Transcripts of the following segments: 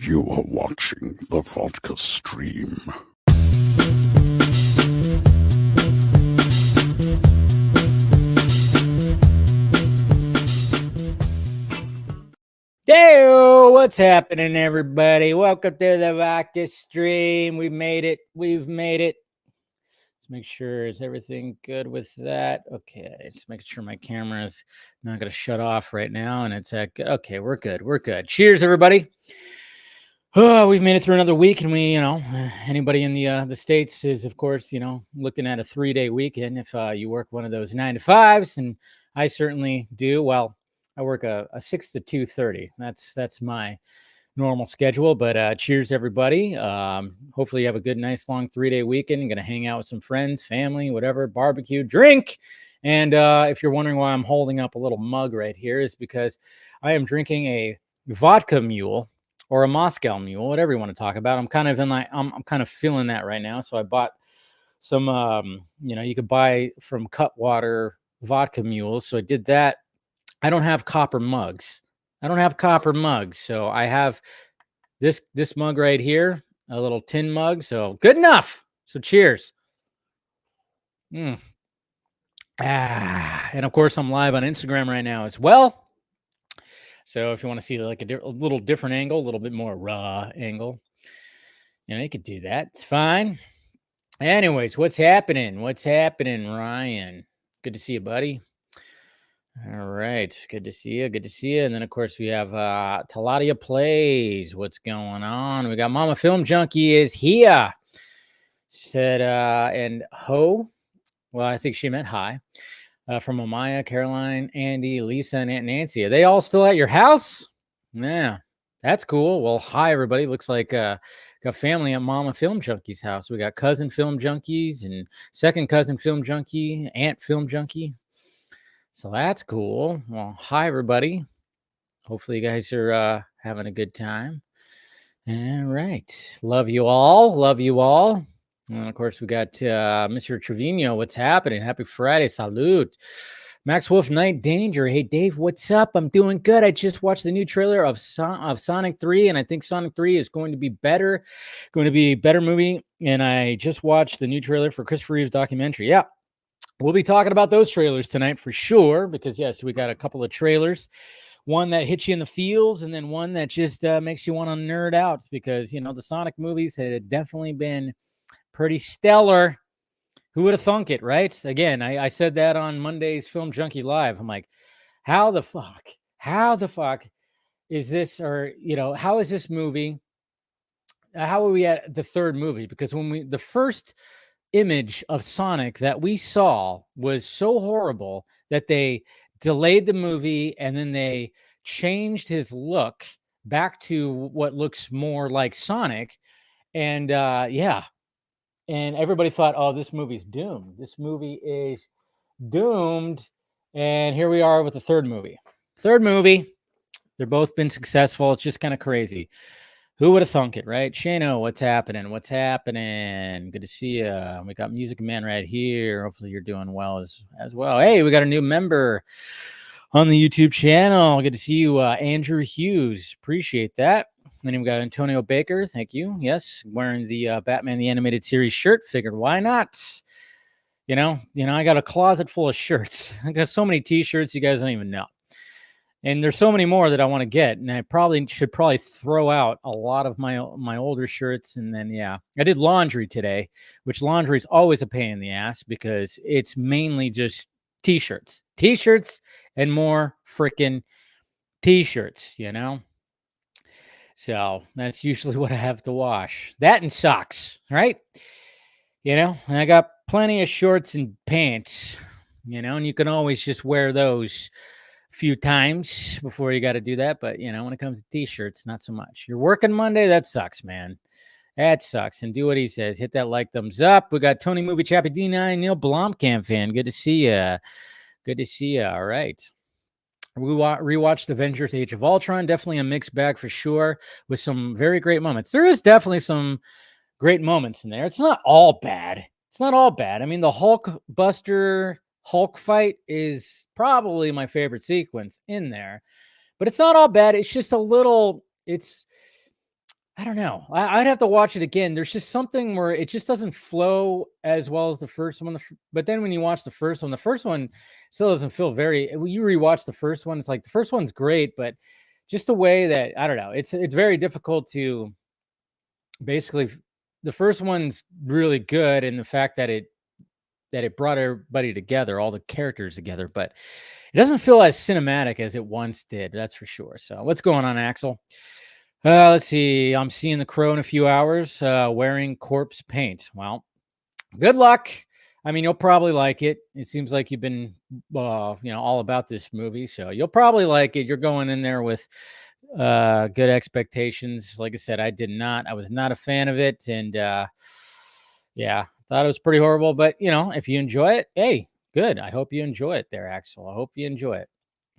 You are watching the Vodka stream. Hey, what's happening, everybody? Welcome to the Vodka stream. We've made it. Let's make sure, is everything good with that? Okay, just making sure my camera is not going to shut off right now. And it's at, okay, we're good. Cheers, everybody. Oh, we've made it through another week, and we, anybody in the States is, of course, looking at a 3-day weekend if you work one of those 9 to 5s, and I certainly do. Well, I work a 6 to 2:30. That's my normal schedule. But cheers, everybody. Hopefully you have a good, nice, long 3-day weekend. You're going to hang out with some friends, family, whatever, barbecue, drink. And if you're wondering why I'm holding up a little mug right here, is because I am drinking a vodka mule or a Moscow mule, whatever you want to talk about. I'm kind of feeling that right now. So I bought some, you could buy from Cutwater vodka mules. So I did that. I don't have copper mugs. So I have this mug right here, a little tin mug. So good enough. So cheers. And of course, I'm live on Instagram right now as well. So if you want to see like a little different angle, a little bit more raw angle, you could do that. It's fine. Anyways, what's happening, Ryan? Good to see you, buddy. All right. Good to see you. And then, of course, we have Taladia Plays. What's going on? We got Mama Film Junkie is here. She said, and ho. Well, I think she meant hi. From Amaya, Caroline, Andy, Lisa, and Aunt Nancy. Are they all still at your house? Yeah, that's cool. Well, hi, everybody. Looks like got family at Mama Film Junkie's house. We got cousin Film Junkies and second cousin Film Junkie, Aunt Film Junkie. So that's cool. Well, hi, everybody. Hopefully you guys are having a good time. All right. Love you all. And, of course, we got Mr. Trevino. What's happening? Happy Friday. Salute. Max Wolf, Night Danger. Hey, Dave, what's up? I'm doing good. I just watched the new trailer of Sonic 3, and I think Sonic 3 is going to be better. Going to be a better movie. And I just watched the new trailer for Christopher Reeve's documentary. Yeah. We'll be talking about those trailers tonight for sure, because, yes, we got a couple of trailers. One that hits you in the feels, and then one that just makes you want to nerd out, because, the Sonic movies had definitely been pretty stellar. Who would have thunk it, right? Again, I said that on Monday's Film Junkie Live. I'm like, how the fuck is this, or, how is this movie? How are we at the third movie? Because the first image of Sonic that we saw was so horrible that they delayed the movie, and then they changed his look back to what looks more like Sonic. And and everybody thought, oh, this movie's doomed. This movie is doomed. And here we are with the third movie. They're both been successful. It's just kind of crazy. Who would have thunk it, right? Shano, what's happening? Good to see you. We got Music Man right here. Hopefully you're doing well as well. Hey, we got a new member on the YouTube channel. Good to see you, Andrew Hughes. Appreciate that. And then we got Antonio Baker. Thank you. Yes, wearing the Batman the Animated Series shirt. Figured, why not? I got a closet full of shirts. I got so many T-shirts you guys don't even know. And there's so many more that I want to get, and I should throw out a lot of my older shirts. And then, I did laundry today, which laundry is always a pain in the ass, because it's mainly just T-shirts and more freaking T-shirts, So that's usually what I have to wash. That and socks, right? And I got plenty of shorts and pants, and you can always just wear those few times before you got to do that. But when it comes to T-shirts, not so much. You're working Monday, that sucks, man. That sucks. And do what he says. Hit that like, thumbs up. We got Tony Movie Chappie D9, Neil Blomkamp fan. Good to see you. All right. We rewatched Avengers Age of Ultron. Definitely a mixed bag for sure, with some very great moments. There is definitely some great moments in there. It's not all bad. I mean, the Hulk fight is probably my favorite sequence in there, but it's not all bad. It's just a little, it's I don't know. I'd have to watch it again. There's just something where it just doesn't flow as well as the first one. But then when you watch the first one still doesn't feel very. When you rewatch the first one, it's like the first one's great, but just the way that I don't know. It's very difficult to basically. The first one's really good, in the fact that it brought everybody together, all the characters together, but it doesn't feel as cinematic as it once did. That's for sure. So what's going on, Axel? Let's see. I'm seeing The Crow in a few hours, wearing corpse paint. Well, good luck. I mean, you'll probably like it. It seems like you've been, all about this movie, so you'll probably like it. You're going in there with good expectations. Like I said, I did not. I was not a fan of it, and yeah, thought it was pretty horrible. But if you enjoy it, hey, good. I hope you enjoy it, there, Axel. I hope you enjoy it.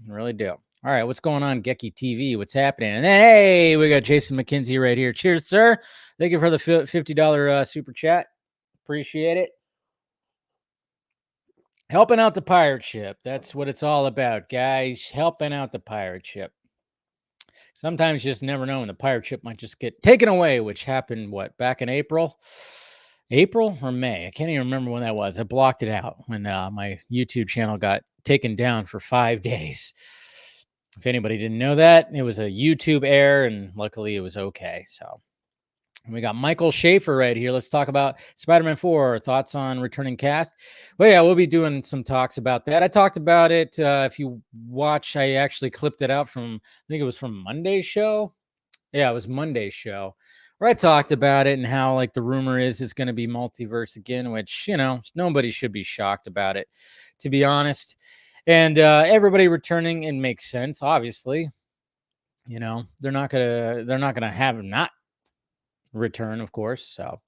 I really do. All right, what's going on, Gecky TV? What's happening? And then, hey, we got Jason McKenzie right here. Cheers, sir. Thank you for the $50 super chat. Appreciate it. Helping out the pirate ship. That's what it's all about, guys. Helping out the pirate ship. Sometimes you just never know when the pirate ship might just get taken away, which happened, back in April? April or May? I can't even remember when that was. I blocked it out when my YouTube channel got taken down for 5 days. If anybody didn't know that, it was a YouTube error, and luckily it was okay. So we got Michael Schaefer right here. Let's talk about Spider-Man 4. Thoughts on returning cast? Well, yeah, we'll be doing some talks about that. I talked about it. If you watch, I actually clipped it out from, I think it was from Monday's show. Yeah, it was Monday's show, where I talked about it and how, like, the rumor is it's going to be multiverse again, which, nobody should be shocked about it, to be honest. And everybody returning, it makes sense, obviously. They're not gonna have him not return, of course. So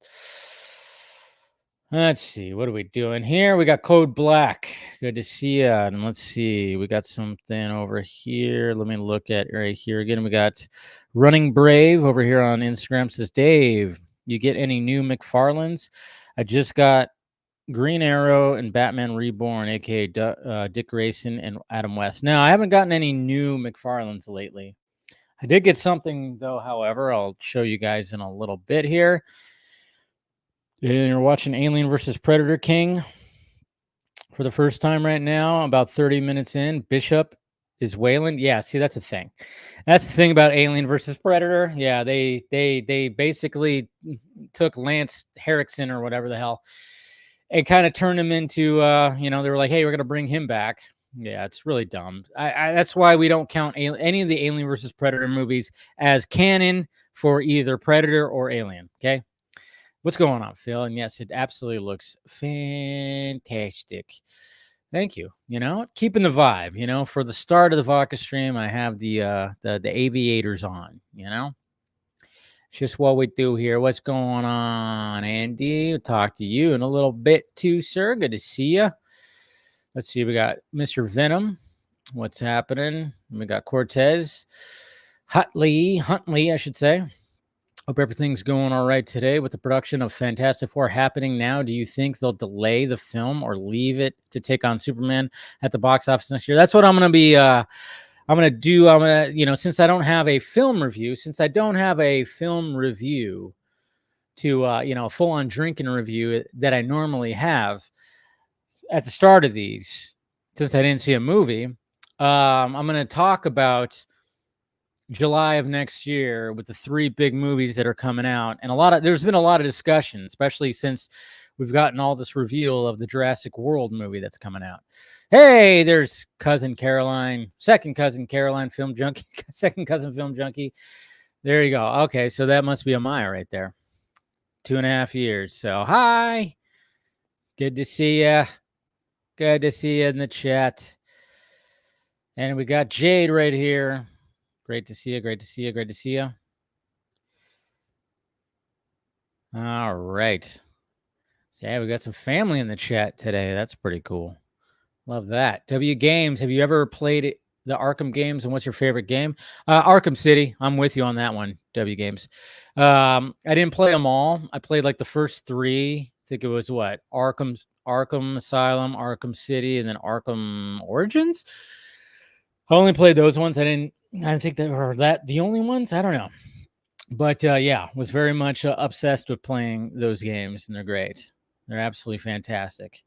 let's see, what are we doing here? We got Code Black. Good to see you. And let's see, we got something over here. Let me look at right here again. We got Running Brave over here on Instagram. Says, Dave, you get any new McFarlanes? I just got Green Arrow and Batman Reborn, aka Dick Grayson and Adam West. Now, I haven't gotten any new McFarlanes lately. I did get something, though, however. I'll show you guys in a little bit here. And you're watching Alien vs. Predator King for the first time right now, about 30 minutes in. Bishop is Wayland. Yeah, see, that's the thing. That's the thing about Alien versus Predator. Yeah, they basically took Lance Henriksen or whatever the hell and kind of turned him into, they were like, hey, we're going to bring him back. Yeah, it's really dumb. That's why we don't count any of the Alien versus Predator movies as canon for either Predator or Alien, okay? What's going on, Phil? And yes, it absolutely looks fantastic. Thank you. Keeping the vibe. For the start of the Vodka stream, I have the aviators on. Just what we do here. What's going on, Andy? We'll talk to you in a little bit too, sir. Good to see you. Let's see. We got Mr. Venom. What's happening? We got Cortez. Huntley, I should say. Hope everything's going all right today with the production of Fantastic Four happening now. Do you think they'll delay the film or leave it to take on Superman at the box office next year? That's what I'm going to be I'm going to do. I'm going to, since I don't have a film review to, a full-on drinking review that I normally have at the start of these, since I didn't see a movie, I'm going to talk about July of next year with the 3 big movies that are coming out. And there's been a lot of discussion, especially since we've gotten all this reveal of the Jurassic World movie that's coming out. Hey, there's Cousin Caroline, second cousin film junkie. There you go. Okay, so that must be a Maya right there. 2.5 years. So hi. Good to see you. Good to see you in the chat. And we got Jade right here. Great to see you. All right. So yeah, we got some family in the chat today. That's pretty cool. Love that. W Games, have you ever played the Arkham games, and what's your favorite game? Arkham City. I'm with you on that one, W Games. I didn't play them all. I played like the first 3. I think it was Arkham Asylum, Arkham City, and then Arkham Origins. I only played those ones. I think they were the only ones. I don't know. But yeah, was very much obsessed with playing those games, and they're great. They're absolutely fantastic.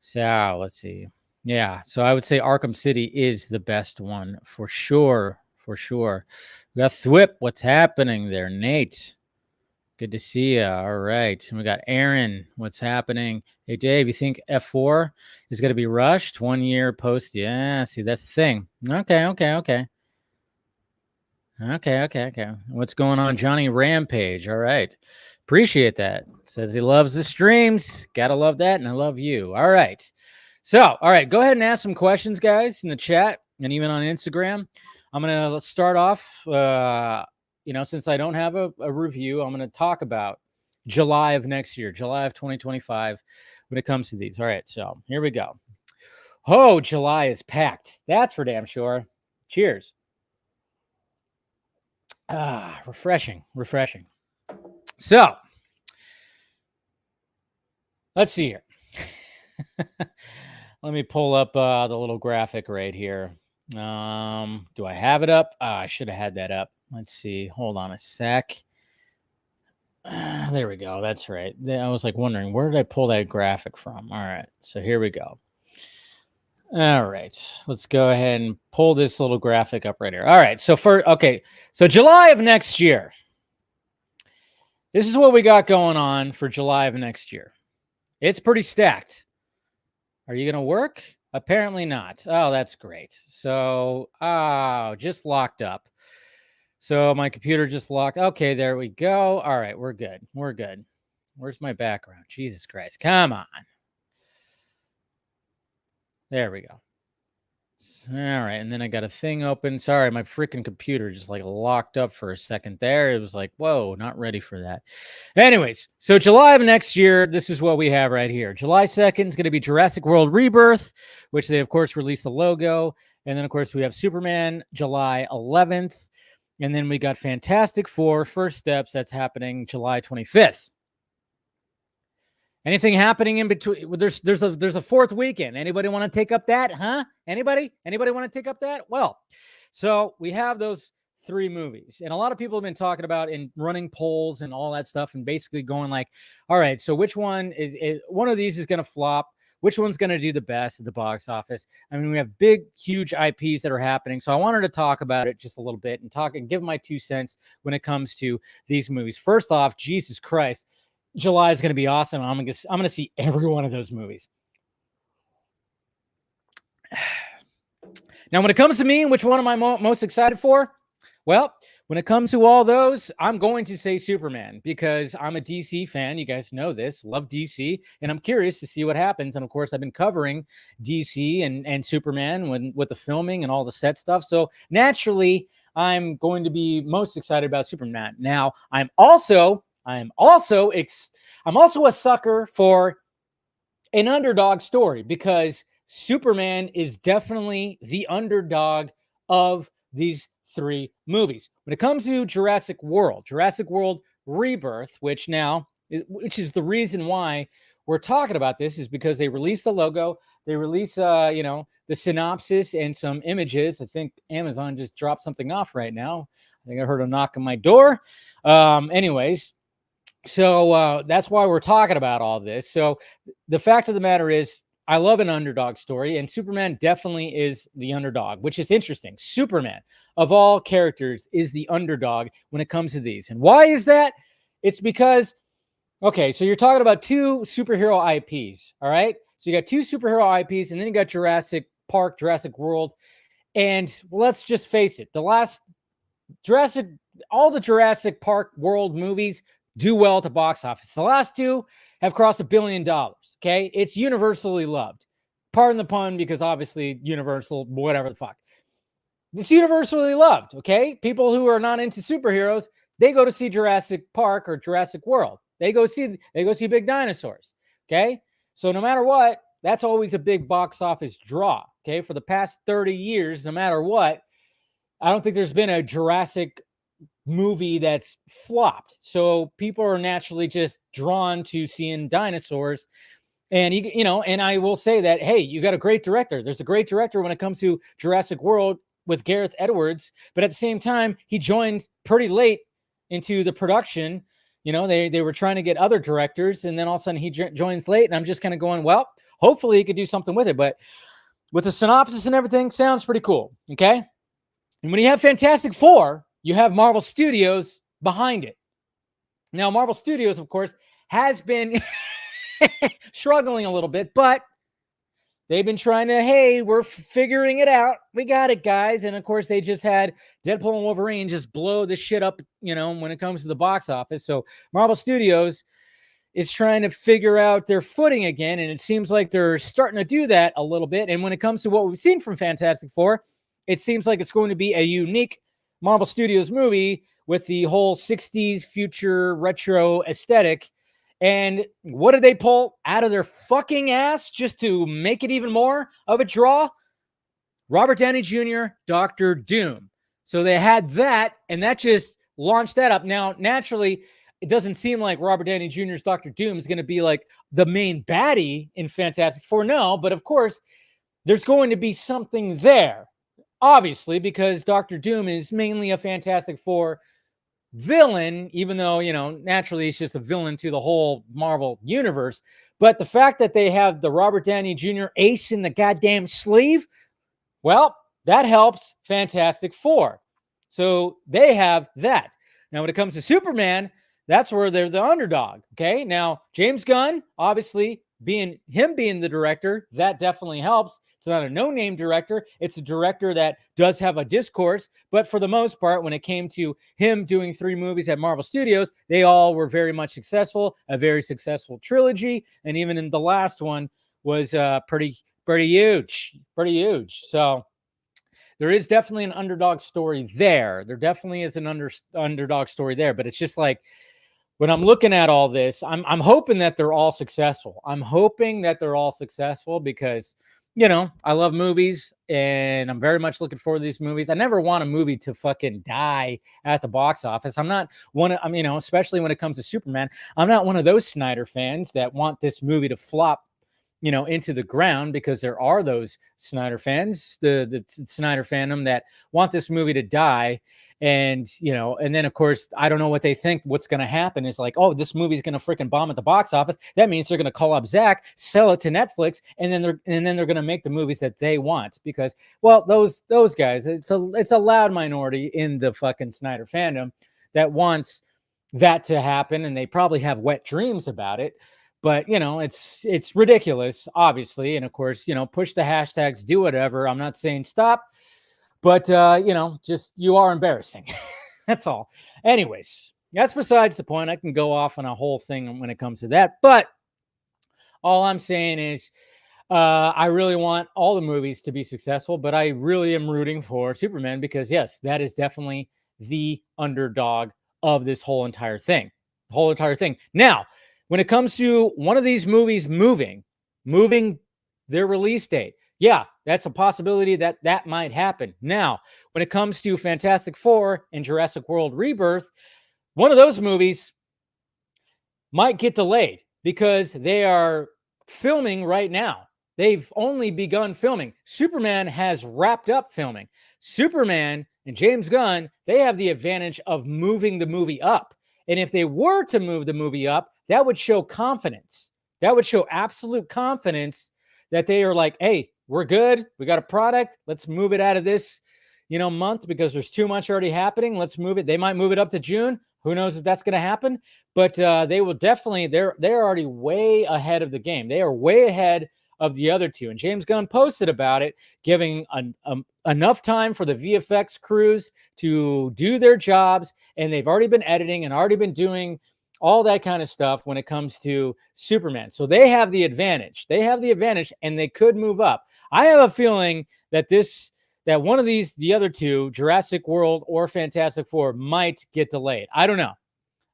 So let's see. Yeah, so I would say Arkham City is the best one for sure. For sure. We got Thwip. What's happening there, Nate? Good to see you. All right. And we got Aaron. What's happening? Hey, Dave, you think F4 is going to be rushed 1 year post? Yeah, see, that's the thing. Okay. What's going on, Johnny Rampage? All right. Appreciate that. Says he loves the streams. Gotta love that. And I love you. All right. So, all right. Go ahead and ask some questions, guys, in the chat and even on Instagram. I'm going to start off. Since I don't have a review, I'm going to talk about July of next year, July of 2025, when it comes to these. All right. So here we go. Oh, July is packed. That's for damn sure. Cheers. Refreshing. So, let's see here. Let me pull up the little graphic right here. Do I have it up? I should have had that up. Let's see. Hold on a sec. There we go. That's right. I was like wondering, where did I pull that graphic from? All right. So here we go. All right. Let's go ahead and pull this little graphic up right here. All right. So So July of next year. This is what we got going on for July of next year. It's pretty stacked. Are you going to work? Apparently not. Oh, that's great. So, just locked up. So my computer just locked. Okay, there we go. All right, we're good. Where's my background? Jesus Christ. Come on. There we go. All right, and then I got a thing open. Sorry, my freaking computer just like locked up for a second there. It was like, whoa, not ready for that. Anyways, so July of next year, this is what we have right here. July 2nd is going to be Jurassic World Rebirth, which they, of course, released the logo. And then, of course, we have Superman July 11th. And then we got Fantastic Four First Steps. That's happening July 25th. Anything happening in between? There's a fourth weekend. Anybody want to take up that? Huh? Anybody want to take up that? Well, so we have those three movies, and a lot of people have been talking about in running polls and all that stuff, and basically going like, all right, so which one is one of these is going to flop? Which one's going to do the best at the box office? I mean, we have big, huge IPs that are happening. So I wanted to talk about it just a little bit and give my 2 cents when it comes to these movies. First off, Jesus Christ. July is going to be awesome. I'm going to see every one of those movies. Now, when it comes to me, which one am I most excited for? Well, when it comes to all those, I'm going to say Superman because I'm a DC fan. You guys know this. Love DC. And I'm curious to see what happens. And, of course, I've been covering DC and Superman with the filming and all the set stuff. So, naturally, I'm going to be most excited about Superman. Now, I'm also a sucker for an underdog story because Superman is definitely the underdog of these three movies. When it comes to Jurassic World Rebirth, which is the reason why we're talking about this, is because they released the logo, they released the synopsis and some images. I think Amazon just dropped something off right now. I think I heard a knock on my door. Anyways. So that's why we're talking about all this. So the fact of the matter is, I love an underdog story, and Superman definitely is the underdog, which is interesting. Superman, of all characters, is the underdog when it comes to these. And why is that? It's because, okay, so you're talking about two superhero IPs, all right? So you got two superhero IPs, and then you got Jurassic Park, Jurassic World. And let's just face it, all the Jurassic Park World movies do well at the box office. The last two have crossed $1 billion. Okay. It's universally loved. Pardon the pun, because obviously Universal, whatever the fuck. It's universally loved. Okay. People who are not into superheroes, they go to see Jurassic Park or Jurassic World. They go see big dinosaurs. Okay. So no matter what, that's always a big box office draw. Okay. For the past 30 years, no matter what, I don't think there's been a Jurassic movie that's flopped. So people are naturally just drawn to seeing dinosaurs. And and I will say that, hey, you got a great director. There's a great director when it comes to Jurassic World with Gareth Edwards, but at the same time, he joined pretty late into the production. You know, they were trying to get other directors, and then all of a sudden he joins late, and I'm just kind of going, well, hopefully he could do something with it. But with the synopsis and everything, sounds pretty cool. Okay. And when you have Fantastic Four, you have Marvel Studios behind it. Now, Marvel Studios, of course, has been struggling a little bit, but they've been trying to, hey, we're figuring it out. We got it, guys. And of course, they just had Deadpool and Wolverine just blow the shit up, you know, when it comes to the box office. So Marvel Studios is trying to figure out their footing again. And it seems like they're starting to do that a little bit. And when it comes to what we've seen from Fantastic Four, it seems like it's going to be a unique Marvel Studios movie with the whole 60s future retro aesthetic. And what did they pull out of their fucking ass just to make it even more of a draw? Robert Downey Jr., Dr. Doom. So they had that, and that just launched that up. Now, naturally, it doesn't seem like Robert Downey Jr.'s Dr. Doom is going to be like the main baddie in Fantastic Four. No, but of course, there's going to be something there. Obviously, because Dr. Doom is mainly a Fantastic Four villain, even though, you know, naturally he's just a villain to the whole Marvel universe. But the fact that they have the Robert Downey Jr. ace in the goddamn sleeve, well, that helps Fantastic Four. So they have that. Now, when it comes to Superman, that's where they're the underdog. Okay. Now, James Gunn, obviously, being the director, that definitely helps. It's not a no-name director. It's a director that does have a discourse. But for the most part, when it came to him doing 3 movies at Marvel Studios, they all were very much successful, a very successful trilogy. And even in the last one was pretty huge. So there is definitely an underdog story there. There definitely is an underdog story there. But it's just like, when I'm looking at all this, I'm hoping that they're all successful. I'm hoping that they're all successful because, you know, I love movies and I'm very much looking forward to these movies. I never want a movie to fucking die at the box office. I'm not one of, you know, especially when it comes to Superman, I'm not one of those Snyder fans that want this movie to flop, you know, into the ground, because there are those Snyder fans, the Snyder fandom, that want this movie to die. And, you know, and then of course, I don't know what they think what's going to happen is like, oh, this movie's going to freaking bomb at the box office. That means they're going to call up Zach, sell it to Netflix, and then they're going to make the movies that they want, because, well, those guys, it's a loud minority in the fucking Snyder fandom that wants that to happen. And they probably have wet dreams about it. But, you know, it's ridiculous, obviously. And of course, you know, push the hashtags, do whatever. I'm not saying stop, but, you know, just, you are embarrassing. That's all. Anyways, that's besides the point. I can go off on a whole thing when it comes to that. But all I'm saying is I really want all the movies to be successful, but I really am rooting for Superman because, yes, that is definitely the underdog of this whole entire thing. Now, when it comes to one of these movies moving their release date, yeah, that's a possibility that might happen. Now, when it comes to Fantastic Four and Jurassic World Rebirth, one of those movies might get delayed because they are filming right now. They've only begun filming. Superman has wrapped up filming. Superman and James Gunn, they have the advantage of moving the movie up. And if they were to move the movie up, that would show confidence. That would show absolute confidence that they are like, hey, we're good. We got a product. Let's move it out of this, you know, month because there's too much already happening. Let's move it. They might move it up to June. Who knows if that's going to happen? But they will definitely, they're already way ahead of the game. They are way ahead of the other two. And James Gunn posted about it, giving enough time for the VFX crews to do their jobs. And they've already been editing and already been doing all that kind of stuff when it comes to Superman. So they have the advantage. And they could move up. I have a feeling that one of these, the other two, Jurassic World or Fantastic Four, might get delayed. I don't know.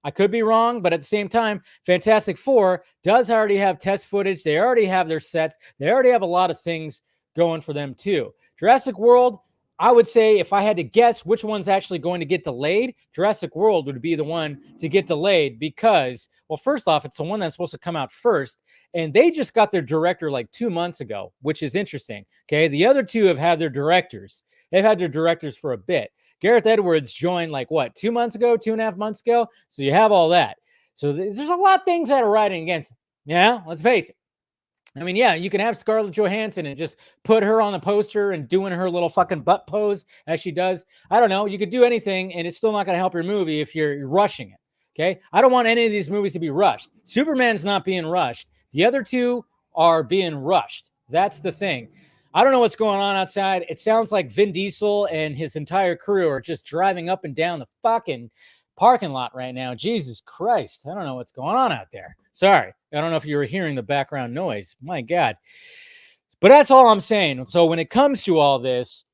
I could be wrong, but at the same time, Fantastic Four does already have test footage. They already have their sets. They already have a lot of things going for them too. Jurassic World, I would say if I had to guess which one's actually going to get delayed, Jurassic World would be the one to get delayed because, well, first off, it's the one that's supposed to come out first. And they just got their director like 2 months ago, which is interesting. Okay. The other two have had their directors. They've had their directors for a bit. Gareth Edwards joined like what, 2 months ago, 2.5 months ago. So you have all that. So there's a lot of things that are riding against it. Yeah, let's face it. I mean, yeah, you can have Scarlett Johansson and just put her on the poster and doing her little fucking butt pose as she does. I don't know. You could do anything, and it's still not going to help your movie if you're rushing it. Okay. I don't want any of these movies to be rushed. Superman's not being rushed. The other two are being rushed. That's the thing. I don't know what's going on outside. It sounds like Vin Diesel and his entire crew are just driving up and down the fucking parking lot right now. Jesus Christ. I don't know what's going on out there. Sorry. I don't know if you were hearing the background noise. My God. But that's all I'm saying. So when it comes to all this,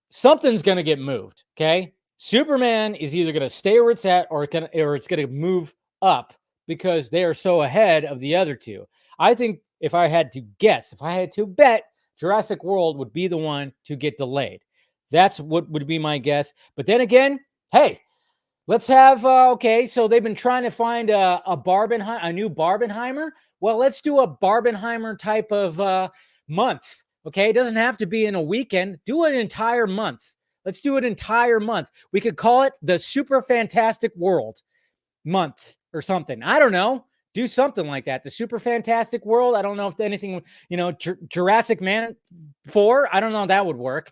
something's going to get moved. Okay. Superman is either going to stay where it's at or it's going to move up because they are so ahead of the other two. I think if I had to guess, if I had to bet, Jurassic World would be the one to get delayed. That's what would be my guess. But then again, hey, let's have, okay, so they've been trying to find a new Barbenheimer. Well, let's do a Barbenheimer type of month, okay? It doesn't have to be in a weekend. Do an entire month. Let's do an entire month. We could call it the Super Fantastic World month or something. I don't know. Do something like that. The Super Fantastic World. I don't know if anything, Jurassic Man 4. I don't know if that would work.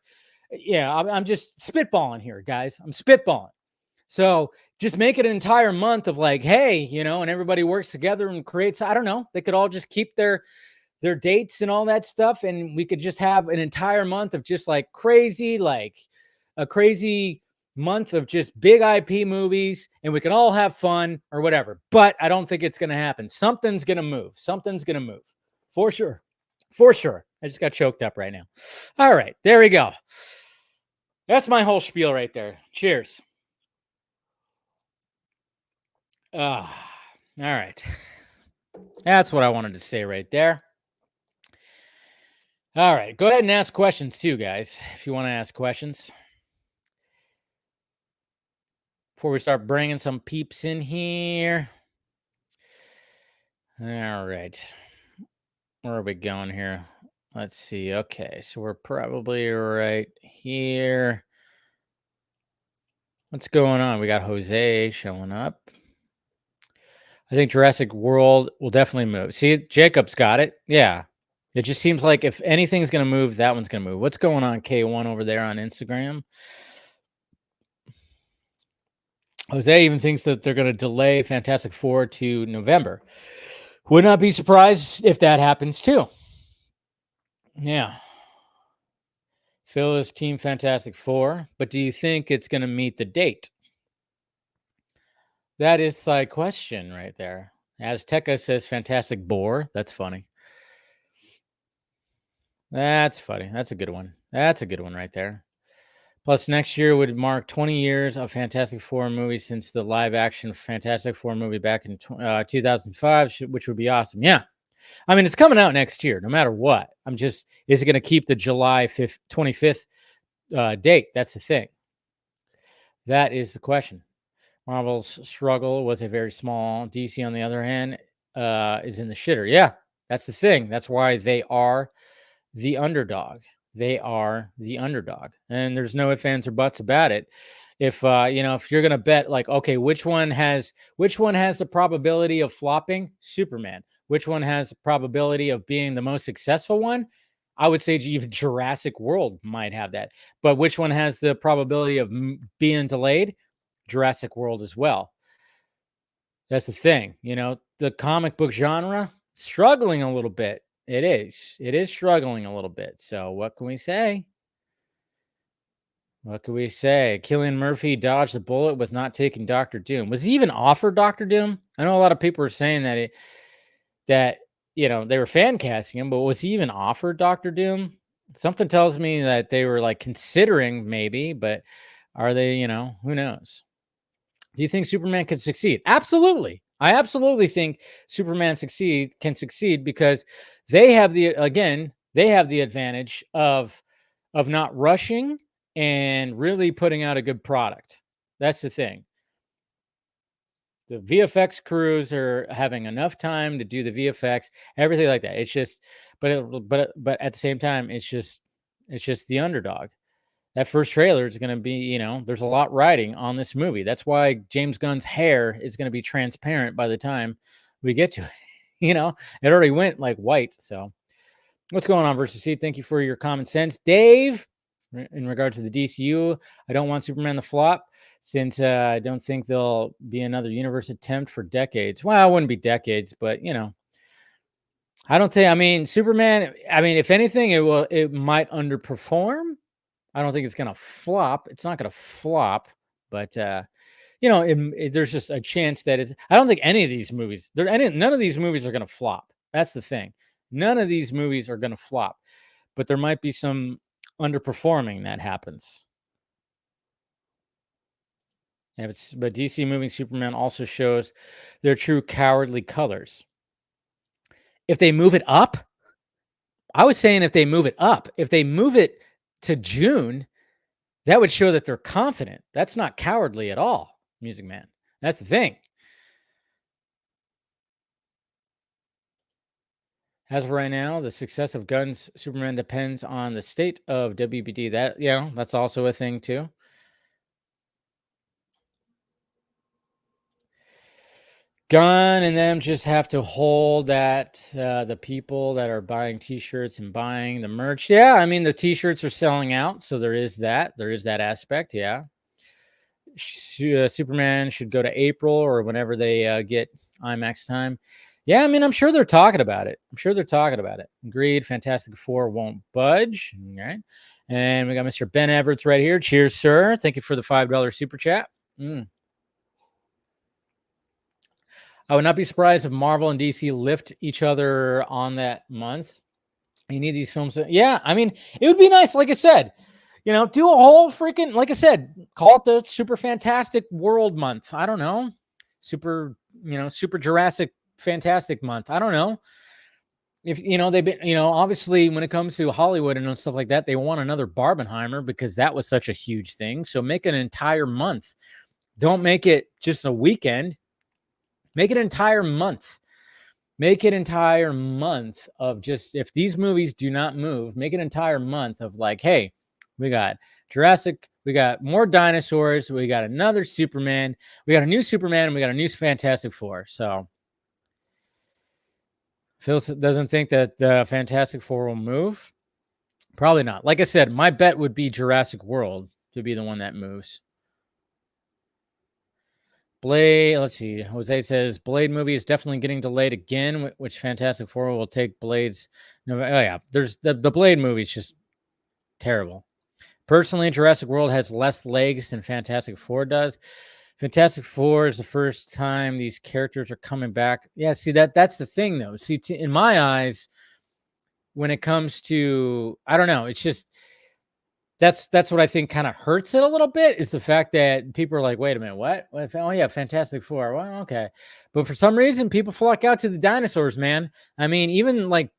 Yeah, I'm just spitballing here, guys. I'm spitballing. So just make it an entire month of like, hey, and everybody works together and creates, I don't know, they could all just keep their dates and all that stuff. And we could just have an entire month of just like a crazy month of just big IP movies, and we can all have fun or whatever. But I don't think it's going to happen. Something's going to move. Something's going to move for sure. For sure. I just got choked up right now. All right, there we go. That's my whole spiel right there. Cheers. All right. That's what I wanted to say right there. All right. Go ahead and ask questions too, guys, if you want to ask questions. Before we start bringing some peeps in here. All right. Where are we going here? Let's see. Okay. So we're probably right here. What's going on? We got Jose showing up. I think Jurassic World will definitely move. See, Jacob's got it. Yeah. It just seems like if anything's going to move, that one's going to move. What's going on, K1 over there on Instagram? Jose even thinks that they're going to delay Fantastic Four to November. Would not be surprised if that happens too. Yeah. Phil is Team Fantastic Four, but do you think it's going to meet the date? That is the question right there. Azteca says Fantastic Boar. That's funny. That's funny. That's a good one. That's a good one right there. Plus, next year would mark 20 years of Fantastic Four movies since the live-action Fantastic Four movie back in 2005, which would be awesome. Yeah. I mean, it's coming out next year, no matter what. Is it going to keep the July 25th date? That's the thing. That is the question. Marvel's struggle was a very small. DC, on the other hand, is in the shitter. Yeah, that's the thing. That's why they are the underdog. They are the underdog, and there's no ifs, ands, or buts about it. If if you're gonna bet, like, okay, which one has the probability of flopping? Superman. Which one has the probability of being the most successful one? I would say even Jurassic World might have that. But which one has the probability of being delayed? Jurassic World as well. That's the thing. The comic book genre struggling a little bit. It is struggling a little bit. So what can we say? What can we say? Cillian Murphy dodged the bullet with not taking Doctor Doom. Was he even offered Doctor Doom? I know a lot of people are saying that they were fan casting him, but was he even offered Doctor Doom? Something tells me that they were like considering maybe, but are they, who knows? Do you think Superman can succeed? Absolutely. I absolutely think Superman can succeed because they have the advantage of not rushing and really putting out a good product. That's the thing. The VFX crews are having enough time to do the VFX, everything like that. It's just, but at the same time, it's just the underdog. that first trailer is going to be, there's a lot riding on this movie. That's why James Gunn's hair is going to be transparent by the time we get to it. It already went like white. So what's going on, Versus C? Thank you for your common sense. Dave, in regards to the DCU, I don't want Superman to flop since I don't think there'll be another universe attempt for decades. Well, it wouldn't be decades, but I don't think, Superman, if anything, it might underperform. I don't think it's going to flop. It's not going to flop, but there's just a chance that I don't think any of these movies, none of these movies are going to flop. That's the thing. None of these movies are going to flop, but there might be some underperforming that happens. Yeah, but DC moving Superman also shows their true cowardly colors. If they move it up, I was saying if they move it up, if they move it to June, that would show that they're confident. That's not cowardly at all, Music Man. That's the thing. As of right now, the success of Gunn's Superman depends on the state of WBD. That's also a thing too. Gunn and them just have to hold that the people that are buying T-shirts and buying the merch. Yeah, the T-shirts are selling out, so there is that. There is that aspect. Yeah, Superman should go to April or whenever they get IMAX time. Yeah, I'm sure they're talking about it. Agreed. Fantastic Four won't budge. All right. And we got Mr. Ben Everts right here. Cheers, sir. Thank you for the $5 super chat. I would not be surprised if Marvel and DC lift each other on that month. You need these films. Yeah, it would be nice. Like I said, do a whole freaking, like I said, call it the Super Fantastic World Month. I don't know. Super Jurassic Fantastic Month. I don't know. If, they've been, obviously when it comes to Hollywood and stuff like that, they want another Barbenheimer because that was such a huge thing. So make an entire month. Don't make it just a weekend. Make it an entire month. Make it an entire month of just, if these movies do not move, make an entire month of like, hey, we got Jurassic, we got more dinosaurs, we got another Superman, we got a new Superman, and we got a new Fantastic Four. So Phil doesn't think that the Fantastic Four will move. Probably not. Like I said, my bet would be Jurassic World to be the one that moves. Blade, let's see. Jose says Blade movie is definitely getting delayed again, which Fantastic Four will take Blade's. No, oh yeah, there's the Blade movie is just terrible. Personally, Jurassic World has less legs than Fantastic Four does. Fantastic Four is the first time these characters are coming back. Yeah, see that's the thing though. See, in my eyes, when it comes to, I don't know, it's just. That's what I think kind of hurts it a little bit is the fact that people are like, wait a minute, what? Oh yeah, Fantastic Four. Well, okay. But for some reason, people flock out to the dinosaurs, man. Even like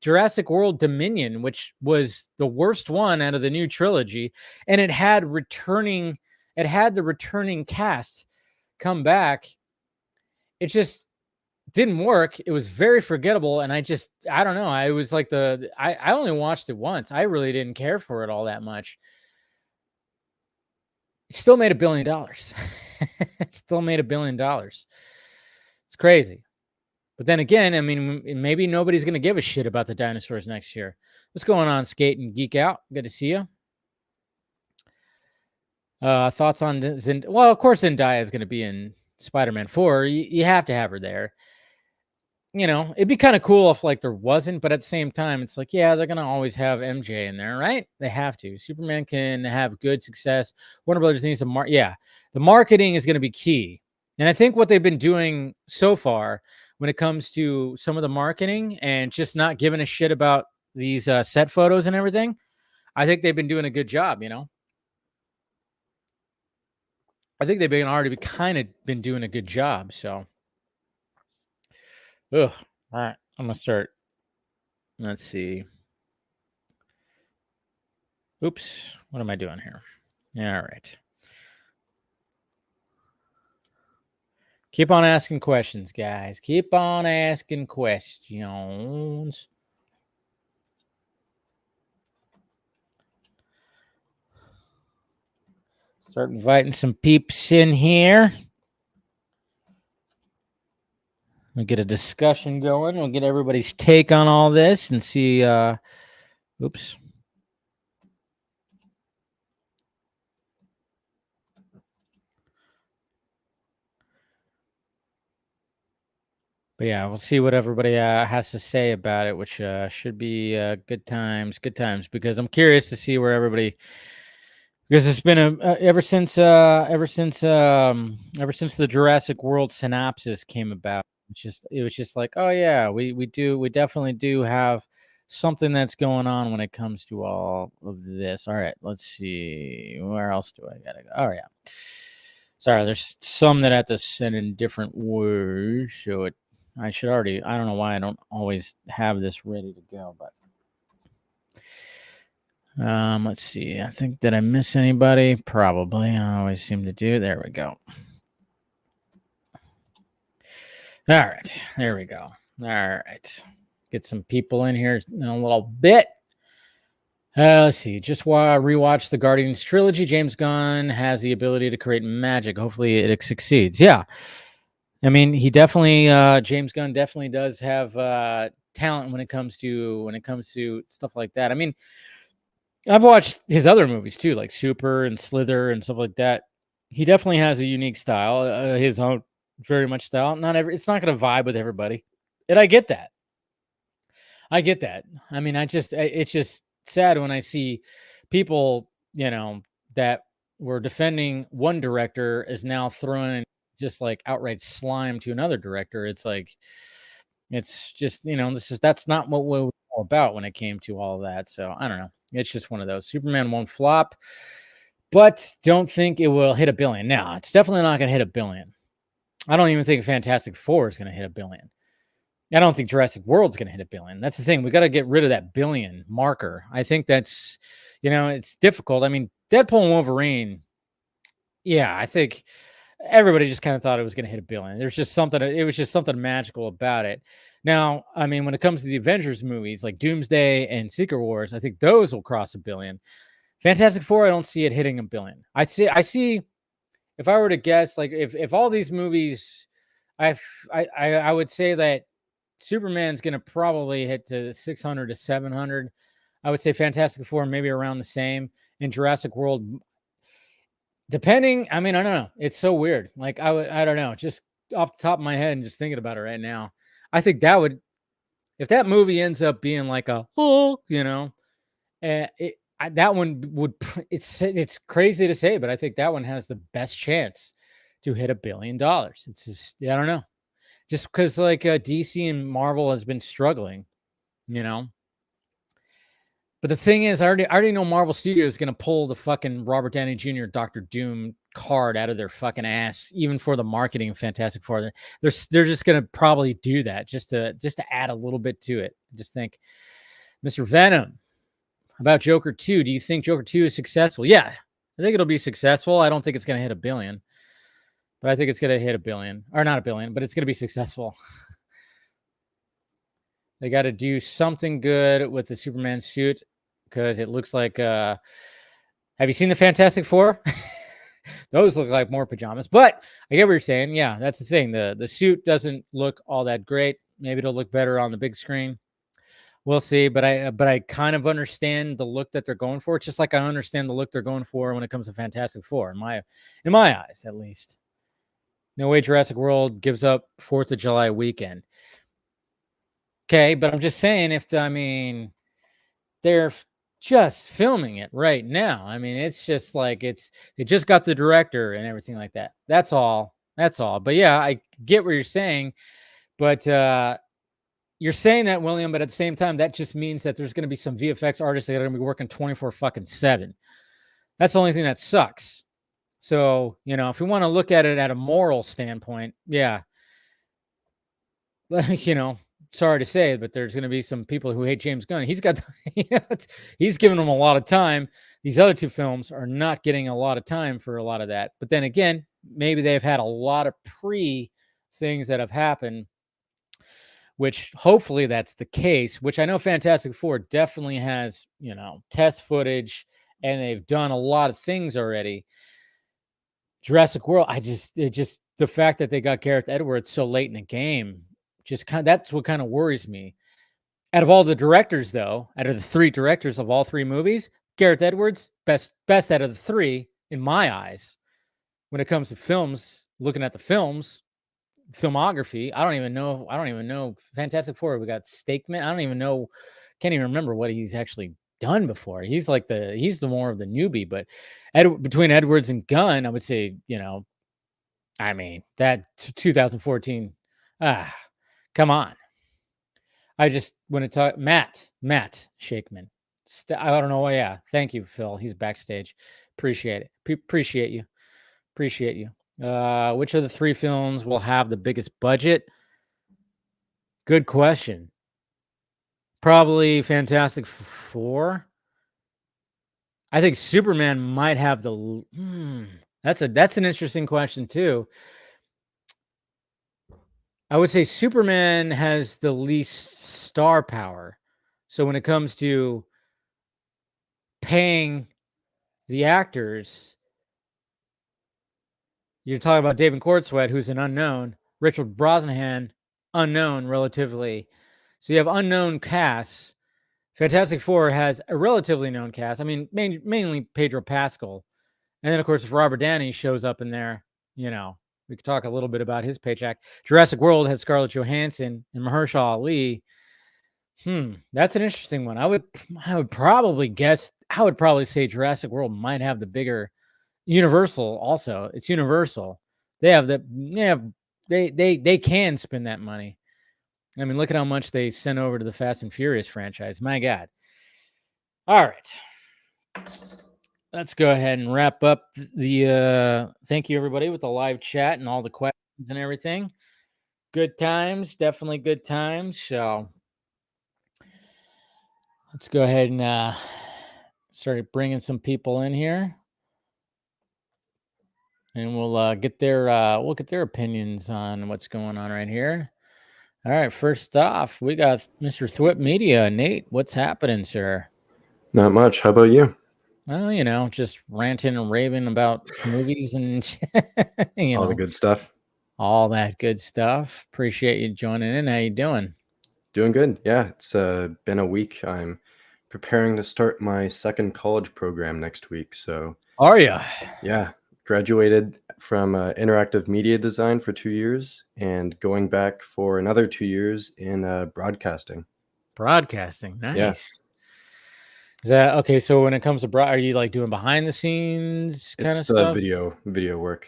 Jurassic World Dominion, which was the worst one out of the new trilogy, and it had the returning cast come back. It just didn't work. It was very forgettable. And I don't know. I was like I only watched it once. I really didn't care for it all that much. It still made $1 billion. Still made $1 billion. It's crazy. But then again, maybe nobody's going to give a shit about the dinosaurs next year. What's going on, Skate and Geek Out? Good to see you. Thoughts on Zendaya? Well, of course, Zendaya is going to be in Spider-Man 4. You have to have her there. It'd be kind of cool if like there wasn't, but at the same time, it's like, yeah, they're going to always have MJ in there, right? They have to. Superman can have good success. Warner Brothers needs some the marketing is going to be key. And I think what they've been doing so far when it comes to some of the marketing and just not giving a shit about these set photos and everything, I think they've been doing a good job, I think they've already kind of been doing a good job, so. Ugh. All right, I'm going to start. Let's see. Oops. What am I doing here? All right. Keep on asking questions, guys. Keep on asking questions. Start inviting some peeps in here. We'll get a discussion going. We'll get everybody's take on all this and see. Oops. But yeah, we'll see what everybody has to say about it, which should be good times, because I'm curious to see where everybody, because it's been ever since the Jurassic World synopsis came about. It was just like, oh yeah, we definitely do have something that's going on when it comes to all of this. All right, let's see, where else do I gotta go? Oh yeah, sorry, there's some that I have to send in different words, so I should already. I don't know why I don't always have this ready to go, but let's see. I think, did I miss anybody? Probably. I always seem to do. There we go. All right, there we go. All right, get some people in here in a little bit. Let's see. Just while I rewatched the Guardians trilogy, James Gunn has the ability to create magic. Hopefully, it succeeds. Yeah. I mean, he definitely, James Gunn definitely does have talent when it comes to stuff like that. I mean, I've watched his other movies too, like Super and Slither and stuff like that. He definitely has a unique style, his own very much style. It's not going to vibe with everybody, and I get that. I mean, it's just sad when I see people, that were defending one director is now throwing just like outright slime to another director. It's like, it's just, that's not what we were all about when it came to all of that. So I don't know. It's just one of those. Superman won't flop, but don't think it will hit $1 billion. Now, it's definitely not going to hit $1 billion. I don't even think Fantastic Four is going to hit $1 billion. I don't think Jurassic World's going to hit $1 billion. That's the thing. We got to get rid of that billion marker. I think that's, it's difficult. I mean, Deadpool and Wolverine. Yeah, I think everybody just kind of thought it was going to hit $1 billion. It was just something magical about it. Now, I mean, when it comes to the Avengers movies like Doomsday and Secret Wars, I think those will cross $1 billion. Fantastic Four, I don't see it hitting $1 billion. I see. If I were to guess, like if all these movies, I would say that Superman's going to probably hit to 600 to 700. I would say Fantastic Four maybe around the same. In Jurassic World, depending, I mean, I don't know. It's so weird. Like I don't know. Just off the top of my head and just thinking about it right now, I think that would, if that movie ends up being like that one would. It's crazy to say, but I think that one has the best chance to hit $1 billion. It's just, I don't know, just because like DC and Marvel has been struggling, But the thing is, I already know Marvel Studios is going to pull the fucking Robert Downey Jr. Dr. Doom card out of their fucking ass, even for the marketing of Fantastic Four. They're just going to probably do that just to add a little bit to it. I just think, Mr. Venom, about Joker 2, do you think Joker 2 is successful? Yeah, I think it'll be successful. I don't think it's going to hit $1 billion, but I think it's going to hit $1 billion, or not $1 billion, but it's going to be successful. They got to do something good with the Superman suit, because it looks like, have you seen the Fantastic Four? Those look like more pajamas, but I get what you're saying. Yeah, that's the thing. The suit doesn't look all that great. Maybe it'll look better on the big screen. We'll see, but I kind of understand the look that they're going for. It's just like I understand the look they're going for when it comes to Fantastic Four, in my eyes, at least. No way Jurassic World gives up 4th of July weekend. Okay, but I'm just saying, they're just filming it right now. I mean, it's just like they just got the director and everything like that. That's all. But yeah, I get what you're saying, but you're saying that, William, but at the same time, that just means that there's going to be some VFX artists that are going to be working 24/7. That's the only thing that sucks. So, if we want to look at it at a moral standpoint, yeah, sorry to say, but there's going to be some people who hate James Gunn. He's giving them a lot of time. These other two films are not getting a lot of time for a lot of that. But then again, maybe they've had a lot of things that have happened, which hopefully that's the case, which I know Fantastic Four definitely has, test footage, and they've done a lot of things already. Jurassic World, the fact that they got Gareth Edwards so late in the game, that's what kind of worries me. Out of all the directors, though, out of the 3 directors of all 3 movies, Gareth Edwards, best out of the 3 in my eyes. When it comes to films, looking at the filmography, I don't even know. Fantastic Four, we got Stakeman. Can't even remember what he's actually done before. He's the more of the newbie, but between Edwards and Gunn, I would say, that 2014, come on. I just want to talk Matt Shakeman. I don't know. Yeah. Thank you, Phil. He's backstage. Appreciate it. Appreciate you. Which of the 3 films will have the biggest budget? Good question. Probably Fantastic Four. I think Superman might have the. That's an interesting question too. I would say Superman has the least star power. So when it comes to paying the actors, you're talking about David Cornsweet, who's an unknown, Richard Brosnahan, unknown relatively. So you have unknown casts. Fantastic Four has a relatively known cast. I mean, mainly Pedro Pascal. And then, of course, if Robert Downey shows up in there, we could talk a little bit about his paycheck. Jurassic World has Scarlett Johansson and Mahershala Ali. That's an interesting one. I would probably say Jurassic World might have the bigger. Universal also. It's Universal. They have they can spend that money. I mean, look at how much they sent over to the Fast and Furious franchise. My God. All right. Let's go ahead and wrap up the thank you everybody with the live chat and all the questions and everything. Good times, definitely good times. So let's go ahead and start bringing some people in here. And we'll get their opinions on what's going on right here. All right, first off, we got Mr. Thwip Media. Nate, what's happening, sir? Not much. How about you? Well, just ranting and raving about movies and all the good stuff. All that good stuff. Appreciate you joining in. How you doing? Doing good. Yeah, it's been a week. I'm preparing to start my second college program next week. So, are you? Yeah, graduated from interactive media design for 2 years and going back for another 2 years in broadcasting. Broadcasting, nice. Yeah. Is that okay? So when it comes to are you like doing behind the scenes kind of stuff? Video work.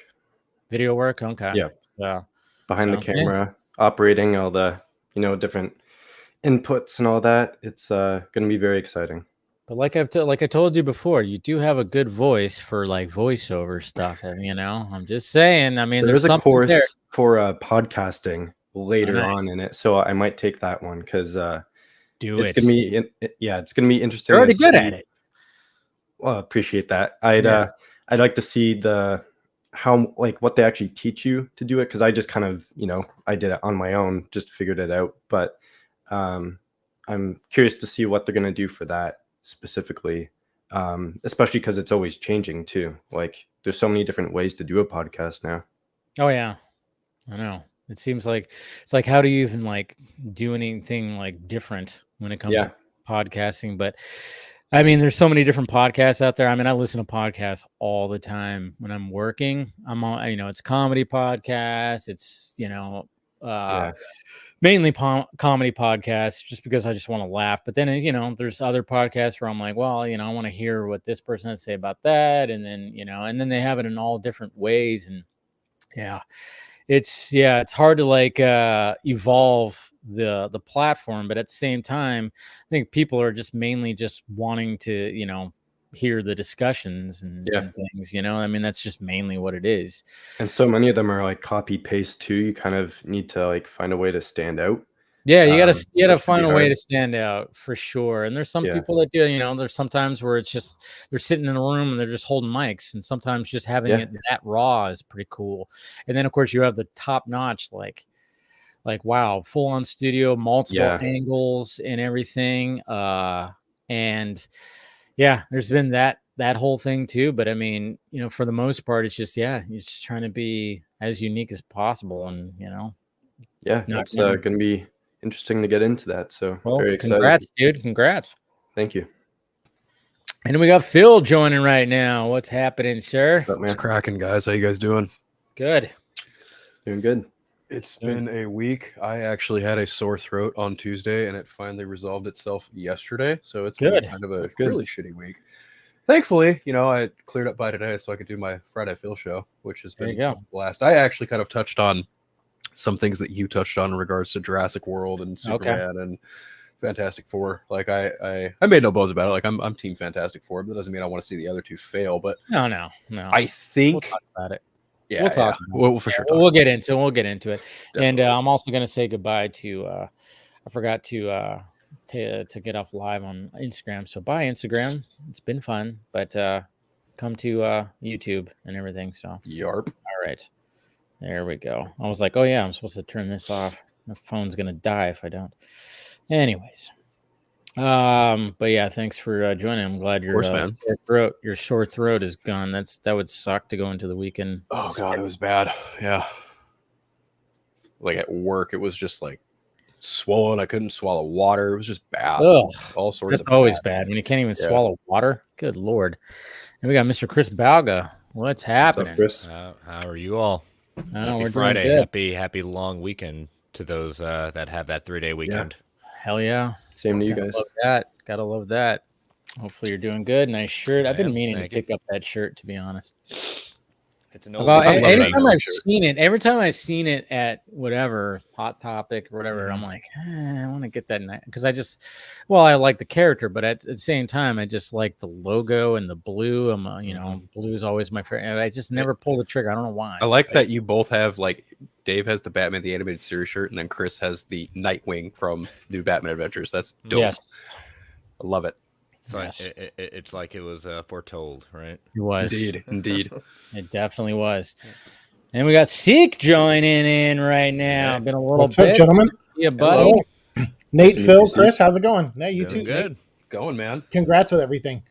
Video work, okay. Yeah. Behind the camera, operating all the different inputs and all that. It's going to be very exciting. But like I told you before, you do have a good voice for like voiceover stuff. I'm just saying. I mean, there's a course for podcasting later on in it, so I might take that one because it's gonna be interesting. You're already good at it. Well, appreciate that. I'd like to see how what they actually teach you to do it, because I just kind of I did it on my own, just figured it out. But I'm curious to see what they're gonna do for that specifically, especially because it's always changing too. Like there's so many different ways to do a podcast now. Oh yeah, I know. It seems like it's like, how do you even like do anything like different when it comes to podcasting? But I mean, there's so many different podcasts out there. I mean, I listen to podcasts all the time when I'm working. I'm on, it's comedy podcasts. It's, mainly comedy podcasts, just because I just want to laugh. But then, there's other podcasts where I'm like, well, I want to hear what this person has to say about that. And then, and then they have it in all different ways. And it's hard to like evolve the platform, but at the same time, I think people are just mainly just wanting to hear the discussions and things. I mean, that's just mainly what it is. And so many of them are like copy paste too. You kind of need to like find a way to stand out. Yeah, you gotta find a way to stand out for sure. And there's some people that do, there's sometimes where it's just they're sitting in a room and they're just holding mics, and sometimes just having it that raw is pretty cool. And then of course you have the top notch, like wow, full on studio, multiple angles and everything. And there's been that that whole thing too. But I mean, for the most part, it's just you're just trying to be as unique as possible, and Yeah, not it's going to be interesting to get into that. So well, very excited. congrats, dude. Congrats. Thank you. And we got Phil joining right now. What's happening, sir? What's up, man? It's cracking, guys. How you guys doing? Good. Doing good. It's been a week. I actually had a sore throat on Tuesday, and it finally resolved itself yesterday. So it's Good. been kind of a really shitty week. Thankfully, I cleared up by today, so I could do my Friday Phil show, which has been a blast. I actually kind of touched on some things that you touched on in regards to Jurassic World and Superman and Fantastic Four. Like I made no bones about it. Like I'm Team Fantastic Four, but that doesn't mean I want to see the other two fail. But no. I think we'll talk about it. Yeah, we'll talk. We'll for sure. We'll get into it. Definitely. And I'm also going to say goodbye to. I forgot to get off live on Instagram. So bye Instagram. It's been fun, but come to YouTube and everything. So yarp. All right, there we go. I was like, oh yeah, I'm supposed to turn this off. My phone's gonna die if I don't. Anyways, but yeah, thanks for joining. I'm glad your sore throat is gone. That would suck to go into the weekend. Oh god, it was bad. Yeah, like at work, it was just like swollen. I couldn't swallow water. It was just bad. Ugh, all sorts. That's always bad when you can't even swallow water. Good lord. And we got Mr. Chris Balga. What's happening? What's up, Chris? How are you all? Happy we're Friday. Happy long weekend to those that have that 3-day weekend. Hell yeah. Same to you guys. Gotta love that. Hopefully you're doing good. Nice shirt. I've been meaning to pick up that shirt, to be honest. It's an old every time I've seen it at whatever Hot Topic or whatever, I'm like, I want to get that because I like the character, but at the same time, I just like the logo and the blue. Blue is always my favorite. I just never pull the trigger. I don't know why. I like that you both have Dave has the Batman the Animated Series shirt, and then Chris has the Nightwing from New Batman Adventures. That's dope. Yes. I love it. So it's like it was foretold, right? It was. Indeed. It definitely was. And we got Seek joining in right now. Been a little What's up, gentlemen? Yeah, buddy. Hello. Nate, Phil, Chris, how's it going? Yeah, you too. Good. Going, man. Congrats with everything.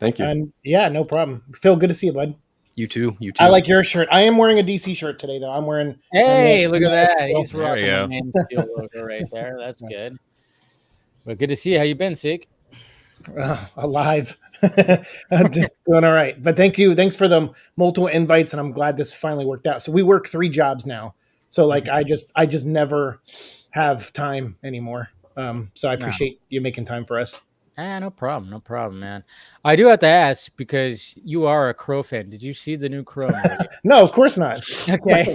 Thank you. And yeah, no problem. Phil, good to see you, bud. You too. I like your shirt. I am wearing a DC shirt today, though. I'm wearing. Hey, look at that. He's There rocking you the go. Man Steel logo right there. That's good. But good to see you. How you been, Seek? Alive. Doing all right. But thank you. Thanks for the multiple invites, and I'm glad this finally worked out. So we work 3 jobs now. So I just never have time anymore. So I appreciate you making time for us. No problem, man. I do have to ask because you are a Crow fan. Did you see the new Crow movie? No, of course not. Okay.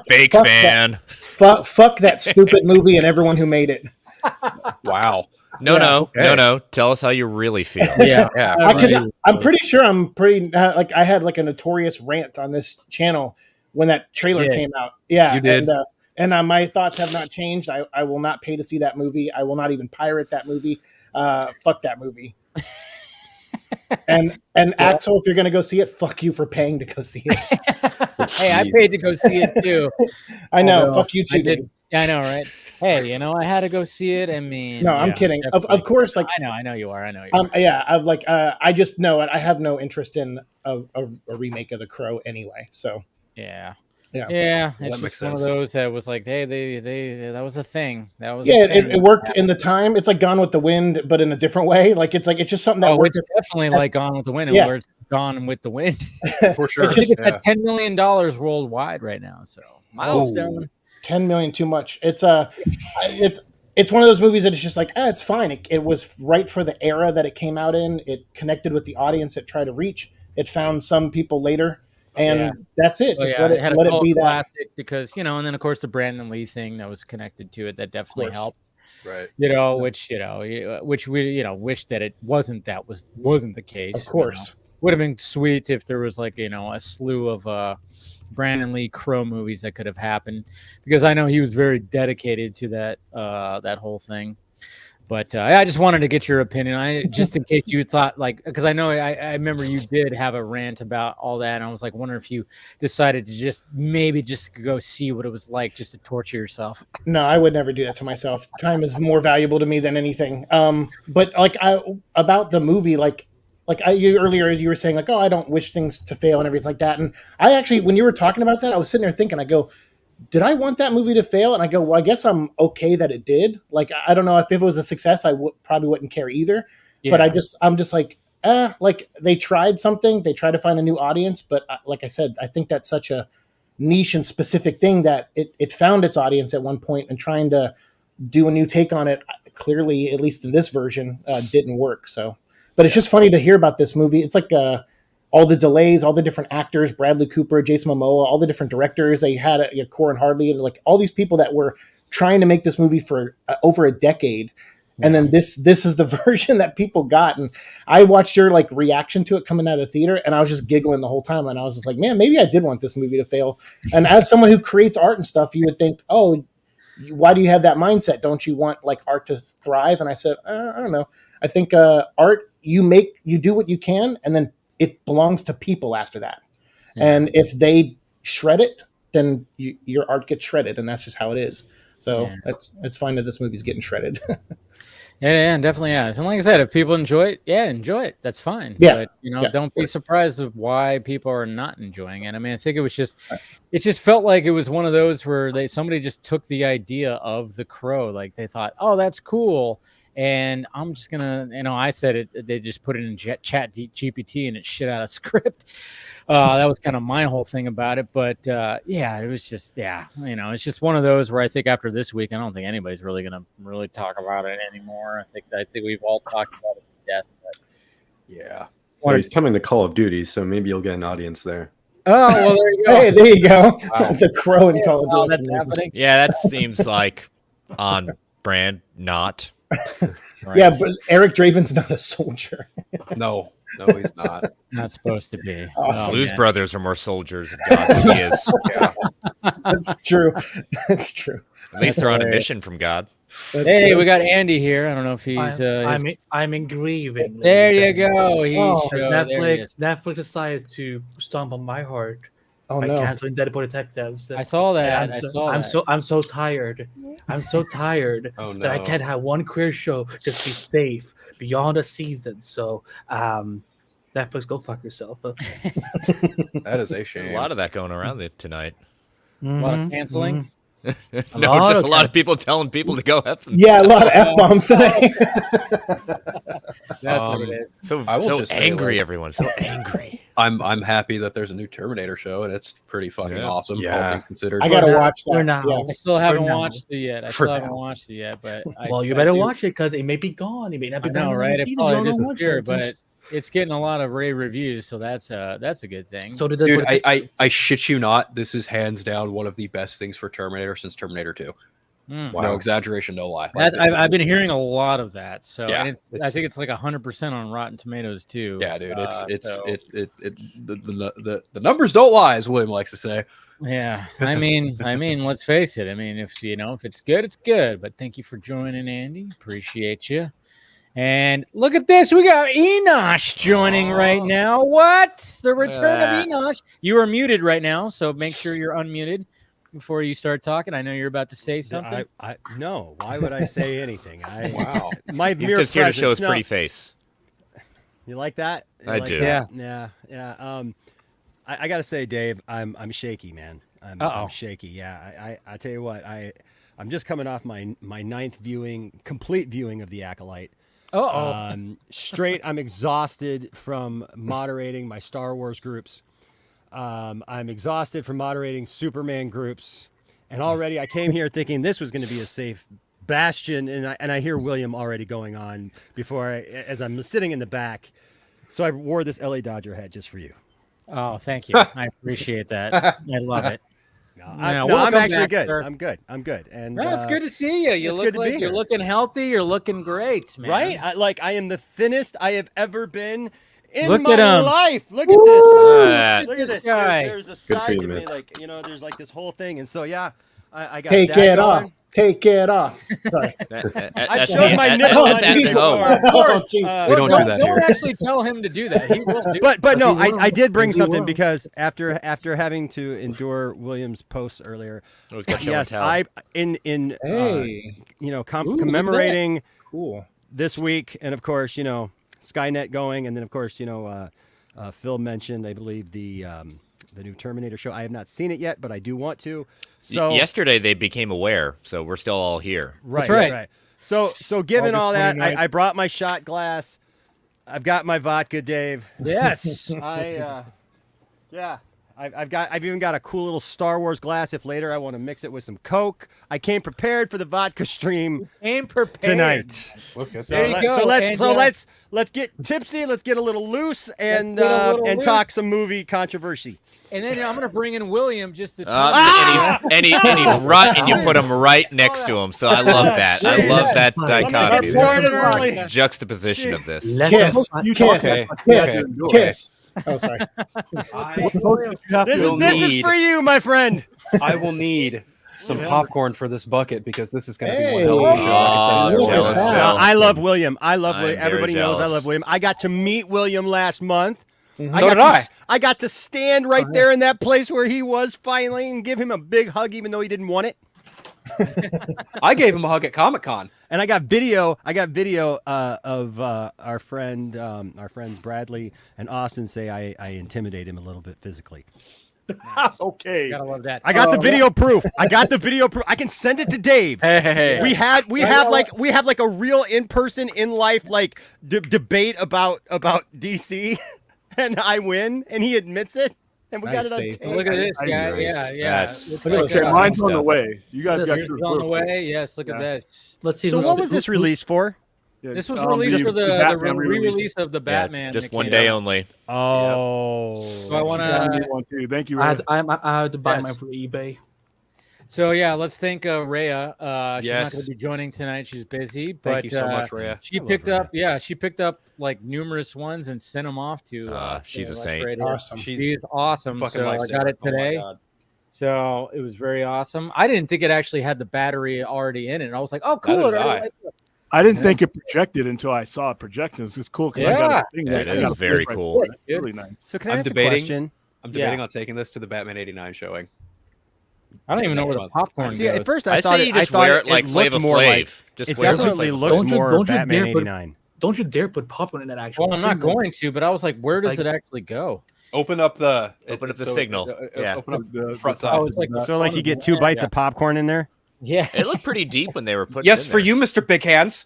Fake fan. Fuck that stupid movie and everyone who made it. Wow. No. Tell us how you really feel. Yeah. I'm pretty sure I had like a notorious rant on this channel when that trailer came out. Yeah, you did. And my thoughts have not changed. I will not pay to see that movie. I will not even pirate that movie. Fuck that movie. And Axel, if you're gonna go see it, fuck you for paying to go see it. Hey, I paid to go see it too. I know. Fuck you too. I did. I know, right? Hey, I had to go see it. I mean, no, I'm kidding. Of course, like I know you are. Yeah, I just know it. I have no interest in a remake of The Crow anyway. So yeah. That It's makes just one sense. of those that was like, hey, that was a thing. That was it worked in the time. It's like Gone with the Wind, but in a different way. Like it's just something that works. It's definitely like Gone with the Wind, where it's Gone with the Wind. For sure. It's at $10 million worldwide right now. So milestone. 10 million too much. It's one of those movies that it's just like, it's fine. It was right for the era that it came out in. It connected with the audience it tried to reach. It found some people later. And that's it. Just let it be that. Because, and then of course the Brandon Lee thing that was connected to it, that definitely helped. Right. Which we, wish that it wasn't the case. Of course. Would have been sweet if there was like, a slew of Brandon Lee Crow movies that could have happened, because I know he was very dedicated to that whole thing. But I just wanted to get your opinion. Just in case you thought because I know I remember you did have a rant about all that, and I was like wondering if you decided to just go see what it was like, just to torture yourself. No, I would never do that to myself. Time is more valuable to me than anything. But about the movie, like earlier you were saying like, oh, I don't wish things to fail and everything like that. And I actually, when you were talking about that, I was sitting there thinking, I go, did I want that movie to fail? And I go, well, I guess I'm okay that it did. Like, I don't know if it was a success, I probably wouldn't care either. Yeah. But I'm just like they tried something, they tried to find a new audience. But like I said, I think that's such a niche and specific thing that it found its audience at one point, and trying to do a new take on it, clearly, at least in this version, didn't work. So, but it's just funny to hear about this movie. It's like all the delays, all the different actors, Bradley Cooper, Jason Momoa, all the different directors. They had Corin Hardley, like all these people that were trying to make this movie for over a decade. And then this is the version that people got. And I watched your like reaction to it coming out of the theater, and I was just giggling the whole time. And I was just like, man, maybe I did want this movie to fail. And as someone who creates art and stuff, you would think, oh, why do you have that mindset? Don't you want like art to thrive? And I said, I don't know. I think art, you do what you can, and then it belongs to people after that. Yeah. And if they shred it, then your art gets shredded, and that's just how it is. So it's fine that this movie's getting shredded. Yeah, definitely is. And like I said, if people enjoy it, enjoy it. That's fine. Yeah. But don't be surprised of why people are not enjoying it. I mean, I think it just felt like it was one of those where somebody just took the idea of The Crow. Like they thought, oh, that's cool. And I'm just gonna, I said it. They just put it in Chat GPT and it shit out of script. That was kind of my whole thing about it. But it was just, it's just one of those where I think after this week, I don't think anybody's really gonna really talk about it anymore. I think we've all talked about it to death. But yeah, well, he's coming to Call of Duty, so maybe you'll get an audience there. Oh well, there you go. Hey, there you go. Wow. The Crow in Call of Duty. That's happening. Yeah, that seems like on brand. Not. Right. Yeah, but Eric Draven's not a soldier. No, he's not. Not supposed to be. Awesome. Blues Brothers are more soldiers of God than he is. Yeah. That's true. That's true. At least they're on a mission from God. Hey, we got Andy here. I don't know if he's. I'm in grieving. There you go. Netflix decided to stomp on my heart. Oh by no! canceling Deadpool Detectives. I saw that. I'm so tired. I'm so tired that I can't have one queer show just be safe beyond a season. So, Netflix, go fuck yourself. That is a shame. A lot of that going around tonight. A lot of canceling. A lot of people telling people to go F themselves. Yeah, a lot of F-bombs today. That's what it is. So angry, everyone. So angry. I'm happy that there's a new Terminator show, and it's pretty fucking awesome. All things considered. I gotta watch that. Yeah. I still haven't watched it yet. But you better watch it because it may be gone. It may not be gone. Right? It probably disappeared, but it's getting a lot of rave reviews, so that's a good thing. So dude, I shit you not, this is hands down one of the best things for Terminator since Terminator 2. Wow. No exaggeration, no lie. I've been hearing a lot of that. So I think it's like 100% on Rotten Tomatoes too. Yeah, dude, the numbers don't lie, as William likes to say. Yeah, I mean, let's face it. I mean, if it's good, it's good. But thank you for joining, Andy. Appreciate you. And look at this. We got Enosh joining right now. What? The return of Enosh. You are muted right now, so make sure you're unmuted before you start talking. I know you're about to say something. No. Why would I say anything? Wow. He's just here to show his pretty face. You like that? I do. Yeah. I got to say, Dave, I'm shaky, man. I'm shaky. Yeah. I tell you what, I'm just coming off my ninth complete viewing of The Acolyte. Straight, I'm exhausted from moderating my Star Wars groups. I'm exhausted from moderating Superman groups, and already I came here thinking this was going to be a safe bastion, and I hear William already going on as I'm sitting in the back. So I wore this LA Dodger hat just for you. Oh, thank you. I appreciate that. I love it. I'm actually good. Sir. I'm good. And it's good to see you. You look like you're looking healthy. You're looking great, man. Right? I am the thinnest I have ever been in look my life. Look at this. Look at this guy. There's a side to me, there's like this whole thing, and so I got take it off. Take it off. Sorry. I showed my nipple. Of course. We don't do that here. Don't actually tell him to do that. He will do but no, I did bring something because after having to endure William's posts earlier, yes, commemorating this week, and of course, Skynet going, and then of course Phil mentioned, I believe, the new Terminator show. I have not seen it yet, but I do want to. So yesterday they became aware, so we're still all here. Right, That's right. right. So given all that, 29th. I brought my shot glass. I've got my vodka, Dave. Yes. I've even got a cool little Star Wars glass if later I want to mix it with some Coke. I came prepared for the vodka stream tonight. Okay. There you go. Let's get tipsy, let's get a little loose and get a little loose. talk some movie controversy. And then I'm gonna bring in William just to And he's right, and you put him right next to him. So I love that. I love that dichotomy. Started early. Juxtaposition of this. Kiss. Oh, sorry. This is for you, my friend. I will need some popcorn for this bucket because this is going to be one Hey. hell of a show. I can tell you that. Jealous, No, jealous. I love William. I'm Everybody very knows I jealous. love William. I got to meet William last month. So did I. I got to stand right there in that place where he was finally and give him a big hug, even though he didn't want it. I gave him a hug at Comic-Con. And I got video of our friends Bradley and Austin say I intimidate him a little bit physically. Okay. Gotta love that. I got the video proof. I can send it to Dave. Hey. We have like a real in-person in life like debate about DC, and I win, and he admits it, and we got Nice, it on Dave. tape. Look at this I guy. know. Yeah. That's- Looks that's like, Okay, mine's on the stuff. way. You guys got Yours yours is on the real way. Yes. Look at Yeah. this. Let's see. So who's- what was this released for? quick. This was released for the Batman re-release of the Batman. Just that one came day out. only. Oh, So I want Batman to. one too. Thank you. I Ray. had to buy Yes. mine from eBay. So yeah, let's thank Rhea. She's Yes. not going to be joining tonight. She's busy. But Thank you so much, Rhea. She picked up. Yeah, she picked up like numerous ones and sent them off to. She's a like, saint. right here. Awesome. She's awesome. fucking So I lifesaver. got it Oh my today. God. So it was very awesome. I didn't think it actually had the battery already in it. I was like, oh, cool. Neither did I. I didn't think it projected until I saw it projected. It's just cool because I got Yeah. a thing. Yeah, I it got is a very plate right cool. there. It's really nice. So can I I'm ask debating- a question? I'm debating on taking this to the Batman 89 showing. I don't even know Next where the month. popcorn See, goes. at first I I thought say you I just thought wear it like looked Flava more Flav. like Just it wear it like definitely Flava looks Don't you- more don't you Batman dare put- 89. Don't you dare put popcorn in that actual. Well, I'm not going to, but I was like, where does Like- it actually go? Open up the signal. Yeah. Open up The- the front the side. top Oh, it's like So like you get 2 bites Yeah. of popcorn in there. Yeah. It looked pretty deep when they were putting. Yes, it in for there. you, Mr. Big Hands.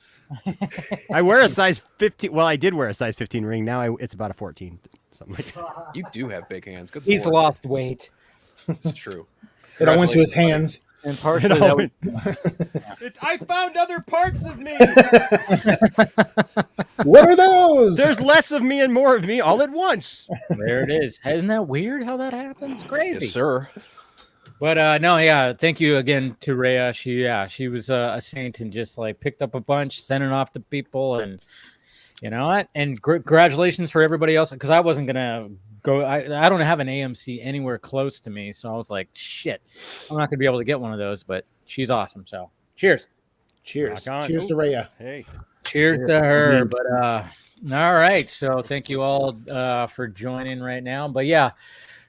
I wear a size 15. Well, I did wear a size 15 ring. Now it's about a 14, something like that. You do have big hands. Good He's lord. lost weight. It's true. It all went to his Congratulations, hands. And You partially know, that was, I found other parts of me. What are those? There's less of me and more of me all at once. there it is. Isn't that weird how that happens? buddy. Crazy. Yes, sir. But no, yeah, thank you again to Rhea. She was a saint and just like picked up a bunch, sent it off to people, and you know what? And congratulations for everybody else because I wasn't gonna go. I don't have an AMC anywhere close to me, so I was like, shit, I'm not gonna be able to get one of those. But she's awesome. So cheers, Cheers. Rock on. Cheers to Rhea. Hey. cheers to her. But all right, so thank you all for joining right now. But yeah.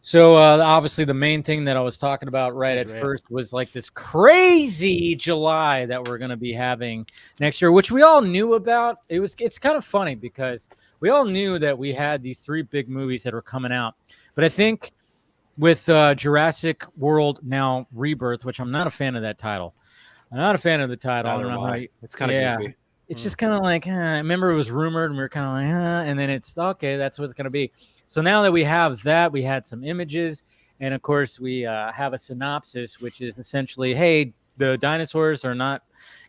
So obviously the main thing that I was talking about right at first was like this crazy July that we're going to be having next year, which we all knew about. It's kind of funny because we all knew that we had these 3 big movies that were coming out. But I think with Jurassic World now Rebirth, which I'm not a fan of that title. I'm not a fan of the title. I Neither don't know am how I. you- It's kind of yeah. goofy. It's just kind of like, I remember it was rumored and we were kind of like, and then it's okay, that's what it's going to be. So now that we have that, we had some images. And of course, we have a synopsis, which is essentially, hey, the dinosaurs are not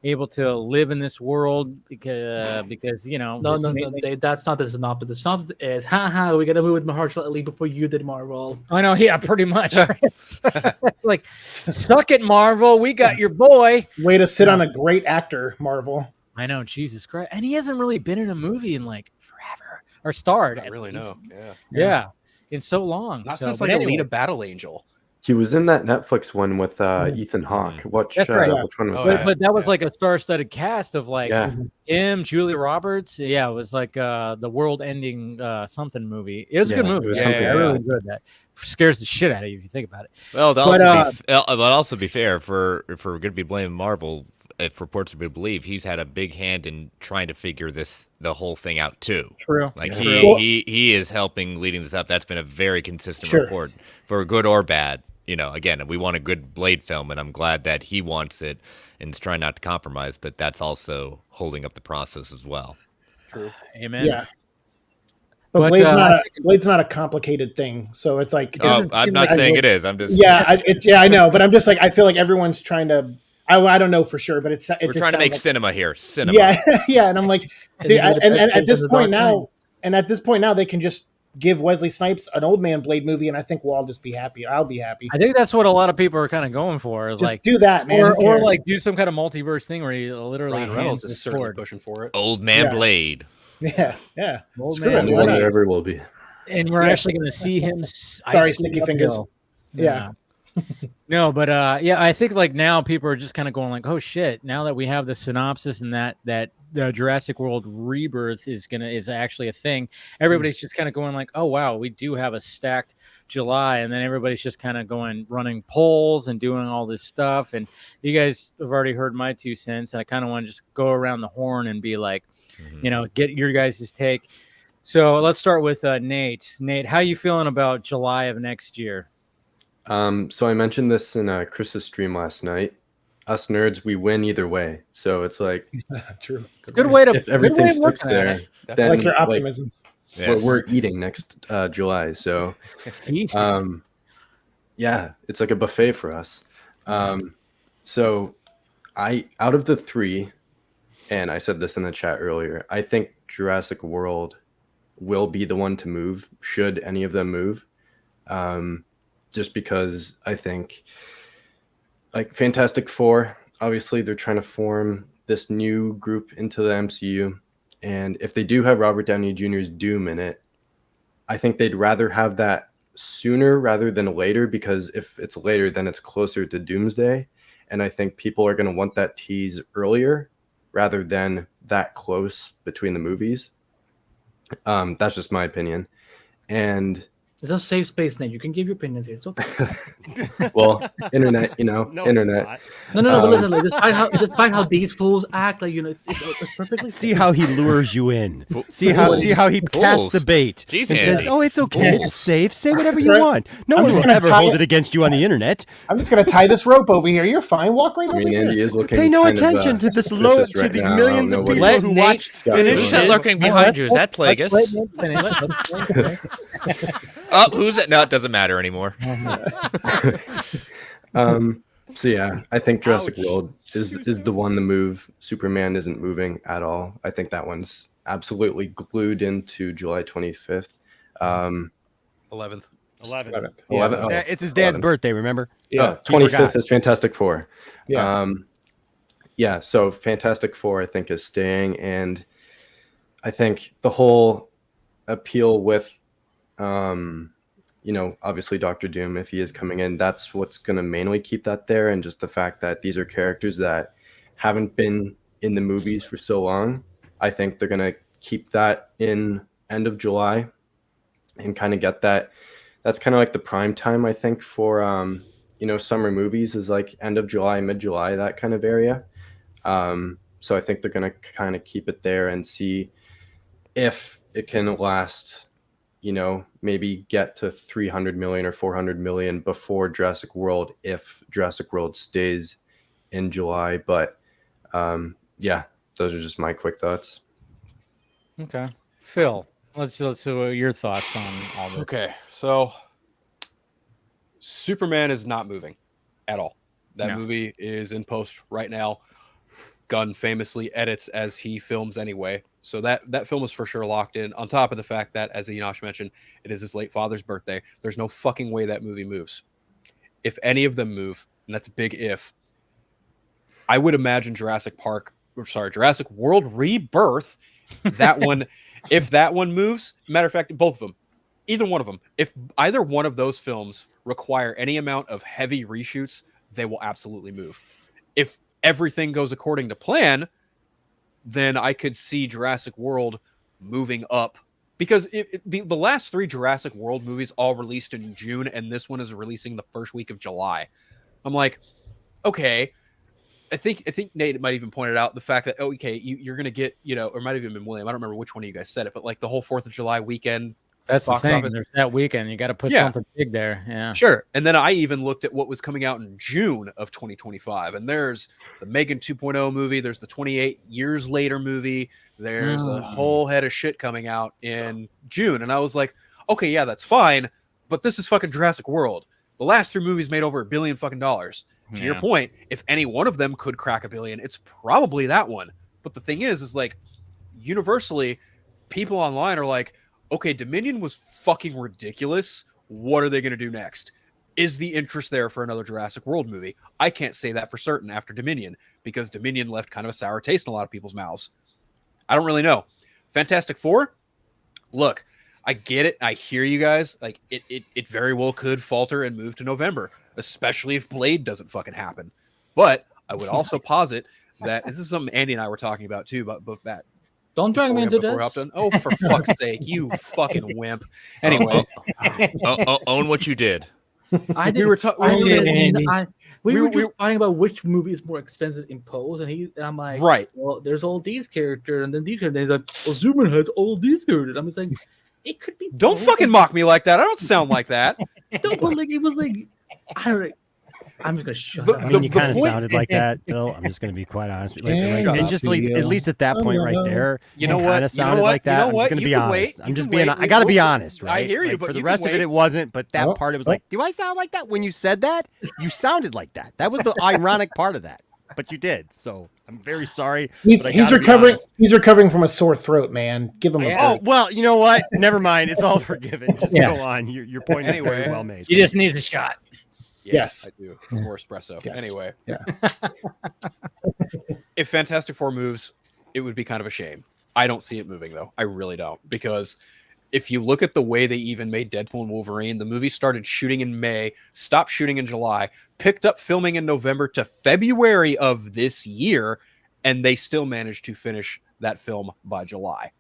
able to live in this world because you know. No, it's no, mainly- no, that's not the synopsis. The synopsis is, haha, we got to move with Mahershala before you did Marvel. I know, yeah, pretty much. Right? Like, suck it, Marvel. We got your boy. Way to sit on a great actor, Marvel. I know, Jesus Christ. And he hasn't really been in a movie in like forever or starred. I at really least. know. Yeah. Yeah. In so long. Not So, since but like anyway. Alita Battle Angel. He was in that Netflix one with Ethan Hawke. Which That's right, yeah. which one was Oh, that? But that was like a star-studded cast of like Yeah. him, Julia Roberts. Yeah, it was like the world-ending something movie. It was a good Yeah, it movie. was Yeah, something I like really enjoyed that. Scares the shit out of you if you think about it. Well, to But, also but also be fair, for if we're going to be blaming Marvel, if reports are to be believed, he's had a big hand in trying to figure the whole thing out too. True. Like True. he is helping leading this up. That's been a very consistent report, for good or bad. You know, again, we want a good Blade film, and I'm glad that he wants it and is trying not to compromise. But that's also holding up the process as well. True. Amen. Yeah. But Blade's not a complicated thing, so it's like. I'm not saying it is. I'm just. Yeah, I know, but I'm just like, I feel like everyone's trying to. I don't know for sure, but it's. We're trying to make cinema here. Cinema. Yeah, yeah, and I'm like, dude, and at this point now, they can just give Wesley Snipes an old man Blade movie, and I think we'll all just be happy. I'll be happy. I think that's what a lot of people are kind of going for. Is just like do that, man, or like do some kind of multiverse thing where he literally Ryan Reynolds is certainly pushing for it. Old man Blade. Yeah. Only one there ever will be. And we're actually going to see him. Sorry, sticky fingers. Yeah. No, but I think like now people are just kind of going like, oh shit! Now that we have the synopsis and that the Jurassic World Rebirth is actually a thing, everybody's just kind of going like, oh wow, we do have a stacked July, and then everybody's just kind of running polls and doing all this stuff. And you guys have already heard my 2 cents, and I kind of want to just go around the horn and be like, get your guys' take. So let's start with Nate. Nate, how you feeling about July of next year? So I mentioned this in Chris's stream last night. Us nerds, we win either way. So it's like true. It's a good way to. If everything sticks there, then like your optimism. We're eating next July. So yeah, it's like a buffet for us. So out of the 3, and I said this in the chat earlier, I think Jurassic World will be the one to move, should any of them move. Just because I think, like, Fantastic Four, obviously they're trying to form this new group into the MCU. And if they do have Robert Downey Jr.'s Doom in it, I think they'd rather have that sooner rather than later, because if it's later, then it's closer to Doomsday. And I think people are going to want that tease earlier rather than that close between the movies. That's just my opinion. And there's no safe space, Nate. You can give your opinions here. It's okay. Well, internet, internet. No. But listen, despite how these fools act, like it's perfectly. See how he lures you in. See how he casts the bait and says, "Oh, it's okay. It's safe. Say whatever you want. No one will ever hold it against you on the internet." I'm just gonna tie this rope over here. You're fine. Walk right over here. Andy is looking. Pay no attention to this to these millions of people who watch. Who's that lurking behind you? Is that Plagueis? Oh, who's it? No, it doesn't matter anymore. So yeah, I think Jurassic World is the one to move. Superman isn't moving at all. I think that one's absolutely glued into July 25th. 11th. Yeah, it's his dad's birthday, remember? Yeah, 25th is Fantastic Four. Yeah. So Fantastic Four, I think, is staying, and I think the whole appeal with obviously Dr. Doom, if he is coming in, that's what's going to mainly keep that there. And just the fact that these are characters that haven't been in the movies for so long, I think they're going to keep that in end of July and kind of get that. That's kind of like the prime time, I think, for, summer movies is like end of July, mid-July, that kind of area. So I think they're going to kind of keep it there and see if it can last, maybe get to 300 million or 400 million before Jurassic World, if Jurassic World stays in July. But yeah, those are just my quick thoughts. Okay. Phil, let's see what your thoughts on all this. Okay, so Superman is not moving at all. That movie is in post right now. Gunn famously edits as he films anyway. So that film is for sure locked in. On top of the fact that, as Enosh mentioned, it is his late father's birthday. There's no fucking way that movie moves. If any of them move, and that's a big if, I would imagine Jurassic World Rebirth, that one, if that one moves, matter of fact, both of them, either one of them, if either one of those films require any amount of heavy reshoots, they will absolutely move. If everything goes according to plan, then I could see Jurassic World moving up, because the last 3 Jurassic World movies all released in June, and this one is releasing the first week of July. I'm like, okay, think Nate might even pointed out the fact that you're gonna get, or it might have even been William. I don't remember which one of you guys said it, but like the whole 4th of July weekend. That's the thing. There's that weekend. You got to put something big there. Yeah, sure. And then I even looked at what was coming out in June of 2025, and there's the Megan 2.0 movie. There's the 28 Years Later movie. There's a whole head of shit coming out in June, and I was like, okay, yeah, that's fine, but this is fucking Jurassic World. The last 3 movies made over $1 billion fucking dollars. To your point, if any one of them could crack $1 billion, it's probably that one. But the thing is like, universally, people online are like, okay, Dominion was fucking ridiculous. What are they going to do next? Is the interest there for another Jurassic World movie? I can't say that for certain after Dominion, because Dominion left kind of a sour taste in a lot of people's mouths. I don't really know. Fantastic Four? Look, I get it. I hear you guys. Like, it very well could falter and move to November, especially if Blade doesn't fucking happen. But I would also posit that this is something Andy and I were talking about too, about that. Don't drag me into this. Oh, for fuck's sake, you fucking wimp. Anyway, own what you did. We were just fighting about which movie is more expensive in post, and I'm like, right. Well, there's all these characters, and then these characters. He's like, well, Zoomer has all these characters. I'm just like, it could be. Don't fucking mock me like that. I don't sound like that. No, but like it was like, I don't know. I'm just gonna shut up. I mean, you kind of sounded like that, Bill. I'm just gonna be quite honest. And just at least at that point right there, you know what? Kind of sounded like that. I'm just gonna be honest. I'm just being. I gotta be honest, right? I hear you, like, but for the rest of it wasn't. But that part, it was like, do I sound like that? When you said that, you sounded like that. That was the ironic part of that. But you did. So I'm very sorry. He's recovering. He's recovering from a sore throat, man. Give him a break. Oh well, you know what? Never mind. It's all forgiven. Just go on. Your point is very well made. He just needs a shot. Yes, I do. More espresso. Yes. Anyway, yeah. If Fantastic Four moves, it would be kind of a shame. I don't see it moving though. I really don't, because if you look at the way they even made Deadpool and Wolverine, the movie started shooting in May, stopped shooting in July, picked up filming in November to February of this year, and they still managed to finish that film by July.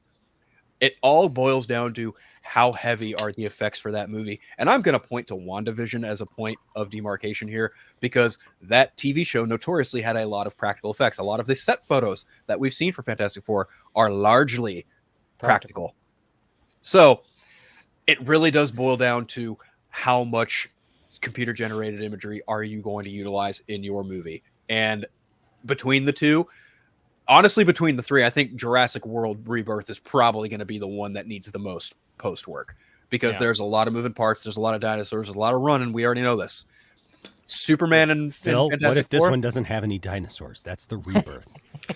It all boils down to how heavy are the effects for that movie. And I'm going to point to WandaVision as a point of demarcation here, because that TV show notoriously had a lot of practical effects. A lot of the set photos that we've seen for Fantastic Four are largely practical. So it really does boil down to how much computer-generated imagery are you going to utilize in your movie. And between the two, honestly, between the three, I think Jurassic World Rebirth is probably going to be the one that needs the most post work, because there's a lot of moving parts. There's a lot of dinosaurs. There's a lot of running. We already know this. Superman and Phil, Fantastic what if this Four? one doesn't have any dinosaurs? That's the rebirth.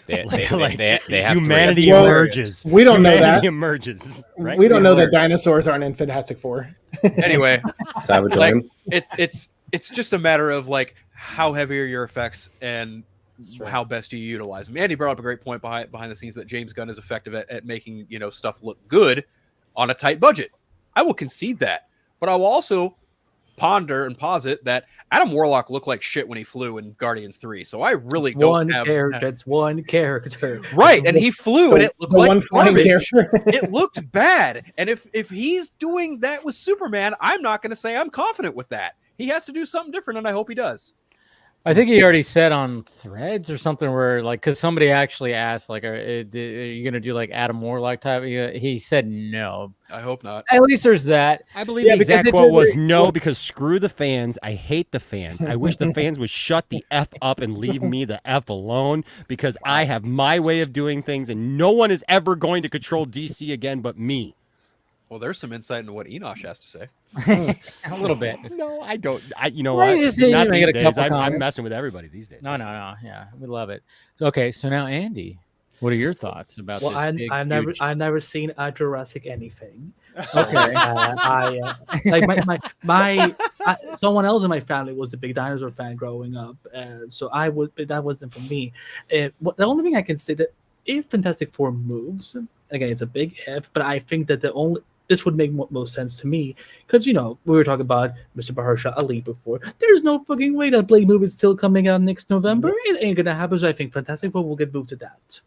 They have humanity emerges. We don't know that. Humanity emerges. Right? We don't know that dinosaurs aren't in Fantastic Four. Anyway, Savage it's just a matter of like how heavy are your effects and how best do you utilize them. Andy brought up a great point behind the scenes that James Gunn is effective at making stuff look good on a tight budget. I will concede that, but I will also ponder and posit that Adam Warlock looked like shit when he flew in Guardians 3. So I really don't have that's one character. Right, and he flew and it looked like one flying character. It looked bad. And if he's doing that with Superman, I'm not going to say I'm confident with that. He has to do something different, and I hope he does. I think he already said on Threads or something where, like, because somebody actually asked, like, are you going to do like Adam Warlock type? He said no. I hope not. At least there's that. I believe the exact quote was no, because screw the fans. I hate the fans. I wish the fans would shut the F up and leave me the F alone, because I have my way of doing things and no one is ever going to control DC again but me. Well, there's some insight into what Enosh has to say. A little bit. No, I don't. You know Well, what? just Not get these a days. couple I'm comments. messing with everybody these days. No. Yeah, we love it. Okay, so now Andy, what are your thoughts about this? I've never seen a Jurassic anything. Okay. Someone else in my family was a big dinosaur fan growing up, so that wasn't for me. The only thing I can say that if Fantastic Four moves, again, it's a big if, but I think that this would make most sense to me, because we were talking about Mr. Mahershala Ali before. There's no fucking way that Blade movie is still coming out next November. It ain't gonna happen. So I think Fantastic Four will get moved to that.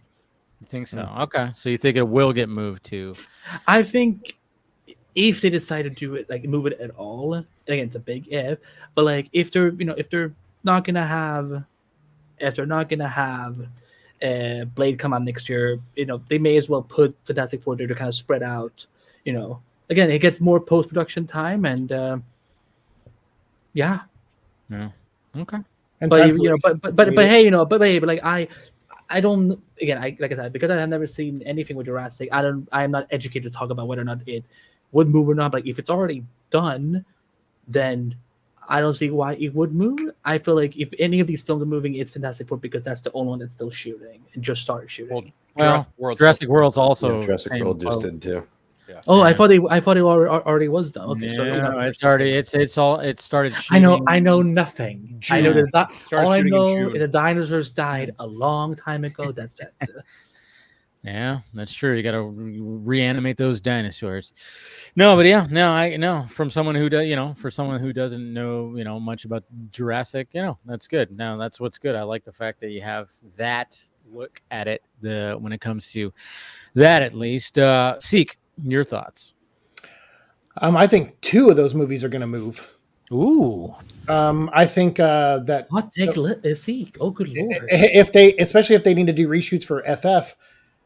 You think so? Okay, so you think it will get moved to? I think if they decide to do it, like move it at all, and again, it's a big if, but like if they're not gonna have if they're not gonna have Blade come out next year, they may as well put Fantastic Four there to kind of spread out. Again, it gets more post production time, and yeah, okay. And but hey, like I don't. Again, like I said, because I have never seen anything with Jurassic, I am not educated to talk about whether or not it would move or not. But if it's already done, then I don't see why it would move. I feel like if any of these films are moving, it's Fantastic Four because that's the only one that's still shooting and just started shooting. Well, Jurassic World's also Jurassic World just did too. Yeah. Oh, I thought it already was done. Okay, so it's already it started. Shooting. I know nothing. June. I know that all I know is the dinosaurs died a long time ago. That's it. Yeah, that's true. You got to reanimate those dinosaurs. No, but yeah, no, I know from someone who does, for someone who doesn't know, much about Jurassic, that's good. No, that's what's good. I like the fact that you have that look at it. When it comes to that, at least. Seek, your thoughts? I think 2 of those movies are going to move. Ooh. I think that. What take Seek? Oh, good lord! Especially if they need to do reshoots for FF.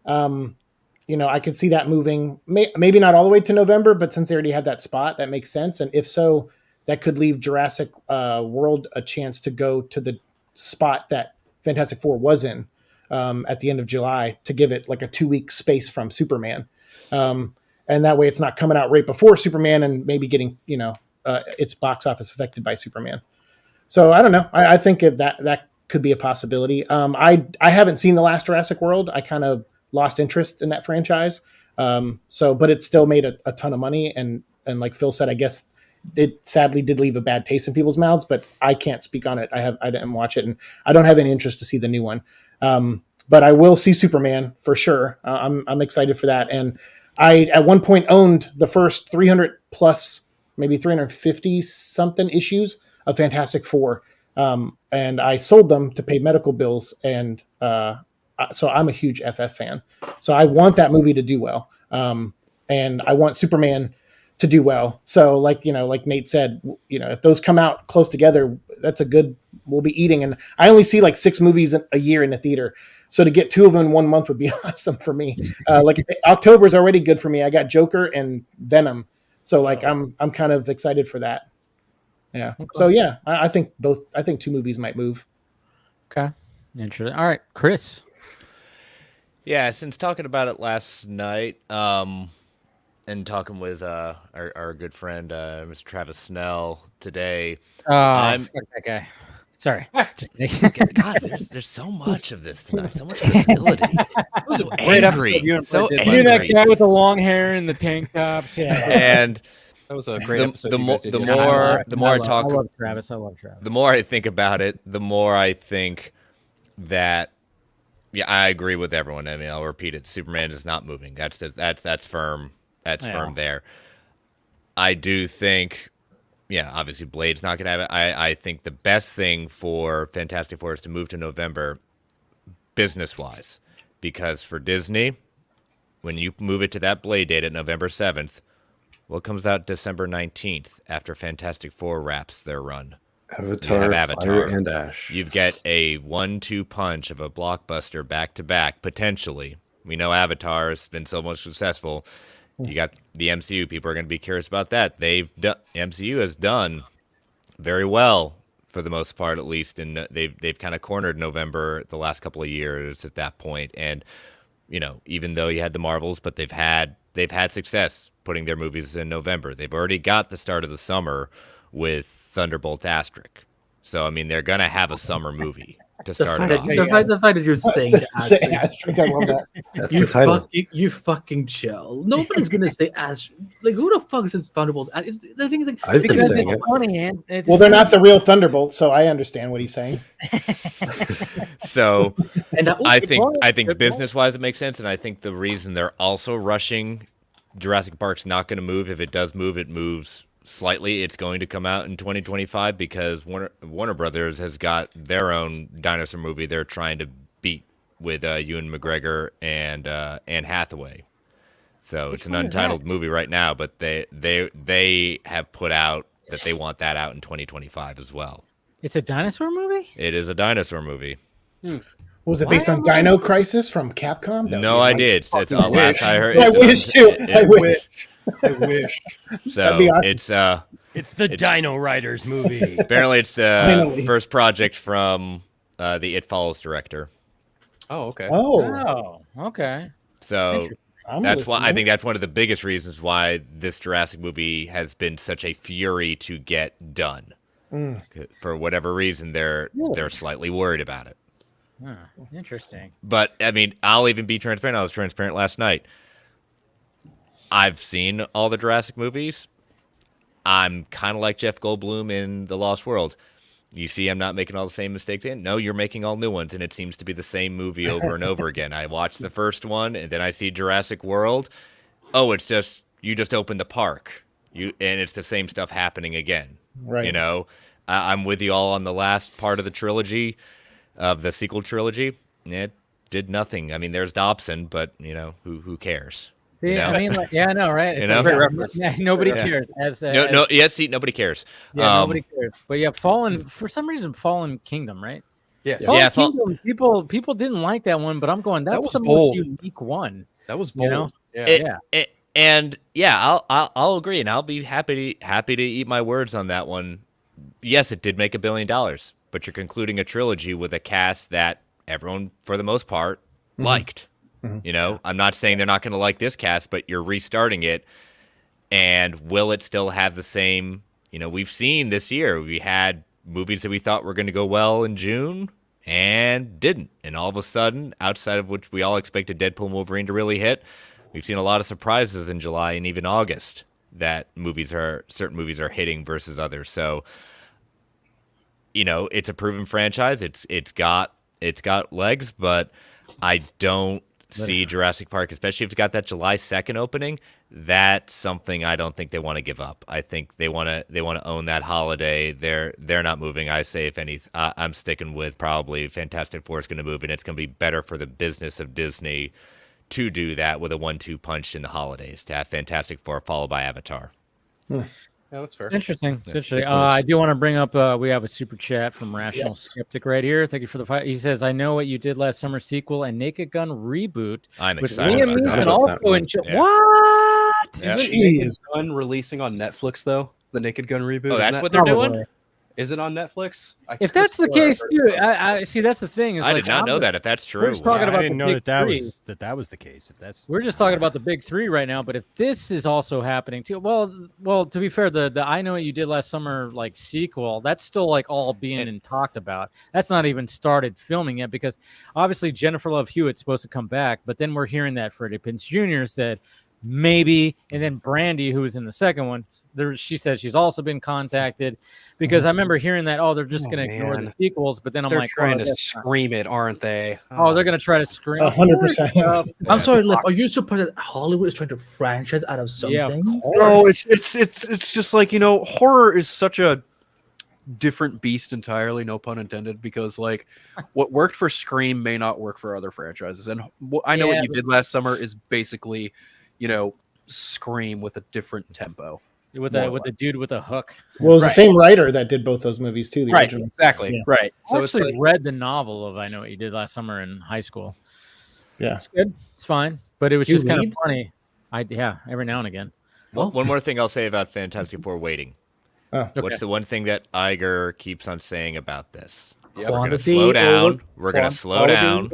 I could see that moving, maybe not all the way to November, but since they already had that spot, that makes sense. And if so, that could leave Jurassic World a chance to go to the spot that Fantastic Four was in at the end of July, to give it like a 2-week space from Superman. And that way it's not coming out right before Superman and maybe getting, its box office affected by Superman. So I don't know. I think that could be a possibility. I haven't seen the last Jurassic World. I kind of lost interest in that franchise. But it still made a ton of money. And like Phil said, I guess it sadly did leave a bad taste in people's mouths, but I can't speak on it. I didn't watch it, and I don't have any interest to see the new one. But I will see Superman for sure. I'm excited for that. And I, at one point, owned the first 300 plus, maybe 350 something issues of Fantastic Four. And I sold them to pay medical bills. And so I'm a huge FF fan. So I want that movie to do well. And I want Superman to do well. So like Nate said, if those come out close together, we'll be eating. And I only see like 6 movies a year in the theater. So to get 2 of them in 1 month would be awesome for me. October is already good for me. I got Joker and Venom. So I'm kind of excited for that. Yeah. Okay. So yeah, I think 2 movies might move. Okay. Interesting. All right, Chris. Yeah, since talking about it last night, and talking with our good friend Mr. Travis Snell today, fuck that guy. Sorry. God, there's so much of this tonight. So much hostility. So angry. So angry. You're that guy with the long hair and the tank tops. Yeah. And that was a great episode. The more I talk, I love Travis. I love Travis. The more I think about it, the more I think that. Yeah, I agree with everyone. I mean, I'll repeat it. Superman is not moving. That's firm. That's firm there. I do think. Yeah, obviously Blade's not going to have it. I think the best thing for Fantastic Four is to move to November business-wise. Because for Disney, when you move it to that Blade date at November 7th, what comes out December 19th after Fantastic Four wraps their run? Avatar, Fire and Ash. You've got a 1-2 punch of a blockbuster back-to-back, potentially. We know Avatar has been so much successful. You got the MCU. People are going to be curious about that. MCU has done very well for the most part, at least, and they've kind of cornered November the last couple of years at that point. And even though you had the Marvels, but they've had success putting their movies in November. They've already got the start of the summer with Thunderbolt Asterisk. So I mean, they're going to have a summer movie to start it off. The fact that you're saying Asterisk, I love that. That's the title. You fucking chill. Nobody's gonna say Asterisk. Like, who the fuck says Thunderbolt? The thing is, like, I've been saying it. Funny, well, they're not the real Thunderbolts, so I understand what he's saying. So, I think business-wise it makes sense, and I think the reason they're also rushing Jurassic Park's not going to move. If it does move, it moves slightly. It's going to come out in 2025 because Warner Brothers has got their own dinosaur movie they're trying to beat with Ewan McGregor and Anne Hathaway. So it's an untitled movie right now, but they have put out that they want that out in 2025 as well. It's a dinosaur movie? It is a dinosaur movie. Was it based on Dino Crisis from Capcom? No idea. It's last I heard. I wish too. I wish. I wish. So That'd be awesome. It's the Dino Riders movie. Apparently, it's the first project from the It Follows director. Oh, okay. Oh, okay. So that's why I think that's one of the biggest reasons why this Jurassic movie has been such a fury to get done. For whatever reason, they're slightly worried about it. Huh, interesting. But I mean, I'll even be transparent. I was transparent last night. I've seen all the Jurassic movies. I'm kind of like Jeff Goldblum in The Lost World. You see, I'm not making all the same mistakes. No, you're making all new ones, and it seems to be the same movie over and over again. I watched the first one, and then I see Jurassic World. Oh, it's just you just opened the park, and it's the same stuff happening again. Right. You know, I'm with you all on the last part of the trilogy, of the sequel trilogy. It did nothing. I mean, there's Dobson, but who cares? See, I mean, I know, right? It's a great reference. Nobody cares. Nobody cares. Yeah, nobody cares. But yeah, for some reason, Fallen Kingdom, right? Yes. Fallen Kingdom, people didn't like that one, but I'm going, that's the most unique one. That was bold. I'll agree, and I'll be happy to eat my words on that one. Yes, it did make $1 billion, but you're concluding a trilogy with a cast that everyone, for the most part, liked. I'm not saying they're not going to like this cast, but you're restarting it. And will it still have the same, we've seen this year, we had movies that we thought were going to go well in June and didn't. And all of a sudden, outside of which we all expected Deadpool and Wolverine to really hit, we've seen a lot of surprises in July and even August that certain movies are hitting versus others. So, it's a proven franchise. It's got legs, but I don't see Jurassic Park, especially if it's got that July 2nd opening. That's something I don't think they want to give up. I think they want to own that holiday. They're not moving. I say, if any, I'm sticking with probably Fantastic Four is going to move, and it's going to be better for the business of Disney to do that with a 1-2 punch in the holidays, to have Fantastic Four followed by Avatar. Yeah, that's fair. Interesting. I do want to bring up, we have a super chat from Rational Skeptic right here. Thank you for the fight. He says, I know what you did last summer sequel and Naked Gun reboot. I'm with excited Liam Neeson also What? Isn't Naked Gun releasing on Netflix, though? The Naked Gun reboot? Oh, that's what they're doing? Is it on Netflix? If that's the case, too, I see. That's the thing. I did not know that. If that's true, we're just talking about I didn't know that was the case. We're just talking about the big three right now. But if this is also happening too, well, to be fair, the I Know What You Did Last Summer sequel, that's still all being talked about. That's not even started filming yet, because obviously Jennifer Love Hewitt's supposed to come back, but then we're hearing that Freddie Prinze Jr. said maybe, and then Brandy, who was in the second one, she said she's also been contacted, because I remember hearing that they're just going to ignore the sequels, but then they're trying to scream it, aren't they? They're going to try to scream 100%. I'm sorry, are you surprised that Hollywood is trying to franchise out of something? Yeah, no, it's just horror is such a different beast entirely, no pun intended, because what worked for Scream may not work for other franchises, and I Know What You Did Last Summer is basically Scream with a different tempo. With the dude with a hook. Well, it was the same writer that did both those movies too. The original. Exactly. Yeah. Right. So I actually read the novel of I Know What You Did Last Summer in high school. Yeah, it's good. It's fine, but it was just kind of funny. Every now and again. Well, one more thing I'll say about Fantastic Four waiting. What's the one thing that Iger keeps on saying about this? Yeah, we're going to slow down. We're going to slow down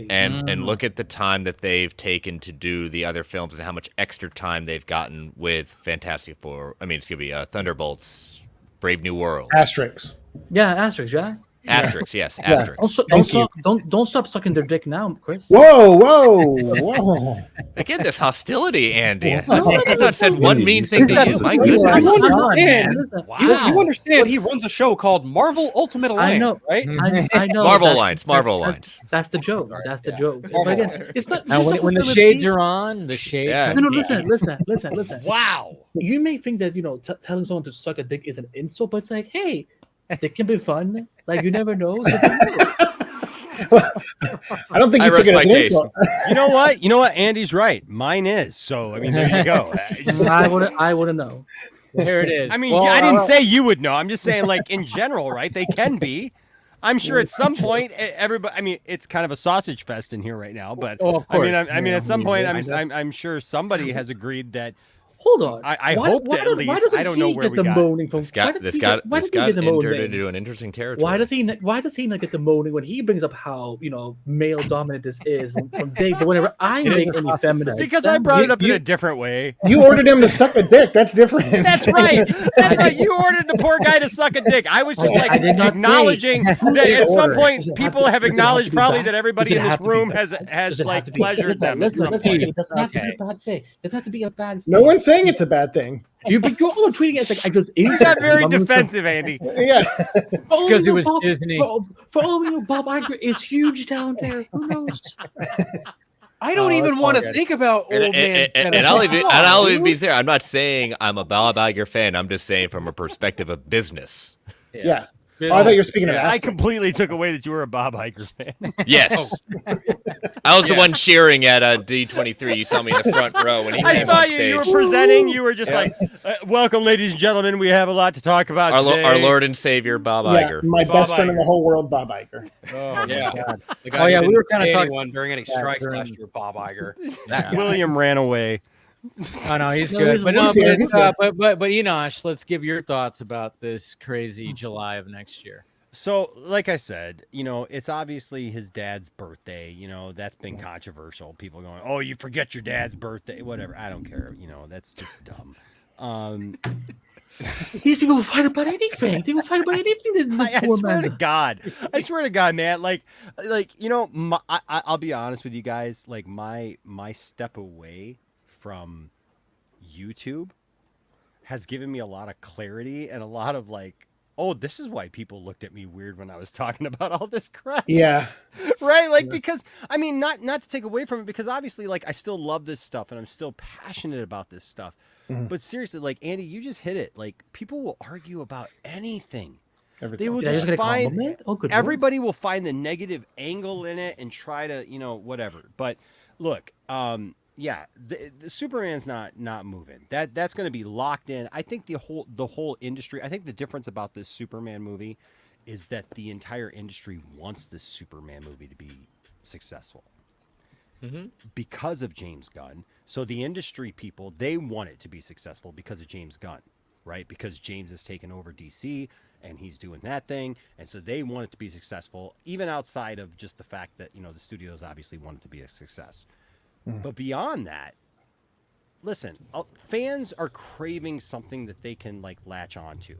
and look at the time that they've taken to do the other films and how much extra time they've gotten with Fantastic Four. Thunderbolts, Brave New World. Asterix. Yeah, Asterix. Yeah. Asterix, yes, Asterix. Don't stop sucking their dick now, Chris. Whoa! Again, this hostility, Andy. I've not said one mean thing to you. My goodness. You understand? He runs a show called Marvel Ultimate Alliance. I know, right? I know. Marvel Alliance. That's the joke. That's the joke. But again, it's not. Now, when the shades are on, the shade. Yeah. No, listen. Wow. You may think that telling someone to suck a dick is an insult, but it's hey. It can be fun. You never know. I don't think you took it as an insult. You know what? Andy's right. Mine is. So there you go. I wouldn't know. Here it is. I mean, I didn't say you would know. I'm just saying, in general, right? They can be. I'm sure at some point everybody. I mean, it's kind of a sausage fest in here right now, but of course. I mean, at some point, I'm sure somebody has agreed that. Hold on. I hope that at least. I don't know where we got. This got entered into an interesting territory. Why does he not get the moaning when he brings up how male dominant this is from day? But whenever I make any feminist, because I brought it up in a different way. You ordered him to suck a dick. That's different. That's right. That's right. You ordered the poor guy to suck a dick. I was just acknowledging that at some point people have acknowledged probably that everybody in this room has like pleasured them. It doesn't have to be a bad thing. It doesn't have to be a bad thing. No one's saying it's a bad thing. You're all tweeting it like I just. You got very defensive, Andy. Yeah, because it was Disney. For all we know, Bob Iger is huge down there. Who knows? I don't even want to think about old man. And I'll even be there. I'm not saying I'm a Bob Iger fan. I'm just saying from a perspective of business. Yes. Yeah. Oh, I thought you were speaking of. I completely took away that you were a Bob Iger fan. Yes, I was the one cheering at D23. You saw me in the front row when he came saw on you. stage. You were presenting. You were just like, "Welcome, ladies and gentlemen. We have a lot to talk about today." Our Lord and Savior, Bob Iger. My best friend in the whole world, Bob Iger. Oh yeah, the guy we were kind of talking during any strikes last year. Bob Iger. William ran away. Oh no, he's good. But Enosh, let's give your thoughts about this crazy July of next year. So, like I said, it's obviously his dad's birthday. That's been controversial. People going, "Oh, you forget your dad's birthday," whatever. I don't care. That's just dumb. These people fight about anything. They will fight about anything. I swear to God. I swear to God, man. I'll be honest with you guys. Like my step away from YouTube has given me a lot of clarity and a lot of oh, this is why people looked at me weird when I was talking about all this crap. Yeah. Right? Because I mean, not to take away from it, because obviously I still love this stuff and I'm still passionate about this stuff. Mm-hmm. But seriously, Andy, you just hit it. People will argue about anything. They will just find everybody will find the negative angle in it and try to, whatever. But look, yeah, the Superman's not moving. That's going to be locked in. I think the whole industry. I think the difference about this Superman movie is that the entire industry wants this Superman movie to be successful because of James Gunn. So the industry people, they want it to be successful because of James Gunn, right? Because James has taken over DC and he's doing that thing, and so they want it to be successful, even outside of just the fact that the studios obviously want it to be a success. But beyond that, listen, fans are craving something that they can latch onto.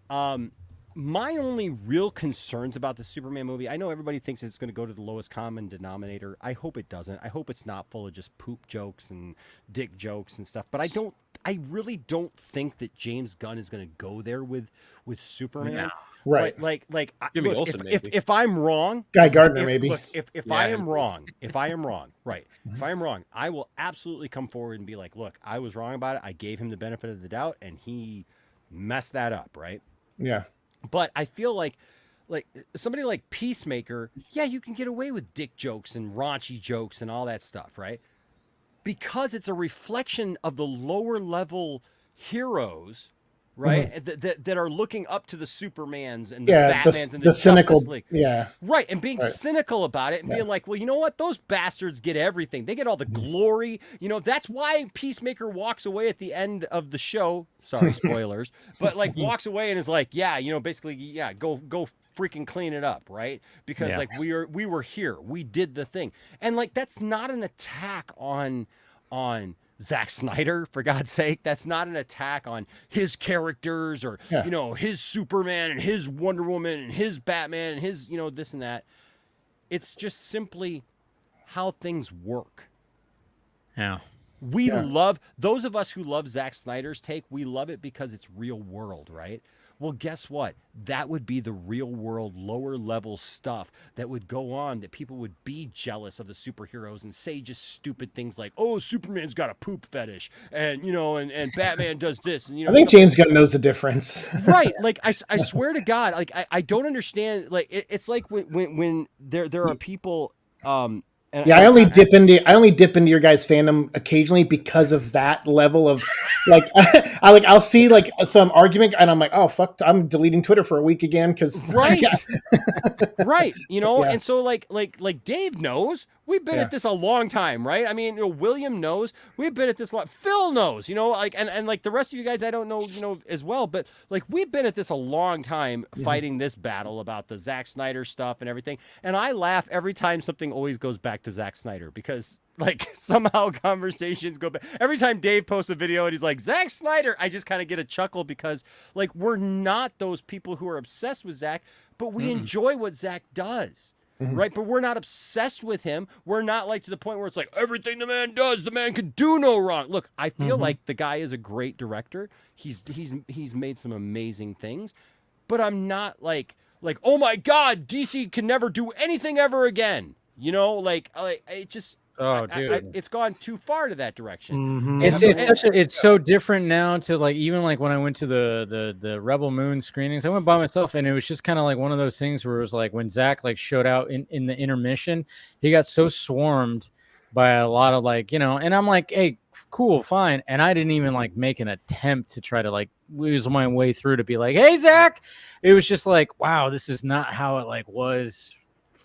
My only real concerns about the Superman movie, I know everybody thinks it's going to go to the lowest common denominator. I hope it doesn't. I hope it's not full of just poop jokes and dick jokes and stuff. But I really don't think that James Gunn is going to go there with Superman. No. Right. Jimmy Olsen, maybe. If I'm wrong, Guy Gardner, maybe. Look, if I am wrong, right? If I am wrong, I will absolutely come forward and be like, look, I was wrong about it. I gave him the benefit of the doubt, and he messed that up, right? Yeah. But I feel like somebody like Peacemaker, yeah, you can get away with dick jokes and raunchy jokes and all that stuff, right? Because it's a reflection of the lower level heroes. Right, that are looking up to the Supermans and the Batmans and the cynical, Justice League. Yeah, right, and being cynical about it and being like, well, you know what? Those bastards get everything. They get all the glory. That's why Peacemaker walks away at the end of the show. Sorry, spoilers, but walks away and is like, yeah, basically, yeah, go freaking clean it up, right? Because we were here, we did the thing, and that's not an attack on Zack Snyder, for God's sake. That's not an attack on his characters or, his Superman and his Wonder Woman and his Batman and his, this and that. It's just simply how things work. Yeah. We love, those of us who love Zack Snyder's take, we love it because it's real world, right? Well, guess what? That would be the real world, lower level stuff that would go on, that people would be jealous of the superheroes and say just stupid things like, oh, Superman's got a poop fetish and, and Batman does this. And, I think James Gunn knows the difference. Right. I swear to God, I don't understand. It's like when there are people, and I only dip into your guys' fandom occasionally because of that level of like I'll see like some argument and I'm like, oh fuck, I'm deleting Twitter for a week again because right. Right, and so like Dave knows we've been at this a long time, right? I mean, William knows we've been at this a lot. Phil knows, like and like the rest of you guys I don't know, as well, but like we've been at this a long time fighting this battle about the Zack Snyder stuff and everything. And I laugh every time something always goes back to Zack Snyder because like somehow conversations go back. Every time Dave posts a video and he's like, Zack Snyder, I just kind of get a chuckle because like we're not those people who are obsessed with Zack, but we enjoy what Zack does. Right. But we're not obsessed with him. We're not like to the point where it's like everything the man does, the man can do no wrong. Look, I feel like the guy is a great director. He's made some amazing things, but I'm not like, oh my God, DC can never do anything ever again. Like it just, dude, it's gone too far to that direction. It's so different now to like, even like when I went to the Rebel Moon screenings, I went by myself and it was just kind of like one of those things where it was like when Zack like showed out in the intermission, he got so swarmed by a lot of like, and I'm like, hey, cool, fine. And I didn't even like make an attempt to try to like lose my way through to be like, hey, Zack. It was just like, wow, this is not how it like was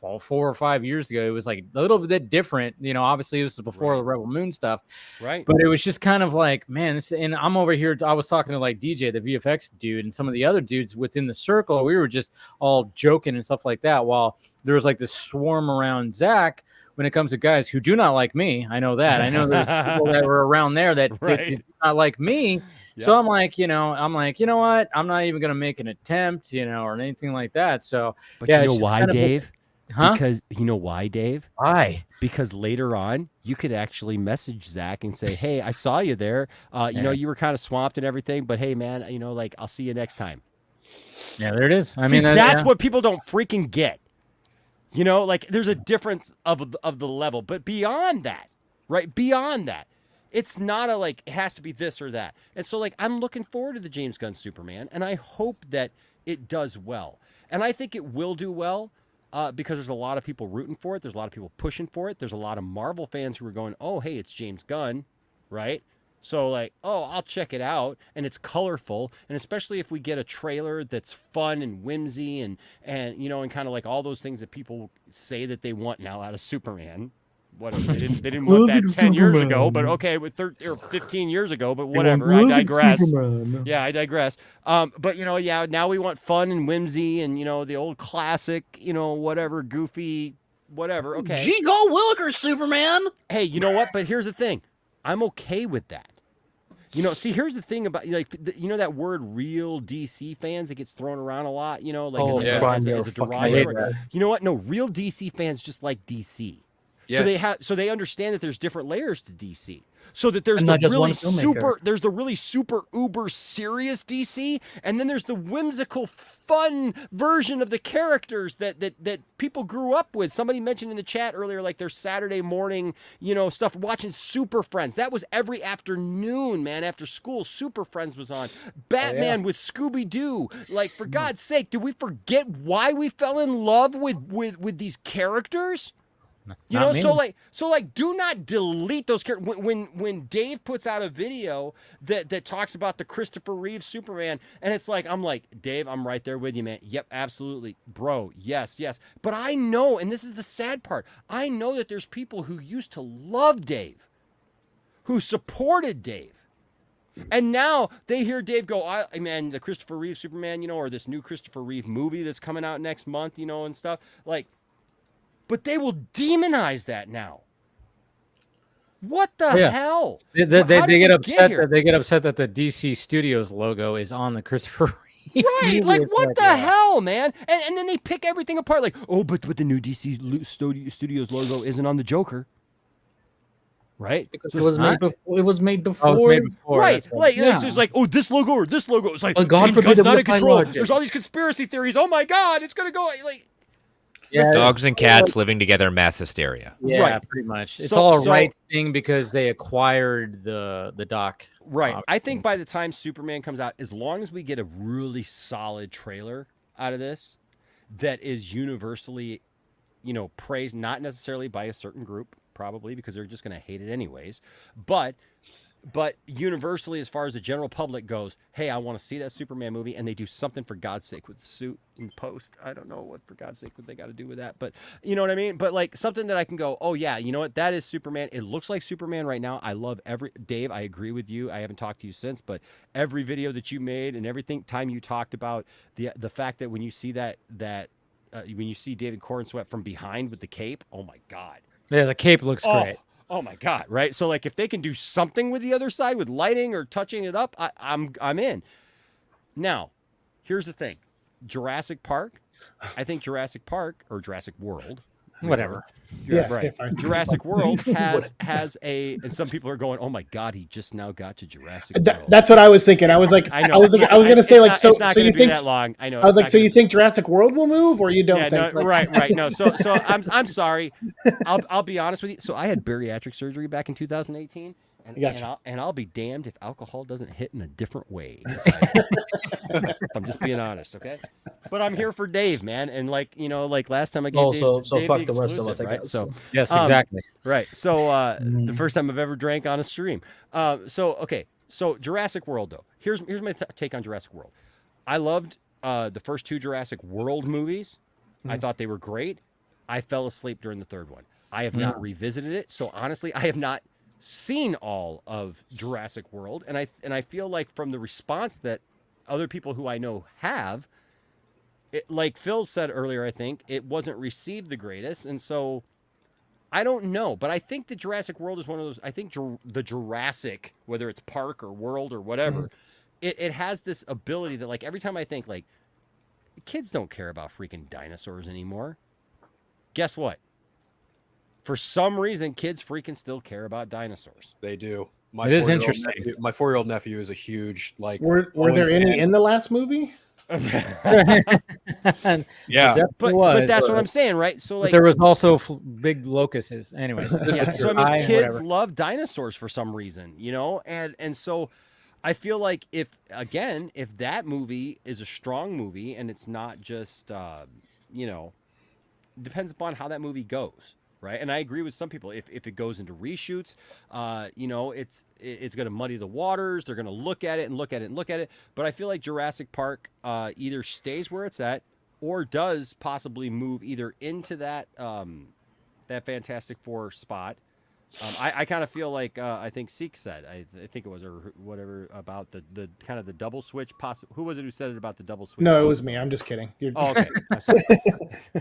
4 or 5 years ago. It was like a little bit different, obviously it was before the Rebel Moon stuff, right? But it was just kind of like, man, and I'm over here, I was talking to like DJ, the VFX dude, and some of the other dudes within the circle. We were just all joking and stuff like that, while there was like this swarm around Zack when it comes to guys who do not like me. I know that. I know there's people that were around there that did not like me. Yep. So I'm like, you know what? I'm not even going to make an attempt, or anything like that. So, but you know why, Dave? Huh? Because you know why, Dave? Why? Because later on, you could actually message Zack and say, "Hey, I saw you there. You were kind of swamped and everything, but hey, man, like I'll see you next time." Yeah, there it is. I mean, that's what people don't freaking get. Like there's a difference of the level, but beyond that, right? Beyond that, it's not a like it has to be this or that. And so like I'm looking forward to the James Gunn Superman, and I hope that it does well, and I think it will do well. Because there's a lot of people rooting for it. There's a lot of people pushing for it. There's a lot of Marvel fans who are going, oh, hey, it's James Gunn, right? So like, oh, I'll check it out. And it's colorful. And especially if we get a trailer that's fun and whimsy and and kind of like all those things that people say that they want now out of Superman. Whatever. They didn't want that 10 years ago, but okay, with 13 or 15 years ago, but whatever. I digress. Yeah, I digress. But now we want fun and whimsy and the old classic, whatever, goofy, whatever. Okay. Gee, go Willikers, Superman. Hey, you know what? But here's the thing. I'm okay with that. See, here's the thing about that word "real DC fans" that gets thrown around a lot. As a derogatory. You know what? No, real DC fans just like DC. Yes. So they understand that there's different layers to DC. So that there's the really super uber serious DC, and then there's the whimsical fun version of the characters that people grew up with. Somebody mentioned in the chat earlier, like their Saturday morning, stuff, watching Super Friends. That was every afternoon, man, after school. Super Friends was on. Batman with Scooby-Doo. Like, for God's sake, did we forget why we fell in love with these characters? So do not delete those characters. When Dave puts out a video that talks about the Christopher Reeve Superman, and it's like, I'm like, Dave, I'm right there with you, man. Yep, absolutely, bro. Yes. But I know, and this is the sad part, I know that there's people who used to love Dave, who supported Dave. And now they hear Dave go, man, the Christopher Reeve Superman, or this new Christopher Reeve movie that's coming out next month, and stuff like. But they will demonize that now. What the hell? They get upset that the DC Studios logo is on the Christopher Reeve. Right, like what the hell, man? And then they pick everything apart, like, oh, but the new DC Studios logo isn't on the Joker. Right? Because it was made before. Right. Like, it's like, oh, this logo or this logo. It's like, James Gunn's not in control. There's all these conspiracy theories. Oh my God, it's gonna go like. Yeah. Dogs and cats living together in mass hysteria. Yeah, pretty much. It's all a right thing because they acquired the doc. Right. I think by the time Superman comes out, as long as we get a really solid trailer out of this that is universally praised, not necessarily by a certain group, probably because they're just going to hate it anyways, but universally, as far as the general public goes, hey, I want to see that Superman movie, and they do something for God's sake with the suit in post. I don't know what for God's sake what they got to do with that, but you know what I mean? But like something that I can go, oh yeah, you know what? That is Superman. It looks like Superman right now. I love Dave, I agree with you. I haven't talked to you since, but every video that you made and everything time you talked about the fact that when you see when you see David Cornsweet from behind with the cape, oh my God. Yeah, the cape looks great. Oh my God, right? So like if they can do something with the other side with lighting or touching it up, I'm in. Now, here's the thing. Jurassic Park, I think Jurassic Park or Jurassic World, whatever. Yeah, right. yeah, Jurassic World has and some people are going, "Oh my God, he just now got to Jurassic World." That's what I was thinking. I was like, I was going to say like, so you think that long? I know. I was like, so you think Jurassic World will move, or you don't think? No, right. No. So I'm sorry. I'll be honest with you. So I had bariatric surgery back in 2018. And I'll be damned if alcohol doesn't hit in a different way. If I'm just being honest, okay? But I'm here for Dave, man. And like last time I gave Dave, so Dave fuck the rest of us, exclusive, I right? guess. So yes, exactly. Right. So the first time I've ever drank on a stream. So Jurassic World though. Here's my take on Jurassic World. I loved the first 2 Jurassic World movies. I thought they were great. I fell asleep during the third one. I have not revisited it. So honestly, I have not seen all of Jurassic World, and I feel like from the response that other people who I know have, like Phil said earlier, I think it wasn't received the greatest, and so I don't know, but I think the Jurassic World is one of those. I think the Jurassic, whether it's park or world or whatever, it has this ability that like every time I think like kids don't care about freaking dinosaurs anymore. Guess what? For some reason, kids freaking still care about dinosaurs. They do. It is interesting. My 4-year-old nephew is a huge like. Were there any in the last movie? Yeah, but that's what I'm saying, right? So like there was also big locusts. Anyways, so I mean, kids love dinosaurs for some reason, and so I feel like if that movie is a strong movie and it's not just depends upon how that movie goes. Right. And I agree with some people. If it goes into reshoots, it's going to muddy the waters. They're going to look at it. But I feel like Jurassic Park either stays where it's at or does possibly move either into that Fantastic Four spot. I kind of feel like I think Seek said, I think it was, or whatever, about the kind of the double switch. Who was it who said it about the double switch? No, it was me. I'm just kidding. Okay.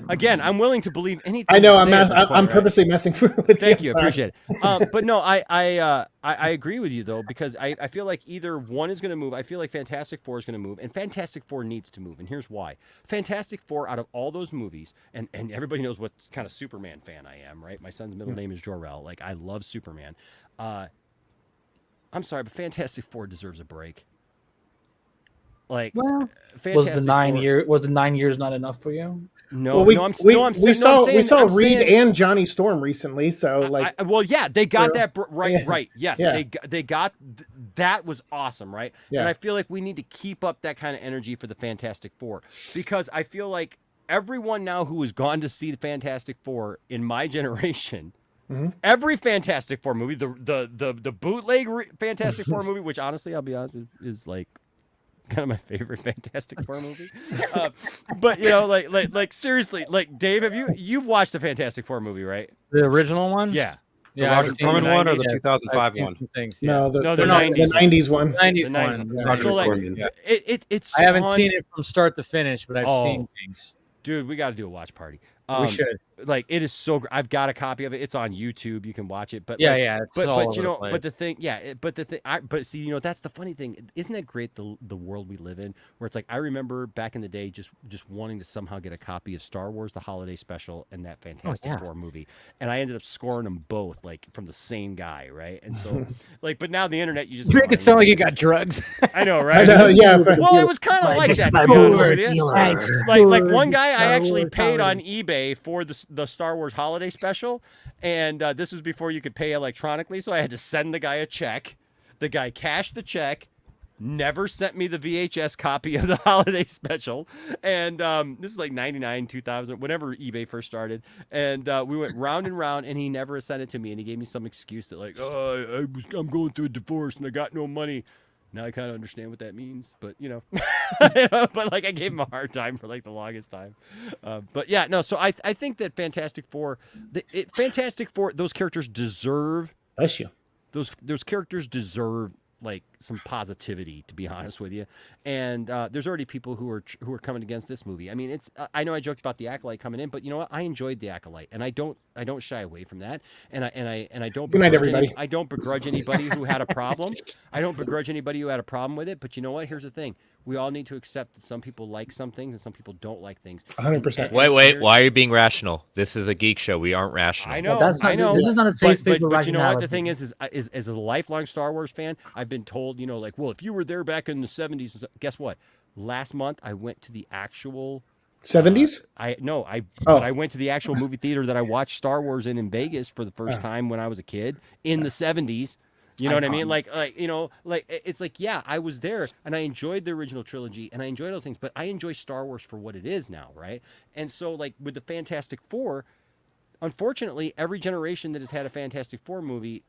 Again, I'm willing to believe anything. I know. I'm purposely messing with. Thank you. Appreciate it. But no, I agree with you though, because I feel like either one is going to move. I feel like Fantastic Four is going to move, and Fantastic Four needs to move. And here's why. Fantastic Four, out of all those movies, and everybody knows what kind of Superman fan I am, right? My son's middle name is Jor-El. Like I love Superman. I'm sorry, but Fantastic Four deserves a break. Like, well, was the 9 years not enough for you? No, we saw Reed and Johnny Storm recently, so like, they got that right. Yes, they got that was awesome, right? Yeah. And I feel like we need to keep up that kind of energy for the Fantastic Four, because I feel like everyone now who has gone to see the Fantastic Four in my generation. Every Fantastic Four movie, the bootleg Fantastic Four movie, which honestly, I'll be honest with, is like kind of my favorite Fantastic Four movie. But like seriously, like Dave, have you've watched the Fantastic Four movie, right? The original one? Yeah. The Roger Corman one or the 2005 one? Things, No, the 90s one. 90s one. Yeah. So like, it's I haven't seen it from start to finish, but I've seen things. Dude, we got to do a watch party. We should. Like, it is so. I've got a copy of it. It's on YouTube. You can watch it. But but see, that's the funny thing. Isn't that great? The world we live in, where it's like, I remember back in the day, just wanting to somehow get a copy of Star Wars: The Holiday Special and that Fantastic Four movie, and I ended up scoring them both, like from the same guy, right? And so, like, but now the internet, you make it sound like you got drugs. I know, right? I know, yeah. Well, it was kind of like that. Like one guy, I actually paid on eBay for the Star Wars Holiday Special, and this was before you could pay electronically, so I had to send the guy a check. The guy cashed the check, never sent me the VHS copy of the holiday special. And this is like 99, 2000, whenever eBay first started. And we went round and round, and he never sent it to me. And he gave me some excuse that like, oh, I'm going through a divorce and I got no money. Now I kind of understand what that means, but but like I gave him a hard time for like the longest time. But yeah, no. So I think that Fantastic Four, those characters deserve. Bless you. Those characters deserve like some positivity, to be honest with you. And there's already people who are coming against this movie. I mean, I know I joked about the Acolyte coming in, but you know what? I enjoyed the Acolyte, and I don't shy away from that. And I don't. Good night, everybody. I don't begrudge anybody who had a problem. I don't begrudge anybody who had a problem with it. But you know what? Here's the thing: we all need to accept that some people like some things and some people don't like things. 100%. Wait. Why are you being rational? This is a geek show. We aren't rational. I know. I know. This is not a safe space for but you know what? The thing is as a lifelong Star Wars fan, I've been told, like, well, if you were there back in the 70s, guess what? Last month, I went to the actual 70s. But I went to the actual movie theater that I watched Star Wars in Vegas for the first time when I was a kid in the 70s. You know what I mean? Like it's like, yeah, I was there and I enjoyed the original trilogy and I enjoyed other things, but I enjoy Star Wars for what it is now, right? And so, like with the Fantastic Four, unfortunately, every generation that has had a Fantastic Four movie.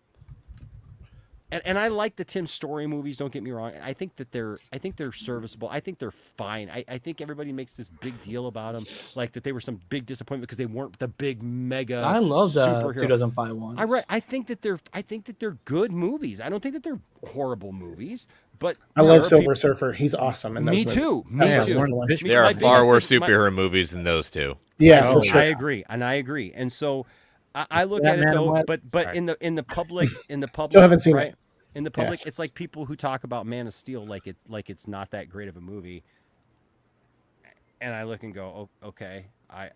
And I like the Tim Story movies. Don't get me wrong. I think they're serviceable. I think they're fine. I think everybody makes this big deal about them, like that they were some big disappointment because they weren't the big mega. I love the superhero. 2005 ones. I think that they're good movies. I don't think that they're horrible movies. But I love Silver Surfer. He's awesome. And me too. There are far worse superhero movies than those two. Yeah, for sure. I agree. And so I look at it though. But in the public, still haven't seen right? it. In the public, It's like people who talk about Man of Steel like it's not that great of a movie. And I look and go, oh, okay, I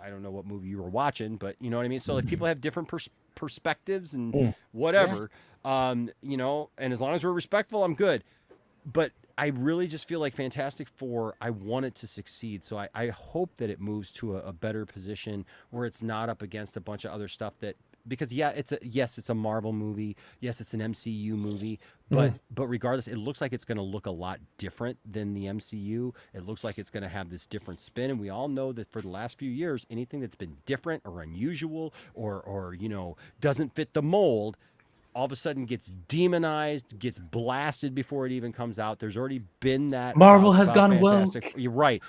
don't know what movie you were watching, but you know what I mean? So like people have different perspectives and whatever, and as long as we're respectful, I'm good. But I really just feel like Fantastic Four, I want it to succeed. So I hope that it moves to a better position where it's not up against a bunch of other stuff that, because it's a Marvel movie. Yes, it's an MCU movie, but regardless, it looks like it's going to look a lot different than the MCU. It looks like it's going to have this different spin, and we all know that for the last few years, anything that's been different or unusual or doesn't fit the mold, all of a sudden gets demonized, gets blasted before it even comes out. There's already been that. Marvel has gone woke. woke. You're right.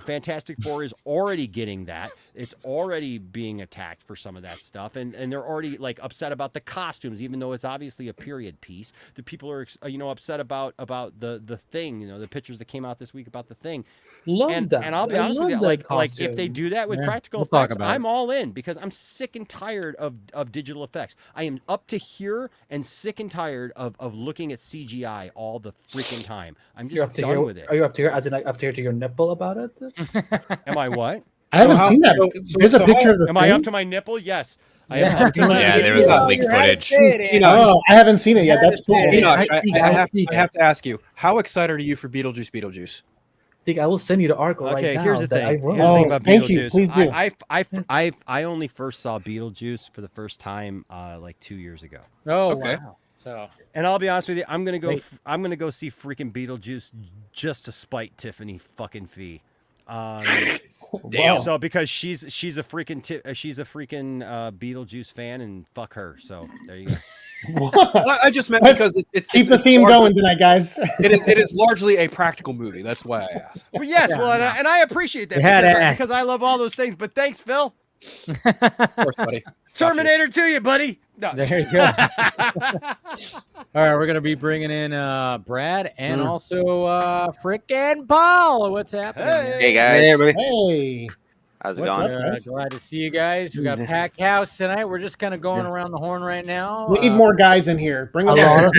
Fantastic Four is already getting that. It's already being attacked for some of that stuff, and they're already like upset about the costumes, even though it's obviously a period piece. The people are upset about the Thing. The pictures that came out this week about the Thing. Love that. And I'll be honest with you, like if they do that with practical effects, I'm all in because I'm sick and tired of digital effects. I am up to here and sick and tired of looking at CGI all the freaking time. I'm just done with it. Are you up to here, as in like up to here to your nipple about it? Am I what? I haven't seen that. There's a picture of the Am I up to my nipple? Yes. Yeah, there was this leaked footage. I haven't seen it yet. That's cool. Enoch, I have to ask you, how excited are you for Beetlejuice? I will send you the article right now. Okay, here's the thing. About thank you. Please do. I only first saw Beetlejuice for the first time like 2 years ago. Oh, okay. Wow. So, and I'll be honest with you, I'm gonna go see freaking Beetlejuice just to spite Tiffany fucking Fee. Damn. So because she's a freaking Beetlejuice fan, and fuck her. So there you go. I just meant because it's keep the theme going tonight, guys. It is largely a practical movie. That's why I asked. Well, yes, and I appreciate that because I love all those things. But thanks, Phil. Of course, buddy. Terminator to you, buddy. No. There you go. All right, we're gonna be bringing in Brad and also frickin' Paul. What's happening? Hey guys. Hey, everybody. Hey. How's it going? Glad to see you guys. We got a packed house tonight. We're just kind of going around the horn right now. We need more guys in here. Bring them on.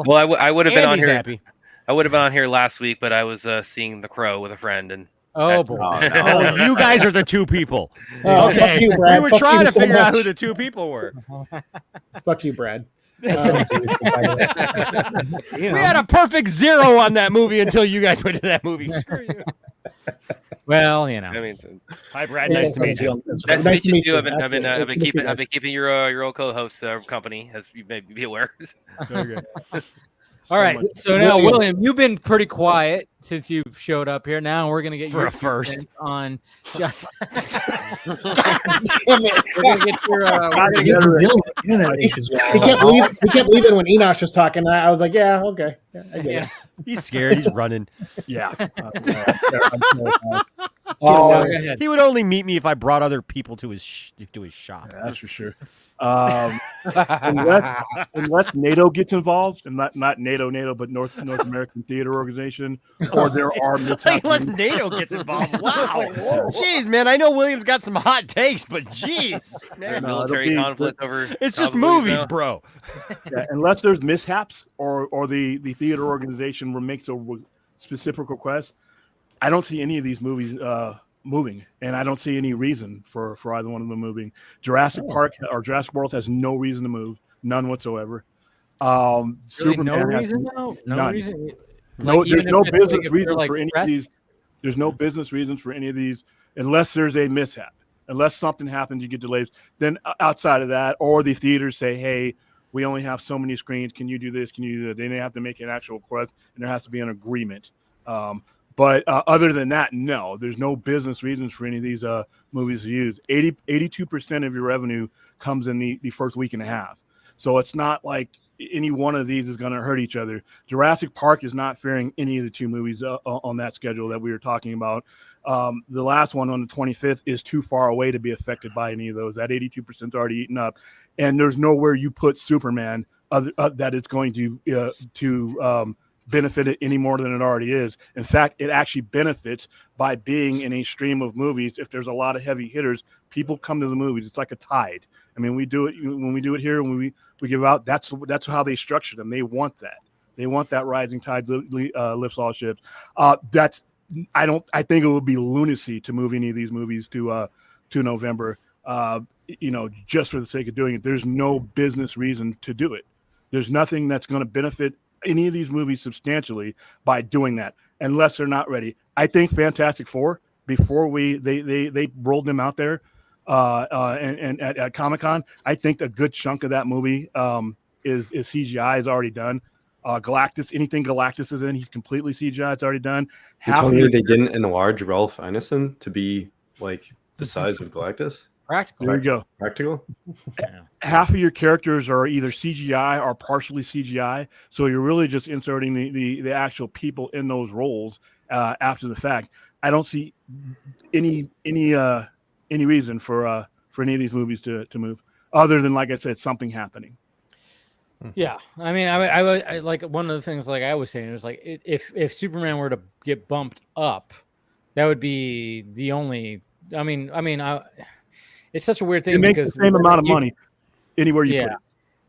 Well, I would have been on here. Happy. I would have been on here last week, but I was seeing The Crow with a friend, and oh boy! Oh, you guys are the two people. Okay, fuck you, Brad. We were Fuck trying to so figure out much. who the two people were. Fuck you, Brad. We had a perfect 0 on that movie until you guys went to that movie. Screw you. Well, I mean, hi, Brad. Nice to meet you. Nice to meet you too. I've been keeping your old co-host company, as you may be aware. Okay. All right. So now, William, you've been pretty quiet since you've showed up here. Now we're gonna get for your a first on. Damn it. We're gonna get your. He kept leaving when Enosh was talking. I was like, yeah, okay. Yeah, I get it. He's scared. He's running. Yeah. He would only meet me if I brought other people to his shop. Yeah, that's for sure. Unless NATO gets involved, and not NATO, but North American Theater Organization, or there are unless NATO gets involved. Wow, jeez, man, I know William's got some hot takes, but jeez, military conflict over. It's just movies, bro. Yeah, unless there's mishaps, or the theater organization makes a specific request, I don't see any of these movies moving, and I don't see any reason for either one of them moving. Jurassic Park or Jurassic World has no reason to move, none whatsoever. Really, Superman no has reason, though? No none. reason. No, there's no business reason like for any press? of these. There's no business reasons for any of these unless there's a mishap. Unless something happens, you get delays. Then outside of that, or the theaters say, "Hey, we only have so many screens. Can you do this? Can you do that?" Then they have to make an actual request, and there has to be an agreement. But other than that, no, there's no business reasons for any of these movies to use. 82% of your revenue comes in the first week and a half. So it's not like any one of these is going to hurt each other. Jurassic Park is not fearing any of the two movies on that schedule that we were talking about. The last one on the 25th is too far away to be affected by any of those. That 82% is already eaten up. And there's nowhere you put Superman that it's going to benefit it any more than it already is. In fact, it actually benefits by being in a stream of movies. If there's a lot of heavy hitters, people come to the movies. It's like a tide. I mean, we do it when we do it here, when we give out. That's how they structure them. They want that. They want that rising tide lifts all ships. I think it would be lunacy to move any of these movies to November. Just for the sake of doing it. There's no business reason to do it. There's nothing that's going to benefit any of these movies substantially by doing that, unless they're not ready. I think Fantastic Four, before they rolled them out there and at Comic-Con, I think a good chunk of that movie is CGI is already done. Galactus, anything Galactus is in, he's completely CGI. It's already done. You told me they didn't enlarge Ralph Ineson to be like the size of Galactus? Practical. There you go. Practical. Half of your characters are either CGI or partially CGI, so you're really just inserting the actual people in those roles after the fact. I don't see any reason for any of these movies to move, other than, like I said, something happening. Yeah, I mean, I like one of the things, like I was saying, it was like if Superman were to get bumped up, that would be the only. I mean, it's such a weird thing because because the same amount of money anywhere you put it.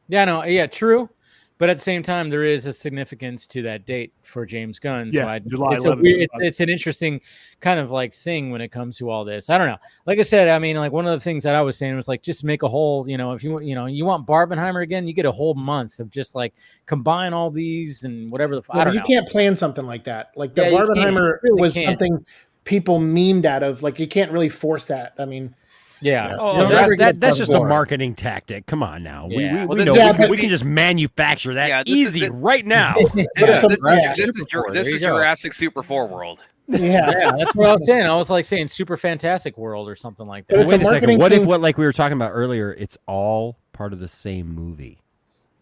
Yeah, no, yeah, true. But at the same time, there is a significance to that date for James Gunn. Yeah, so July 11th. It's an interesting kind of like thing when it comes to all this. I don't know. Like I said, I mean, like one of the things that I was saying was like just make a whole, if you want Barbenheimer again, you get a whole month of just like combine all these and whatever I don't know. You can't plan something like that. Like the Barbenheimer was something people memed out of. Like you can't really force that. I mean. Yeah. Oh, that's just a marketing tactic. Come on now. Yeah. We know we can just manufacture that easy right now. This is Jurassic Super 4 world. Yeah, that's what I was saying. I was like saying Super Fantastic World or something like that. Wait a second. What if like we were talking about earlier, it's all part of the same movie?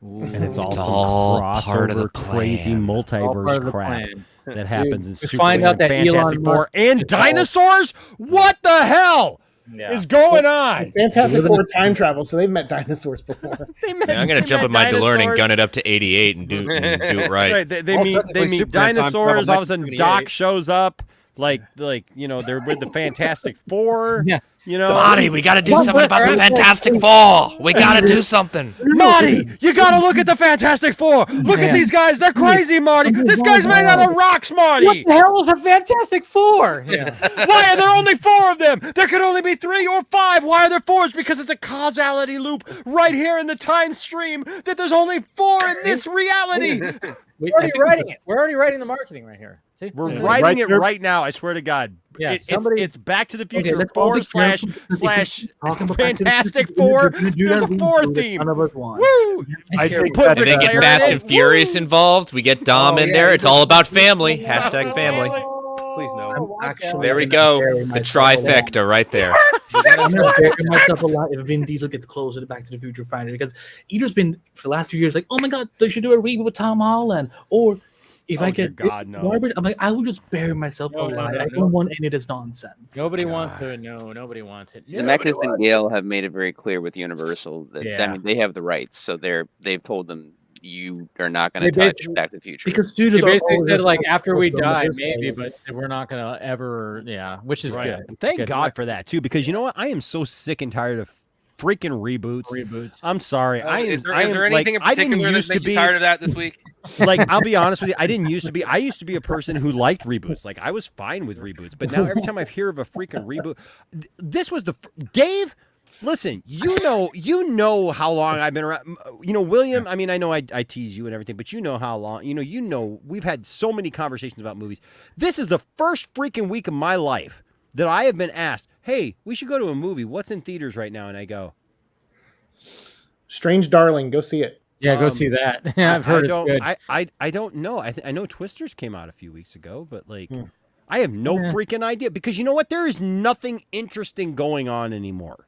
Ooh. And it's all part of the crazy multiverse crap that happens in Super Fantastic Four and dinosaurs? What the hell? Is going on? Fantastic Four time travel, so they've met dinosaurs before. I'm gonna jump in my DeLorean and gun it up to 88 and do it right. They meet dinosaurs. All of a sudden, Doc shows up. Like they're with the Fantastic Four. Yeah. Marty, we got to do something about the Fantastic Four. We got to do something. Marty, you got to look at the Fantastic Four. Look at these guys. They're crazy, Marty. This guy's made out of rocks, Marty. What the hell is a Fantastic Four? Yeah. Why are there only 4 of them? There could only be 3 or 5. Why are there 4? It's because it's a causality loop right here in the time stream that there's only 4 in this reality. We're already writing it. We're already writing the marketing right here. See? We're writing it right now. I swear to God. Yeah, it's Back to the Future 4// Fantastic Four. There's a 4 theme. None of us want. Woo! Woo! I think Put that And then get Fast and Furious involved. We get Dom in there. It's all about family. Hashtag family. Please no. There we go. The trifecta right there. I'm gonna bury myself a lot if Vin Diesel gets closer to Back to the Future finally, because Eater's been for the last few years like, oh my god, they should do a reboot with Tom Holland, or if I get garbage, I'm like, I will just bury myself alive. I don't want any of this nonsense. Nobody wants it. No, nobody wants it. Zemeckis and Gale have made it very clear with Universal that I mean they have the rights, so they've told them you are not going to touch Back to the Future. Because they basically said like after we die, maybe, but we're not going to ever, which is good. Thank God for that too, because you know what? I am so sick and tired of freaking reboots. I'm sorry. Is there anything in particular that makes you tired of that this week? Like, I'll be honest with you, I used to be a person who liked reboots. Like, I was fine with reboots, but now every time I hear of a freaking reboot, this was Dave. Listen, you know how long I've been around. William, I mean, I know I tease you and everything, but you know how long, we've had so many conversations about movies. This is the first freaking week of my life that I have been asked, hey, we should go to a movie. What's in theaters right now? And I go, Strange Darling, go see it. Yeah, go see that. I've heard it's good. I don't know. I know Twisters came out a few weeks ago, but I have no freaking idea, because you know what? There is nothing interesting going on anymore.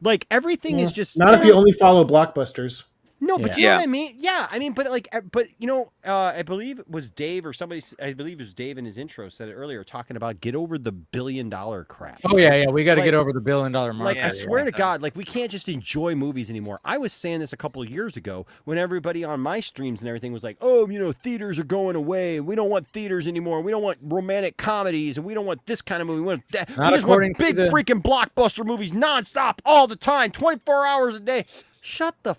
Like, everything is just not if you only follow blockbusters. No, but you know what I mean? Yeah, I mean, but I believe it was Dave or somebody. I believe it was Dave in his intro said it earlier, talking about get over the $1 billion crap. Oh yeah, we got to get over the $1 billion mark. Like, I swear to God, like, we can't just enjoy movies anymore. I was saying this a couple of years ago when everybody on my streams and everything was like, oh, theaters are going away. We don't want theaters anymore. We don't want romantic comedies, and we don't want this kind of movie. We want that. We just want big freaking blockbuster movies nonstop all the time, 24 hours a day. Shut the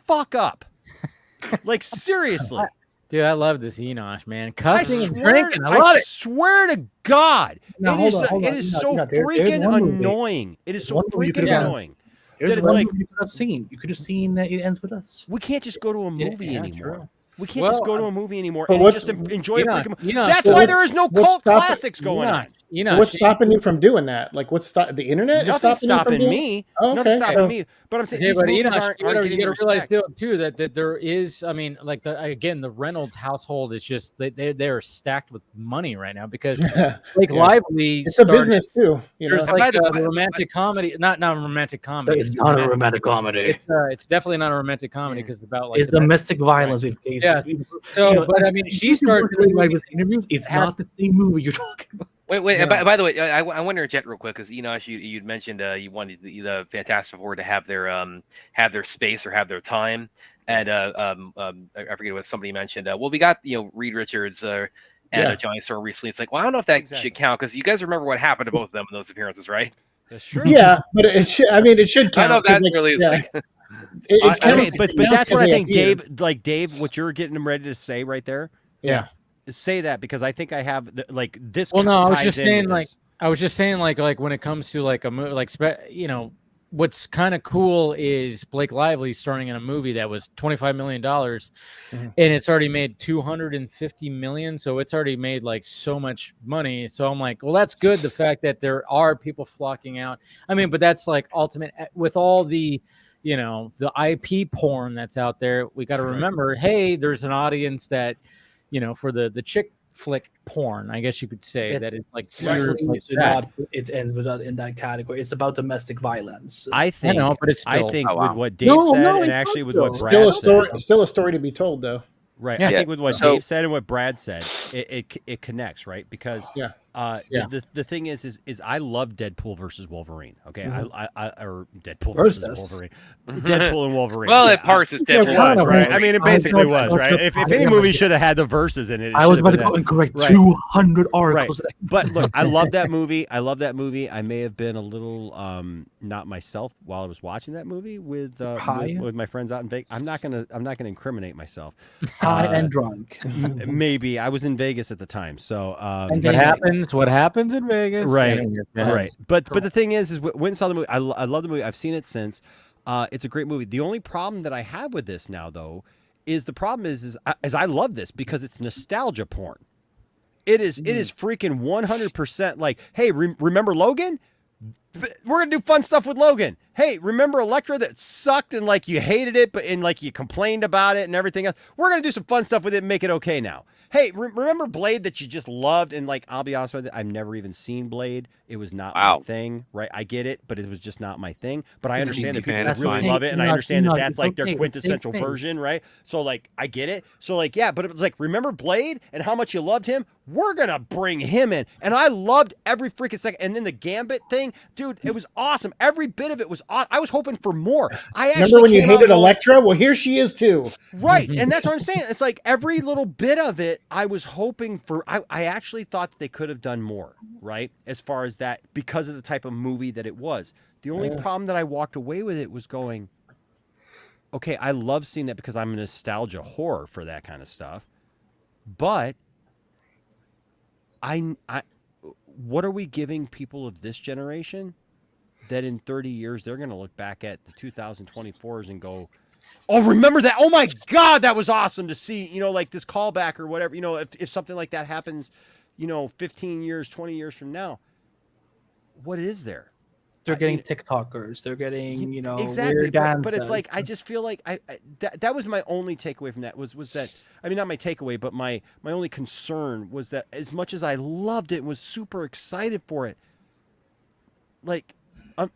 fuck up. Like, seriously. Dude, I love this Enosh, man. Cussing and drinking. I love it. I swear to God. It is so freaking annoying. It is so freaking annoying. That it's like, you could have seen that it ends with us. We can't just go to a movie anymore. True. We can't just go to a movie anymore and just enjoy a freaking movie. That's why there is no cult classics going on. What's stopping you from doing that? Like, the internet? Nothing's stopping me. Nothing's stopping me. But I'm saying, you got to realize too that there is. I mean, like the Reynolds household is just they're stacked with money right now because like Lively. It's a business too. There's like a romantic comedy, not a romantic comedy. It's not a romantic comedy. It's definitely not a romantic comedy because it's about like it's domestic violence. Yeah. So, but I mean, she started doing like with interviews. It's not the same movie you're talking about. Wait. Yeah. By the way, I wonder, Jet, real quick, because Enosh, you'd mentioned you wanted the Fantastic Four to have their space or have their time, and I forget what somebody mentioned. Well, we got Reed Richards and Johnny Storm recently. It's like, well, I don't know if that should count because you guys remember what happened to both of them in those appearances, right? That's true. Yeah, but it should. I mean, it should count. I know that really is. Yeah. But that's what I think, Dave. What you're getting ready to say right there. Yeah. Say that because I think I have this. Well, no, I was just saying like when it comes to like a movie, what's kind of cool is Blake Lively starring in a movie that was $25 million, and it's already made $250 million, so it's already made like so much money. So I'm like, well, that's good. The fact that there are people flocking out. I mean, but that's like ultimate with all the. The IP porn that's out there. We got to remember, hey, there's an audience that. For the chick flick porn, I guess you could say that is like it ends without in that category. It's about domestic violence. I think, but it's still, with what Dave said, and actually with what Brad said, still a story to be told, though. Right. Yeah. I think with what Dave said and what Brad said, it connects, right? Because the thing is I love Deadpool versus Wolverine. Okay, or Deadpool versus Wolverine. Deadpool and Wolverine. Well, it parses Deadpool, right? I mean, it basically was, right? If any movie should have had the verses in it, I was about to go and correct 200 articles. Right. But look, I love that movie. I may have been a little not myself while I was watching that movie with my friends out in Vegas. I'm not gonna incriminate myself. High and drunk. Maybe I was in Vegas at the time, so what happens in Vegas, right? But the thing is when I saw the movie, I love the movie. I've seen it since. It's a great movie. The only problem that I have with this now, though, is I love this because it's nostalgia porn. It is freaking 100% like, hey, remember Logan? we're gonna do fun stuff with Logan. Hey, remember Elektra that sucked and like you hated it, but and like you complained about it and everything else? We're gonna do some fun stuff with it and make it okay now. Hey, remember Blade that you just loved? And like, I'll be honest with you, I've never even seen Blade. It was not my thing, right? I get it, but it was just not my thing. But I understand that people really love it, and I understand that that's like their quintessential version, right? So like, I get it. So like, yeah, but it was like, remember Blade and how much you loved him? We're gonna bring him in, and I loved every freaking second. And then the Gambit thing, dude, it was awesome. Every bit of it was awesome. I was hoping for more. I actually remember when you hated Elektra? Well, here she is too. Right, and that's what I'm saying. It's like every little bit of it, I was hoping for. I actually thought that they could have done more, right? As far as that, because of the type of movie that it was. The only problem that I walked away with it was going, okay, I love seeing that because I'm a nostalgia whore for that kind of stuff, but what are we giving people of this generation that in 30 years they're going to look back at the 2024s and go, oh, remember that? Oh my God, that was awesome to see, you know, like this callback or whatever, you know, if something like that happens, you know, 15 years, 20 years from now, what is there? They're getting TikTokers. They're getting, you know, exactly. weird dances. But it's like, I just feel like that was my only takeaway from that was that, I mean, not my takeaway, but my only concern was that as much as I loved it and was super excited for it, like,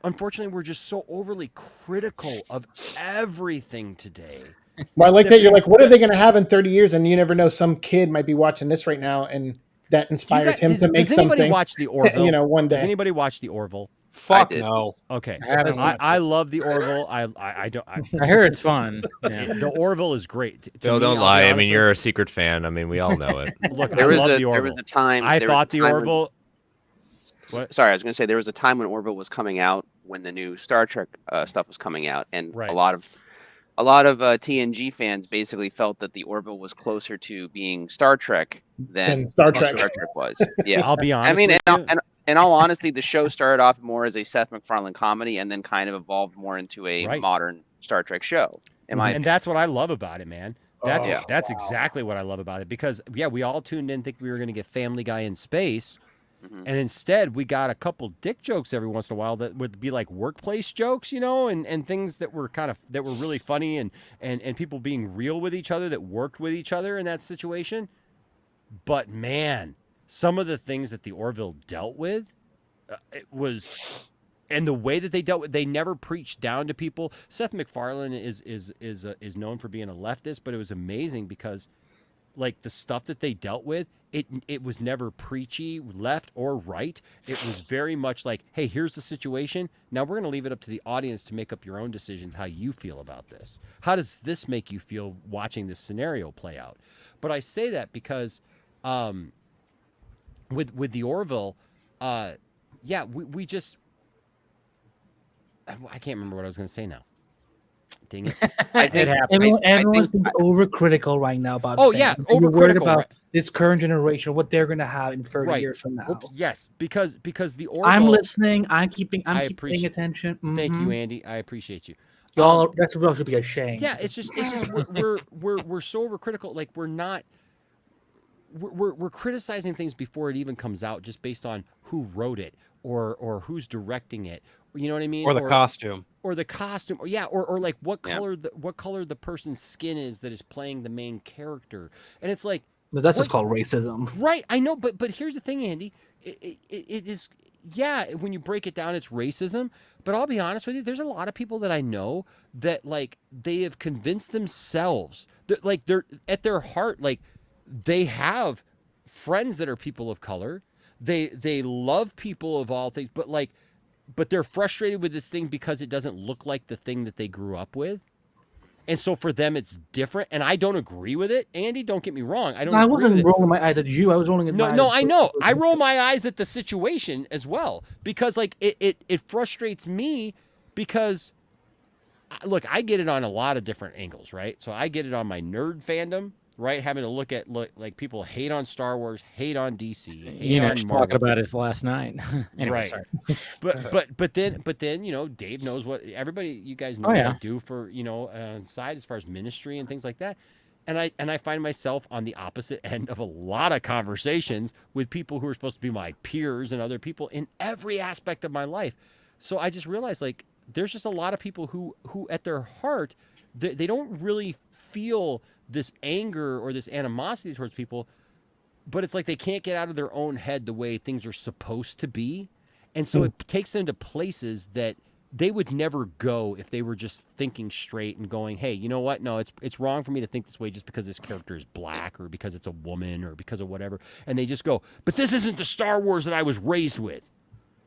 unfortunately, we're just so overly critical of everything today. Well, I like that you're like, what are they going to have in 30 years? And you never know, some kid might be watching this right now, and that inspires him to make something. Does anybody watch the Orville? You know, one day. Does anybody watch the Orville? Fuck no. Okay, I love the Orville. I don't. I hear it's fun. Yeah. The Orville is great. Bill, don't lie. I mean, you're a secret fan. I mean, we all know it. Look, there was a time. I thought the Orville. Sorry, I was going to say there was a time when Orville was coming out, when the new Star Trek stuff was coming out, and a lot of TNG fans basically felt that the Orville was closer to being Star Trek than Star Trek was. Yeah, I'll be honest. I mean, and in all honesty, the show started off more as a Seth MacFarlane comedy, and then kind of evolved more into a modern Star Trek show. And that's what I love about it, man. That's exactly what I love about it, because we all tuned in, think we were going to get Family Guy in space. And instead, we got a couple dick jokes every once in a while that would be like workplace jokes, you know, and things that were that were really funny and people being real with each other that worked with each other in that situation. But man, some of the things that the Orville dealt with, it was, and the way that they dealt with, they never preached down to people. Seth MacFarlane is known for being a leftist, but it was amazing because, like, the stuff that they dealt with, it was never preachy, left or right. It was very much like, hey, here's the situation. Now we're going to leave it up to the audience to make up your own decisions how you feel about this. How does this make you feel watching this scenario play out? But I say that because with the Orville, we just, I can't remember what I was going to say now. Dang it. Everyone's being overcritical right now about fans. You're worried about this current generation, what they're going to have in 30 years from now. Oops, yes, because the Orville, I'm listening. I'm keeping paying attention. Thank you, Andy. I appreciate you. Y'all, that's what should be ashamed. Yeah, it's just we're so overcritical. Like, we're not. We're criticizing things before it even comes out, just based on who wrote it or who's directing it. You know what I mean? Or the costume. Or the costume. Or like what color the person's skin is that is playing the main character. And it's like, but that's just called racism. Right. I know, but here's the thing, Andy. It is, when you break it down, it's racism. But I'll be honest with you, there's a lot of people that I know that, like, they have convinced themselves that, like, they're at their heart, like, they have friends that are people of color. They love people of all things, but they're frustrated with this thing because it doesn't look like the thing that they grew up with. And so for them, it's different. And I don't agree with it. Andy, don't get me wrong. I wasn't rolling my eyes at you. I was rolling at my eyes. No, I know. I roll my eyes at the situation as well, because, like, it frustrates me because, look, I get it on a lot of different angles, right? So I get it on my nerd fandom, right? Having to look like people hate on Star Wars, hate on DC. You know, talking about his last night. Anyway, right. Sorry. but then, you know, Dave knows what everybody, you guys know what I do for, you know, on side as far as ministry and things like that. And I find myself on the opposite end of a lot of conversations with people who are supposed to be my peers and other people in every aspect of my life. So I just realized, like, there's just a lot of people who at their heart, they don't really feel this anger or this animosity towards people, but it's like they can't get out of their own head the way things are supposed to be. And so it takes them to places that they would never go if they were just thinking straight and going, hey, you know what? No, it's wrong for me to think this way just because this character is black or because it's a woman or because of whatever. And they just go, but this isn't the Star Wars that I was raised with.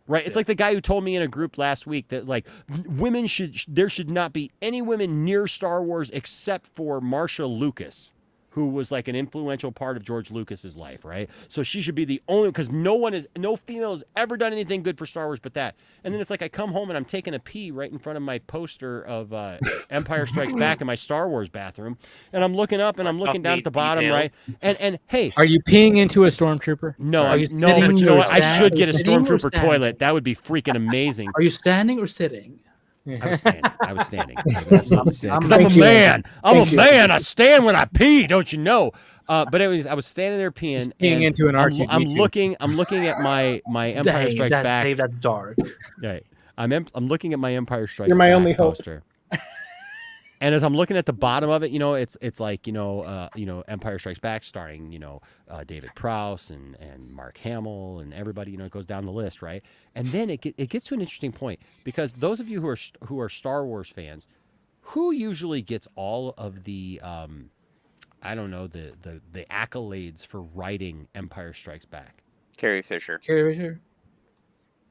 Right? It's like the guy who told me in a group last week that, like, there should not be any women near Star Wars except for Marsha Lucas, who was like an influential part of George Lucas's life, right? So she should be the only, because no female has ever done anything good for Star Wars but that. And then it's like I come home and I'm taking a pee right in front of my poster of Empire Strikes Back in my Star Wars bathroom, and I'm looking up and I'm looking down at the bottom, right? And hey, are you peeing into a stormtrooper? No, but you know what? I should get a stormtrooper toilet. That would be freaking amazing. Are you standing or sitting? I was standing. Because I'm a man. I'm a man. I stand when I pee. Don't you know? But I was standing there peeing. Peeing into an R2D2. I'm looking at my Empire Strikes Back. Dave, that's dark. Right. I'm looking at my Empire Strikes You're my Back only hope. poster. And as I'm looking at the bottom of it, it's like, Empire Strikes Back starring, David Prowse and Mark Hamill and everybody, it goes down the list, right? And then it gets to an interesting point, because those of you who are Star Wars fans, who usually gets all of the, the accolades for writing Empire Strikes Back? Carrie Fisher.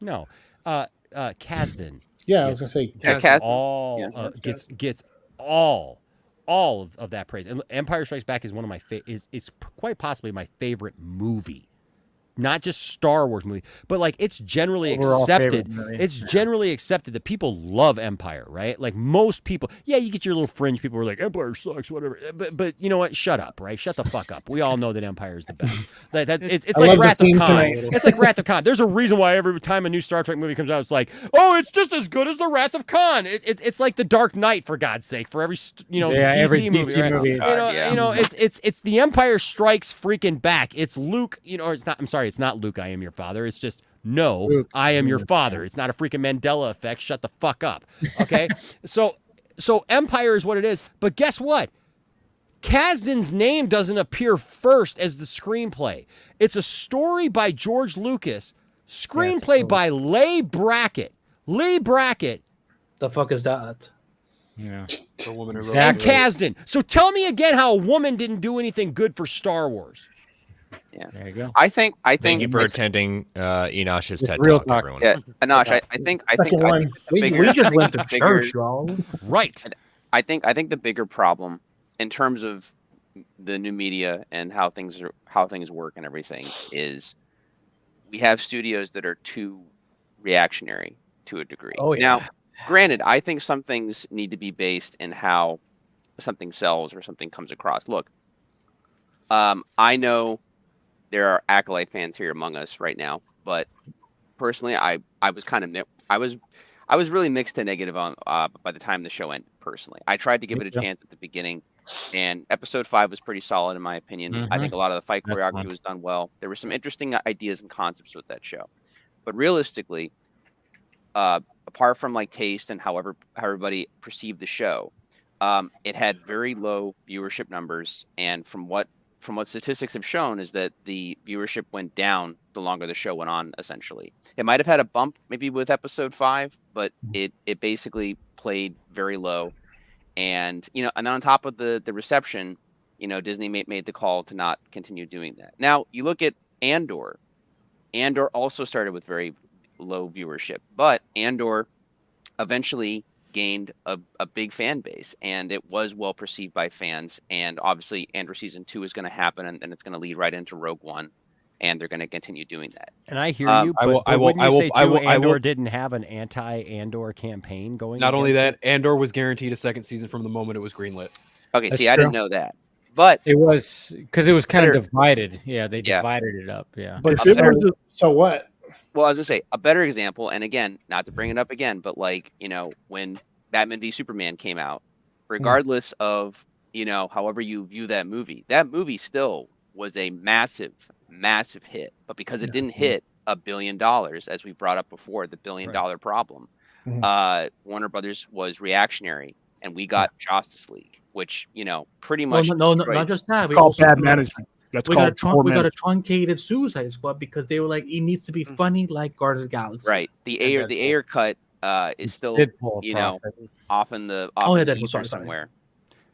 No, Kasdan. Yeah, I was gonna say Kasdan. Gets all of that praise. And Empire Strikes Back is one of my it's quite possibly my favorite movie. Not just Star Wars movie, but like it's generally accepted. It's generally accepted that people love Empire, right? Like most people, you get your little fringe people who are like, Empire sucks, whatever. But you know what? Shut up, right? Shut the fuck up. We all know that Empire is the best. It's like Wrath of Khan. It's like Wrath of Khan. There's a reason why every time a new Star Trek movie comes out, it's like, oh, it's just as good as the Wrath of Khan. It's like the Dark Knight, for God's sake, for every DC movie. Right? It's the Empire Strikes freaking back. It's Luke. Or it's not. I'm sorry. It's not Luke, I am your father. It's just, no, Luke, I am your father. It's not a freaking Mandela effect. Shut the fuck up. Okay? So Empire is what it is. But guess what? Kasdan's name doesn't appear first as the screenplay. It's a story by George Lucas, screenplay by Leigh Brackett. Leigh Brackett. The fuck is that? Yeah. The woman who wrote and Kasdan. So tell me again how a woman didn't do anything good for Star Wars. Yeah, there you go. I think. Thank you for attending Enosh's TED real Talk, everyone. Yeah, Enosh, I think we just went to church, y'all. Right. I think the bigger problem in terms of the new media and how things work and everything is we have studios that are too reactionary to a degree. Oh yeah. Now, granted, I think some things need to be based in how something sells or something comes across. Look, I know there are Acolyte fans here among us right now, but personally, I was kind of I was really mixed to negative on by the time the show ended. Personally, I tried to give it a chance at the beginning, and episode 5 was pretty solid in my opinion. I think a lot of the fight choreography was done well. There were some interesting ideas and concepts with that show, but realistically, apart from like taste and how everybody perceived the show, it had very low viewership numbers, and from what statistics have shown is that the viewership went down the longer the show went on, essentially. It might have had a bump maybe with episode 5, but it basically played very low. And, and on top of the reception, Disney made the call to not continue doing that. Now, you look at Andor. Andor also started with very low viewership, but Andor eventually gained a big fan base, and it was well perceived by fans. And obviously Andor season 2 is going to happen, and it's going to lead right into Rogue One, and they're going to continue doing that. And I hear you, but wouldn't you say Andor didn't have an anti-Andor campaign going? Not only that, Andor was guaranteed a second season from the moment it was greenlit. Okay, that's true. I didn't know that, but it was because it was kind of divided. Yeah, they divided it up. Yeah, but so what? Well, I was gonna say a better example, and again, not to bring it up again, but like, when Batman v Superman came out, regardless of, however you view that movie still was a massive hit. But because it didn't hit $1 billion, as we brought up before, the $1 billion problem. Warner Brothers was reactionary, and we got Justice League, which pretty much no, not just that. We called also bad management. We got a truncated Suicide Squad because they were like, it needs to be funny like Guardians of the Galaxy. Right. The Ayer cut is still off in the ether somewhere.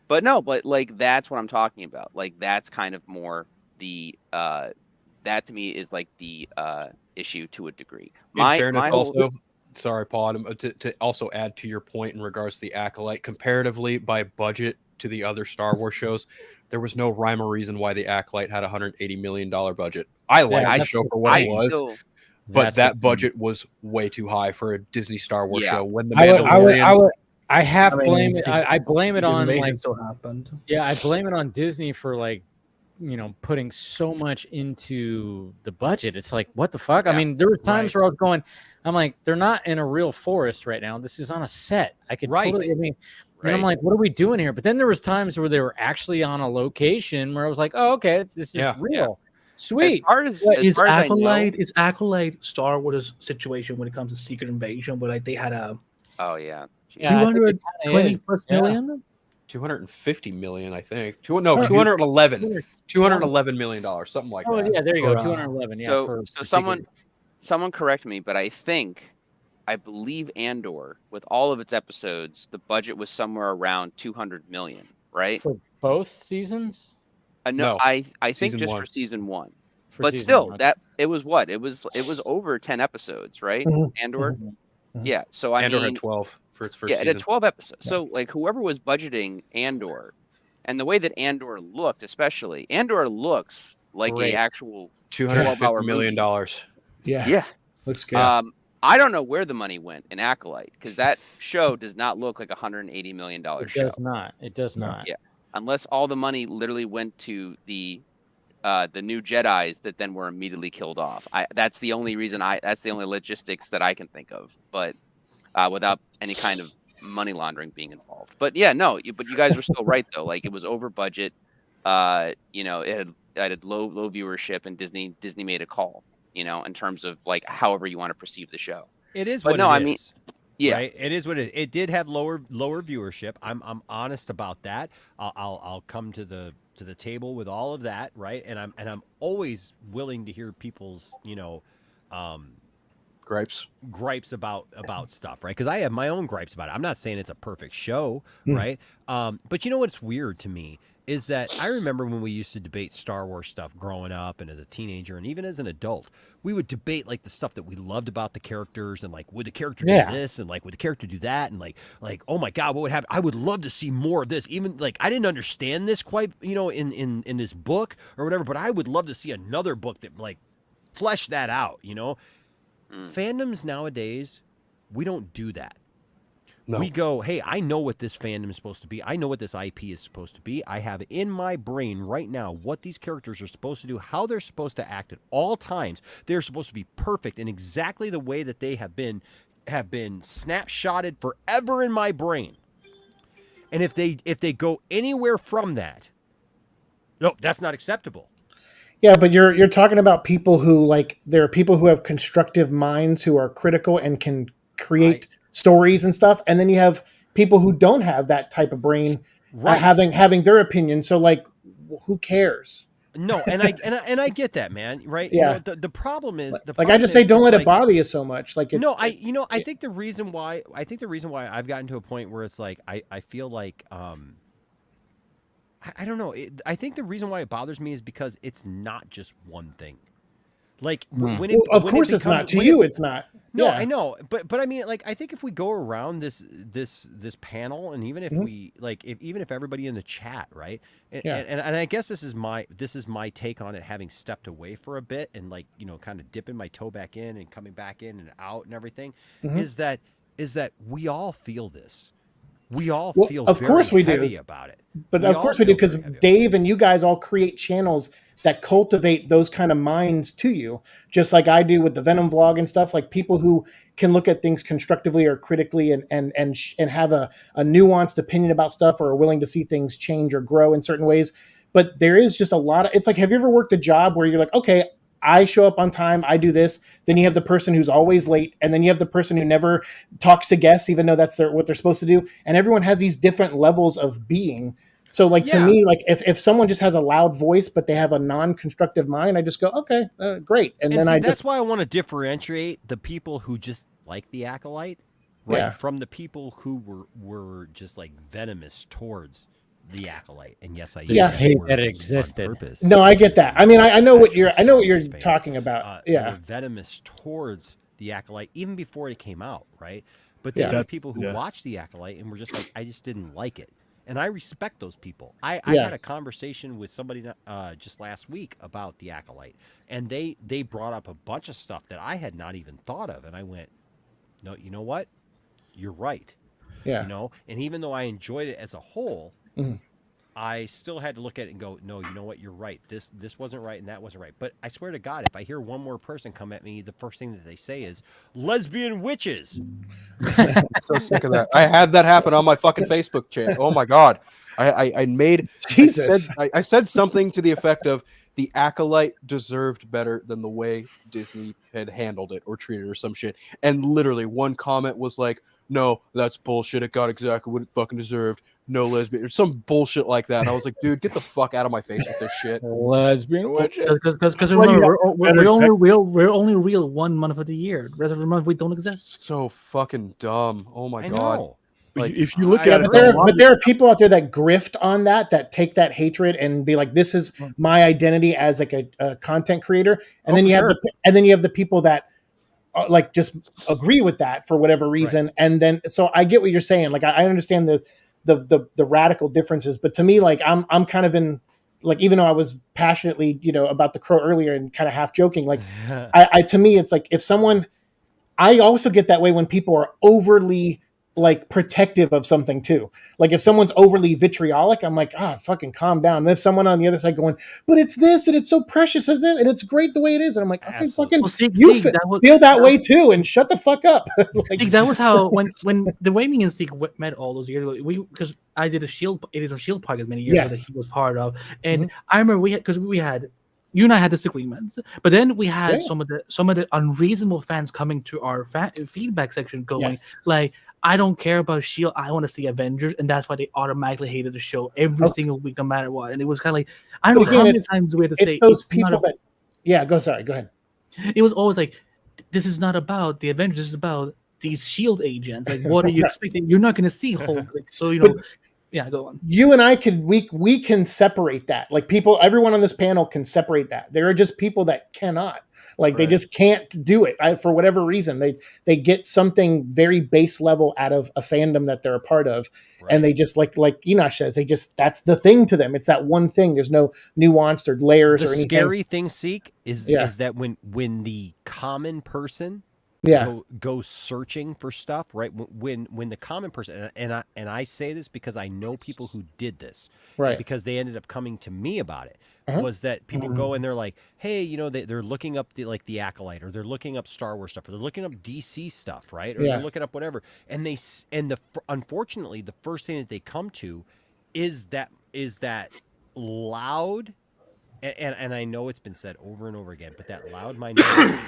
But no, like that's what I'm talking about. Like that's kind of more the that to me is like the issue to a degree. In fairness, also, sorry, Paul, to also add to your point in regards to the Acolyte, comparatively by budget to the other Star Wars shows, there was no rhyme or reason why the Acolyte had $180 million budget. I like the show for what it was, but that budget was way too high for a Disney Star Wars show. When the Mandalorian, I blame it. I blame it on like so happened. Yeah, I blame it on Disney for like putting so much into the budget. It's like, what the fuck? Yeah. I mean, there were times where I was going, I'm like, they're not in a real forest right now. This is on a set. I could totally. I mean. And I'm like, what are we doing here? But then there was times where they were actually on a location where I was like, oh, okay, this is real. Sweet. Is Acolyte Star Wars situation when it comes to Secret Invasion, where like they had a 220 plus million? 250 million, I think. 211 million dollars, something like that. Oh yeah, there you go. 211. Yeah. So someone correct me, but I believe Andor, with all of its episodes, the budget was somewhere around 200 million, right? For both seasons? No, I think just for season one. But still, that it was what? It was over 10 episodes, right? Andor? Yeah. So Andor had 12 for its first season. Yeah, it had 12 episodes. Yeah. So like whoever was budgeting Andor, and the way that Andor looked, especially, Andor looks like an actual $250 million. Yeah. Yeah. Looks good. I don't know where the money went in Acolyte, because that show does not look like $180 million show. It does not. It does not. Yeah, unless all the money literally went to the new Jedis that then were immediately killed off. That's the only reason. That's the only logistics that I can think of. But without any kind of money laundering being involved. But yeah, no. But you guys were still right though. Like it was over budget. It had low viewership, and Disney made a call. In terms of like however you want to perceive the show. It is but what it is. Yeah, right? It is what it is. It did have lower viewership. I'm honest about that. I'll come to the table with all of that, right? And I'm always willing to hear people's gripes about stuff, right? Because I have my own gripes about it. I'm not saying it's a perfect show, right? But you know what's weird to me is that I remember when we used to debate Star Wars stuff growing up and as a teenager and even as an adult, we would debate like the stuff that we loved about the characters and like, would the character do this and like, would the character do that? And like, oh my God, what would happen? I would love to see more of this. Even like, I didn't understand this quite, in this book or whatever, but I would love to see another book that like flesh that out, Fandoms nowadays, we don't do that. No. We go, hey, I know what this fandom is supposed to be. I know what this IP is supposed to be. I have in my brain right now what these characters are supposed to do, how they're supposed to act at all times. They're supposed to be perfect in exactly the way that they have been snapshotted forever in my brain. And if they go anywhere from that, no, that's not acceptable. Yeah, but you're talking about people who like there are people who have constructive minds who are critical and can create stories and stuff, and then you have people who don't have that type of brain, having their opinion. So like, who cares? No, and I get that, man. Right? Yeah. The problem is I just say don't let it bother you so much. Like I think the reason why I've gotten to a point where it's like I feel like I don't know. I think the reason why it bothers me is because it's not just one thing. Like when it, of course it's not to you. It's not. No, I know, but I mean, like, I think if we go around this panel, and even if we even if everybody in the chat, right, and I guess this is my take on it, having stepped away for a bit and like kind of dipping my toe back in and coming back in and out and everything, is that we all feel this. We all feel of course we heavy do about it. But of course we do, because Dave and you guys all create channels that cultivate those kind of minds to you, just like I do with the Venom vlog and stuff. Like people who can look at things constructively or critically and have a nuanced opinion about stuff, or are willing to see things change or grow in certain ways. But there is just a lot of, it's like, have you ever worked a job where you're like, okay, I show up on time, I do this. Then you have the person who's always late, and then you have the person who never talks to guests, even though that's what they're supposed to do. And everyone has these different levels of being. So like to me, like if someone just has a loud voice but they have a non-constructive mind, I just go, okay, great. And then that's why I want to differentiate the people who just like the Acolyte, right, from the people who were just like venomous towards the Acolyte. And yes, I hate that it existed. No, I get that. I mean, I know what you're talking about. They were venomous towards the Acolyte even before it came out, right? But there were people who watched the Acolyte and were just like, I just didn't like it. And I respect those people. I had a conversation with somebody just last week about the Acolyte, and they brought up a bunch of stuff that I had not even thought of, and I went, no, you know what? You're right. Yeah. You know, and even though I enjoyed it as a whole, I still had to look at it and go, no, you know what? You're right. This wasn't right, and that wasn't right. But I swear to God, if I hear one more person come at me, the first thing that they say is lesbian witches. I'm so sick of that. I had that happen on my fucking Facebook chat. Oh my God. I said something to the effect of the Acolyte deserved better than the way Disney had handled it or treated it or some shit. And literally one comment was like, no, that's bullshit. It got exactly what it fucking deserved. No lesbian or some bullshit like that. And I was like, dude, get the fuck out of my face with this shit. Lesbian witches. Because remember, we're only real 1 month of the year. The rest of the month we don't exist. So fucking dumb. Oh my God. Know. Like, if you look at it, but there are people out there that grift on that take that hatred and be like, this is my identity as like a content creator. And then you have the people that like just agree with that for whatever reason. Right. And then, so I get what you're saying. Like, I understand the radical differences, but to me, like I'm kind of in, like, even though I was passionately, about The Crow earlier and kind of half joking, like to me, it's like I also get that way when people are overly like protective of something too. Like if someone's overly vitriolic, I'm like, fucking calm down. And if someone on the other side going, but it's this and it's so precious and it's great the way it is. And I'm like, okay, fucking feel that way too and shut the fuck up. Like, that was how when the way me and Zeke met all those years ago, because I did a Shield podcast many years ago that he was part of. And I remember we had you and I had disagreements, but then we had some of the unreasonable fans coming to our feedback section going like, I don't care about Shield. I want to see Avengers, and that's why they automatically hated the show every single week, no matter what. And it was kind of like, I don't know how many times we had to say those people go ahead. It was always like, this is not about the Avengers. This is about these Shield agents. Like, what are you expecting? You're not going to see Hulk. Like, so yeah, go on. You and I we can separate that. Like everyone on this panel can separate that. There are just people that cannot. Like they just can't do it for whatever reason. They get something very base level out of a fandom that they're a part of, and they just like Enosh says, that's the thing to them. It's that one thing. There's no nuanced or layers or anything. The scary thing, Seek, is that when the common person go searching for stuff, right? When the common person, and I say this because I know people who did this, right? Because they ended up coming to me about it. Was that people go and they're like, hey, they're looking up the Acolyte, or they're looking up Star Wars stuff, or they're looking up DC stuff, right? Or they're looking up whatever, and unfortunately the first thing that they come to is that loud, and I know it's been said over and over again, but that loud minority.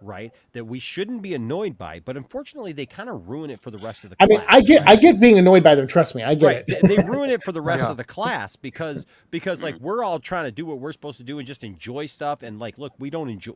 Right, that we shouldn't be annoyed by, but unfortunately, they kind of ruin it for the rest of the class. I mean, I get being annoyed by them. Trust me, I get it. They ruin it for the rest of the class because like we're all trying to do what we're supposed to do and just enjoy stuff. And like, look, we don't enjoy.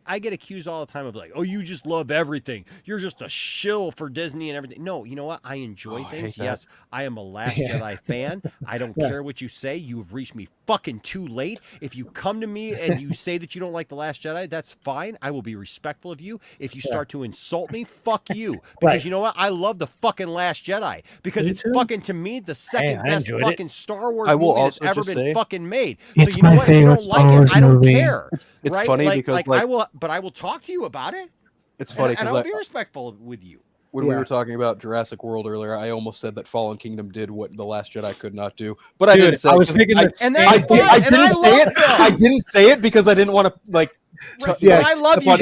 I get accused all the time of like, oh, you just love everything. You're just a shill for Disney and everything. No, you know what? I enjoy things. Yes, I am a Last Jedi fan. I don't care what you say. You have reached me fucking too late. If you come to me and you say that you don't like The Last Jedi, that's fine. I will be respectful of you. If you start to insult me, fuck you. Because you know what? I love the fucking Last Jedi. Because it's fucking, to me, the second best fucking Star Wars movie that's ever been fucking made. It's so you know my what? If you don't favorite like it, I don't care. It's funny because I will talk to you about it. It's funny because I will be respectful with you. When we were talking about Jurassic World earlier, I almost said that Fallen Kingdom did what The Last Jedi could not do, but I didn't say it. I was thinking I didn't say it because I didn't want to like I love you,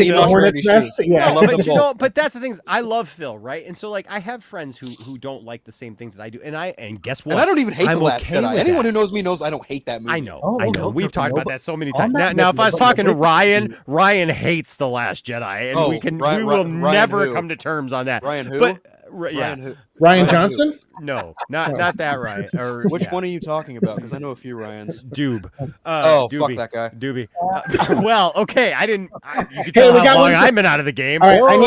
Yeah, but that's the thing. I love Phil, right? And so like I have friends who don't like the same things that I do, and guess what? And I don't even hate The Last okay Jedi. Anyone who knows me knows I don't hate that movie. I know. We've talked about that so many times. Now, if I was talking to Ryan hates The Last Jedi, and we will never come to terms on that. Ryan who? But, Ryan Johnson? No, not that Ryan. Or which one are you talking about? Because I know a few Ryans. Doob. Doobie. Fuck that guy. Doobie. Well, okay. You can tell how long I've been out of the game. All right,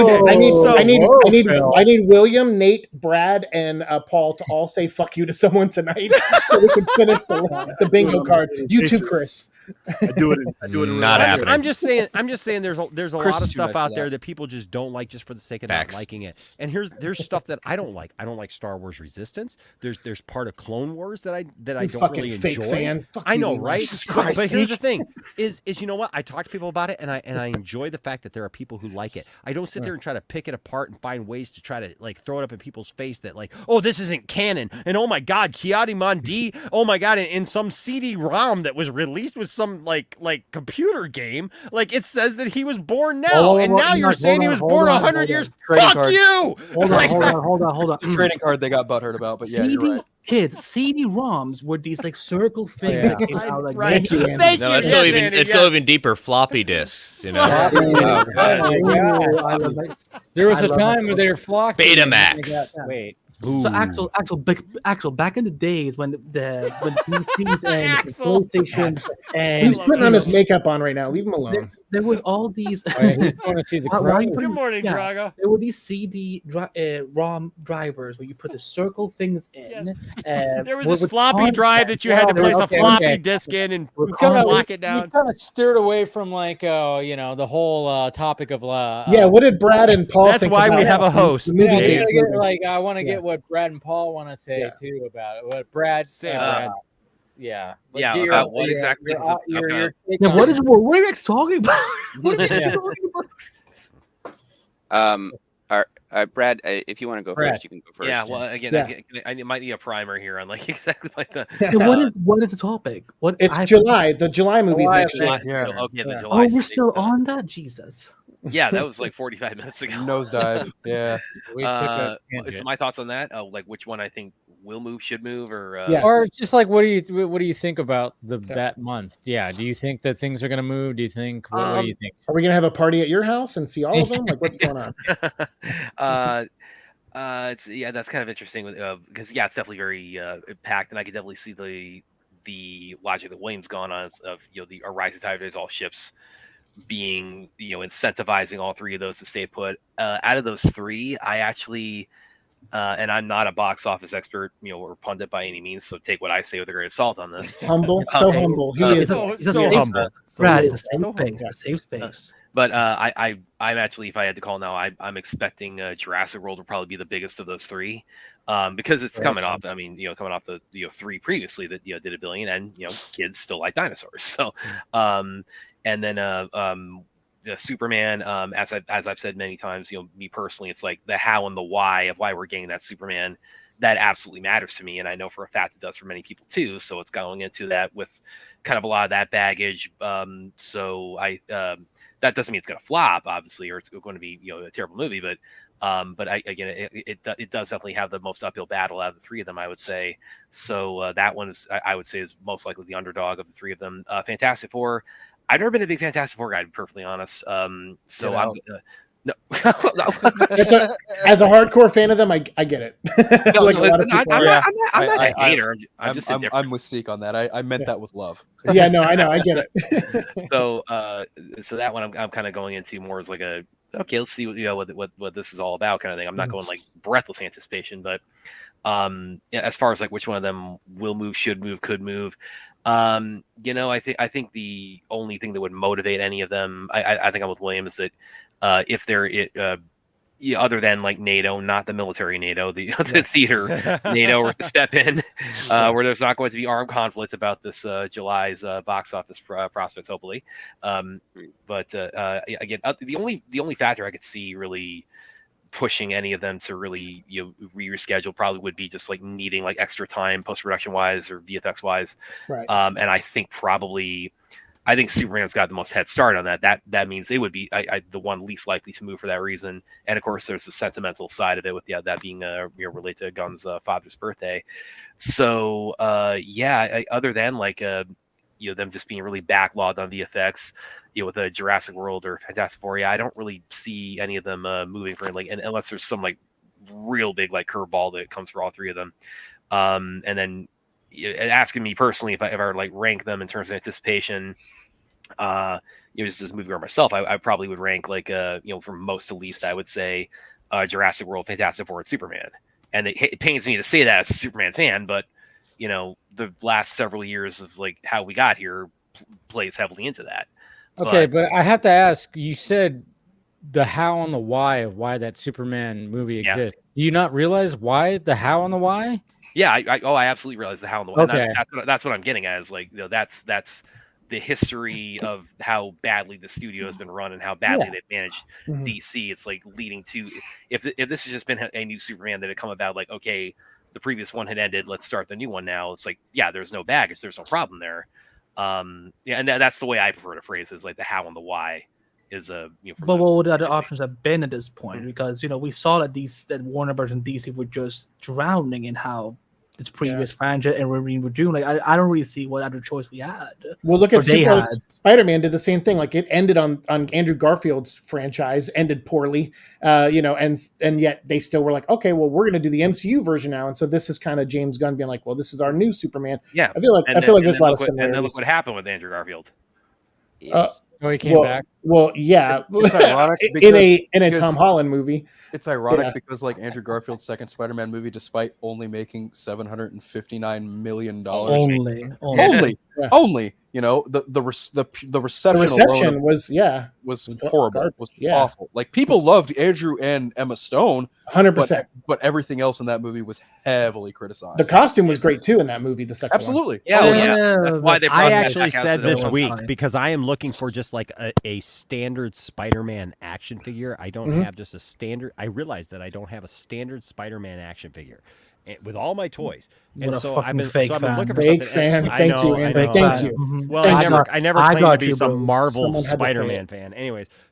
I need William, Nate, Brad, and Paul to all say "fuck you" to someone tonight, so we can finish the bingo card. You too, Chris. I do it. Not happening. I'm just saying. There's a lot of stuff out there that people just don't like just for the sake of not liking it. And there's stuff that I don't like. I don't like Star Wars Resistance. There's part of Clone Wars that I don't really fake enjoy. Fan. I know, right? Jesus Christ. But here's the thing: is you know what? I talk to people about it, and I enjoy the fact that there are people who like it. I don't sit there and try to pick it apart and find ways to try to like throw it up in people's face that like, oh, this isn't canon, and oh my God, Ki-Adi-Mundi, oh my God, in some CD-ROM that was released with some like computer game, like it says that he was born now, and now you're saying he was born 100 years. Fuck you! Hold on. The trading card they got butthurt about, but yeah, you're right. Kids, CD-ROMs were these like circle things that came out like Thank you. Let's go even deeper. Floppy disks, you know. There was a time where they were floppy. Betamax. Wait. Ooh. So Axel, back in the days when PCs and PlayStation and he's putting on his makeup on right now. Leave him alone. There was all these. He's going to see the crowd. Good morning, Drago. There were these CD-ROM drivers where you put the circle things in. There was this floppy drive that you had to place a floppy disk in and lock it down. You kind of steered away from like the whole topic of what did Brad and Paul? That's why we have a host. I want to get what Brad and Paul want to say too about it. What Brad say, Brad. About what exactly? What are you guys talking about? What are you guys talking about? Brad, if you want to go first, you can go first. Yeah, well, again, I might need a primer here on like exactly like the. What is the topic? It's July. The July movie's next year. The July. We're still on that, Jesus. Yeah, that was like 45 minutes ago. Nosedive. Yeah. So my thoughts on that? Like which one I think will move, should move, or or just like what do you think about that month? Yeah, do you think that things are going to move? Do you think what do you think? Are we going to have a party at your house and see all of them? Like what's going on? That's kind of interesting because it's definitely very packed, and I could definitely see the logic that William's gone on of the Rise of Tide, all ships being incentivizing all three of those to stay put. Out of those three, I actually and I'm not a box office expert or pundit by any means, so take what I say with a grain of salt on this. Humble. He is so humble. Brad is a safe space. But I'm actually, if I had to call now, I'm expecting Jurassic World will probably be the biggest of those three, because it's coming off. I mean, coming off the three previously that did $1 billion, and kids still like dinosaurs. So, and then Superman, as I've said many times, me personally, it's like the how and the why of why we're getting that Superman. That absolutely matters to me, and I know for a fact it does for many people too. So it's going into that with kind of a lot of that baggage. So that doesn't mean it's going to flop, obviously, or it's going to be a terrible movie. But it does definitely have the most uphill battle out of the three of them, I would say. So that one is, I would say, is most likely the underdog of the three of them. Fantastic Four. I've never been a big Fantastic Four guy, to be perfectly honest. So I'm no. As a hardcore fan of them, I get it. I'm not a hater. I'm with Seek on that. I meant that with love. Yeah, no, I know, I get it. So that one I'm kind of going into more as like let's see what this is all about kind of thing. I'm not going like breathless anticipation, but as far as like which one of them will move, should move, could move. I think the only thing that would motivate any of them, I think I'm with William, is that if they're other than like NATO, not the military NATO, the theater NATO, were to step in, where there's not going to be armed conflict about this July's box office prospects, hopefully. But again, the only factor I could see really pushing any of them to really reschedule probably would be just like needing like extra time post-production wise or VFX wise, right. And I think probably I think Superman's got the most head start on that. That means it would be the one least likely to move for that reason. And of course, there's the sentimental side of it with that being related to Gunn's father's birthday. So other than like them just being really backlogged on VFX, with a Jurassic World or Fantastic Four, I don't really see any of them moving for like, and unless there's some like real big like curveball that comes for all three of them. And then asking me personally if I ever like rank them in terms of anticipation, just this movie or myself, I probably would rank like from most to least, I would say Jurassic World, Fantastic Four, and Superman. And it pains me to say that as a Superman fan, but the last several years of like how we got here plays heavily into that. Okay, but I have to ask, you said the how and the why of why that Superman movie exists. Do you not realize why the how and the why? Yeah, I absolutely realize the how and the why. Okay. And that's what I'm getting at, is like, that's the history of how badly the studio has been run and how badly they've managed DC. It's like leading to, if this has just been a new Superman that had come about, like, okay, the previous one had ended, let's start the new one now. It's like, yeah, there's no baggage, there's no problem there. And that's the way I prefer to phrase it, is like the how and the why is but what would the other options have been at this point? Because we saw that Warner Bros. And DC were just drowning in how this previous franchise and we were doing. Like, I don't really see what other choice we had. Well, look at Spider-Man did the same thing. Like, it ended on Andrew Garfield's franchise, ended poorly, and yet they still were like, okay, well, we're going to do the MCU version now, and so this is kind of James Gunn being like, well, this is our new Superman. Yeah, I feel like there's a lot of similarities. And then look what happened with Andrew Garfield. He came back. Well, yeah, it's ironic in a Tom Holland movie. It's ironic because like Andrew Garfield's second Spider-Man movie, despite only making $759 million, only, the reception alone was horrible, was awful. Like, people loved Andrew and Emma Stone, 100%, but everything else in that movie was heavily criticized. The costume was great too in that movie. The second absolutely, one. That's why they I actually said this week, because I am looking for just like a standard Spider-Man action figure. I don't have just a standard. I realized that I don't have a standard Spider-Man action figure with all my toys. And so I've been looking for fake something. fan. Thank you, Andy. Thank you. Well, I never claimed to be some Marvel Spider-Man fan.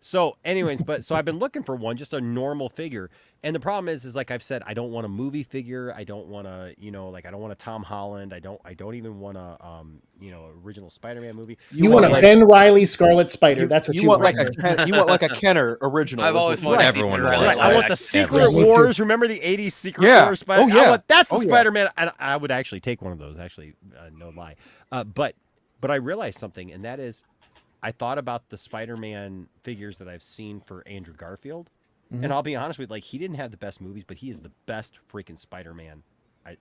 So I've been looking for one, just a normal figure. And the problem is like I've said, I don't want a movie figure. I don't want a, I don't want a Tom Holland. I don't even want a, original Spider-Man movie. You want a Ben Reilly Scarlet Spider. That's what you want. You want like a Kenner original. I've always wanted everyone. Right. I want the Secret Wars. Remember the 80s Secret Wars Spider? Oh yeah. That's the Spider-Man. I would actually take one of those. Actually, no lie. But I realized something, and that is, I thought about the Spider-Man figures that I've seen for Andrew Garfield. And I'll be honest with you, like, he didn't have the best movies, but he is the best freaking Spider-Man,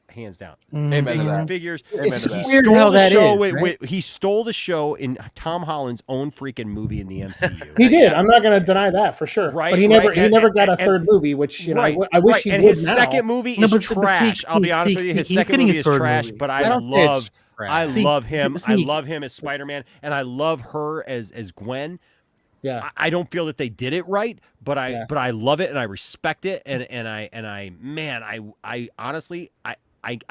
hands down. Amen to that. Figures. It's weird how that is. Right? He stole the show in Tom Holland's own freaking movie in the MCU. He did. I'm not going to deny that for sure. Right. But he never got a third movie, which I wish he would. And his second movie is trash. I'll be honest with you, his second movie is trash. But I love him. I love him as Spider-Man, and I love her as Gwen. Yeah, I don't feel that they did it right, but I love it and I respect it, and I honestly I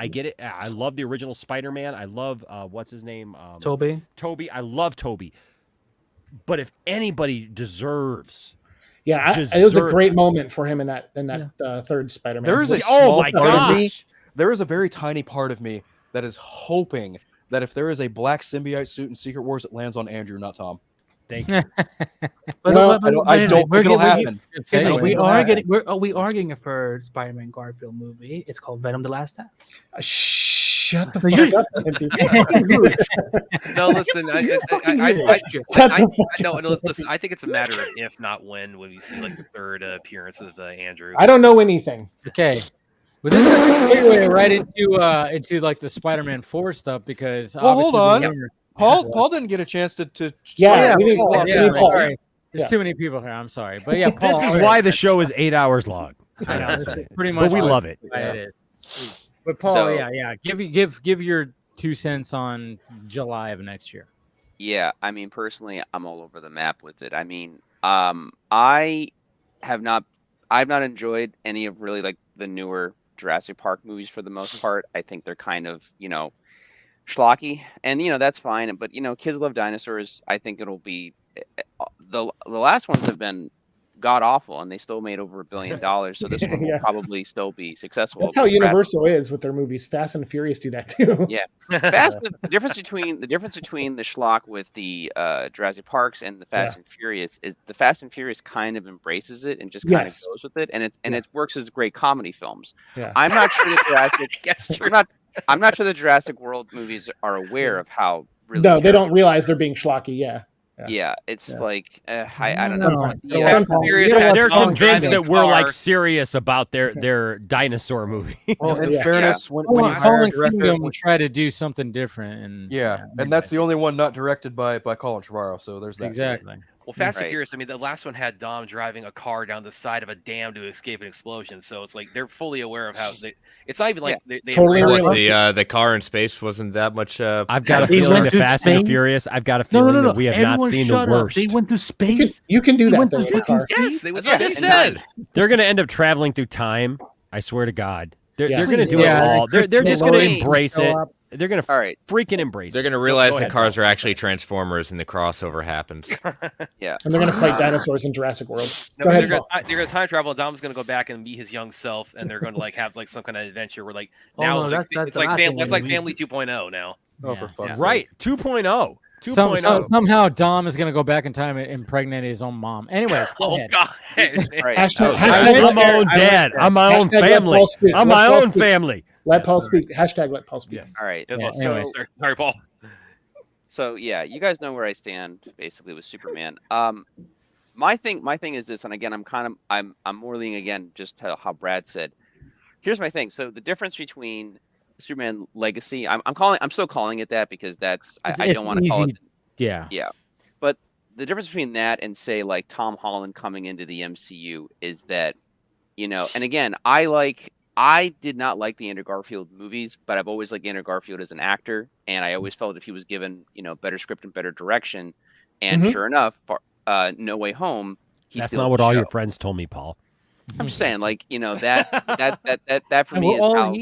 get it. I love the original Spider-Man. I love what's his name? Toby. I love Toby. But if anybody deserves, it was a great moment for him in that third Spider-Man. There is a small part of me. There is a very tiny part of me that is hoping that if there is a black symbiote suit in Secret Wars, it lands on Andrew, not Tom. Thank you. I don't think it'll happen. We are getting a third Spider-Man Garfield movie. It's called Venom: The Last Dance. Shut the fuck up. No, listen. Listen. I think it's a matter of if, not when we see like the third appearance of Andrew. I don't know anything. Okay. But this is a segue right into like the Spider-Man 4 stuff, because hold on. Paul didn't get a chance to sorry. There's too many people here. I'm sorry, but Paul, this is why the show is 8 hours long. I know, pretty much. But we love it. It is. But Paul, give your 2 cents on July of next year. Yeah, I mean, personally, I'm all over the map with it. I mean, I've not enjoyed any of really like the newer Jurassic Park movies for the most part. I think they're kind of, schlocky, and that's fine. But kids love dinosaurs. I think it'll be the last ones have been god awful, and they still made over $1 billion. So this one will probably still be successful. That's how Universal is with their movies. Fast and Furious do that too. Yeah, the difference between the schlock with the Jurassic Parks and the Fast and Furious is the Fast and Furious kind of embraces it and just kind of goes with it, and it works as great comedy films. Yeah. I'm not sure that I'm not sure the Jurassic World movies are aware of how really. No, they don't realize they're being schlocky. Yeah, it's like I don't know. They're convinced that we're like serious about their dinosaur movie. Well, in fairness, when you hire Fallen a director, Kingdom will try to do something different, and that's the only one not directed by Colin Trevorrow. So there's that. Exactly. Well, Fast and Furious. I mean, the last one had Dom driving a car down the side of a dam to escape an explosion. So it's like they're fully aware of how they. It's not even like they totally the car in space wasn't that much. I've got a feeling the Fast and Furious. I've got a feeling that we have not seen the worst. They went to space. You can do that. Yes, they just said they're going to end up traveling through time. I swear to God, they're going to do it all. They're just going to embrace it. They're going to freaking embrace it. They're going to realize the cars are actually Transformers and the crossover happens. Yeah. And they're going to fight dinosaurs in Jurassic World. No, they're going to time travel. Dom's going to go back and meet his young self, and they're going to have some kind of adventure where now it's like Family 2.0 now. Oh, for fuck's sake. Right, 2.0. 2.0. Somehow Dom is going to go back in time and impregnate his own mom. Anyways, go ahead. God. I'm my own dad. I'm my own family. I'm my own family. Let Paul speak. Hashtag let Paul speak. Yeah. All right. Sorry, Paul. So yeah, you guys know where I stand basically with Superman. My thing is this, and again, I'm more leaning again just to how Brad said. Here's my thing. So the difference between Superman Legacy, I'm still calling it that because I don't want to call it. Yeah. Yeah. But the difference between that and say like Tom Holland coming into the MCU is that, and again, I did not like the Andrew Garfield movies, but I've always liked Andrew Garfield as an actor, and I always felt if he was given, better script and better direction, and sure enough, for No Way Home, that's not what all your friends told me, Paul. I'm just saying, like, that for me is how.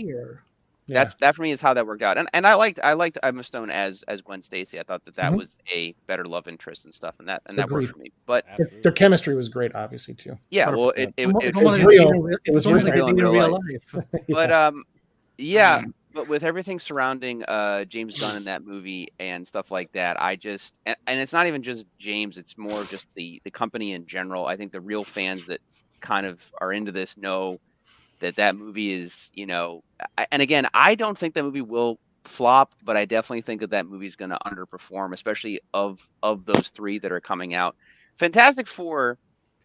That for me is how that worked out, and I liked Emma Stone as Gwen Stacy. I thought that was a better love interest and stuff, and that worked for me. But their chemistry was great, obviously too. Yeah, well, it was real. It was real in real life. But yeah, but with everything surrounding James Gunn in that movie and stuff like that, I just and it's not even just James; it's more just the company in general. I think the real fans that kind of are into this know that movie is, and again, I don't think that movie will flop, but I definitely think that movie is going to underperform, especially of those three that are coming out. Fantastic Four,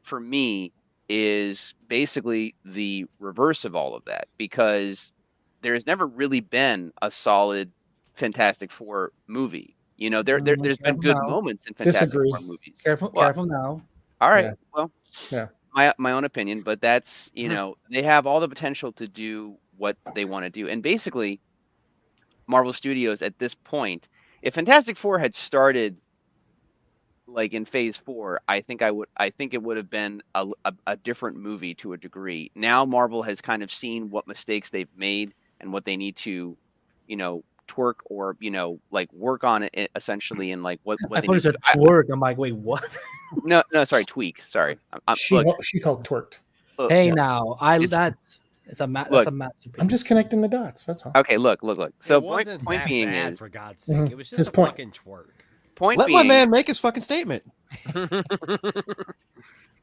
for me, is basically the reverse of all of that, because there's never really been a solid Fantastic Four movie. There's been good moments in Fantastic Four movies. Careful now. All right. Well, yeah. My own opinion, but that's, they have all the potential to do what they want to do. And basically, Marvel Studios at this point, if Fantastic Four had started like in Phase 4, I think it would have been a different movie to a degree. Now Marvel has kind of seen what mistakes they've made and what they need to, twerk or like work on it essentially, and like what I thought you said twerk. I'm like, wait, what? No, sorry, tweak. Sorry, She-Hulk twerked. Hey, now that's a masterpiece. I'm just connecting the dots. That's all. Okay, look. So point being bad, is, for God's sake, it was just fucking twerk. Let my man make his fucking statement.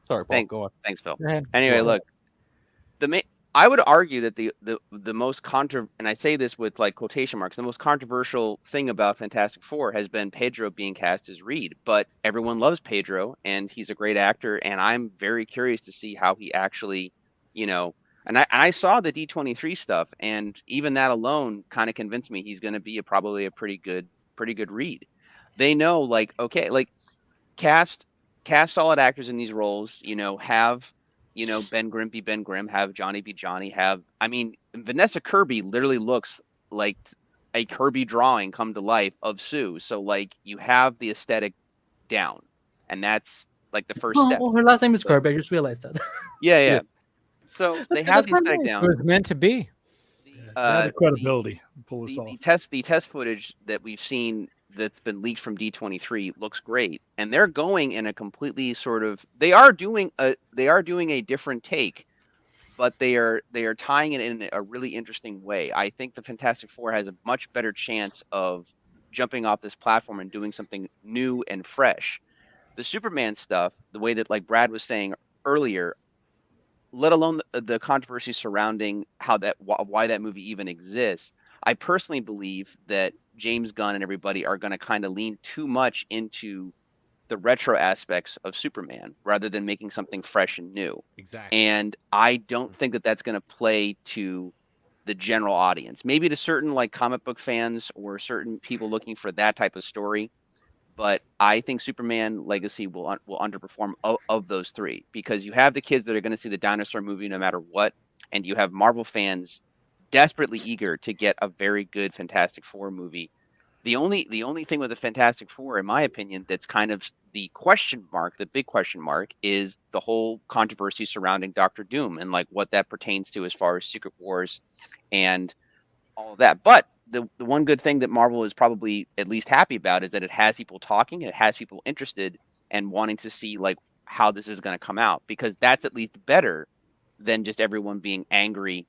Sorry, Paul. Go on. Thanks, Phil. Anyway, look, I would argue that the most and I say this with like quotation marks, the most controversial thing about Fantastic Four has been Pedro being cast as Reed. But everyone loves Pedro, and he's a great actor, and I'm very curious to see how he actually, and I saw the D23 stuff, and even that alone kind of convinced me he's going to be probably a pretty good Reed. They know, like, okay, like cast solid actors in these roles, have. Ben Grimm be Ben Grimm, have Johnny be Johnny, Vanessa Kirby literally looks like a Kirby drawing come to life of Sue. So like you have the aesthetic down, and that's like the first step. Well, her last name is Kirby. I just realized that. Yeah. So they have the aesthetic down. It was meant to be. the credibility. Pull this off. The test footage that we've seen that's been leaked from D23 looks great, and they're going in a completely sort of they are doing a different take, but they are tying it in a really interesting way. I think the Fantastic Four has a much better chance of jumping off this platform and doing something new and fresh. The Superman stuff, the way that like Brad was saying earlier, let alone the controversy surrounding why that movie even exists. I personally believe that James Gunn and everybody are going to kind of lean too much into the retro aspects of Superman rather than making something fresh and new. Exactly. And I don't think that that's going to play to the general audience. Maybe to certain like comic book fans or certain people looking for that type of story. But I think Superman Legacy will underperform of those three, because you have the kids that are going to see the dinosaur movie no matter what, and you have Marvel fans desperately eager to get a very good Fantastic Four movie. The only thing with the Fantastic Four, in my opinion, that's kind of the question mark, the big question mark, is the whole controversy surrounding Doctor Doom and like what that pertains to as far as Secret Wars and all of that. But the one good thing that Marvel is probably at least happy about is that it has people talking, and it has people interested and wanting to see like how this is going to come out, because that's at least better than just everyone being angry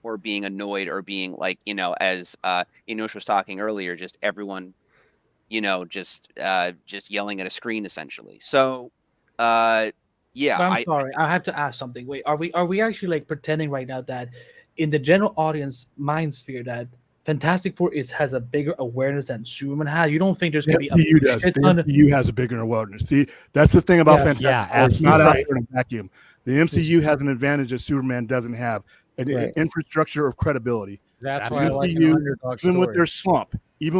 or being annoyed or being like, as Enosh was talking earlier, just everyone, just yelling at a screen essentially. So, yeah. But I'm sorry, I have to ask something. Wait, are we actually like pretending right now that in the general audience mind sphere that Fantastic Four has a bigger awareness than Superman has? You don't think there's going to be a MCU has a bigger awareness. See, that's the thing about Fantastic Four. It's not out there in a vacuum. The MCU has an advantage that Superman doesn't have. An infrastructure of credibility. That's why I like an underdog story. Even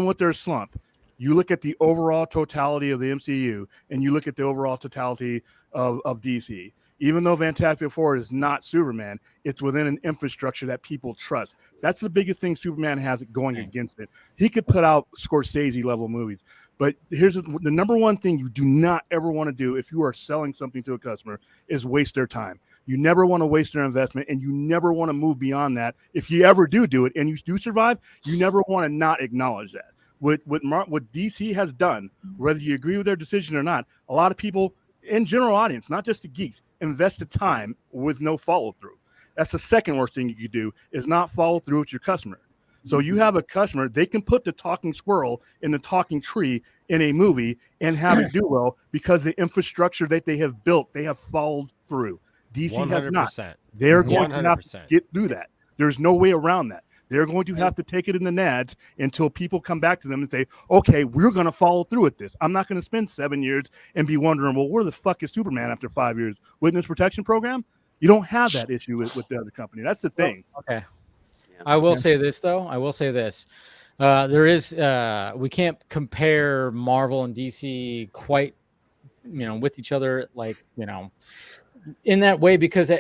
with their slump, you look at the overall totality of the MCU, and you look at the overall totality of DC. Even though Fantastic Four is not Superman, it's within an infrastructure that people trust. That's the biggest thing Superman has going against it. He could put out Scorsese-level movies, but here's the number one thing you do not ever want to do if you are selling something to a customer is waste their time. You never want to waste their investment, and you never want to move beyond that. If you ever do it, and you do survive, you never want to not acknowledge that. What DC has done, whether you agree with their decision or not, a lot of people in general audience, not just the geeks, invest the time with no follow-through. That's the second worst thing you could do, is not follow through with your customer. So you have a customer, they can put the talking squirrel in the talking tree in a movie and have it do well because the infrastructure that they have built, they have followed through. DC 100%. Has not. They're going 100%. To have to get through that. There's no way around that. They're going to have to take it in the nads until people come back to them and say, okay, we're going to follow through with this. I'm not going to spend 7 years and be wondering, well, where the fuck is Superman after 5 years? Witness protection program? You don't have that issue with the other company. That's the thing. Okay. I will say this, though. There is we can't compare Marvel and DC quite, with each other, like, in that way, because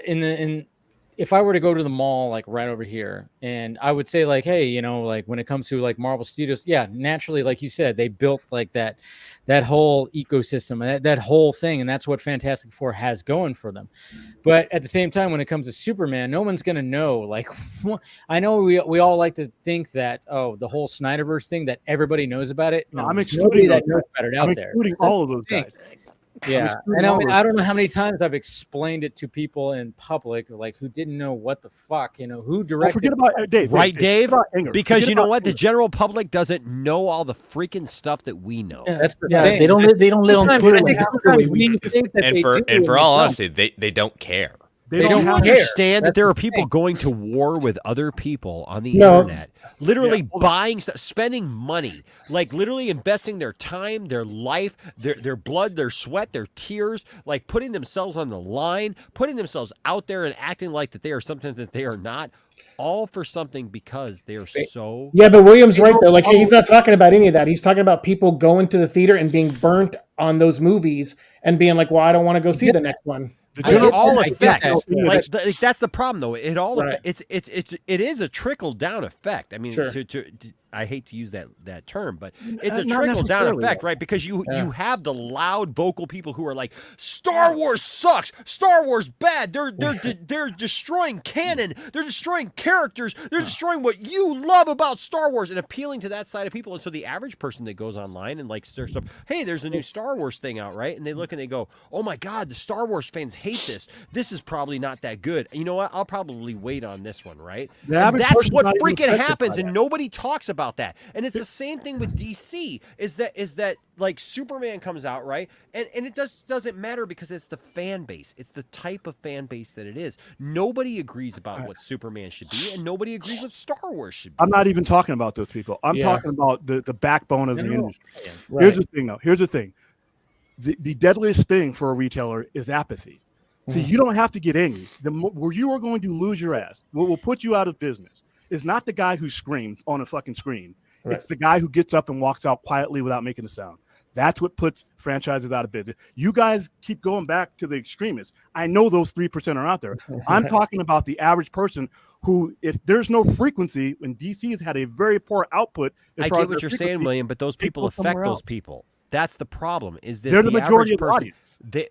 if I were to go to the mall, like right over here, and I would say like, hey, like when it comes to like Marvel Studios, yeah, naturally, like you said, they built like that whole ecosystem and that whole thing. And that's what Fantastic Four has going for them. But at the same time, when it comes to Superman, no one's going to know. Like, I know we all like to think that, the whole Snyderverse thing, that everybody knows about it. No, I'm excluding that knows about it out there. Including all of those guys. Yeah, and I don't know how many times I've explained it to people in public, like who didn't know what the fuck, who directed. Forget about Dave, right, Dave? Because you know what, the general public doesn't know all the freaking stuff that we know. Yeah, that's the thing. They don't live on Twitter. And for all honesty, they don't care. They don't understand that there are people going to war with other people on the internet, literally buying stuff, spending money, like literally investing their time, their life, their blood, their sweat, their tears, like putting themselves on the line, putting themselves out there and acting like that they are something that they are not, all for something because they are so. Yeah, but William's right though. Like he's not talking about any of that. He's talking about people going to the theater and being burnt on those movies and being like, well, I don't want to go see the next one. It all affects. Like that's the problem, though. It all it is a trickle down effect. I mean, I hate to use that term, but it's a trickle down effect, right? Because you have the loud vocal people who are like, Star Wars sucks, Star Wars bad, they're destroying canon, they're destroying characters, they're destroying what you love about Star Wars, and appealing to that side of people. And so the average person that goes online and like search up, hey, there's a new Star Wars thing out, right? And they look and they go, oh my God, the Star Wars fans hate this. This is probably not that good. You know what? I'll probably wait on this one, right? And that's what freaking happens, and nobody talks about that. And it's the same thing with DC. Is that like Superman comes out, right? And it doesn't matter because it's the fan base. It's the type of fan base that it is. Nobody agrees about what Superman should be, and nobody agrees what Star Wars should be. I'm not even talking about those people. I'm talking about the backbone of the industry. Here's the thing, though. Here's the thing. The deadliest thing for a retailer is apathy. See, you don't have to get angry. Where you are going to lose your ass, what will put you out of business, is not the guy who screams on a fucking screen. Right. It's the guy who gets up and walks out quietly without making a sound. That's what puts franchises out of business. You guys keep going back to the extremists. I know those 3% are out there. I'm talking about the average person who, if there's no frequency, when DC has had a very poor output. I get what you're saying, William, but those people affect those people. That's the problem. Is that they're the majority of the audience? They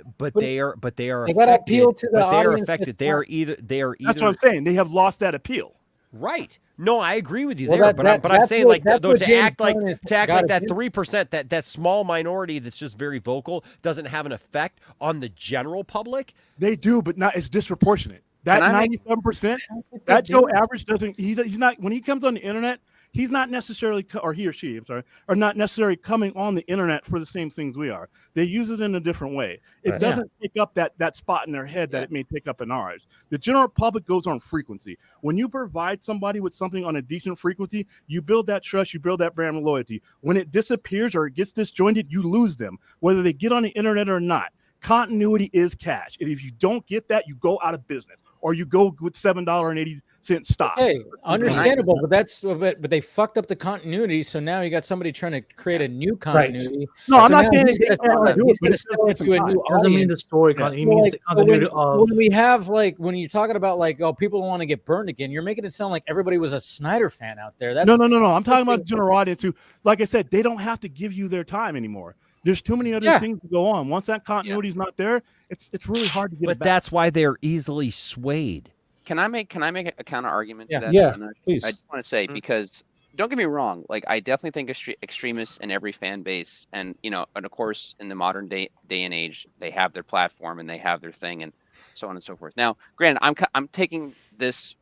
are They got to appeal to the but they are audience. affected. They are either. That's what I'm saying. They have lost that appeal. Right. No, I agree with you Well, there, that- but I'm saying what- like though, that's to what act James like Gunn to act got like us that into. 3%, that small minority that's just very vocal doesn't have an effect on the general public. They do, but not. It's disproportionate. That 97%, that Joe average doesn't. He's not when he comes on the internet. He's not necessarily, or he or she, I'm sorry, are not necessarily coming on the internet for the same things we are. They use it in a different way. It doesn't pick up that spot in their head that it may pick up in ours. The general public goes on frequency. When you provide somebody with something on a decent frequency, you build that trust, you build that brand loyalty. When it disappears or it gets disjointed, you lose them, whether they get on the internet or not. Continuity is cash. And if you don't get that, you go out of business, or you go with $7.80 stock. Hey, understandable, but they fucked up the continuity, so now you got somebody trying to create a new continuity. Right. No, I'm not saying he's going to step into a new audience. Doesn't mean the story. He means the continuity of. When we have when you're talking about people want to get burned again, you're making it sound like everybody was a Snyder fan out there. That's no. I'm talking about the general audience who, like I said, they don't have to give you their time anymore. There's too many other things to go on. Once that continuity is not there, it's really hard to get it back. But that's why they're easily swayed. Can I make a counter argument to that? Yeah, please. I just want to say, because don't get me wrong, I definitely think extremists in every fan base, and and of course in the modern day and age, they have their platform and they have their thing and so on and so forth. Now, granted, I'm taking this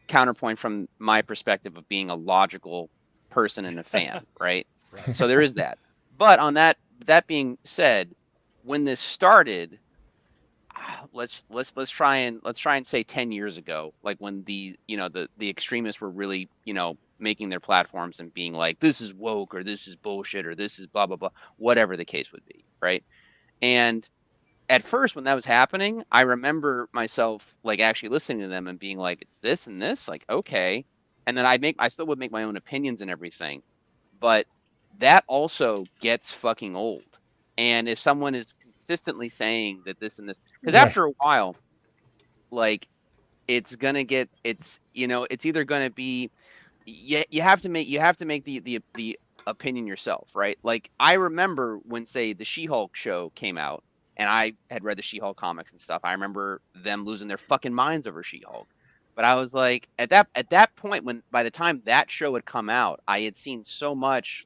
counterpoint from my perspective of being a logical person and a fan, right? So there is that. But on that being said, when this started, let's try and say 10 years ago, like when the extremists were really making their platforms and being like, this is woke, or this is bullshit, or this is blah blah blah, whatever the case would be, right? And at first, when that was happening, I remember myself actually listening to them and being like, it's this and this, okay, and then I still would make my own opinions and everything, but that also gets fucking old. And if someone is consistently saying that this and this, because after a while, it's either gonna be, you have to make the opinion yourself, right? Like, I remember when, say, the She-Hulk show came out, and I had read the She-Hulk comics and stuff. I remember them losing their fucking minds over She-Hulk. But I was like, at that point, when by the time that show had come out, I had seen so much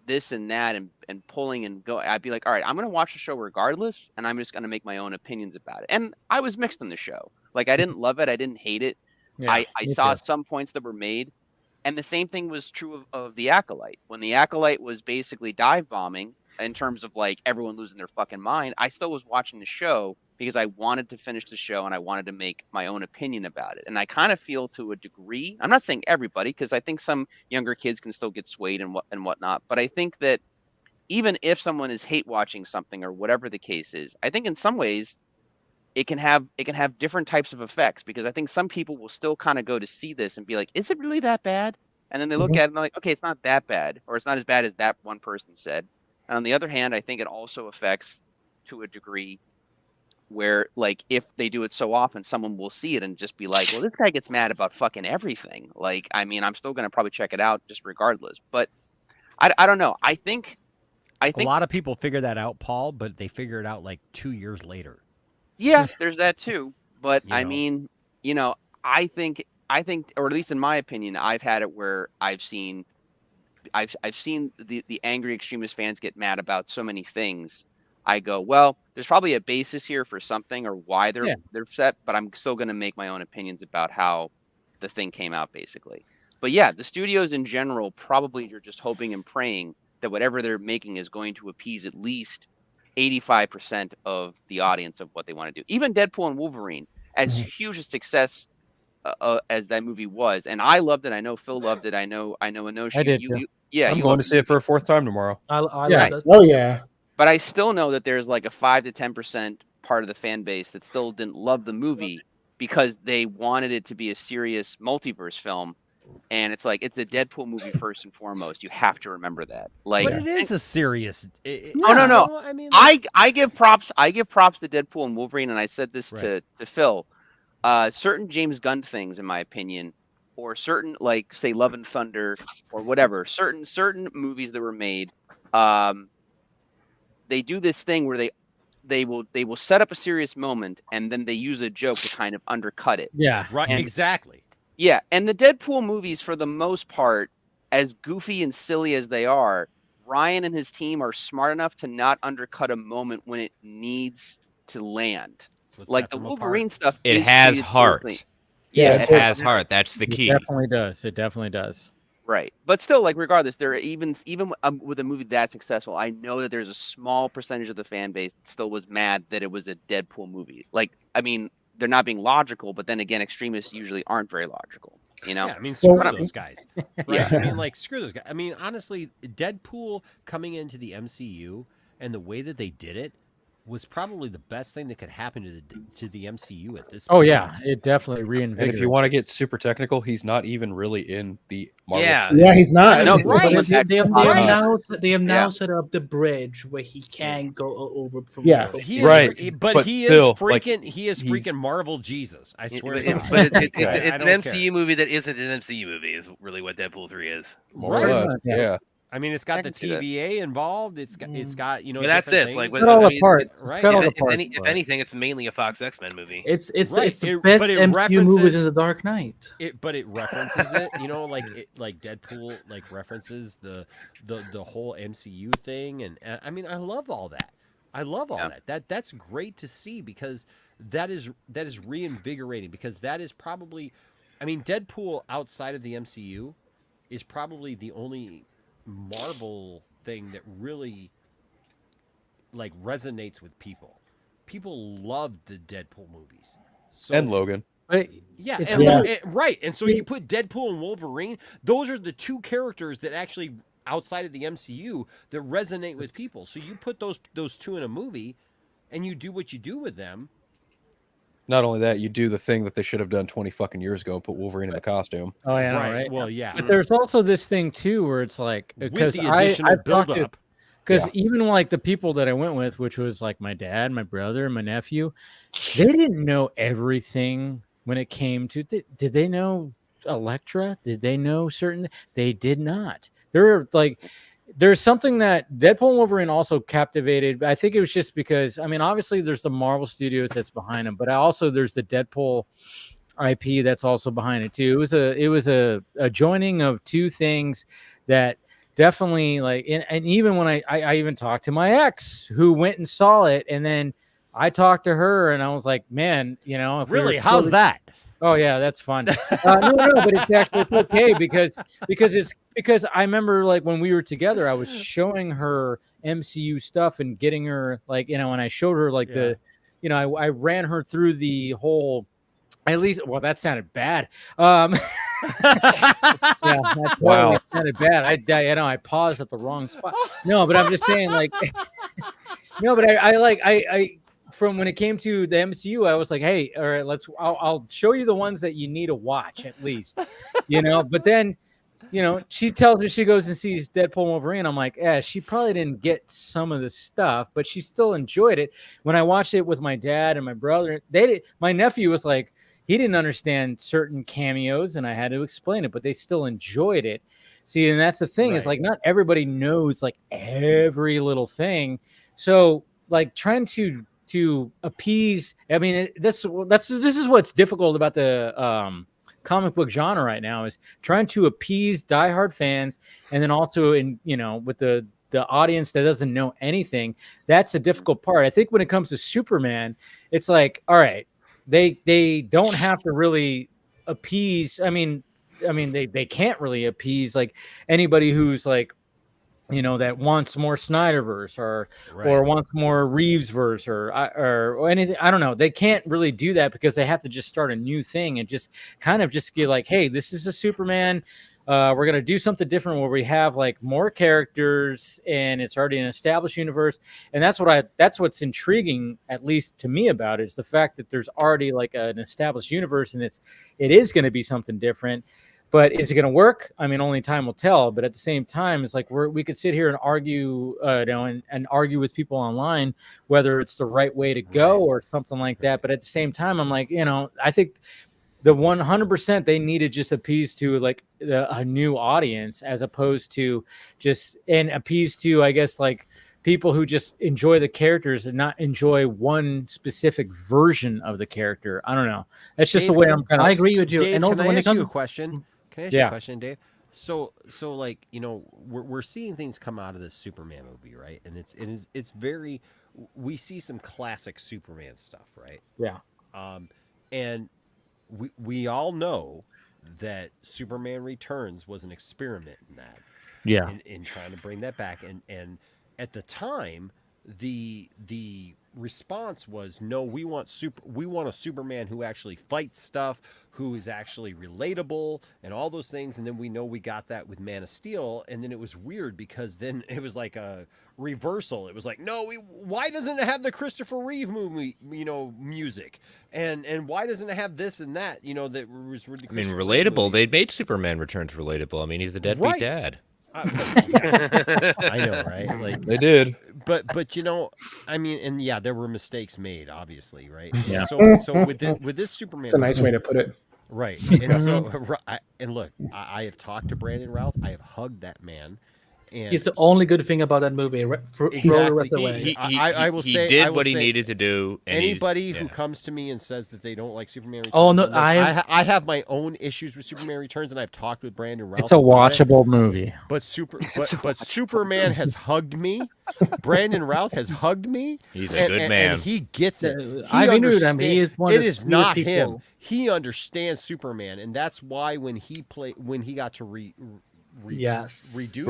this and that and pulling and go. I'd be like, all right, I'm gonna watch the show regardless, and I'm just gonna make my own opinions about it. And I was mixed on the show. I didn't love it, I didn't hate it. I saw some points that were made, and the same thing was true of the Acolyte. When the Acolyte was basically dive bombing in terms of everyone losing their fucking mind, I still was watching the show because I wanted to finish the show and I wanted to make my own opinion about it. And I kind of feel, to a degree, I'm not saying everybody, because I think some younger kids can still get swayed and whatnot, but I think that even if someone is hate watching something or whatever the case is, I think in some ways it can have different types of effects, because I think some people will still kind of go to see this and be like, is it really that bad? And then they look at it and they're like, okay, it's not that bad, or it's not as bad as that one person said. And on the other hand, I think it also affects, to a degree, where like if they do it so often, someone will see it and just be like, well, this guy gets mad about fucking everything. Like, I mean, I'm still gonna probably check it out just regardless. But I don't know. I think a lot of people figure that out, Paul, but they figure it out like 2 years later. Yeah, there's that too. But I mean, I think, or at least in my opinion, I've had it where I've seen the angry extremist fans get mad about so many things. I go, well, there's probably a basis here for something or why they're upset, but I'm still going to make my own opinions about how the thing came out, basically. But yeah, the studios in general probably are just hoping and praying that whatever they're making is going to appease at least 85% of the audience of what they want to do. Even Deadpool and Wolverine, as huge a success as that movie was, and I loved it. I know Phil loved it. I know Enoshi. I did too. I'm going to see it for a fourth time tomorrow. I love it. Oh yeah. But I still know that there's like a 5 to 10% part of the fan base that still didn't love the movie because they wanted it to be a serious multiverse film. And it's like, it's a Deadpool movie first and foremost. You have to remember that. Like, but it is a serious. No. I mean, I give props to Deadpool and Wolverine, and I said this to Phil. Certain James Gunn things, in my opinion, or certain, like, say, Love and Thunder or whatever, certain movies that were made, they do this thing where they will set up a serious moment and then they use a joke to kind of undercut it. Yeah, right. Exactly. Yeah, and the Deadpool movies, for the most part, as goofy and silly as they are, Ryan and his team are smart enough to not undercut a moment when it needs to land. Like the Wolverine stuff, it has heart. Yeah, it has heart. That's the key. It definitely does. It definitely does. Right, but still, like, regardless, there are even with a movie that successful, I know that there's a small percentage of the fan base that still was mad that it was a Deadpool movie. Like, I mean, they're not being logical, but then again, extremists usually aren't very logical. Yeah, I mean, screw those guys. Right? Yeah. I mean, like, screw those guys. I mean, honestly, Deadpool coming into the MCU and the way that they did it was probably the best thing that could happen to the MCU at this point. Oh yeah, it definitely reinvigorated. And if you want to get super technical, he's not even really in the Marvel. Yeah, he's not. No, right. They have now set up the bridge where he can go over from. Yeah, he is freaking Marvel Jesus. I swear. But it's an MCU movie that isn't an MCU movie. Is really what Deadpool 3 is. Right. Yeah. I mean, it's got the TVA involved. It's got But that's it. It's like it's all apart. Right. If anything, it's mainly a Fox X-Men movie. It's the best MCU movie than The Dark Knight. But it references it. Like Deadpool references the whole MCU thing, and I mean, I love all that. I love all that. That's great to see because that is reinvigorating because that is probably, I mean, Deadpool outside of the MCU is probably the only Marvel thing that really resonates with people. People love the Deadpool movies. And Logan. Yeah, right. And so you put Deadpool and Wolverine, those are the two characters that actually outside of the MCU that resonate with people. So you put those two in a movie and you do what you do with them. Not only that, you do the thing that they should have done 20 fucking years ago, put Wolverine in the costume. Oh, yeah, right. Well, yeah. But there's also this thing, too, where it's like, because I've talked to, because even like the people that I went with, which was like my dad, my brother, my nephew, they didn't know everything when it came to, did they know Elektra? Did they know certain? They did not. There's something that Deadpool and Wolverine also captivated. I think it was just because, I mean, obviously there's the Marvel Studios that's behind them, but there's the Deadpool IP that's also behind it too. It was a joining of two things that definitely and even when I even talked to my ex who went and saw it, and then I talked to her and I was like, man, if really, how's that? Oh yeah, that's fun. No, but it's okay because I remember when we were together, I was showing her MCU stuff and getting her and I showed her I ran her through the whole. At least, well, that sounded bad. Yeah, that totally sounded bad. I paused at the wrong spot. No, but I'm just saying no, but I from when it came to the MCU, I was like, hey, all right, I'll show you the ones that you need to watch at least, but then she tells me she goes and sees Deadpool and Wolverine. I'm like, yeah, she probably didn't get some of the stuff, but she still enjoyed it. When I watched it with my dad and my brother, my nephew was like, he didn't understand certain cameos, and I had to explain it, but they still enjoyed it. See, and that's the thing is like not everybody knows like every little thing. So like trying to appease. I mean, this is what's difficult about the comic book genre right now is trying to appease diehard fans, and then also with the audience that doesn't know anything. That's the difficult part. I think when it comes to Superman, it's like, all right, they don't have to really appease. I mean, they can't really appease like anybody who's like, that wants more Snyderverse or wants more Reevesverse or anything. I don't know. They can't really do that because they have to just start a new thing and just kind of just be like, hey, this is a Superman. We're going to do something different where we have like more characters and it's already an established universe. And that's what's intriguing, at least to me, about it, is the fact that there's already like an established universe and it is going to be something different. But is it going to work? I mean, only time will tell. But at the same time, it's like we could sit here and argue, and argue with people online whether it's the right way to go or something like that. But at the same time, I'm like, I think the 100% they need to just appease to like a new audience as opposed to appease to, I guess, like people who just enjoy the characters and not enjoy one specific version of the character. I don't know. That's just the way I'm kind of. I agree with you. Dave, and also, can when I it ask you a comes, question? Can I ask you a question, Dave? So like, we're seeing things come out of this Superman movie, right? And it's very, we see some classic Superman stuff, right? Yeah. And we all know that Superman Returns was an experiment in that. Yeah. In trying to bring that back. And at the time, the response was, no, we want a Superman who actually fights stuff, who is actually relatable and all those things. And then we know we got that with Man of Steel. And then it was weird because then it was like a reversal. It was like, no, why doesn't it have the Christopher Reeve movie, music? And why doesn't it have this and that, that was really, I mean, relatable. They made Superman Returns relatable. I mean, he's a deadbeat dad. I know, right? Like they did, but I mean, and yeah, there were mistakes made, obviously, right? Yeah. So with this Superman, it's a nice way to put it, right? And so, and look, I have talked to Brandon Routh. I have hugged that man. And he's the only good thing about that movie. Exactly. The rest away. I will say he did what he needed to do. Anybody who comes to me and says that they don't like Superman Returns, oh no, I have my own issues with Superman Returns, and I've talked with Brandon Routh. It's a watchable movie. But Superman has hugged me. Brandon Routh has hugged me. He's a good man. And he gets it. I interviewed him. He is one of the is not people. him. He understands Superman, and that's why when he got to redo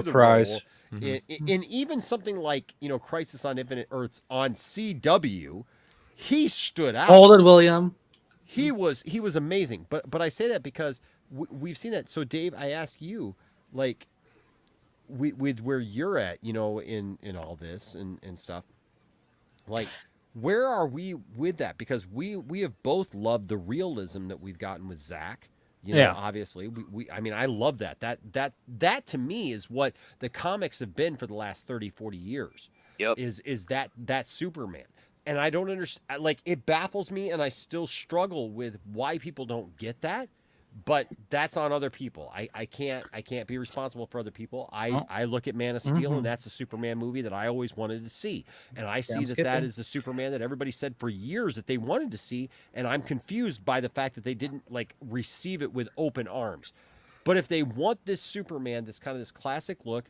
the role, in even something like Crisis on Infinite Earths on CW, he stood out. Hold it, William. He was amazing. But I say that because we've seen that. So Dave, I ask you, like, with where you're at, in all this and stuff, like, where are we with that? Because we have both loved the realism that we've gotten with Zach. Obviously, I mean, I love that. That to me is what the comics have been for the last 30, 40 years. Yep. Is that Superman. And I don't understand, like, it baffles me, and I still struggle with why people don't get that. But that's on other people. I can't be responsible for other people. I look at Man of Steel, and that's a Superman movie that I always wanted to see. And I see that is the Superman that everybody said for years that they wanted to see. And I'm confused by the fact that they didn't receive it with open arms. But if they want this Superman, this classic look,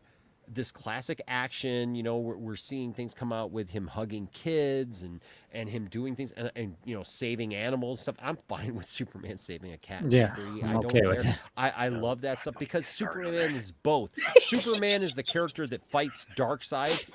this classic action, we're seeing things come out with him hugging kids and him doing things and saving animals and stuff. I'm fine with Superman saving a cat. Yeah, I don't care. I love that stuff because Superman is both. Superman is the character that fights Darkseid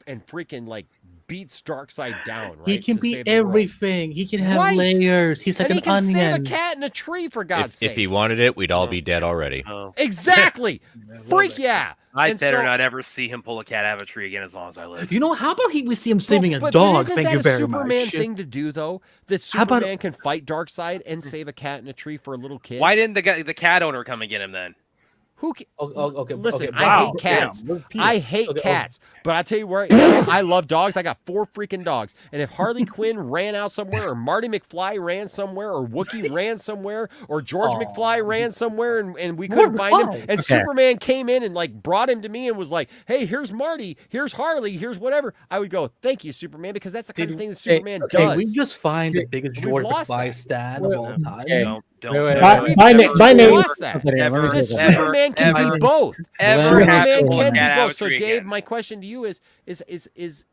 and freaking beats Darkseid down. Right? He can be everything. He can have layers. He's like an onion. He can save a cat in a tree, for God's sake. If he wanted it, we'd all be dead already. Oh. Exactly. Freak yeah. I'd better not ever see him pull a cat out of a tree again as long as I live. How about we see him saving a dog? Thank you very much. Superman thing to do though. That Superman can fight Darkseid and save a cat in a tree for a little kid. Why didn't the cat owner come and get him then? Okay. Listen, Okay. I hate cats. I hate cats. But I tell you what, I love dogs. I got 4 freaking dogs. And if Harley Quinn ran out somewhere, or Marty McFly ran somewhere, or Wookiee ran somewhere, or George McFly ran somewhere, and we couldn't find him, and Superman came in and like brought him to me and was like, "Hey, here's Marty, here's Harley, here's whatever," I would go, "Thank you, Superman," because that's the kind of thing that Superman does. We just find the biggest George McFly stan of all time. Superman can be both. Superman can be both. So, Dave, my question to you is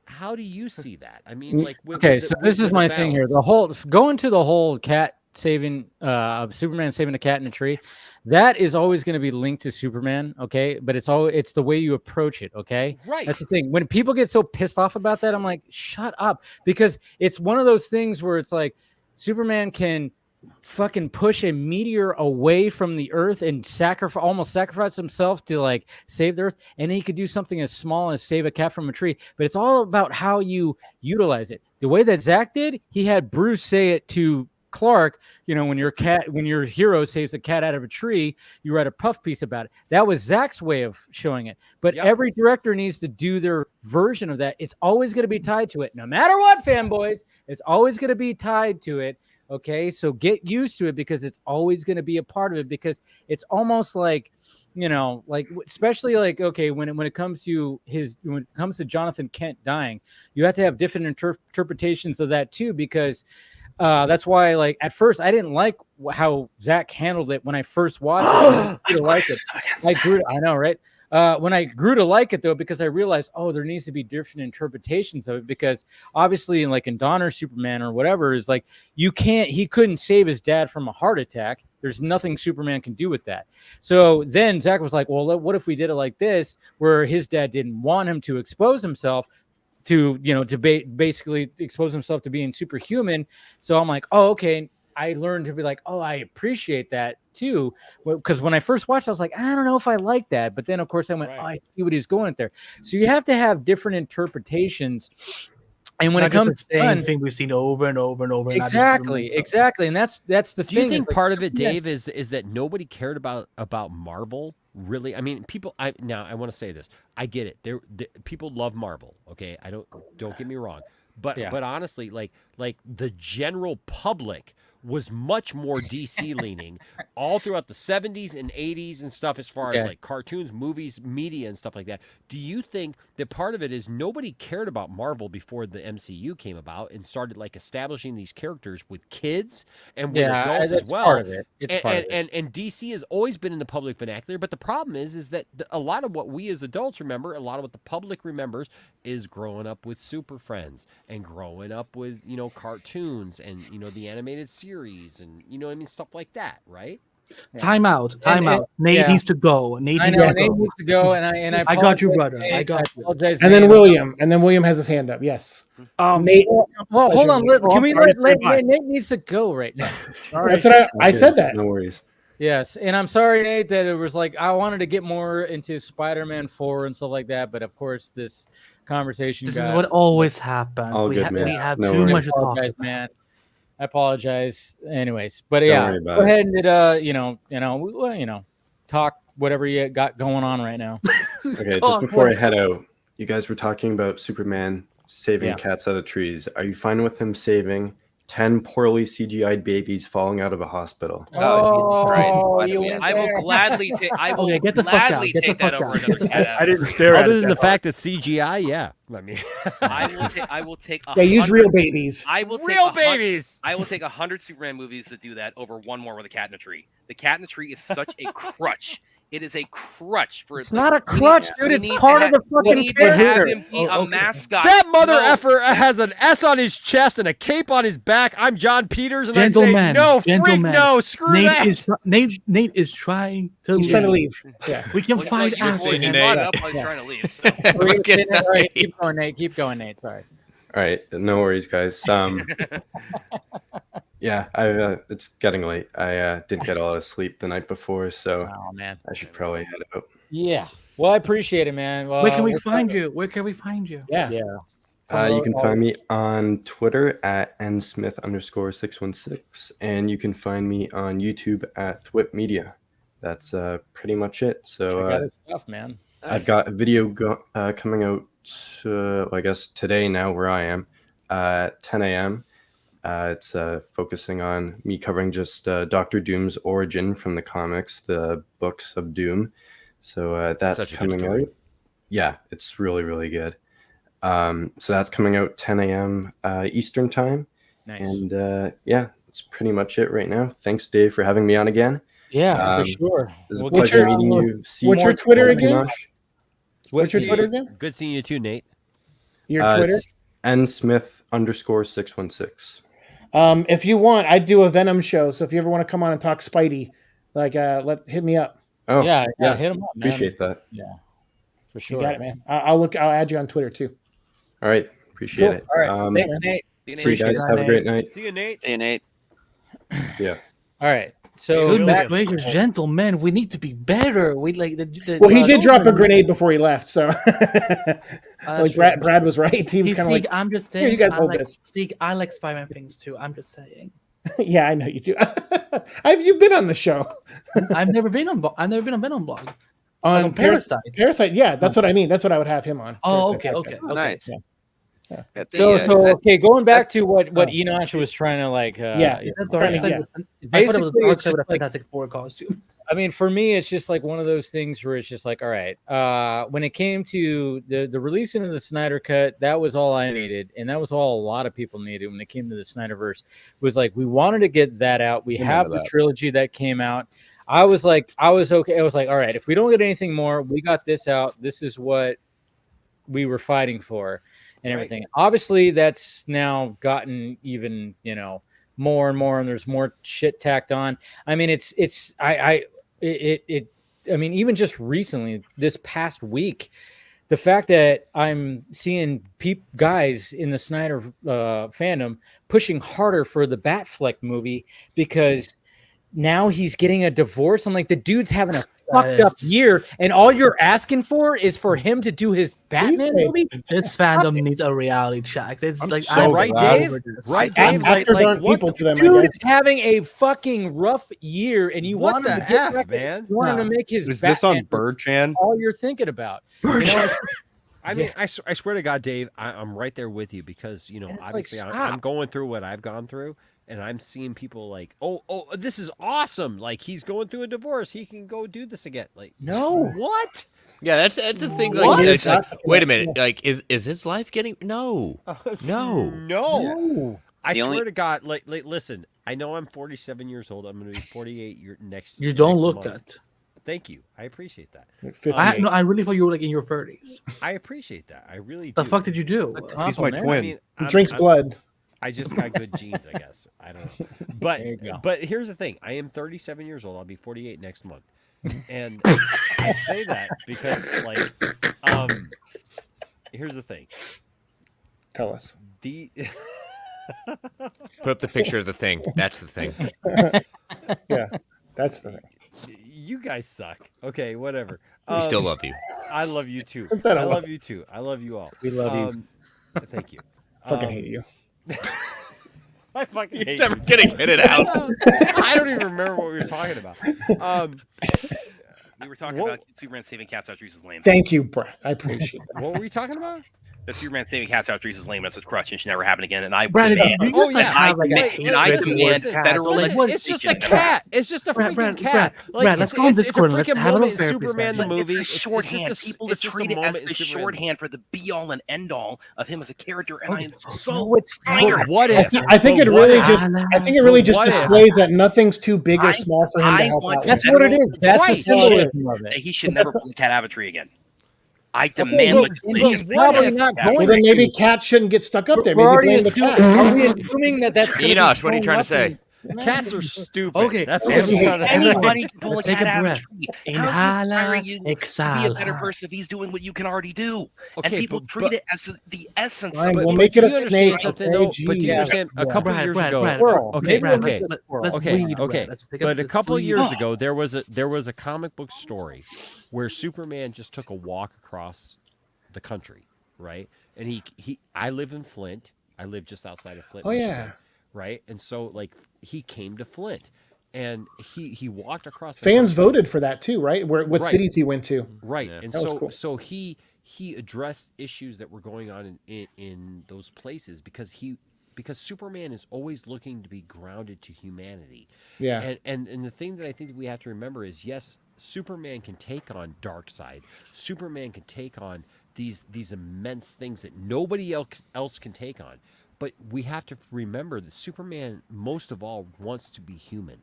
how do you see that? I mean, like, so this is my thing here. The whole going to the whole cat saving, Superman saving a cat in a tree. That is always going to be linked to Superman, okay? But it's the way you approach it, okay? Right. That's the thing. When people get so pissed off about that, I'm like, shut up, because it's one of those things where it's like Superman can fucking push a meteor away from the earth and almost sacrifice himself to like save the earth, and he could do something as small as save a cat from a tree. But it's all about how you utilize it. The way that Zach did, he had Bruce say it to Clark, when your hero saves a cat out of a tree, you write a puff piece about it. That was Zach's way of showing it. But every director needs to do their version of that. It's always going to be tied to it. No matter what, fanboys, it's always going to be tied to it. Okay, so get used to it, because it's always going to be a part of it, because it's almost like, like, especially like, okay, when it comes to Jonathan Kent dying, you have to have different interpretations of that too, because that's why, like, at first I didn't like how Zach handled it when I first watched it. I know, right? When I grew to like it, though, because I realized, there needs to be different interpretations of it, because obviously in Donner Superman or whatever, is like, he couldn't save his dad from a heart attack. There's nothing Superman can do with that. So then Zach was like, well, what if we did it like this, where his dad didn't want him to expose himself to, basically expose himself to being superhuman. So I'm like, okay. I learned to be like, I appreciate that too. Because when I first watched, I was like, I don't know if I like that. But then, of course, I went, I see what he's going there. So you have to have different interpretations. And when it comes to the same thing we've seen over and over and over. Exactly. And that's the thing. Do you think part of it, Dave, is that nobody cared about Marvel? Really? I mean, people. I want to say this. I get it. People love Marvel. Okay, don't get me wrong. But honestly, like the general public was much more DC leaning all throughout the 70s and 80s and stuff, as far as like cartoons, movies, media, and stuff like that. Do you think that part of it is nobody cared about Marvel before the MCU came about and started like establishing these characters with kids and with adults as well? Part of it. It's part of it. And DC has always been in the public vernacular, but the problem is that a lot of what we as adults remember, a lot of what the public remembers, is growing up with Super Friends and growing up with cartoons and the animated series and stuff like that, right? Time out. Nate needs to go. Nate needs to go, and I got you, brother. I got you. And then William has his hand up. Yes. Nate. Well, hold on. Can we let Nate needs to go right now? That's what I said. That. No worries. Yes, and I'm sorry, Nate, that it was like I wanted to get more into Spider-Man 4 and stuff like that, but of course this conversation. This is what always happens. We have too much to talk about, man. I apologize. Anyways, but go ahead and talk whatever you got going on right now. Okay, just before I head out, you guys were talking about Superman saving cats out of trees. Are you fine with him saving 10 poorly CGI'd babies falling out of a hospital? I will gladly take. Get the fuck out. Take that over another cat. I didn't stare at it. Other than the fact that CGI, I mean, I will take. They use real babies. I will take real babies. I will take 100 Superman movies that do that over one more with a cat in a tree. The cat in a tree is such a crutch. It is a crutch for. It's not a crutch, dude. It's part of the fucking character. Have him be a mascot. That mother effer has an S on his chest and a cape on his back. I'm John Peters, and I say no, freak, no, screw that. Nate is trying to. He's trying to leave. Yeah, we can find out. He's trying to leave. Keep going, Nate. Keep going, Nate. Sorry. All right, no worries, guys. Yeah, it's getting late. I didn't get a lot of sleep the night before, so I should probably head out. Yeah. Well, I appreciate it, man. Well, where can we find you? Where can we find you? Yeah. You can find me on Twitter at nsmith_616, and you can find me on YouTube at Thwip Media. that's pretty much it. So check out his stuff, man. I've got a video coming out, I guess today now where I am, 10 a.m. It's focusing on me covering just Doctor Doom's origin from the comics, the books of Doom. So that's coming out. Yeah, it's really, really good. So that's coming out 10 a.m. Eastern time. Nice. And yeah, that's pretty much it right now. Thanks, Dave, for having me on again. Yeah, for sure. It was a pleasure meeting you. What's your Twitter again? What's your Twitter again? Good seeing you too, Nate. Your Twitter? nsmith_616. If you want, I'd do a Venom show. So if you ever want to come on and talk Spidey, hit me up. Oh yeah, hit him up, man. Appreciate that. Yeah, for sure. You got it, man. I'll add you on Twitter too. All right, appreciate it. All right, thanks, Nate. See you guys. Have a great night. See you, Nate. See you, Nate. See ya. All right. So ladies and gentlemen, we need to be better. We like the well, he did drop a grenade before he left, so Brad was right. He was kind of like, I'm just saying. You guys hold this. I like Spider-Man things too. I'm just saying. Yeah, I know you do. Have you been on the show? I've never been on Venom blog. On Parasite. Parasite, yeah, that's what I mean. That's what I would have him on. Oh, Parasite okay. Nice. Yeah. So okay, going back to what Enosh was trying to like. Basically, it was a Fantastic Four costume. I mean, for me, it's just like one of those things where it's just like, all right, when it came to the releasing of the Snyder Cut, that was all I needed, and that was all a lot of people needed when it came to the Snyderverse. Was like we wanted to get that out. We have the trilogy that came out. I was okay. I was like, all right, if we don't get anything more, we got this out. This is what we were fighting for. And everything. Right. Obviously, that's now gotten even, more and more, and there's more shit tacked on. I mean, I mean, even just recently, this past week, the fact that I'm seeing guys in the Snyder fandom pushing harder for the Batfleck movie because now he's getting a divorce. I'm like, the dude's having a fucked up year, and all you're asking for is for him to do his Batman movie. This fandom needs a reality check. It's like, right, Dave? Right, Dave? Actors aren't people to them. Dude is having a fucking rough year, and you want him to get back, man. You want him to make his. Is Batman this on Birdchan? All you're thinking about. I mean, I swear to God, Dave, I'm right there with you because obviously I'm going through what I've gone through. And I'm seeing people like, oh, this is awesome. Like, he's going through a divorce. He can go do this again. Like, no. What? Yeah, that's the thing. Like, wait a minute. Like, is his life getting... No. No. I swear to God, like, listen, I know I'm 47 years old. I'm going to be 48 next You don't look month. it. Thank you. I appreciate that. I really thought you were like in your 30s. I appreciate that. I really do. The fuck did you do? He's my twin. I mean, he drinks blood. I just got good genes, I guess. I don't know. But here's the thing. I am 37 years old. I'll be 48 next month. And I say that because, like, here's the thing. Tell us. Put up the picture of the thing. That's the thing. Yeah, that's the thing. You guys suck. Okay, whatever. We still love you. I love you too. I love you too. I love you all. We love you. Thank you. Fucking hate you. I fucking hate never you. gonna get it out. I don't even remember what we were talking about. We were talking about Superman saving cats out Reese's lane. Thank you, Brett. I appreciate that. What were we talking about? The Superman saving cats out Reese's lane. That's a crutch and should never happen again. And I Brad, demand, it's federal It's just a cat. It's just a freaking cat. Brad, let's go on Discord and let's have a fair Superman the movie. It's a shorthand. People to treat it as the shorthand for the be-all and end-all of him as a character, and I am so tired. What if? I think it really just displays that nothing's too big or small for him to help out. That's what it is. That's the symbolism of it. He should never pull a cat out of a tree again. I demand legislation. Probably not going. Well, then maybe cats shouldn't get stuck up there. Are we assuming that that's Enosh, what are you trying to say? Cats are stupid. Okay, that's what I'm trying to say. Anybody can pull a cat out of a tree. Inhala, you to be a better person if he's doing what you can already do. And people treat it as the essence of it. We'll make it a snake. But do you understand? A couple years ago, But a couple years ago, there was a comic book story where Superman just took a walk across the country, right? And I live in Flint. I live just outside of Flint. Oh, Michigan, yeah. right? And so, like, he came to Flint, and he walked across. Fans voted for that too, right? What Right. cities he went to? Right, Yeah. and That was so cool. he addressed issues that were going on in those places because Superman is always looking to be grounded to humanity. Yeah. And the thing that I think that we have to remember is, yes, Superman can take on Darkseid. Superman can take on these immense things that nobody else can take on. But we have to remember that Superman, most of all, wants to be human.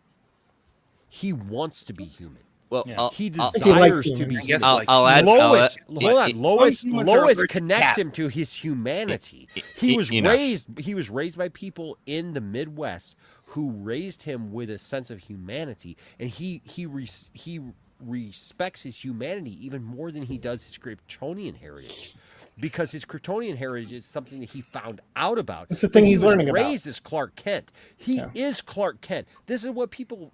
He wants to be human. Well, Yeah. He likes desires to humans. be I guess, human. like, I'll add. Lois, I'll hold on. Lois humans are allergic to connects cats. him to his humanity. He was raised by people in the Midwest who raised him with a sense of humanity, and he respects his humanity even more than he does his Kryptonian heritage. Because his Kryptonian heritage is something that he found out about. It's the thing he's learning about. He was raised as Clark Kent. He is Clark Kent. This is what people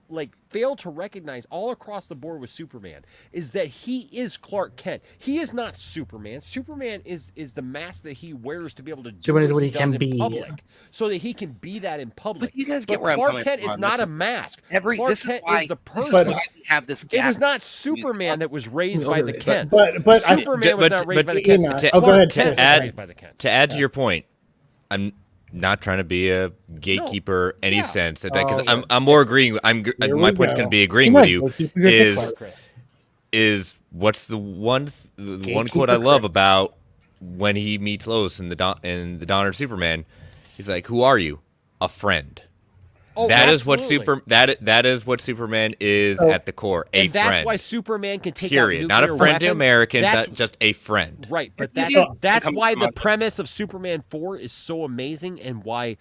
fail to recognize all across the board with Superman, is that he is Clark Kent. He is not Superman. Superman is the mask that he wears to be able to do Superman is what what he he can does be. in public, so that he can be that in public. But you guys get But where I'm Clark coming Kent from. is not This a mask. Clark this is Kent why, is the this is person. why we have this It gap. was not Superman that was raised by the But- Kents. but Superman was not raised by the Kents. go ahead. to Kent was add- raised by the Kents. To add to your point, I'm not trying to be a gatekeeper in any sense, because I'm more agreeing. My point's going to be agreeing with you. Is what's the one quote I love about when he meets Lois in the Dawn of Superman? He's like, "Who are you? A friend." Oh, that is what absolutely. that is what Superman is at the core. And that's friend. why Superman can take Period. out Not a nuclear friend to weapons. Americans. That's Just a friend. right. But So- that's why the Come on. premise of Superman 4 is so amazing, and why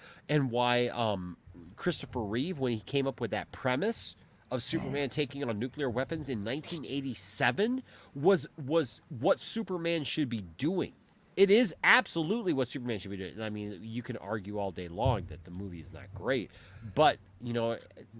Christopher Reeve, when he came up with that premise of Superman taking on nuclear weapons in 1987, was what Superman should be doing. It is absolutely what Superman should be doing. I mean, you can argue all day long that the movie is not great, but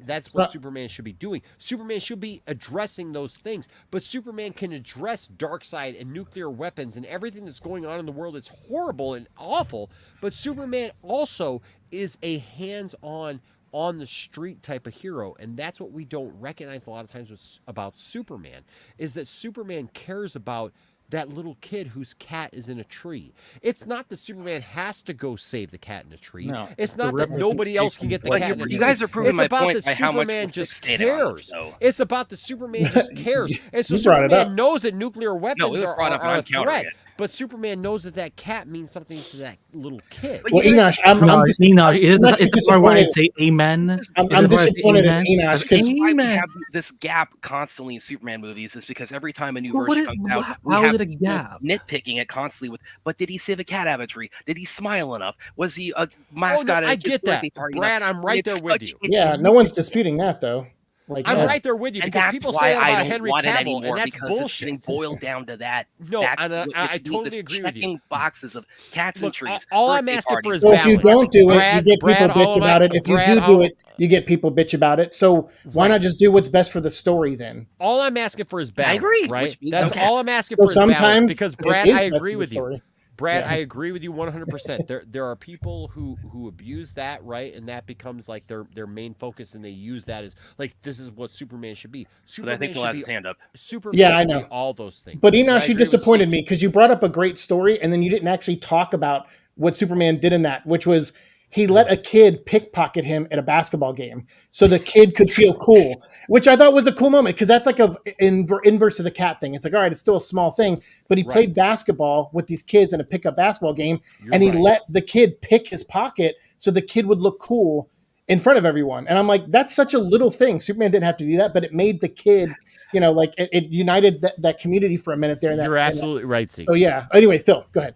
that's what Superman should be doing. Superman should be addressing those things, but Superman can address Darkseid and nuclear weapons and everything that's going on in the world that's horrible and awful, but Superman also is a hands-on, on the street type of hero, and that's what we don't recognize a lot of times about Superman, is that Superman cares about that little kid whose cat is in a tree. It's not that Superman has to go save the cat in a tree. No, it's not that nobody else can get the cat in a tree. You guys are proving it's my about point that by how much Superman we're just fixated on cares. this, though. It's about the Superman just cares. And so You brought it up. Superman knows that nuclear weapons was brought up, and are a I'm countering threat. it. But Superman knows that cat means something to that little kid. But Well, you guys- Enosh, I'm just It's not the part where I disappointed. say amen. I'm disappointed in Enosh because why we have this gap constantly in Superman movies is because every time a new version comes out, we how have is it a people gap? nitpicking it constantly with, but did he save a cat out of a tree? Did he smile enough? Was he a mascot at I a get kid's that, birthday party? Brad. I'm right there with you. yeah, no one's disputing that though. I'm right there with you, And because that's people why say that I about don't Henry want it Cavill, anymore, and that's because it's bullshit. getting boiled down to that. No, That's and what I it's totally it's agree with checking you. boxes of cats and Look, trees. all I'm birthday asking for parties. is So if you balance. don't do it, Brad- you get people Brad, all bitch of my- about it. If you Brad, do all- it, you get people bitch about it. So why not just do what's best for the story then? All I'm asking for is balance. agree, Right? which means That's okay. all I'm asking So for is balance. sometimes Because it Brad, is I best agree for the with you. story. Brad, Yeah. I agree with you 100%. There are people who abuse that, right? And that becomes like their main focus, and they use that as like, this is what Superman should be. But I Superman think he'll should have be his hand up. Superman Yeah, I should be know. all those things. But I Enosh, you agree with disappointed Steve. me because you brought up a great story and then you didn't actually talk about what Superman did in that, which was he let a kid pickpocket him at a basketball game so the kid could feel cool, which I thought was a cool moment because that's like a inverse of the cat thing. It's like, all right, it's still a small thing, but he played basketball with these kids in a pickup basketball game, and he let the kid pick his pocket so the kid would look cool in front of everyone. And I'm like, that's such a little thing. Superman didn't have to do that, but it made the kid, like it united that community for a minute there. You're absolutely right, Steve. Oh yeah. Anyway, Phil, go ahead.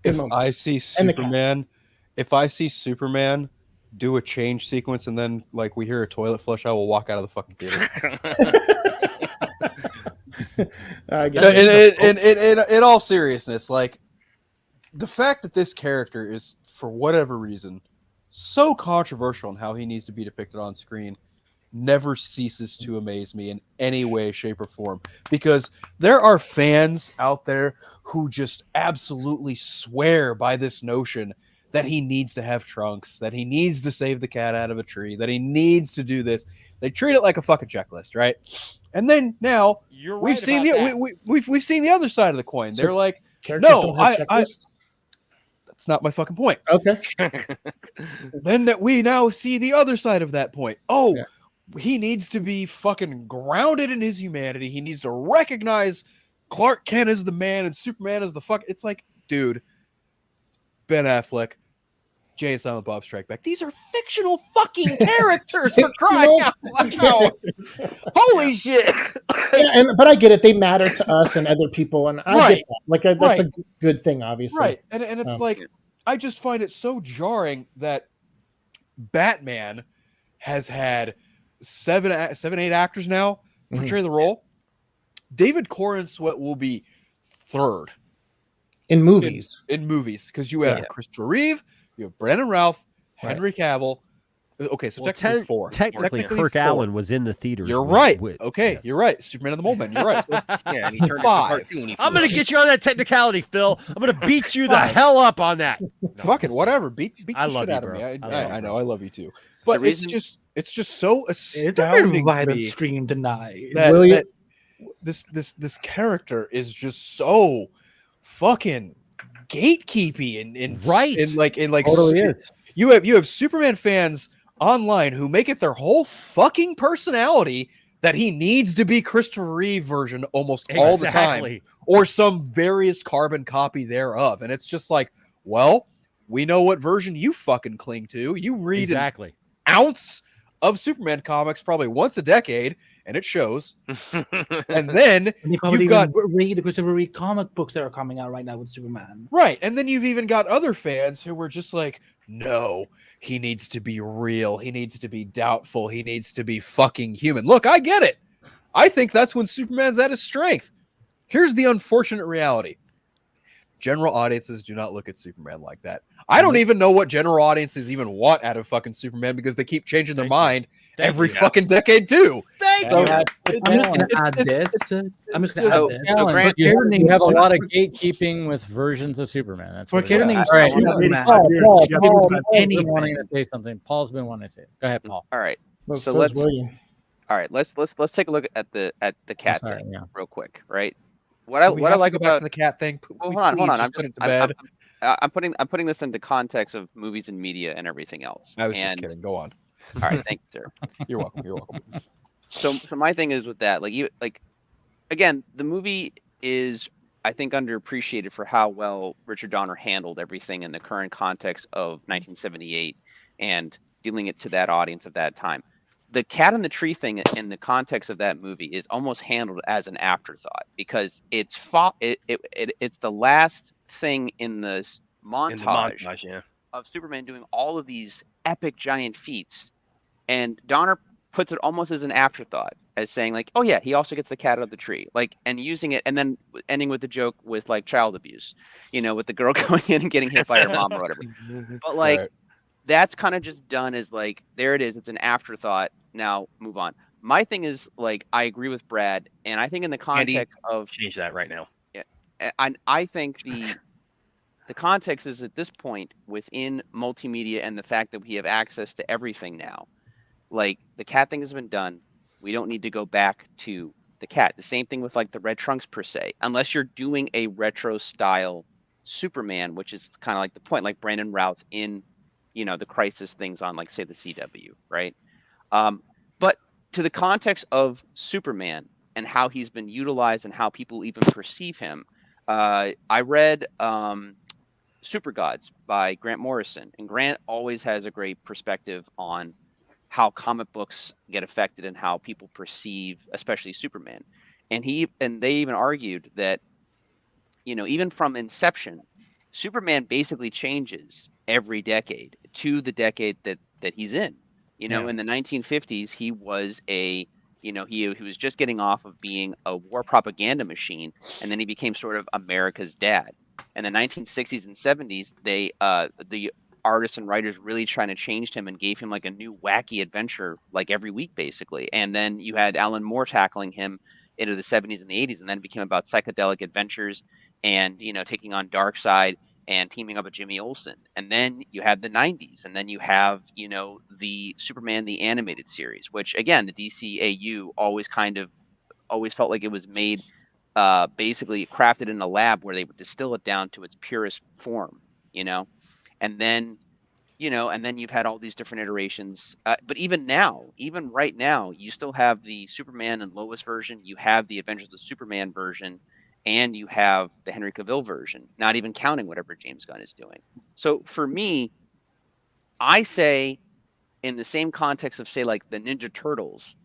Good If moments. I see And the cat. Superman, if I see Superman do a change sequence and then like we hear a toilet flush, I will walk out of the fucking theater. I guess. In all seriousness, like the fact that this character is, for whatever reason, so controversial in how he needs to be depicted on screen never ceases to amaze me in any way, shape, or form. Because there are fans out there who just absolutely swear by this notion that he needs to have trunks, that he needs to save the cat out of a tree, that he needs to do this. They treat it like a fucking checklist, right? And then now we've seen the other side of the coin. So they're like, characters no, don't have checklists? that's not my fucking point. Okay. Then that we now see the other side of that point. Oh, he needs to be fucking grounded in his humanity. He needs to recognize Clark Kent as the man and Superman as the fuck. It's like, dude, Ben Affleck, Jay and Silent Bob Strike Back. These are fictional fucking characters for crying out loud. Holy shit. But I get it. They matter to us and other people, and I get that. Like that's a good thing, obviously. Right. And it's like, I just find it so jarring that Batman has had 8 actors now portray the role. David Corenswet will be third in movies. In movies, because you have Christopher Reeve, you have Brandon Routh, Henry Cavill. Okay, so technically 4. Technically, Kirk Allen was in the theaters. You're right. You're right. Superman of the Mole Man. You're right. So and he turned 5. I'm going to get you on that technically, Phil. I'm going to beat you the hell up on that. No, fucking whatever. Beat the shit out of me. I know. I love you too. But it's just so astounding to me stream denied that this character is just so fucking gatekeepy and totally is. You have Superman fans online who make it their whole fucking personality that he needs to be Christopher Reeve version almost all the time, or some various carbon copy thereof. And it's just like, well, we know what version you fucking cling to. You read an ounce of Superman comics probably once a decade, and it shows. And then you've got read the Christopher Reeve comic books that are coming out right now with Superman. Right. And then you've even got other fans who were just like, no, he needs to be real. He needs to be doubtful. He needs to be fucking human. Look, I get it. I think that's when Superman's at his strength. Here's the unfortunate reality. General audiences do not look at Superman like that. I don't even know what general audiences even want out of fucking Superman because they keep changing their mind every fucking decade too. I'm just going to add this. I'm just going to add this. So Grant, you have a lot of gatekeeping with versions of Superman. That's for Superman. Wanting to say something. Paul's been wanting to say it. Go ahead, Paul. All right. So let's take a look at the cat thing real quick, right? What I like about the cat thing. Hold on. I'm putting this into context of movies and media and everything else. I was just kidding. Go on. All right, thank you, sir. You're welcome. So my thing is with that, again, the movie is, I think, underappreciated for how well Richard Donner handled everything in the current context of 1978 and dealing it to that audience of that time. The cat in the tree thing in the context of that movie is almost handled as an afterthought because it's the last thing in this montage of Superman doing all of these epic giant feats, and Donner puts it almost as an afterthought, as saying like, oh yeah, he also gets the cat out of the tree, and using it, and then ending with the joke with child abuse, with the girl going in and getting hit by her mom or whatever. But that's kind of just done as there it is, it's an afterthought. Now move on. My thing is I agree with Brad, and I think in the context of change that right now. Yeah, I think the context is at this point within multimedia and the fact that we have access to everything now. The cat thing has been done. We don't need to go back to the cat. The same thing with the red trunks per se, unless you're doing a retro style Superman, which is kind of the point, like Brandon Routh in the Crisis things on say the CW, right? But to the context of Superman and how he's been utilized and how people even perceive him, I read Super Gods by Grant Morrison, and Grant always has a great perspective on how comic books get affected and how people perceive, especially Superman. And they even argued that, even from inception, Superman basically changes every decade to the decade that he's in. In the 1950s, he was he was just getting off of being a war propaganda machine, and then he became sort of America's dad. In the 1960s and 70s, the artists and writers really trying to change him and gave him a new wacky adventure every week basically. And then you had Alan Moore tackling him into the 70s and the 80s, and then it became about psychedelic adventures and taking on Darkseid and teaming up with Jimmy Olsen. And then you have the 90s, and then you have, you know, the Superman the animated series, which again, the DCAU always felt like it was made basically crafted in a lab where they would distill it down to its purest form, you know. And then you've had all these different iterations. But even right now, you still have the Superman and Lois version. You have the Adventures of Superman version, and you have the Henry Cavill version, not even counting whatever James Gunn is doing. So for me, I say, in the same context of, say, like the Ninja Turtles,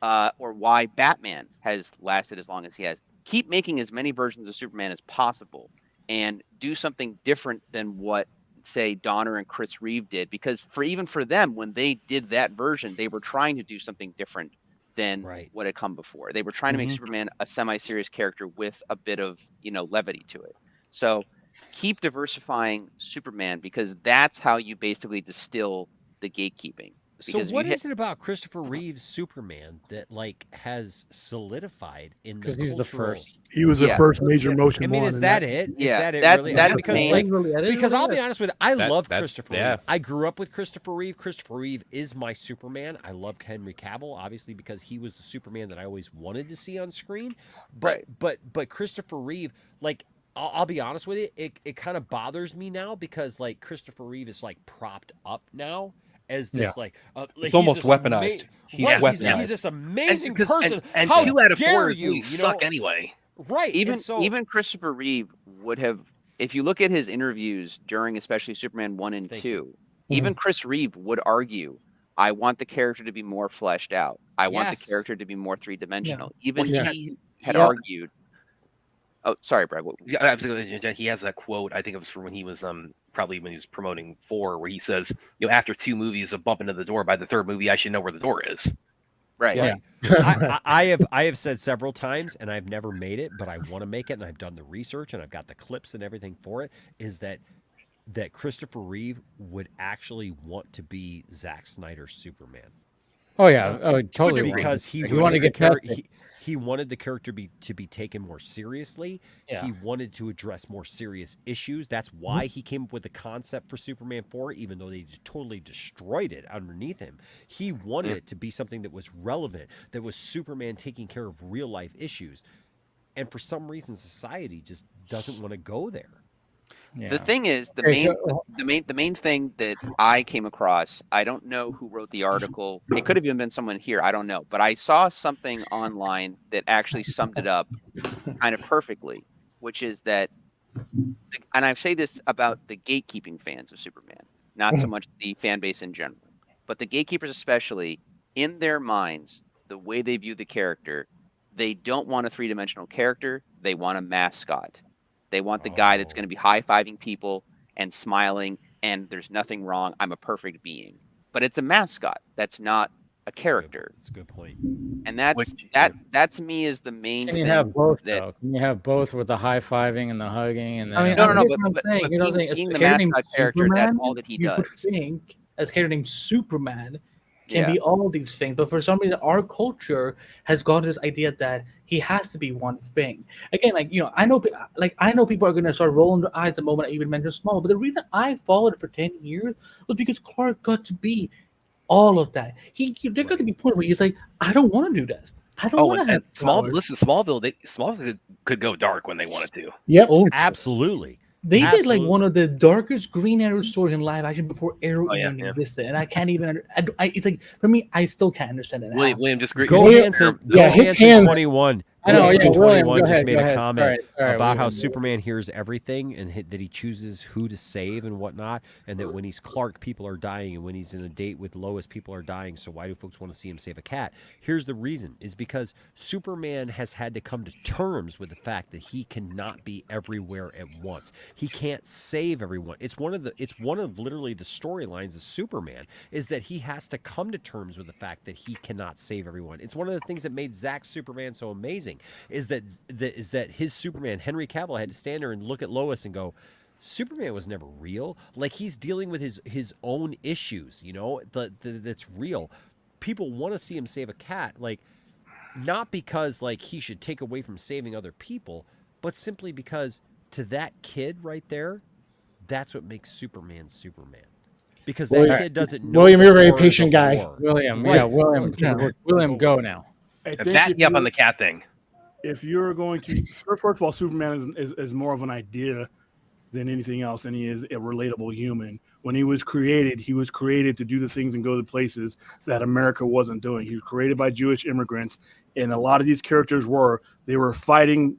or why Batman has lasted as long as he has, keep making as many versions of Superman as possible and do something different than what, say, Donner and Chris Reeve did, because even for them, when they did that version, they were trying to do something different than what had come before. They were trying to make Superman a semi-serious character with a bit of, you know, levity to it. So keep diversifying Superman, because that's how you basically distill the gatekeeping. So what is it about Christopher Reeve's Superman that like has solidified in the because he's the first. He was the first major motion. I mean, is that it? Yeah, is that it really? That's because I'll be honest with you, I love Christopher Reeve. I grew up with Christopher Reeve. Christopher Reeve is my Superman. I love Henry Cavill, obviously, because he was the Superman that I always wanted to see on screen. But Christopher Reeve, like, I'll be honest with you, it kind of bothers me now because like Christopher Reeve is like propped up now as this it's almost weaponized. He's weaponized. He's this amazing person. And how 2 out of 4 you suck anyway. Right. Even Christopher Reeve would have, if you look at his interviews during especially Superman 1 and 2, even Chris Reeve would argue, I want the character to be more fleshed out. I want the character to be more three-dimensional. Even he had argued. Oh, sorry, Brad. Yeah, he has that quote. I think it was from when he was probably when he was promoting 4, where he says, you know, after 2 movies of bumping into the door, by the 3rd movie, I should know where the door is. Right. Yeah. I have said several times, and I've never made it, but I want to make it, and I've done the research, and I've got the clips and everything for it. Is that Christopher Reeve would actually want to be Zack Snyder's Superman? Oh yeah, totally. Because he wanted to get he wanted the character to be taken more seriously. Yeah. He wanted to address more serious issues. That's why he came up with the concept for Superman 4, even though they totally destroyed it underneath him. He wanted it to be something that was relevant, that was Superman taking care of real life issues. And for some reason, society just doesn't want to go there. Yeah. The thing is, the main thing that I came across, I don't know who wrote the article. It could have even been someone here. I don't know. But I saw something online that actually summed it up kind of perfectly, which is that, and I say this about the gatekeeping fans of Superman, not so much the fan base in general, but the gatekeepers especially, in their minds, the way they view the character, they don't want a three-dimensional character. They want a mascot. They want the guy that's going to be high-fiving people and smiling, and there's nothing wrong. I'm a perfect being. But it's a mascot. That's not a character. That's a good point. And that to me is the main thing. Can you have both, though? Can you have both with the high-fiving and the hugging? And I mean, no. But being the mascot character, that's all that he does. You would think, as a character named Superman, can be all these things, but for some reason our culture has got this idea that he has to be one thing. Again, I know people are going to start rolling their eyes the moment I even mention Small, but the reason I followed it for 10 years was because Clark got to be all of that. There got to be a point where he's like, I don't want to do that. I don't want to have Smallville. Listen, Smallville could go dark when they wanted to. Yep. Oh, absolutely. They did like one of the darkest Green Arrow stories in live action before Arrow even existed, and I can't even. It's like for me, I still can't understand it. William, just great. Go Hansen. His hands. 21. I know. Yeah, William, 21 just made a comment about how William. Superman hears everything and that he chooses who to save and whatnot, and that when he's Clark, people are dying, and when he's in a date with Lois, people are dying. So why do folks want to see him save a cat? Here's the reason: is because Superman has had to come to terms with the fact that he cannot be everywhere at once. He can't save everyone. It's one of literally the storylines of Superman is that he has to come to terms with the fact that he cannot save everyone. It's one of the things that made Zack's Superman so amazing. Is that his Superman, Henry Cavill, had to stand there and look at Lois and go, Superman was never real. Like, he's dealing with his own issues, you know, that's real. People want to see him save a cat, like, not because like he should take away from saving other people, but simply because to that kid right there, that's what makes Superman Superman. Because William, that kid doesn't know. William, you're a very patient guy. William, Right. yeah, William, go now. Back me up on the cat thing. If you're going to, first of all, Superman is more of an idea than anything else, and he is a relatable human. When he was created to do the things and go to places that America wasn't doing. He was created by Jewish immigrants, and a lot of these characters were fighting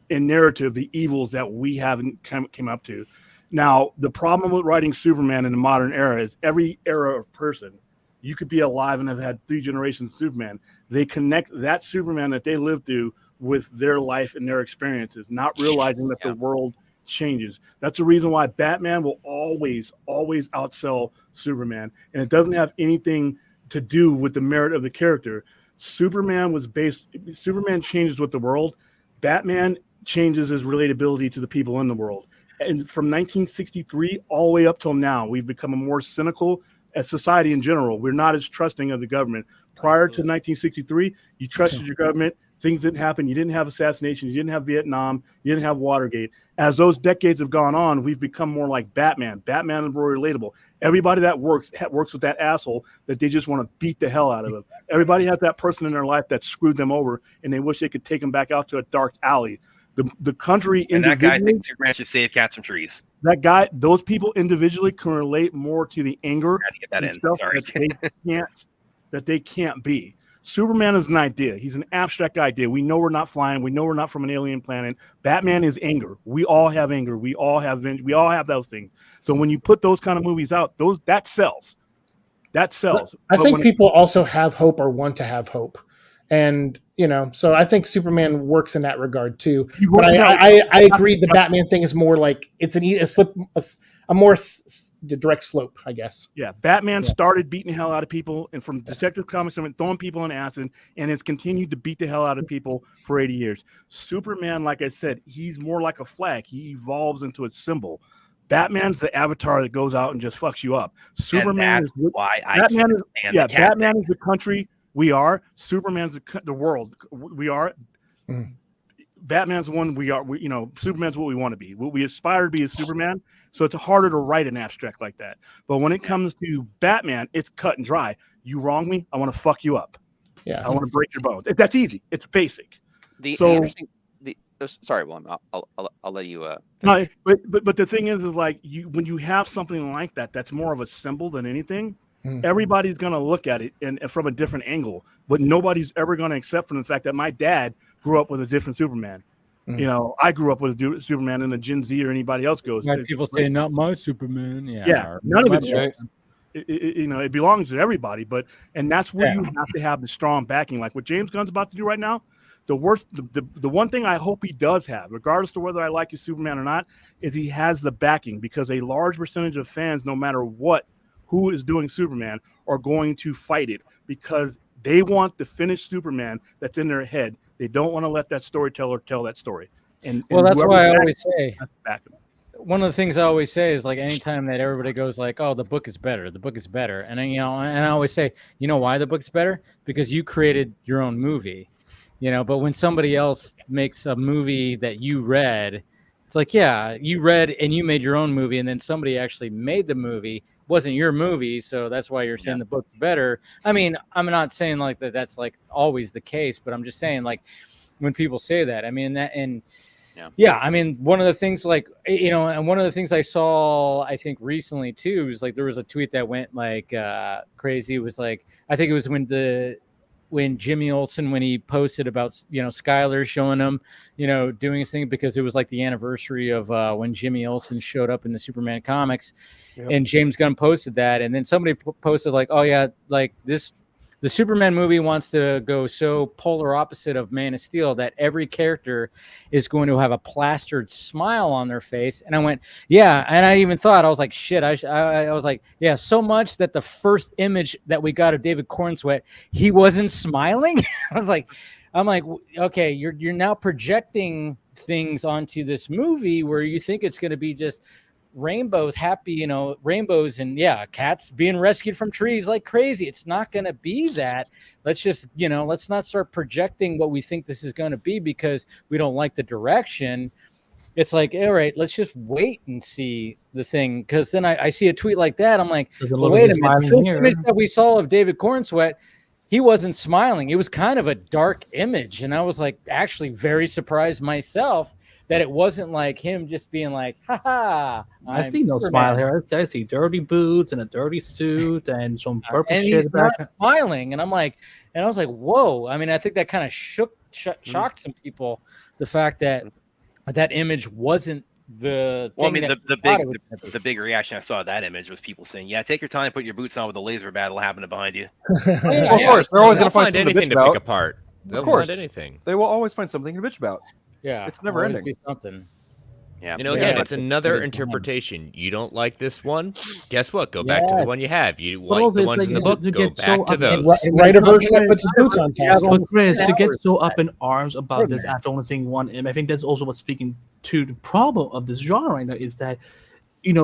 in narrative the evils that we haven't came up to. Now, the problem with writing Superman in the modern era is every era of person, you could be alive and have had 3 generations of Superman. They connect that Superman that they lived through with their life and their experiences, not realizing that the world changes. That's the reason why Batman will always outsell Superman, and it doesn't have anything to do with the merit of the character. Superman changes with the world. Batman changes his relatability to the people in the world. And from 1963 all the way up till now, we've become a more cynical as society in general. We're not as trusting of the government. Prior to 1963, you trusted your government. Things didn't happen. You didn't have assassinations. You didn't have Vietnam. You didn't have Watergate. As those decades have gone on, we've become more like Batman. Batman is more relatable. Everybody that works with that asshole that they just want to beat the hell out of him. Everybody has that person in their life that screwed them over, and they wish they could take them back out to a dark alley. The country and that guy thinks Superman should save cats from trees. That guy, those people individually can relate more to the anger and stuff that they can't be. Superman is an idea. He's an abstract idea. We know we're not flying. We know we're not from an alien planet. Batman is anger. We all have anger. We all have vengeance. We all have those things. So when you put those kind of movies out, that sells. That sells. I think people also have hope or want to have hope. And, so I think Superman works in that regard too. But I agree the Batman thing is more like it's a more direct slope, I guess. Yeah, Batman started beating the hell out of people, and from Detective Comics, throwing people in acid, and it's continued to beat the hell out of people for 80 years. Superman, like I said, he's more like a flag. He evolves into a symbol. Batman's the avatar that goes out and just fucks you up. Superman is why Batman is the country we are. Superman's the world we are. Batman's the one we are. Superman's what we want to be. What we aspire to be is Superman. So it's harder to write an abstract like that. But when it comes to Batman, it's cut and dry. You wrong me, I want to fuck you up. Yeah, I want to break your bones. That's easy. It's basic. Sorry, William. I'll let you. No, but the thing is like when you have something like that, that's more of a symbol than anything. Everybody's gonna look at it and from a different angle, but nobody's ever gonna accept from the fact that my dad grew up with a different Superman. I grew up with a Superman, and the Gen Z or anybody else goes. People say not my Superman. Yeah, none of it. It belongs to everybody, and that's where you have to have the strong backing, like what James Gunn's about to do right now. The one thing I hope he does have, regardless of whether I like his Superman or not, is he has the backing, because a large percentage of fans, no matter who is doing Superman, are going to fight it because they want the finished Superman that's in their head. They don't want to let that storyteller tell that story. And that's why I always say, one of the things I always say is like anytime that everybody goes like, oh, the book is better. And I always say, why the book's better? Because you created your own movie, but when somebody else makes a movie that you read, it's like, yeah, you read and you made your own movie, and then somebody actually made the movie. Wasn't your movie, so that's why you're saying the book's better. I mean, I'm not saying like that's like always the case, but I'm just saying like when people say that, I mean that, and I mean one of the things like and one of the things I saw I think recently too is like there was a tweet that went like crazy. It was like I think it was when Jimmy Olsen, when he posted about Skyler showing him doing his thing, because it was like the anniversary of when Jimmy Olsen showed up in the Superman comics. And James Gunn posted that, and then somebody posted like, oh yeah, like the Superman movie wants to go so polar opposite of Man of Steel that every character is going to have a plastered smile on their face. And I went, yeah. And I even thought, I was like, shit. I was like, yeah, so much that the first image that we got of David Cornsweet, he wasn't smiling. I'm like, okay, you're now projecting things onto this movie where you think it's going to be just rainbows, happy, rainbows, and cats being rescued from trees like crazy. It's not going to be that. Let's just, let's not start projecting what we think this is going to be because we don't like the direction. it's like, all right, let's just wait and see the thing. Because then I see a tweet like that. I'm like, well, wait a minute. The first image that we saw of David Cornsweet, he wasn't smiling. It was kind of a dark image. And I was like, actually very surprised myself that it wasn't like him just being like, ha ha. I see no smile here. I see dirty boots and a dirty suit and some purple and shit. He's not smiling. And I was like, whoa. I mean, I think that kind of shocked some people, the fact that that image wasn't the thing. Well, I mean, the big reaction I saw at that image was people saying, "Yeah, take your time, put your boots on with a laser battle happening behind you." Well, of course, they're always going to find anything to pick apart. They'll find anything. They will always find something to bitch about. Yeah, it's never ending. Be something. Yeah, again, it's another interpretation. You don't like this one? Guess what? Go back to the one you have. You like the ones in the book? Go back to those. Write a version that puts his boots on. But Chris, to get so up in arms about this after only seeing one image, I think that's also what's speaking to the problem of this genre right now is that,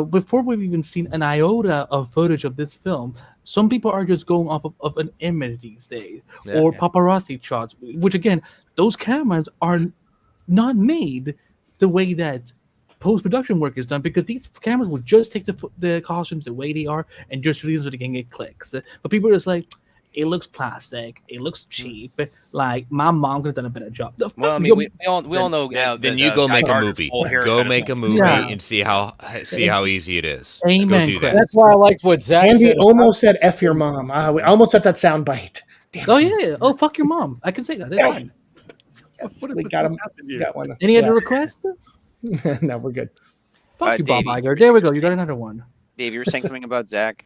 before we've even seen an iota of footage of this film, some people are just going off of an image these days, or paparazzi shots, which again, those cameras are not made the way that post-production work is done, because these cameras will just take the costumes the way they are and just release so they can get clicks. But people are just like, it looks plastic, it looks cheap, like my mom could have done a better job. Well, I mean, we all know. Then you go make a movie. Go make a movie and see how easy it is. Amen. Go do that. That's why I liked what Zach Andy said. almost said "F your mom." I almost said that sound bite. Oh yeah. Oh fuck your mom. I can say that. That's fine. Yes, we got him. Got one. Any other requests? No, we're good. Fuck you, Bob Iger. There we go. You got another one. Dave, you were saying something about Zach.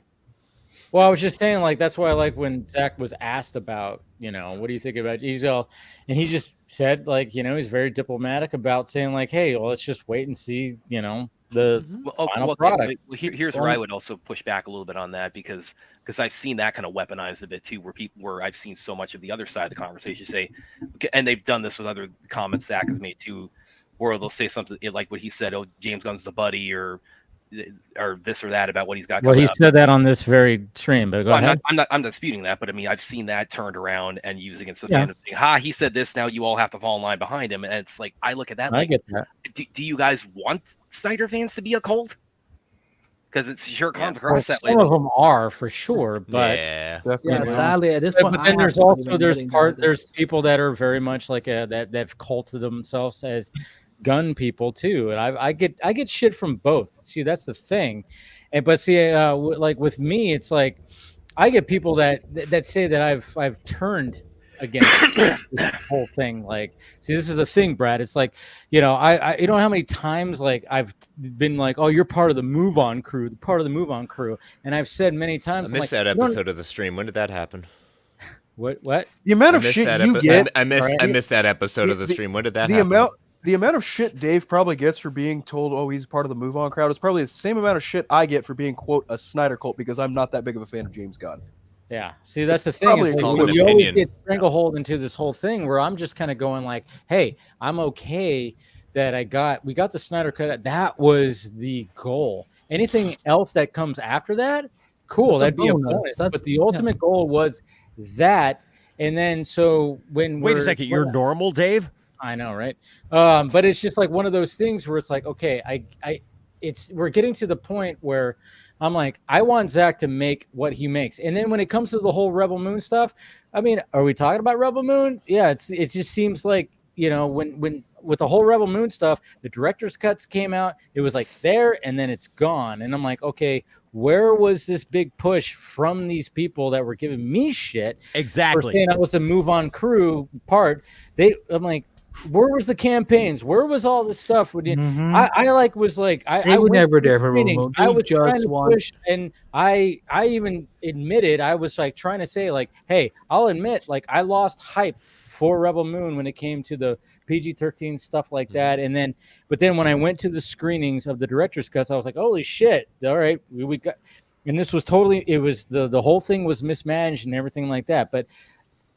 Well, I was just saying, like, that's why I like when Zach was asked about, what do you think about Ezel? And he just said, like, he's very diplomatic about saying, like, hey, well, let's just wait and see, the final product. Here's where I would also push back a little bit on that, because I've seen that kind of weaponized a bit too, where I've seen so much of the other side of the conversation say, and they've done this with other comments Zach has made too, where they'll say something like what he said, oh, James Gunn's the buddy, or this or that about what he's got. Well, he said that on this very stream, but go ahead. I'm not disputing that, but I mean, I've seen that turned around and used against the fandom thing. Ha, he said this, now you all have to fall in line behind him. And it's like, I look at that. I get that. Do you guys want Snyder fans to be a cult? Because it's sure comes across that way. Some of them are for sure, but sadly at this point. But then there's people that are very much like that've culted themselves as gun people too, and I get shit from both. See, that's the thing. But see, like with me, it's like I get people that say that I've turned against this whole thing. Like, see, this is the thing, Brad. It's like, I you know how many times like I've been like, oh, you're part of the Move On crew, and I've said many times, I missed that episode of the stream. When did that happen? What? The amount of shit you get. I missed that episode of the stream. When did that happen? The amount of shit Dave probably gets for being told, oh, he's part of the Move On crowd is probably the same amount of shit I get for being, quote, a Snyder cult, because I'm not that big of a fan of James Gunn. Yeah. See, that's the thing. Is like, you always get stranglehold into this whole thing where I'm just kind of going like, hey, I'm okay that we got the Snyder Cut. That was the goal. Anything else that comes after that, cool. That'd be a bonus. But the ultimate goal was that. And then so when wait a second, you're normal, Dave? I know, right? But it's just like one of those things where it's like, okay, we're getting to the point where I'm like, I want Zach to make what he makes. And then when it comes to the whole Rebel Moon stuff, I mean, are we talking about Rebel Moon? Yeah, it just seems like, when with the whole Rebel Moon stuff, the director's cuts came out, it was like there and then it's gone. And I'm like, okay, where was this big push from these people that were giving me shit? Exactly. For saying I was the Move On crew part. I'm like, where was the campaigns? Where was all this stuff? I was never there for meetings. I was trying to push, and I even admitted I was like trying to say like, hey, I'll admit like I lost hype for Rebel Moon when it came to the PG-13 stuff like that, but then when I went to the screenings of the director's cuts, I was like, holy shit! All right, we got, and this was totally. It was the whole thing was mismanaged and everything like that, but.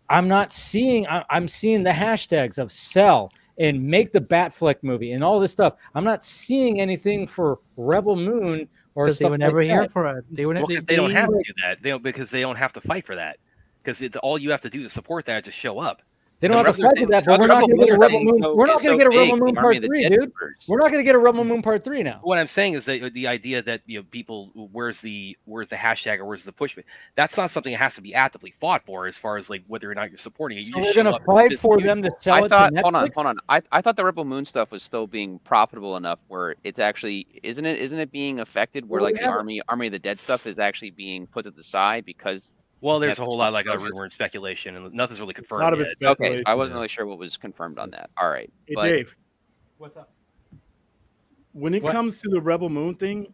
I'm seeing the hashtags of sell and make the Batfleck movie and all this stuff. I'm not seeing anything for Rebel Moon or stuff. They were never here for it. They don't have to do that. Because they don't have to fight for that. Because all you have to do to support that is just show up. They don't have to fight with that, but we're not going to get a Rebel Moon. We're not going to get a Rebel Moon Part 3, dude. We're not going to get a Rebel Moon Part 3 now. What I'm saying is that the idea that people where's the hashtag or where's the push, that's not something that has to be actively fought for as far as like whether or not you're supporting it. So we're going to fight for them to sell it to Netflix? Hold on. I thought the Rebel Moon stuff was still being profitable enough where it's actually isn't it being affected where like the Army of the Dead stuff is actually being put to the side because. Well, there's a whole lot like rumor and speculation, and nothing's really confirmed. A lot of it's yet. Okay, so I wasn't really sure what was confirmed on that. All right, hey, Dave, what's up? When it comes to the Rebel Moon thing,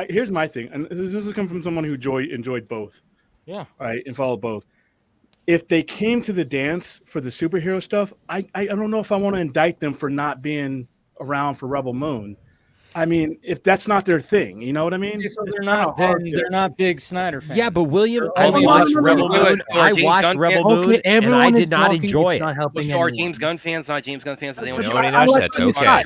here's my thing, and this has come from someone who enjoyed both. Yeah, right, and followed both. If they came to the dance for the superhero stuff, I don't know if I want to indict them for not being around for Rebel Moon. I mean, if that's not their thing, you know what I mean? So they're not big Snyder fans. Yeah, but William, I watched Rebel Moon. I watched Rebel Moon, and I did not enjoy it. So are James Gunn fans not James Gunn fans? Nobody knows that's okay.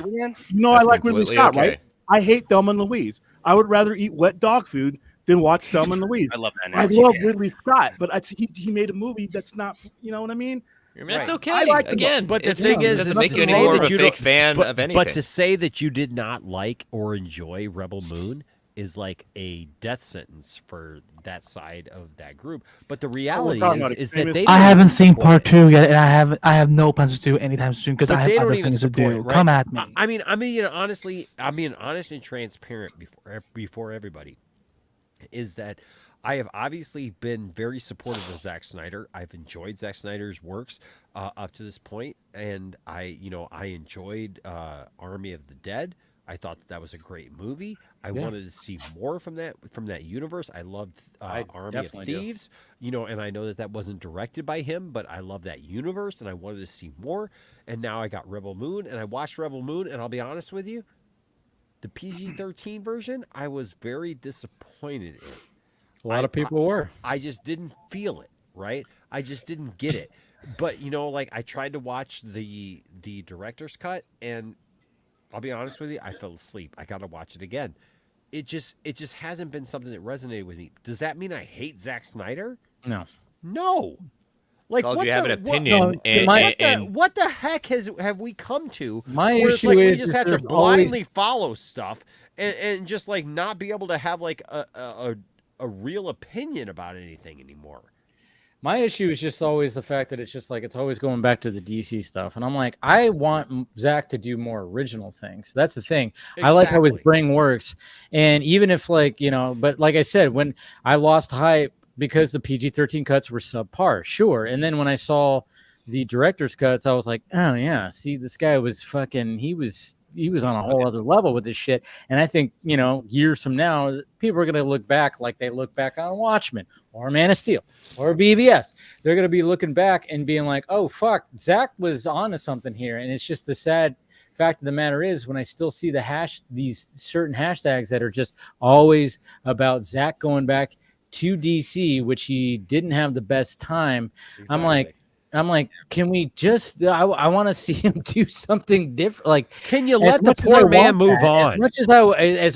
No, I like Ridley Scott, right? I hate Thelma and Louise. I would rather eat wet dog food than watch Thelma and Louise. I love that. I love Ridley Scott, but he made a movie that's not, you know what I mean? That's okay. I like again, but the thing is, doesn't make you any more of a fake fan of anything. But to say that you did not like or enjoy Rebel Moon is like a death sentence for that side of that group. But the reality is that they. I haven't seen Part 2 yet, and I have no plans to do anytime soon because I have other things to do. Right? Come at me. I mean, honestly, I'm being honest and transparent before everybody. Is that I have obviously been very supportive of Zack Snyder. I've enjoyed Zack Snyder's works up to this point, and I enjoyed Army of the Dead. I thought that was a great movie. I wanted to see more from that universe. I loved Army of Thieves, and I know that wasn't directed by him, but I love that universe, and I wanted to see more. And now I got Rebel Moon, and I watched Rebel Moon, and I'll be honest with you, the PG-13 version, I was very disappointed in. A lot of people were. I just didn't feel it, right? I just didn't get it. But I tried to watch the director's cut, and I'll be honest with you, I fell asleep. I got to watch it again. It just hasn't been something that resonated with me. Does that mean I hate Zack Snyder? No. Like, you have an opinion, what the heck have we come to? My issue is we just have to blindly follow stuff and just like not be able to have like a real opinion about anything anymore. My issue is just always the fact that it's just like it's always going back to the DC stuff, and I'm like, I want Zach to do more original things. That's the thing. Exactly. I like how his brain works, and even if but like I said, when I lost hype because the PG-13 cuts were subpar, sure, and then when I saw the director's cuts, I was like, oh yeah, see, this guy was fucking, he was on a whole other level with this shit. And I think, years from now, people are going to look back like they look back on Watchmen or Man of Steel or BVS. They're going to be looking back and being like, oh, fuck, Zach was onto something here. And it's just the sad fact of the matter is when I still see these certain hashtags that are just always about Zach going back to DC, which he didn't have the best time. Exactly. I'm like, can we just? I want to see him do something different. Like, can you let the poor man move on? As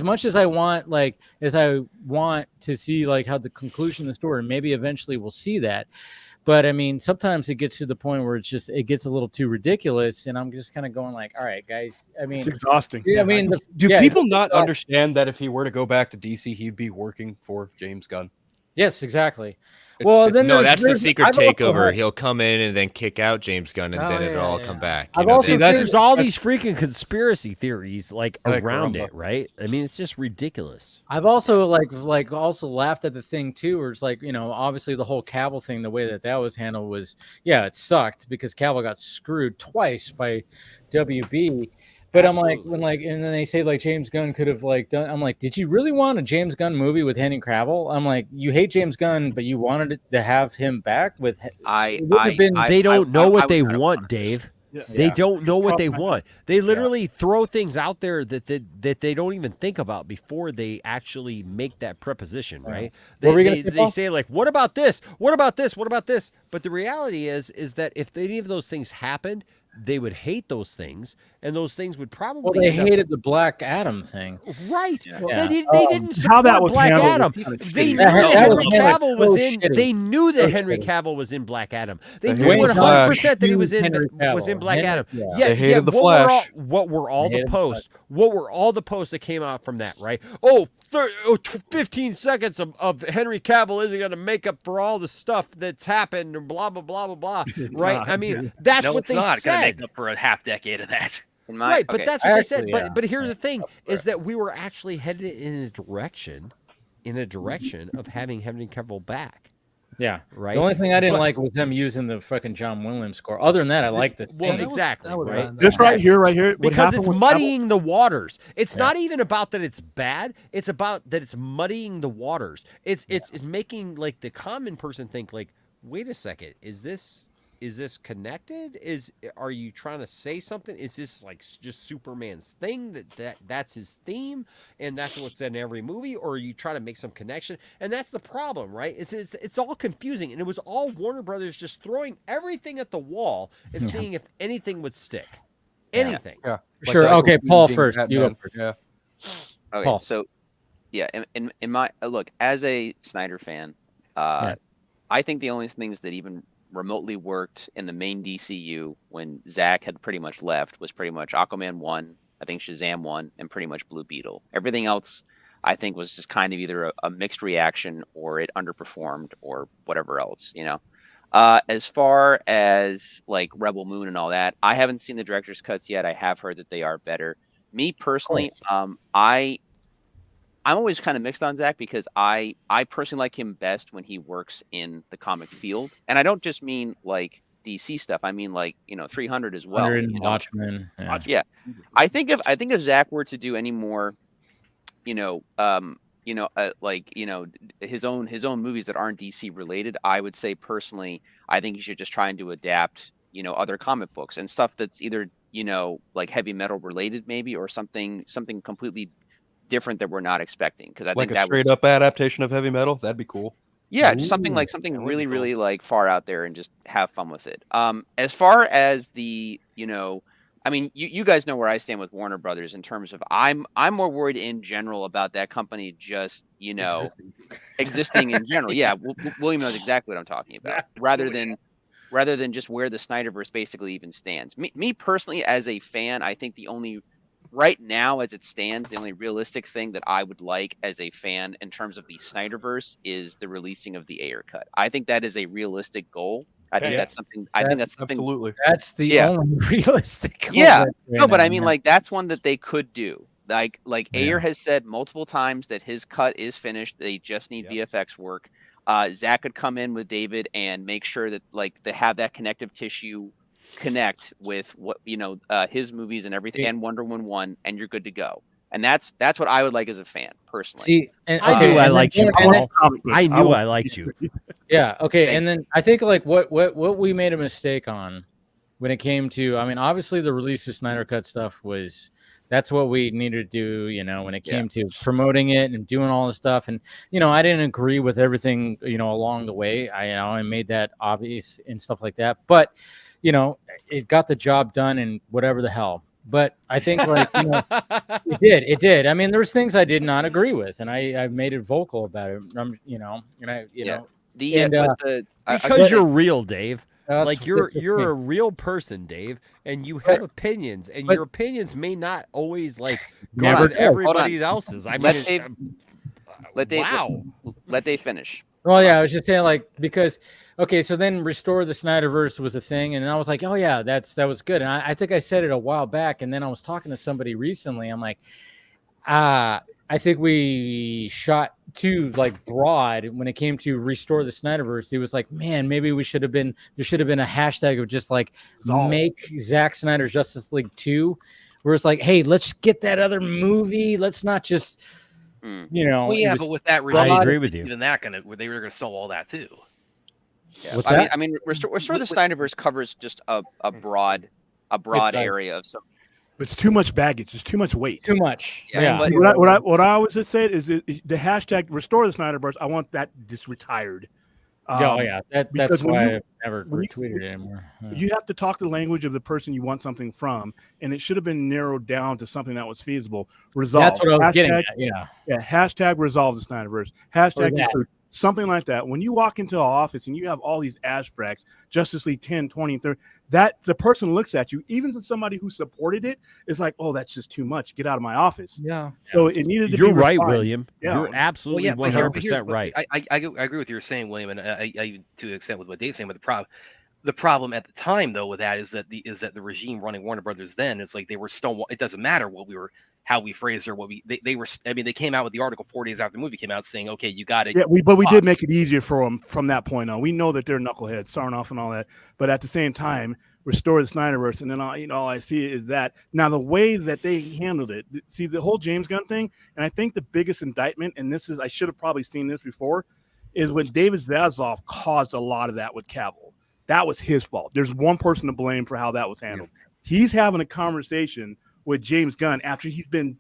much as I want to see like how the conclusion of the story. Maybe eventually we'll see that. But I mean, sometimes it gets to the point where it gets a little too ridiculous, and I'm just kind of going like, all right, guys. I mean, it's exhausting. I mean, do people not understand that if he were to go back to DC, he'd be working for James Gunn? Yes, exactly. That's the secret takeover. He'll come in and then kick out James Gunn, and then it'll all come back. There's all these freaking conspiracy theories around it, right? I mean, it's just ridiculous. I've also also laughed at the thing too, where it's like, obviously the whole Cavill thing, the way that was handled was, it sucked because Cavill got screwed twice by WB. But absolutely. I'm like, and then they say like James Gunn could have done. I'm like, did you really want a James Gunn movie with Henry Cavill? I'm like, you hate James Gunn, but you wanted to have him back with. They don't know what they want, Dave. Yeah. They don't know what they want. They literally throw things out there that they don't even think about before they actually make that preposition, right? They say like, what about this? What about this? What about this? But the reality is that if any of those things happened, they would hate those things, and those things would probably. Well, they hated the Black Adam thing, right? Yeah. They didn't How that support was Black handled Adam. was kinda They shitty. knew That that Henry was Cavill was so in. shitty. They knew that So Henry shitty. Cavill was in Black Adam. They They knew hated the 100% that he was Henry in Black Cavill. Adam. Yeah. Yet, They hated the what were Flash. what were all They the hated the posts? What were all the posts that came out from that? Right? 15 seconds of Henry Cavill isn't going to make up for all the stuff that's happened, and blah blah blah blah blah. Right? not. I mean, that's No, what it's they not going to said. make up for a half decade of that. Right, but okay. that's what they said. Actually, yeah. But here's the thing: is that we were actually headed in a direction of having Henry Cavill back. Yeah, right. The only thing I didn't like was them using the fucking John Williams score. Other than that, I liked this. Well, exactly. Right. This right here, Because it's muddying the waters. It's not even about that it's bad. It's about that it's muddying the waters. It's making like the common person think like, wait a second, is this connected? Are you trying to say something? Is this like just Superman's thing that's his theme and that's what's in every movie, or are you trying to make some connection? And that's the problem, right? It's all confusing, and it was all Warner Brothers just throwing everything at the wall and seeing if anything would stick. Anything. Yeah. Sure. Okay, Paul first. You go first. Yeah. Okay, Paul. so yeah, in my look as a Snyder fan, I think the only things that even remotely worked in the main DCU when Zack had pretty much left was pretty much Aquaman 1, I think Shazam 1, and pretty much Blue Beetle. Everything else I think was just kind of either a mixed reaction or it underperformed or whatever else, you know. As far as like Rebel Moon and all that, I haven't seen the director's cuts yet. I have heard that they are better. Me personally, I'm always kind of mixed on Zack because I personally like him best when he works in the comic field, and I don't just mean like DC stuff. I mean like 300 as well. Watchmen. Yeah. I think if Zack were to do any more, his own movies that aren't DC related, I would say personally, I think he should just try and adapt other comic books and stuff that's either like heavy metal related maybe or something completely different that we're not expecting, because I think that straight up adaptation of heavy metal, that'd be cool. Yeah, just something really really like far out there and just have fun with it. As far as the I mean, you guys know where I stand with Warner Brothers in terms of I'm more worried in general about that company just existing in general. Yeah, William knows exactly what I'm talking about. Rather than just where the Snyderverse basically even stands. Me personally, as a fan, I think the only right now, as it stands, the only realistic thing that I would like as a fan in terms of the Snyderverse is the releasing of the Ayer cut. I think that is a realistic goal. I think that's something. Absolutely. That's the only realistic goal. Yeah. No, but I mean, like that's one that they could do. Like Ayer has said multiple times that his cut is finished. They just need VFX work. Zack could come in with David and make sure that like they have that connective tissue connect with what his movies and everything and Wonder Woman 1, and you're good to go. And that's what I would like as a fan personally. See, I knew I liked you, Paul. I knew I liked you. Yeah. Okay. And then I think like what we made a mistake on when it came to, I mean, obviously the release of Snyder Cut stuff that's what we needed to do, when it came to promoting it and doing all this stuff. And, I didn't agree with everything, along the way. I made that obvious and stuff like that. But, it got the job done and whatever the hell. But I think like, it did. I mean, there's things I did not agree with, and I made it vocal about it. Because you're real, Dave. Like you're a real person, Dave, and you have opinions, and your opinions may not always like go with everybody else's. I mean, let Dave finish. Well, yeah, I was just saying like because so then Restore the Snyderverse was a thing, and I was like, oh yeah, that was good, and I think I said it a while back, and then I was talking to somebody recently. I'm like, I think we shot too like broad when it came to Restore the Snyderverse. He was like, man, maybe there should have been a hashtag of just like make Zack Snyder's Justice League 2, where it's like, hey, let's get that other movie. Let's not just Well, yeah, but with that, I agree with you. Even they were going to sell all that too. Yeah. What's that? I mean, Restore the Snyderverse covers just a broad area of some. It's too much baggage. It's too much weight. Too much. Yeah. But what I always say is the hashtag Restore the Snyderverse. I want that just retired. That's why I've never retweeted it anymore. You have to talk the language of the person you want something from, and it should have been narrowed down to something that was feasible. Resolve. That's what I was getting at. Yeah. Hashtag resolve the Snyderverse. Hashtag include. Something like that. When you walk into an office and you have all these abstracts, Justice League 10, 20, 30, that the person looks at you, even to somebody who supported it, is like, oh, that's just too much. Get out of my office. Yeah. So it needed to You're be right, refined. William. You're absolutely 100% right. I agree with what you're saying, William, and I to an extent with what Dave's saying. But the problem at the time, though, with that is that the regime running Warner Brothers then is like they were stonewall. It doesn't matter how we phrased or they were. I mean, they came out with the article 4 days after the movie came out saying, okay, you got it. Yeah, we did make it easier for them from that point on. We know that they're knuckleheads, starting off and all that, but at the same time, restore the Snyderverse, and then all I see is that now the way that they handled it. See the whole James Gunn thing, and I think the biggest indictment, and this is I should have probably seen this before, is when David Zaslav caused a lot of that with Cavill. That was his fault. There's one person to blame for how that was handled. He's having a conversation with James Gunn after he's been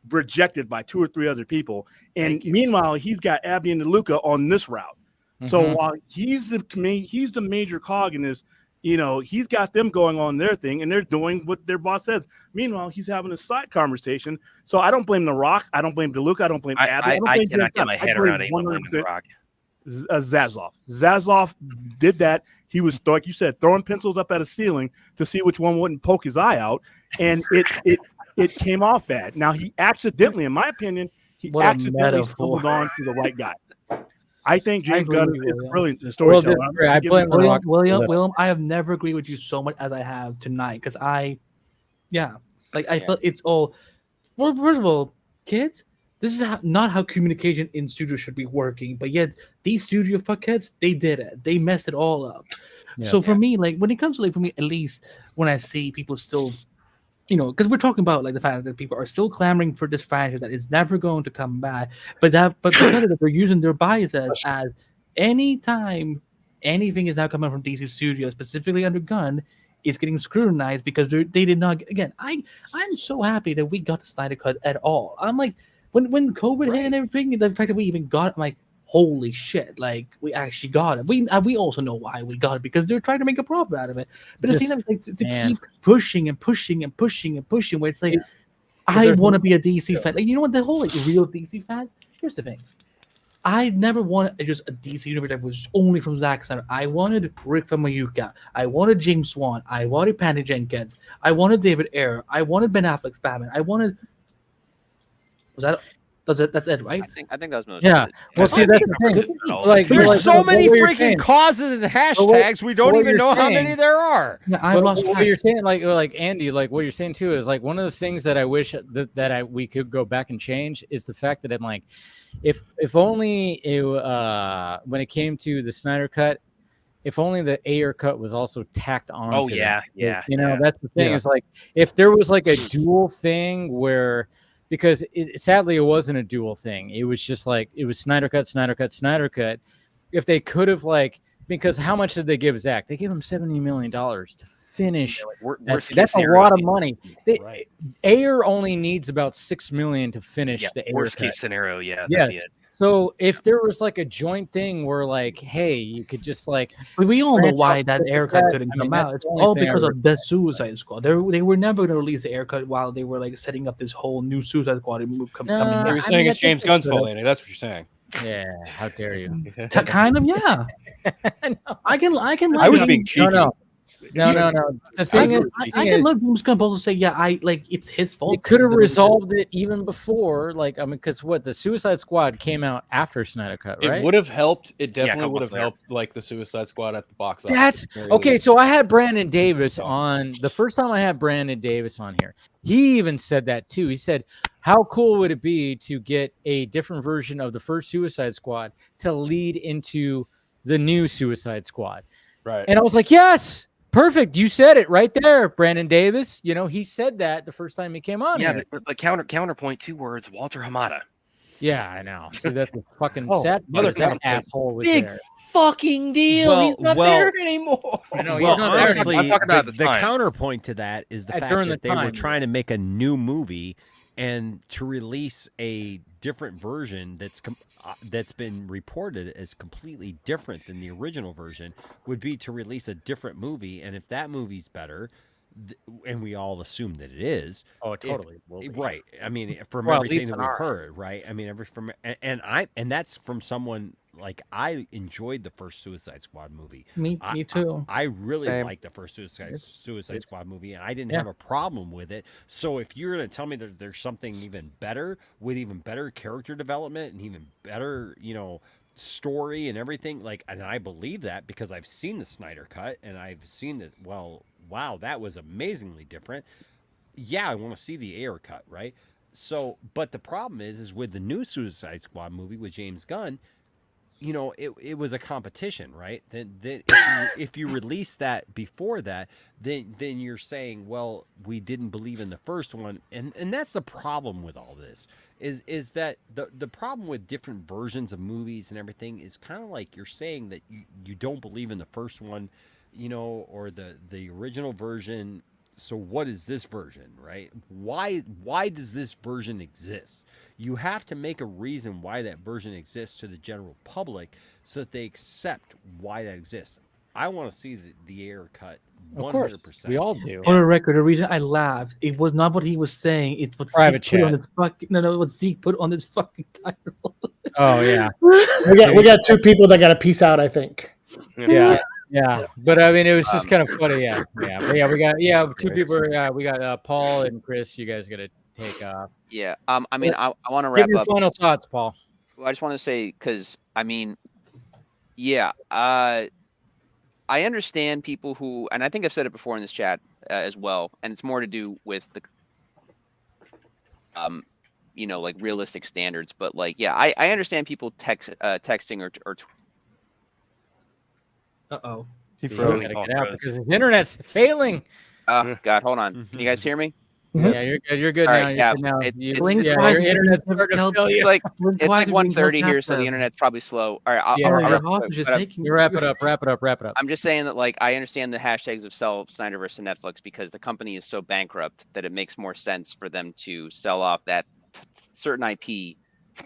rejected by 2 or 3 other people. And meanwhile, he's got Abby and DeLuca on this route. Mm-hmm. So while he's the major cog in this, he's got them going on their thing and they're doing what their boss says. Meanwhile, he's having a side conversation. So I don't blame The Rock. I don't blame DeLuca. I don't blame Abby. I cannot get my head around anyone blaming The Rock. Zaslav did that. He was, like you said, throwing pencils up at a ceiling to see which one wouldn't poke his eye out, and it came off bad. Now he accidentally, in my opinion, accidentally stumbled on to the right guy. I think James Gunn is brilliant in storytelling. I blame William. I have never agreed with you so much as I have tonight because I felt it's all. Well, first of all, kids. This is not how communication in studios should be working, but yet these studio fuckheads, they did it. They messed it all up. Yeah. So for me, like when it comes to for me, at least when I see people still, because we're talking about like the fact that people are still clamoring for this franchise that is never going to come back, but because they're using their biases as anytime anything is now coming from DC Studios, specifically under Gunn, it's getting scrutinized because they did not. Again, I'm so happy that we got the Snyder Cut at all. I'm like. When COVID hit and everything, the fact that we even got it, I'm like, holy shit, like we actually got it. We also know why we got it because they're trying to make a profit out of it. But it seems like to keep pushing and pushing and pushing and pushing, where it's like, I want to be a DC fan. Like, you know what, the whole real DC fan. Here's the thing, I never wanted just a DC universe that was only from Zack Snyder. I wanted Rick Famuyiwa. I wanted James Wan. I wanted Patty Jenkins. I wanted David Ayer. I wanted Ben Affleck's Batman. I wanted. That's it, right? I think that was most. Yeah. Well, see, that's the thing. Like, there's so many freaking causes and hashtags. We don't even know how many there are. Yeah, I've lost what you're saying, like Andy, like what you're saying too, is like one of the things that I wish that we could go back and change is the fact that I'm like, if only when it came to the Snyder Cut, if only the Ayer cut was also tacked on. Oh yeah. That's the thing. Is like if there was like a dual thing where. Because sadly, it wasn't a dual thing. It was just like it was Snyder Cut, Snyder Cut, Snyder Cut. If they could have because how much did they give Zach? They gave him $70 million to finish. That's a lot of money. Ayer only needs about $6 million to finish the Ayer worst cut. Case scenario. Yeah. So if there was like a joint thing where like, hey, you could just like, we all know why that Ayer cut couldn't come out. It's all because of the Suicide Squad. They were never going to release the Ayer cut while they were like setting up this whole new Suicide Squad coming out. You're saying it's James Gunn's fault, Andy. That's what you're saying. Yeah, how dare you? Kind of, yeah. No. I can. I was being cheeky. No. The thing is, I can let James Gunn both say, it's his fault. It could have resolved it even before, because the Suicide Squad came out after Snyder Cut, right? It would have helped. It definitely would have helped, like the Suicide Squad at the box office. That's okay. So I had Brandon Davis on the first time I had Brandon Davis on here. He even said that too. He said, "How cool would it be to get a different version of the first Suicide Squad to lead into the new Suicide Squad?" Right. And I was like, "Yes." Perfect. You said it right there, Brandon Davis. He said that the first time he came on. Yeah, here. but counterpoint 2 words, Walter Hamada. Yeah, I know. See, that's the fucking sad that asshole was big there. Fucking deal. He's not there anymore. No, he's not honestly, I'm talking about the counterpoint to that is the fact that they were trying to make a new movie and to release a different version that's been reported as completely different than the original version would be to release a different movie, and if that movie's better, and we all assume that it is. Oh, totally. Right. I mean, from everything that we've heard, right? I mean, and that's from someone like I enjoyed the first Suicide Squad movie. Me too. I really liked the first Suicide Squad movie, and I didn't have a problem with it. So if you're going to tell me that there's something even better with even better character development and even better, story and everything, and I believe that because I've seen the Snyder Cut and I've seen that. Well, wow, that was amazingly different. Yeah, I want to see the Ayer cut, right? So, but the problem is with the new Suicide Squad movie with James Gunn, it was a competition, right? Then if you release that before that, then you're saying, well, we didn't believe in the first one, and that's the problem with all this. Is that the problem with different versions of movies and everything is kind of like you're saying that you don't believe in the first one, or the original version. So what is this version, right? Why does this version exist? You have to make a reason why that version exists to the general public so that they accept why that exists. I want to see the Ayer cut 100%. Of course, we all do. For the record, the reason I laughed, it was not what he was saying. It's what Private Zeke put chat. on his fucking what Zeke put on his fucking title. Oh yeah, we got two people that got a peace out, I think. Yeah. But I mean, it was just kind of funny. Yeah. We got two people. We got Paul and Chris. You guys got to take off. Yeah. I mean, I want to wrap Give your up. final thoughts, Paul. Well, I just want to say because I mean, yeah. I understand people who, and I think I've said it before in this chat as well, and it's more to do with the, like realistic standards. But like, I understand people texting or He froze. Gotta get out because his internet's failing. God, hold on. Can you guys hear me? Yeah, you're good. You're good now. Right, You're good now. Your internet's starting to fail. It's like 1:30 here, so the internet's probably slow. All right, I'll wrap it up. I'm just saying that, like, I understand the hashtags of sell Snyderverse to Netflix because the company is so bankrupt that it makes more sense for them to sell off that certain IP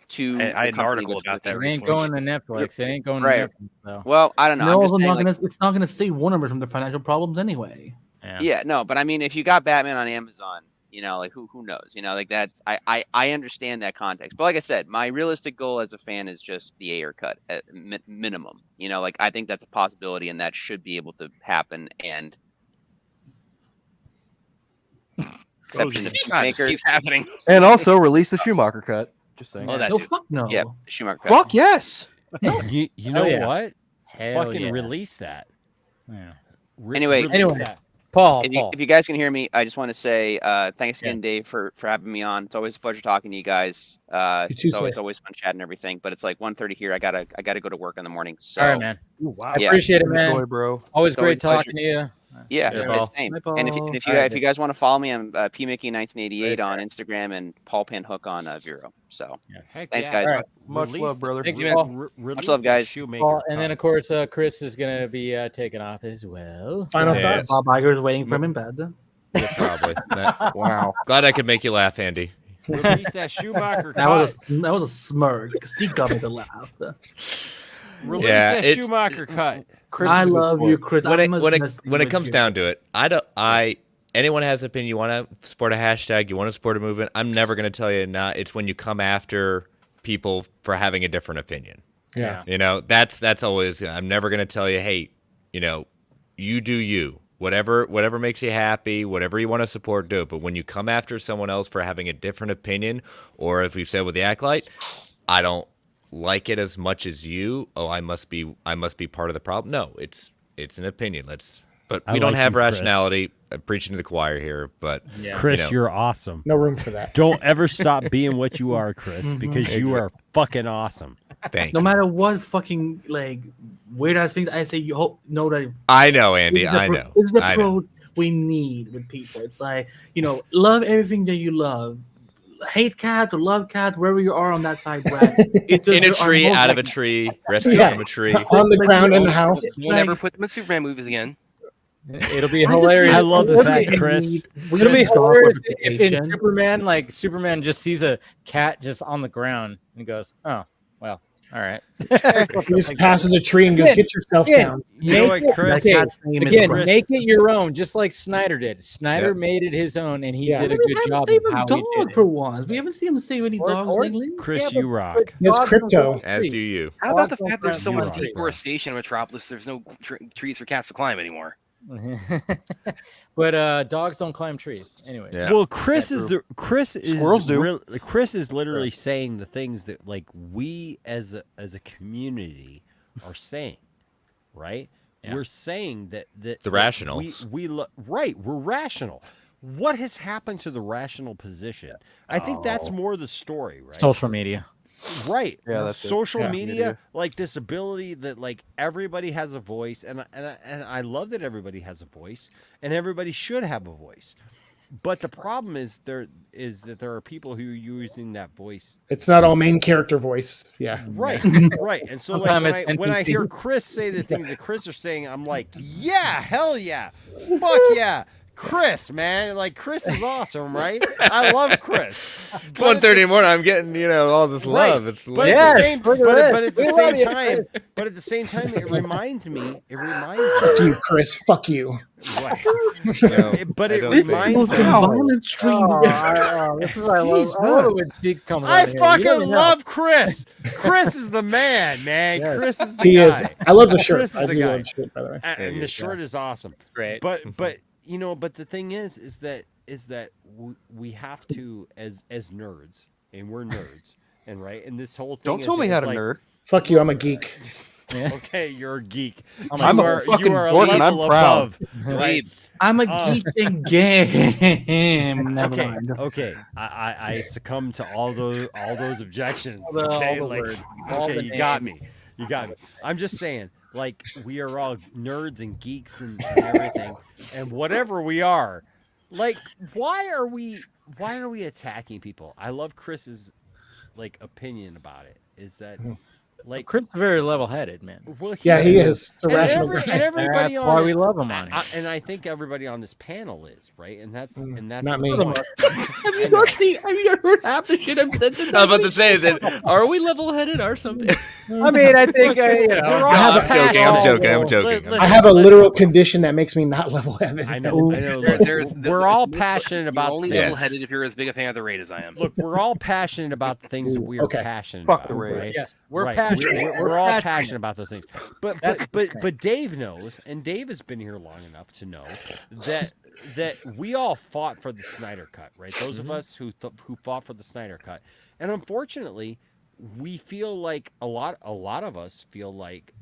to. I had an article about that. It ain't going to Netflix. It ain't going to Netflix. So. Well, I don't know. No, I'm just saying, it's not gonna save Warner from their financial problems anyway. Yeah, no, but I mean, if you got Batman on Amazon, like who knows? Like that's I understand that context. But like I said, my realistic goal as a fan is just the Ayer cut at minimum. Like I think that's a possibility and that should be able to happen. And exception to Peacemaker keeps happening. And also release the Schumacher cut. Just saying. No, fuck no. Yeah, the Schumacher cut. Fuck yes. You know what? Hell fucking release that. Yeah. Anyway, Paul, if you guys can hear me, I just want to say thanks again, Dave, for having me on. It's always a pleasure talking to you guys. It's always fun chatting and everything. But it's like 1:30 here. I gotta go to work in the morning. So, all right, man. Ooh, wow. I appreciate it, man. Enjoy, bro. Always great talking to you. Yeah, same. And if you guys want to follow me, I'm PMickey1988 on Instagram and Paul Panhook on Vero. So thanks, guys. Right. Much love, brother. Thank you, Paul. Much love, guys. Paul, and then of course Chris is gonna be taking off as well. Final thoughts. Bob Iger's waiting for him in bed. Yeah, probably. Wow. Glad I could make you laugh, Andy. Release that Schumacher that was a smirk because he got me to laugh. Release that Schumacher cut. Chris, I love you, Chris. When it comes down to it, anyone has an opinion. You want to support a hashtag, you want to support a movement. I'm never going to tell you not. It's when you come after people for having a different opinion. Yeah. That's always. I'm never going to tell you, hey, you do you. Whatever makes you happy, whatever you want to support, do it. But when you come after someone else for having a different opinion, or as we've said with the Acolyte, I don't like it as much as you. Oh, I must be part of the problem. No, it's an opinion. But we don't have rationality. I'm preaching to the choir here, but Chris, you're awesome. No room for that. Don't ever stop being what you are, Chris, because you are fucking awesome. Thank no matter what fucking weird ass things I say, you know that I know, Andy. I know. It's the approach we need with people. It's like, love everything that you love. Hate cats or love cats, wherever you are on that side. In a tree, out of a tree, rescue from a tree. On the ground in the house. We'll never put them in Superman movies again. It'll be hilarious. I love the fact, Chris. It'll be hilarious if in Superman, like Superman just sees a cat just on the ground and goes, "Oh, well, all right." He just passes a tree and goes, "Get yourself down." You know what, Chris? Again, make it your own, just like Snyder did. Snyder made it his own, and he did a good job of how he did it. For once, we haven't seen him save any dogs lately. Chris, you rock. There's crypto. As do you. How about the fact there's so much deforestation in Metropolis? There's no trees for cats to climb anymore. But dogs don't climb trees anyway. Yeah. Well, Chris is Squirrels do. Chris is literally saying the things that like we as a community are saying, right? Yeah. We're saying that the rationals. We're rational. What has happened to the rational position? I think that's more the story, right? Social media. Right. Yeah, that's social media, like this ability that like everybody has a voice, and I love that everybody has a voice, and everybody should have a voice. But the problem is that there are people who are using that voice. It's not all main character voice. Yeah. Right. Right. And so like when I hear Chris say the things that Chris are saying, I'm like, yeah, hell yeah. Fuck yeah. Chris, man, like Chris is awesome, right? I love Chris. It's 1:30 in the morning. I'm getting all this love. Right. It's but at the same time, it reminds me. Fuck you, Chris. Fuck you. Right. But it reminds me. I fucking love Chris. Chris is the man. Yes. Chris is the guy. Is. I love the shirt. Chris is the guy. Love the shirt, by the way. And the shirt is awesome. Great. But the thing is that we have to as nerds, and we're nerds, and right, and this whole thing. Don't tell me how to nerd. Fuck you, I'm a geek. Okay, you're a geek. I'm a fucking Gordon. I'm proud. Right. I'm a geek in game. Never mind. Okay. I succumb to all those objections. You got me. I'm just saying. Like, we are all nerds and geeks and everything, and whatever we are, like, why are we attacking people? I love Chris's like opinion about it. Is that like Chris is very level-headed, man? Well, he is. It's a rational guy. And everybody that's why we love him on it. And I think everybody on this panel is, right? And that's not me. Have you heard half the shit I've said? I was about to say, are we level-headed or something? I mean, I think I'm joking. I have a literal condition that makes me not level-headed. I know. We're all passionate about. Only level-headed if you're as big a fan of the raid as I am. Look, we're all passionate about the things that we are passionate about. Fuck the raid. Right? Yes, we're passionate. We're all passionate about those things. But Dave knows, and Dave has been here long enough to know that we all fought for the Snyder Cut, right? Those of us who fought for the Snyder Cut, and unfortunately, we feel like a lot of us feel like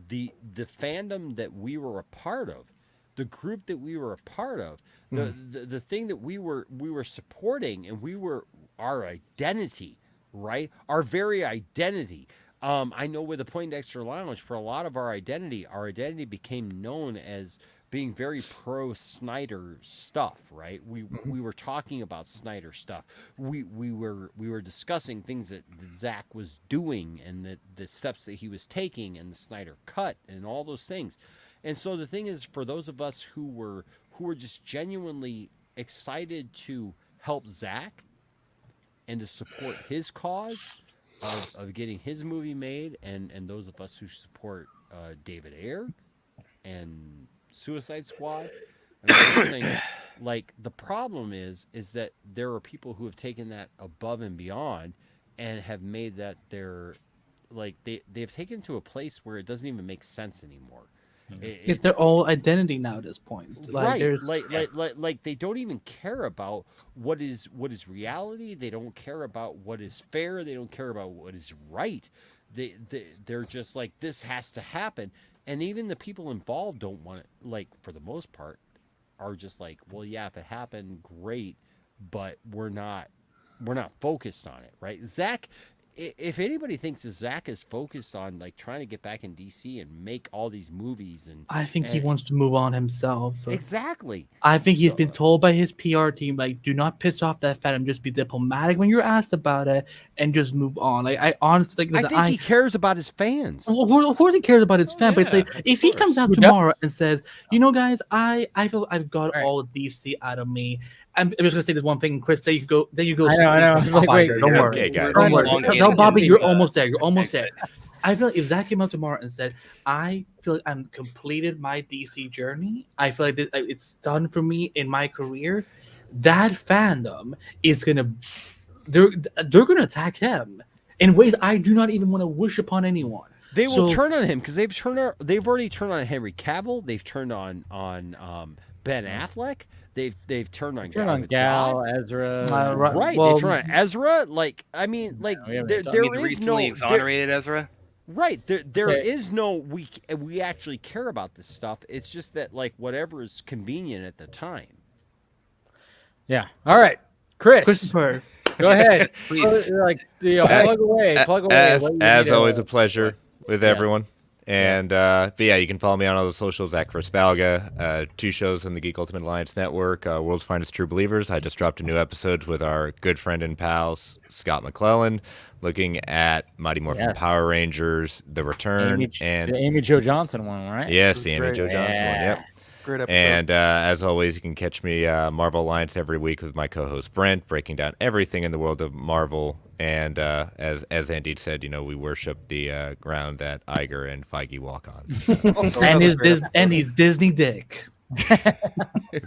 the fandom that we were a part of, the group that we were a part of, the thing that we were supporting, and we were our identity, right? Our very identity. I know with the Poindexter Lounge, for a lot of our identity became known as being very pro Snyder stuff, right? We were talking about Snyder stuff. We were discussing things that Zach was doing and the steps that he was taking and the Snyder Cut and all those things. And so the thing is, for those of us who were just genuinely excited to help Zach and to support his cause of getting his movie made, and those of us who support David Ayer and Suicide Squad, and those things, like, the problem is that there are people who have taken that above and beyond and have made that their, like, they've taken to a place where it doesn't even make sense anymore. It's their whole identity now at this point. Like, like they don't even care about what is reality. They don't care about what is fair. They don't care about what is right. They're just like, this has to happen. And even the people involved don't want it. Like, for the most part, are just like, well, yeah, if it happened, great, but we're not focused on it, right? Zach, if anybody thinks that Zach is focused on like trying to get back in DC and make all these movies, and I think he wants to move on himself. Exactly. I think he's been told by his PR team, like, do not piss off that fandom. Just be diplomatic when you're asked about it, and just move on. Like, I honestly, like, I think he cares about his fans. Well, of course he cares about his fans, but it's like if he comes out tomorrow and says, you know, guys, I feel I've got all DC out of me. I'm just gonna say this one thing, Chris. There you go. I know. Like, wait, don't worry. Okay, guys. Don't worry. Tell Bobby you're almost there. You're almost there. I feel like if Zach came up tomorrow and said, I feel like I'm completed my DC journey, I feel like it's done for me in my career, that fandom is they're gonna attack him in ways I do not even want to wish upon anyone. They will turn on him because they've already turned on Henry Cavill. They've turned on Ben Affleck. They've turned on Gal, Ezra. Right. Well, they turned on Ezra. Like, I mean, like there is no exonerated Ezra. Right. There is no we actually care about this stuff. It's just that like whatever is convenient at the time. Yeah. All right, Chris. Christopher, go ahead. Please. Plug away. As always, a pleasure with everyone. And but yeah, you can follow me on all the socials at Chris Balga. 2 shows on the Geek Ultimate Alliance Network. World's Finest True Believers. I just dropped a new episode with our good friend and pal Scott McClellan, looking at Mighty Morphin Power Rangers: The Return, and the Amy Jo Johnson one, right? Yes, the Amy Jo Johnson one. Yep. Great episode. And as always, you can catch me Marvel Alliance every week with my co-host Brent, breaking down everything in the world of Marvel. And as Andy said, you know, we worship the ground that Iger and Feige walk on. and his Disney dick.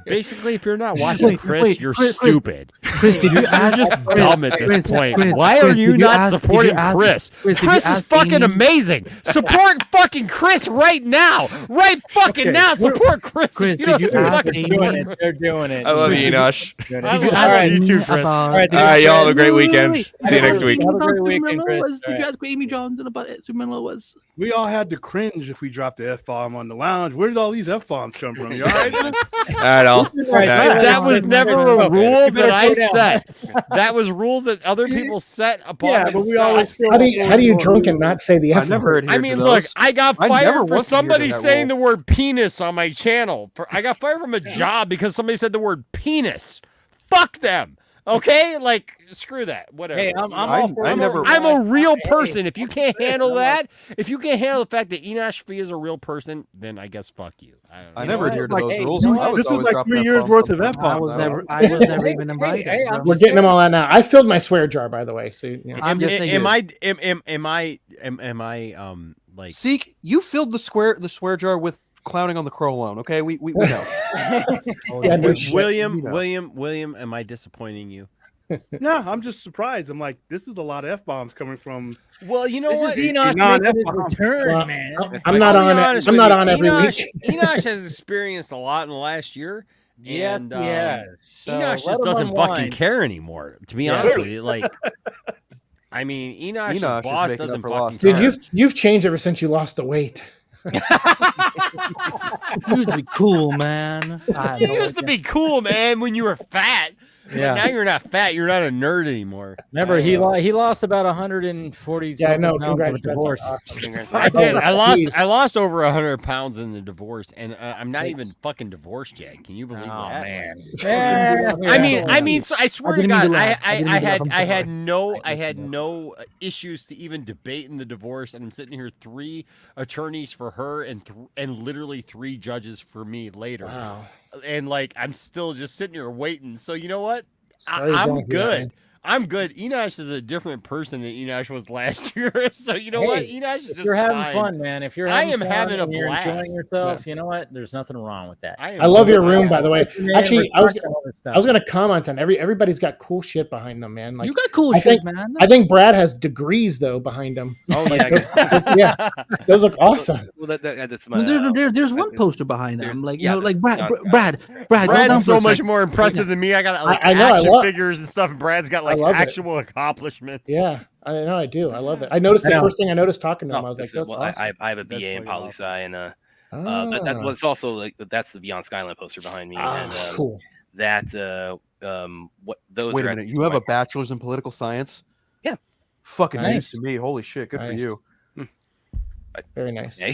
Basically, if you're not watching Chris, you're stupid. Chris, did you You're just dumb at this point. Why are you not supporting Chris? Chris is fucking amazing. Support fucking Chris right now. Right fucking now. Support Chris. Chris, did you ask Amy? They're doing it. I love you, Enosh. I love you too, Chris. All right, y'all have a great weekend. See you next week. Have a great weekend, Chris. Did you ask Amy Johnson about it? Superman was. We all had to cringe if we dropped the F-bomb on the lounge. Where did all these F-bombs come from? You all right? All right, all. That was never a rule that I set. That was rules that other people set upon but we always How do you drunk and not say the F word? I mean, look, I got fired for somebody saying the word penis on my channel. I got fired from a job because somebody said the word penis. Fuck them. Okay, like screw that. Whatever. Hey, I'm a real person. If you can't handle that, if you can't handle the fact that Enosh Fee is a real person, then I guess fuck you. I never adhered to those rules. This is like 3 years worth of F-bombs. I was never even invited. We're getting them all out now. I filled my swear jar, by the way. So you know. I'm just thinking. Am I like Seek? You filled the swear jar with clowning on the Crow alone. Okay, we know. William, am I disappointing you? Yeah, I'm just surprised. I'm like, this is a lot of F-bombs coming from. Well, you know this what? is Enosh making his return, man. I'm not on it. I'm not on every week. Enosh has experienced a lot in the last year. Yes, and, So Enosh just doesn't fucking care anymore. To be honest with you, like, I mean, Enosh's boss doesn't fucking care. Dude, you've changed ever since you lost the weight. You used to be cool, man. You used to be cool, man, when you were fat. Yeah. Now you're not fat. You're not a nerd anymore. Remember, he lost about 140. Yeah, I know. Congratulations. Divorce. I did. I lost over 100 pounds in the divorce, and I'm not even fucking divorced yet. Can you believe that? Man. I mean, so I swear to God, I had no issues to even debate in the divorce, and I'm sitting here 3 attorneys for her and literally 3 judges for me later. Wow. And like I'm still just sitting here waiting. So you know what? I'm good. I'm good. Enosh is a different person than Enosh was last year. So you know what? Enosh is just you're having fine. fun, man. If you're having a blast. You're enjoying yourself, you know what? There's nothing wrong with that. I love your room, by the way. Actually, I was going to comment on everybody's got cool shit behind them, man. Like, you got cool shit, man. I think Brad has degrees though behind him. Oh yeah, those look awesome. Well, that's my, there's one poster behind them, like you know, like Brad's so much more impressive than me. I got like action figures and stuff, and Brad's got like actual accomplishments. Yeah, I know. I do. I love it. I noticed the first thing I noticed talking to him. I was like, "That's awesome." I have a BA in poli sci, and it's also like that's the Beyond Skyline poster behind me. And cool. That what those? Wait a minute. You have a bachelor's in political science? Yeah. Fucking news to me. Holy shit, good for you. Very nice. I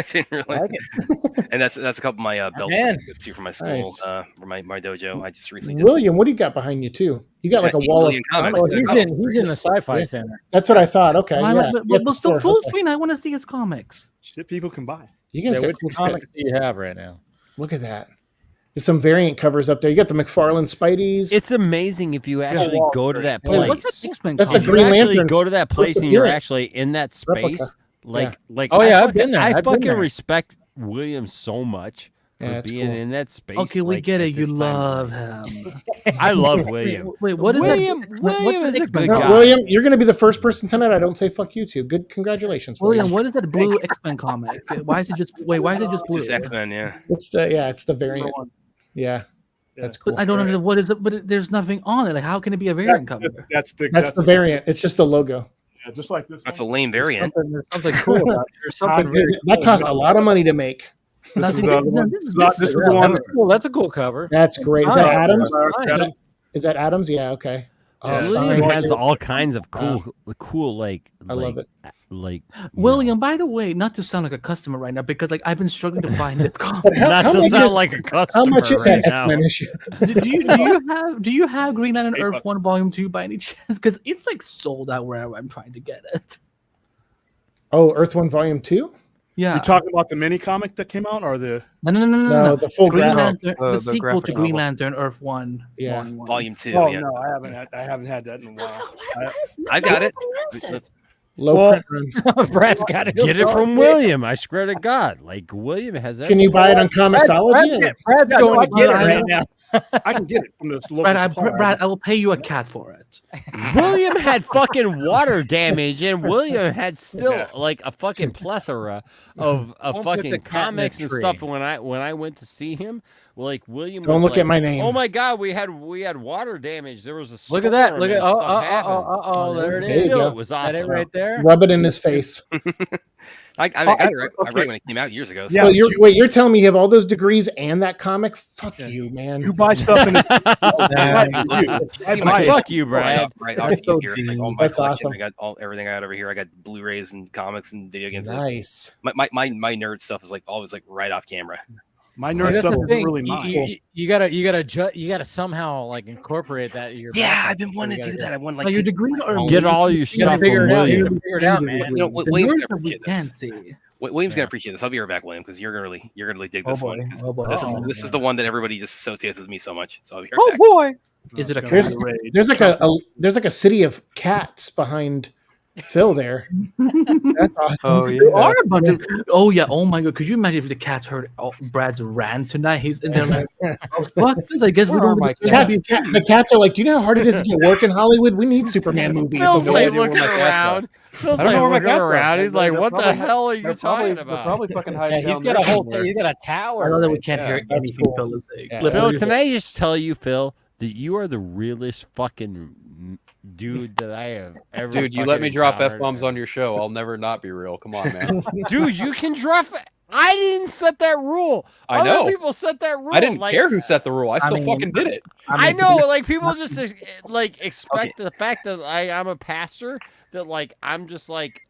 didn't really like it. And that's a couple of my belts too for my school, for my dojo. I just recently did William, what do you got behind you too? You got like a wall of comics. Oh, he's in the sci-fi center. That's what I thought. Okay, but still full screen. I want to see his comics. Shit, people can buy. You guys got what cool comics do you have right now? Look at that. There's some variant covers up there. You got the McFarlane Spideys. It's amazing if you actually go to that place. What's that X-Men That's a comic? Green Lantern. Lantern. Go to that place and you're actually in that space. Like, I've been there. I I've been fucking there. respect William so much for being in that space. Okay, we get it. You love him. I love William. Wait, what is William? that? William is a good No, guy. William, you're going to be the first person tonight I don't say fuck you to. Good, congratulations, William, what is that blue X-Men comic? Why is it just blue? Just X-Men, yeah. It's the variant. Yeah. That's cool. I don't know what is it, but there's nothing on it. Like, how can it be a variant cover? That's the variant. It's just the logo. Yeah, just like this. That's a lame variant. There's something cool about it. There's something very that cost a lot of money to make. This is the one. That's a cool cover. That's great. Is that Adams? Is that Adams? Yeah. Okay. William has all kinds of cool like. I love it. Like William, by the way, not to sound like a customer right now, because like I've been struggling to find this comic. Not to sound like a customer. How much is right that X-Men issue? Do you have Green Lantern Earth 1 Volume 2 by any chance? Because it's like sold out wherever I'm trying to get it. Oh, Earth 1 Volume 2? Yeah. You talking about the mini comic that came out, or the no, the full Green graphic, Lantern, the sequel to Green Lantern Earth 1 Volume 2. Oh yeah. no, I haven't had that in a while. I got it. Low print run. Brad's got it. Get it from William. I swear to God. Like William has that. Can you buy it on Comixology? Brad's going to get it right now. I can get it from this local. Brad, I will pay you a cat for it. William had fucking water damage, and William had still like a fucking plethora of fucking comics and stuff. When I went to see him, like William. Don't look at my name. Oh my God, we had water damage. There was a look at that. Look at there it is. Still, it was awesome. That it right there. Rub it in his face. I got it right when it came out years ago. So. Yeah, you're telling me you have all those degrees and that comic? Fuck you, man. You buy stuff in Fuck you, Brad. Right, That's so here. deep. Like, all my That's collection. awesome. I got everything I got over here. I got Blu-rays and comics and video games. Nice. My nerd stuff is like always like right off camera. My nerd stuff is really mine. You gotta somehow like incorporate that. I've been wanting to do that. I want like your degrees are get all your stuff figure from it out. William. Figure it out, man. You know, William's gonna appreciate can't this. see. William's gonna appreciate this. I'll be right back, William, because you're gonna really dig this one. This is the one that everybody just associates with me so much. So I'll be right back. Boy, is it a there's like a city of cats behind Phil there. That's awesome. Oh yeah. There are a bunch of, oh yeah, oh my God, could you imagine if the cats heard Brad's rant tonight? He's in there like, oh fuck this, I guess we don't the cats are like, do you know how hard it is to get work in Hollywood? We need Superman movies. Phil's like looking around. Phil's I don't know where my looking cats around. are. He's like, what the probably- hell are you they're talking They're about? probably fucking hiding He's down got a there whole. somewhere. He's got a tower. I know that we right? can't hear that's anything cool. Phil is saying. Yeah. Phil, can I just tell you, Phil, that you are the realest fucking dude that I have ever. Dude, you let me drop encountered. F-bombs on your show. I'll never not be real. Come on, man. Dude, you can drop. I didn't set that rule. I know. Other people set that rule. I didn't like, care who set the rule. I still mean, fucking did it. I know, like people just like expect the fact that I'm a pastor that like I'm just like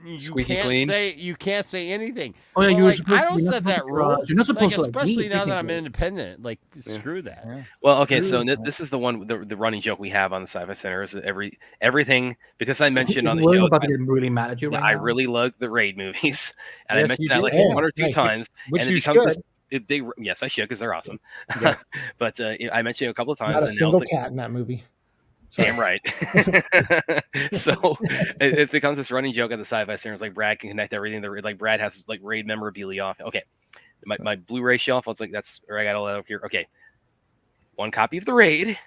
you Squeaky can't clean. say anything. Oh yeah, But, you were like, supposed, I don't you're set not that supposed to, rule. you're not supposed Like, to, like, especially now that I'm technically. independent. Like screw that. Yeah. Well, okay, so this is the one, the running joke we have on the Sci-Fi Center is that everything, because I mentioned on the William show, about to get really mad at you right I now. really love the Raid movies, and Yes, I mentioned you that like did. one or two Nice. times, Which and you it becomes should. this yes, I should because they're awesome. Yeah. But I mentioned it a couple of times. Not a and now single the- cat in that movie. Damn right. So it becomes this running joke at the Sci-Fi Center. It's like Brad can connect everything. Like Brad has like Raid memorabilia off. Okay, my Blu-ray shelf. It's like that's where I got all that up here. Okay, one copy of the Raid,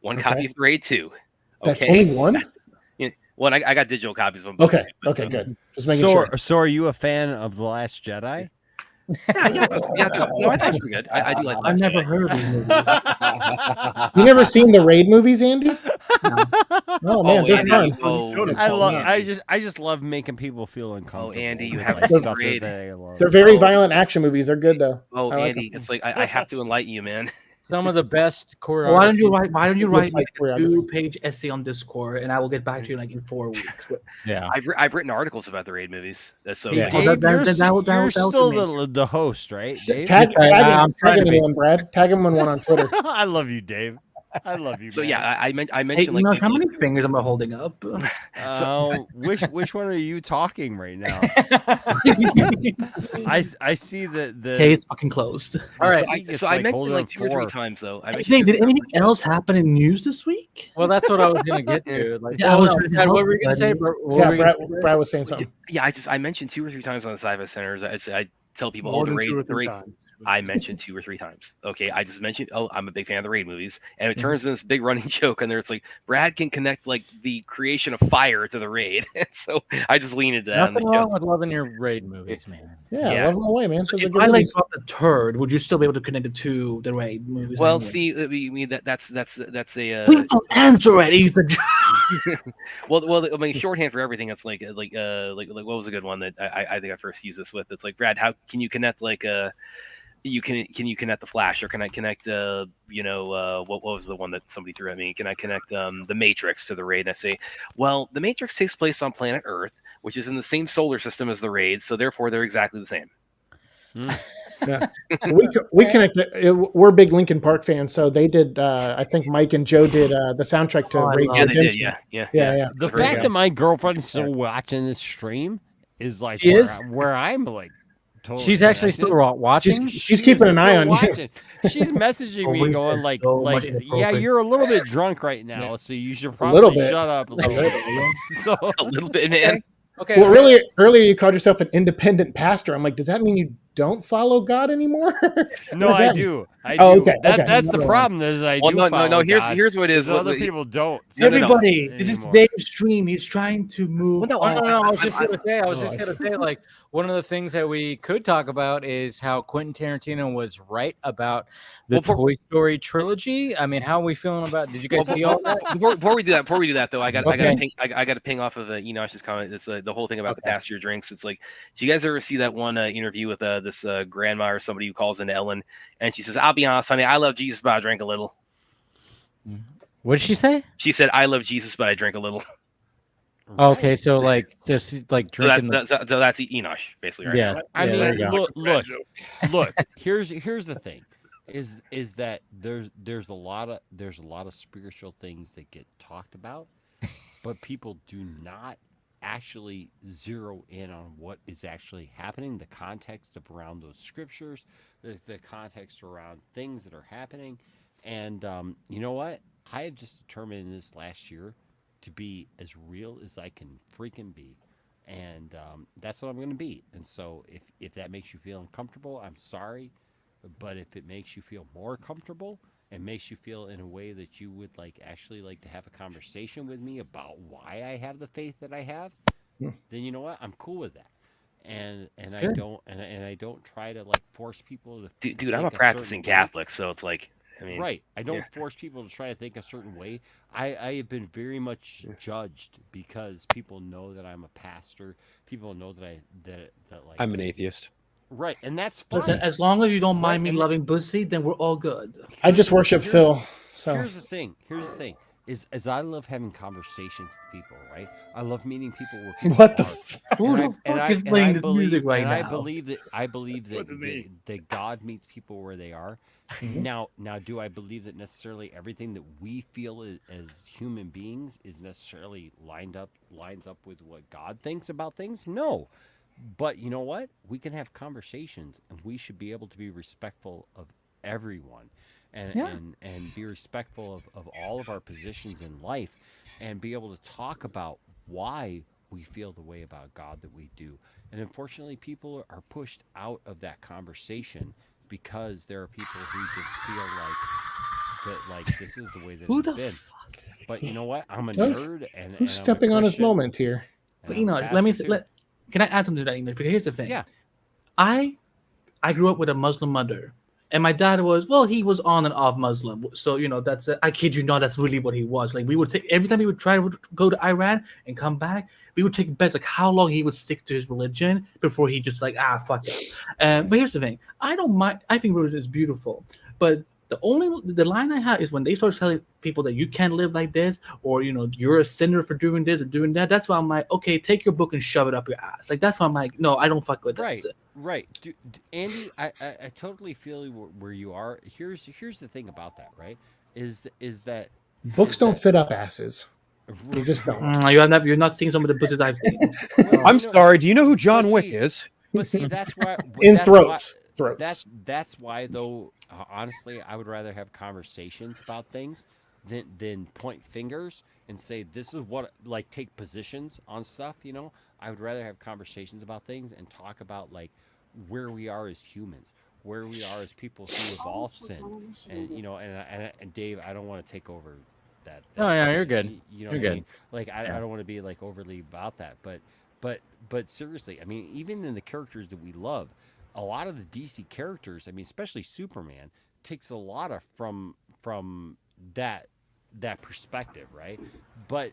one copy of the Raid 2. That's Okay, only one? Well, I got digital copies of them. both, Okay. but, Okay, good. Just making sure. So are you a fan of The Last Jedi? Yeah, no, I thought you were good. I do like. I've Last never Jedi. heard of these movies. You never seen the Raid movies, Andy? Oh man, they're Andy, fun. oh, I just love making people feel uncomfortable. Andy, you with, haven't like, seen stuff Raid. that they love. They're very violent action movies. They're good though. Oh, I like Andy, them. it's like I have to enlighten you, man. some of the best choreography. Why don't you write? Why don't you write like like a 2-page essay on Discord, and I will get back to you like in 4 weeks. Yeah, I've written articles about the raid movies. That's so. Yeah. Dave, you're still the host, right? Dave? Tag I'm trying him to be. in one, Brad. Tag him in one on Twitter. I love you, Dave. I love you. So man. yeah, I Hey, mentioned like how many fingers am I holding up? Which one are you talking right now? I see the case fucking closed. All right, so I mentioned like 2 or 3 times though. Dave, did anything else happen in news this week? Well, that's what I was gonna get to. Like, Yeah, what were we gonna say? Brad was saying something. Yeah, I mentioned 2 or 3 times on the Sci-Fi Centers. I tell people, More oh, the than raid, 2 or the 3 raid. times. I mentioned 2 or 3 times. Okay, I just mentioned, oh, I'm a big fan of the raid movies, and it turns into this big running joke, and there it's like Brad can connect like the creation of fire to the raid, so I just lean into that. Nothing wrong with loving your raid movies, man. Yeah, love them away, man. So if I like dropped a turd, would you still be able to connect it to the raid movies? Well, anyway? see, I mean that's a. Please don't answer it. Either. well, I mean, shorthand for everything. It's like what was a good one that I think I first used this with? It's like, Brad, how can you connect like can you connect the Flash, or can I connect what was the one that somebody threw at me? Can I connect the Matrix to the raid? And I say, well, the Matrix takes place on planet Earth, which is in the same solar system as the raid, so therefore they're exactly the same. Yeah. we connected. We're big Linkin Park fans, so they did. I think Mike and Joe did the soundtrack to Raid. Yeah, they did. Yeah. The fact that my girlfriend's still watching this stream is like where I'm like. Totally she's actually still watching. She's keeping an eye on watching. you. She's messaging me going like, yeah, you're a little bit drunk right now, so you should probably shut up a little bit. So a little bit, man. Okay. Well, earlier you called yourself an independent pastor. I'm like, does that mean you don't follow God anymore? No, I do. Okay. That's the problem. Is I do. No. Here's what it is. Other people don't. Everybody, this is Dave's stream. He's trying to move. No. I was just gonna say, like, one of the things that we could talk about is how Quentin Tarantino was right about the Toy Story trilogy. I mean, how are we feeling about? Did you guys see all that? Before we do that, though, I got to ping off of Enosh's comment. It's the whole thing about the pass your drinks. It's like, do you guys ever see that one interview with this grandma or somebody who calls into Ellen, and she says, "I'll be honest, honey, I love Jesus, but I drink a little." What did she say? She said, "I love Jesus, but I drink a little." Okay, so like just like drinking. So that's Enosh, basically, right? Yeah, I mean, look. Here's the thing, is that there's a lot of spiritual things that get talked about, but people do not actually zero in on what is actually happening, the context of around those scriptures, the context around things that are happening, and you know what? I have just determined in this last year to be as real as I can freaking be, and that's what I'm going to be. And so if that makes you feel uncomfortable, I'm sorry, but if it makes you feel more comfortable and makes you feel in a way that you would actually like to have a conversation with me about why I have the faith that I have, then you know what? I'm cool with that. And I don't try to force people to. Dude, I'm a practicing Catholic, so it's like. I mean, right. I don't force people to try to think a certain way. I have been very much judged because people know that I'm a pastor. People know that I'm an atheist. Right, and that's fine. As long as you don't mind me loving pussy, then we're all good. I just worship Phil. So here's the thing. Is I love having conversations with people, right? I love meeting people where people what the who the fuck is playing this music right now? I believe that God meets people where they are. Now, do I believe that necessarily everything that we feel as human beings is necessarily lines up with what God thinks about things? No. But you know what? We can have conversations, and we should be able to be respectful of everyone. And be respectful of all of our positions in life, and be able to talk about why we feel the way about God that we do. And unfortunately, people are pushed out of that conversation because there are people who just feel like this is the way that it's been. But you know what? I'm a nerd, and who's stepping on his moment here? But can I add something to that, English? Because here's the thing. Yeah. I grew up with a Muslim mother. And my dad he was on and off Muslim. So, that's, I kid you not, that's really what he was. Like, we would take, every time he would try to go to Iran and come back, we would take bets, how long he would stick to his religion before he just fuck it. But here's the thing. I don't mind, I think religion is beautiful. But The line I have is when they start telling people that you can't live like this, or you're a sinner for doing this or doing that. That's why I'm like, okay, take your book and shove it up your ass. Like that's why I'm like, no, I don't fuck with that. Right. Andy, I totally feel where you are. Here's the thing about that, right? Is that books don't fit up asses. You just don't. You're not seeing some of the books I've seen. I'm sorry. Do you know who John Wick is? But see, that's why throats. That's why, though. Honestly, I would rather have conversations about things than point fingers and say this is what, like, take positions on stuff. I would rather have conversations about things and talk about like where we are as humans, where we are as people who have all sinned, and and Dave, I don't want to take over that. Oh yeah, you're good. You're good. I mean? Like I don't want to be like overly about that, but seriously, I mean, even in the characters that we love. A lot of the DC characters, I mean, especially Superman, takes a lot of from that perspective, right? But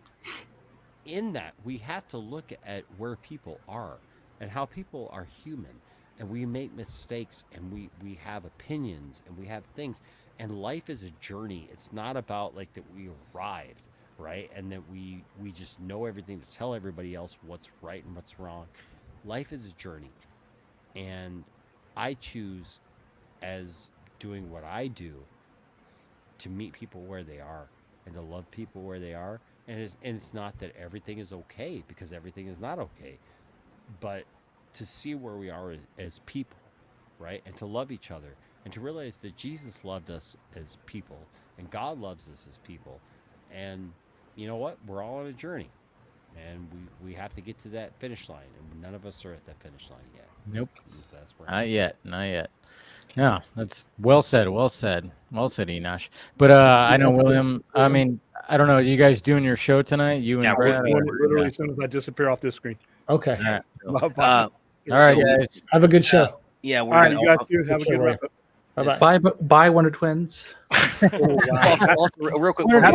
in that, we have to look at where people are and how people are human, and we make mistakes, and we have opinions, and we have things, and life is a journey. It's not about like that we arrived, right? And that we just know everything to tell everybody else what's right and what's wrong. Life is a journey. And I choose, as doing what I do, to meet people where they are and to love people where they are. And it's not that everything is okay, because everything is not okay. But to see where we are as people, right? And to love each other. And to realize that Jesus loved us as people. And God loves us as people. And you know what? We're all on a journey. And we have to get to that finish line, and none of us are at that finish line yet. Nope. Not yet. No, that's well said, Enosh. But I know William. I mean, I don't know. You guys doing your show tonight? You and Brad? Literally, as soon as I disappear off this screen. Okay. All right, guys. Have a good show. Yeah. All right, you guys have a good wrap up. Bye, Wonder Twins. Also, real quick, I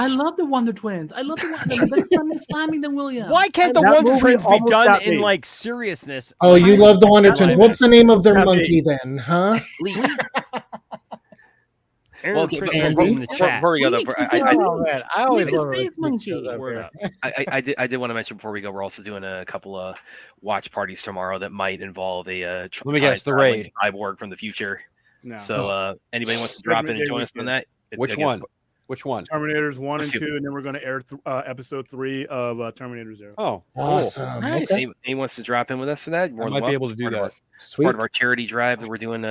love the Wonder Twins. I love the Wonder. That's why I'm slamming them, William. Why can't the Wonder Twins be done in like seriousness? Oh, you love the Wonder Twins. What's the name of their monkey then, huh? Well, in the chat. Before we go, I always love I did want to mention before we go, we're also doing a couple of watch parties tomorrow that might involve a let me guess, the raid cyborg from the future. No. So anybody wants to drop in and join us on that? Which one? Terminators 1 and 2, and then we're going to air episode 3 of Terminator 0. Oh, awesome! Cool. Nice. Anyone wants to drop in with us for that? I might be able to do that. Sweet. Part of our charity drive that we're doing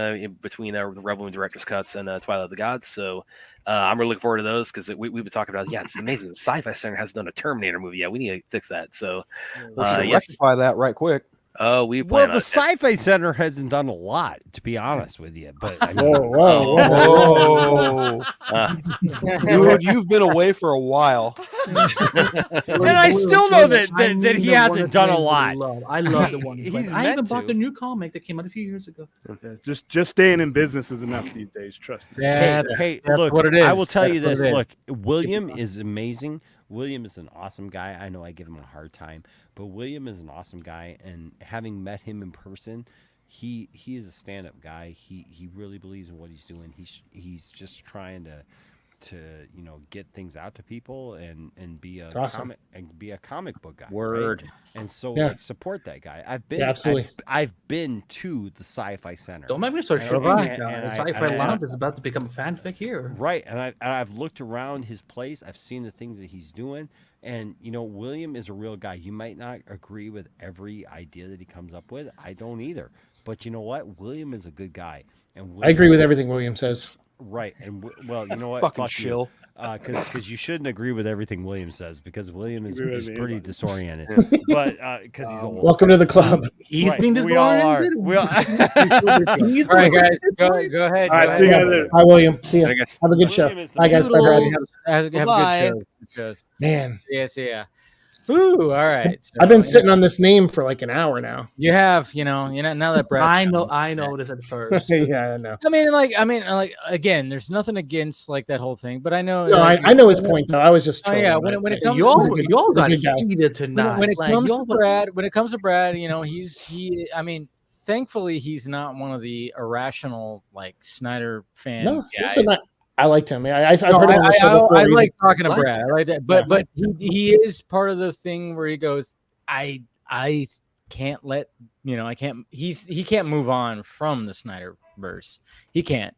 between the Rebel and Director's Cuts and Twilight of the Gods. So I'm really looking forward to those, because we've been talking about, it's amazing. The Sci-Fi Center hasn't done a Terminator movie yet. We need to fix that. So rectify that right quick. Oh, the Sci-Fi Center hasn't done a lot, to be honest with you. But I mean, whoa. Dude, you've been away for a while, and I still know that he hasn't done a lot. I love the one. I even bought the new comic that came out a few years ago. Okay. Just staying in business is enough these days. Trust me. Yeah, hey, look, what it is. I will tell you this. Look, William is amazing. William is an awesome guy. I know I give him a hard time, but William is an awesome guy, and having met him in person, he is a stand-up guy. He really believes in what he's doing. He's just trying to get things out to people and be a comic book guy. Word. Right? And so support that guy. I've been to the Sci-Fi Center. Don't make me so sure. The Sci-Fi Lounge is about to become a fanfic here. Right, and I've looked around his place. I've seen the things that he's doing, and William is a real guy. You might not agree with every idea that he comes up with. I don't either. But you know what? William is a good guy, and I agree with everything William says. Right, and well, you know what? Fucking chill. Because you shouldn't agree with everything William says, because William is pretty disoriented. But because he's old. Welcome to the club. He's being disoriented. We all are. All right, guys, go ahead. All right, see you guys later. Hi, William. See you. Have a good show. Bye, guys. Bye. Have a good show. Man. Yeah. Ooh, all right. So, I've been sitting on this name for like an hour now. You have, now that Brad. I know this at first. Yeah, I know. I mean, again, there's nothing against like that whole thing, but I know. No, I know his point though. I was just. Trolling, when it comes, y'all got heated tonight. When it comes to Brad, thankfully he's not one of the irrational like Snyder fan No, guys. I liked him. I've heard him on the show before. I like talking to Brad. I like that, but he is part of the thing where he goes, I can't let I can't. He can't move on from the Snyderverse. He can't.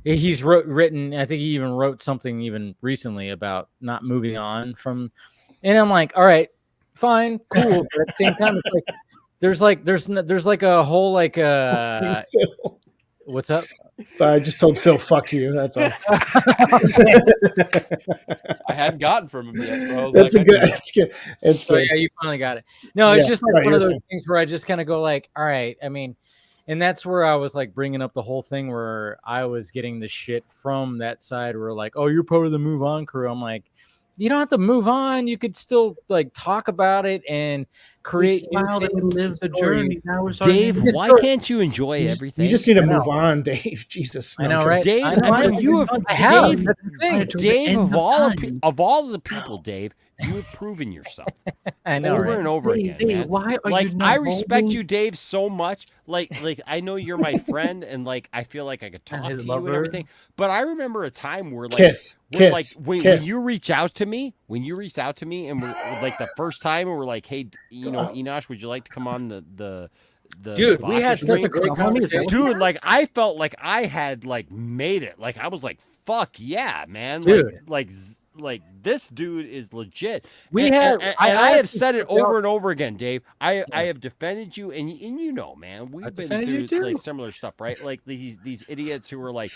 He's written. I think he even wrote something even recently about not moving on from. And I'm like, all right, fine, cool. But at the same time, it's like there's like a whole like what's up? I just told Phil, "Fuck you." That's all. I hadn't gotten from him yet, so I was that's like, It's good. It's good. Yeah, you finally got it. No, it's just like one of those things where I just kind of go like, all right. I mean, and that's where I was like bringing up the whole thing where I was getting the shit from that side where like, oh, you're part of the move on crew. I'm like, you don't have to move on. You could still like talk about it and create. Live the journey. Now we're Dave, why can't you enjoy everything? You just need to move on, Dave. Jesus, I know, right? Dave, I mean, you have Dave of all of the people, Dave. You have proven yourself. I know, over and over again. Dave, man. why are like you not I respect you, Dave, so much. Like I know you're my friend, and like I feel like I could talk to you and everything. But I remember a time where like when you reach out to me, and we're like the first time, and we're like, hey, Enosh, would you like to come on the dude, we had such a great conversation. Dude, like I felt like I had like made it. Like I was like, fuck yeah, man. Dude. Like this dude is legit. I have said it over and over again, Dave. I have defended you, and you know, man, we've been through like similar stuff, right? Like these idiots who are like,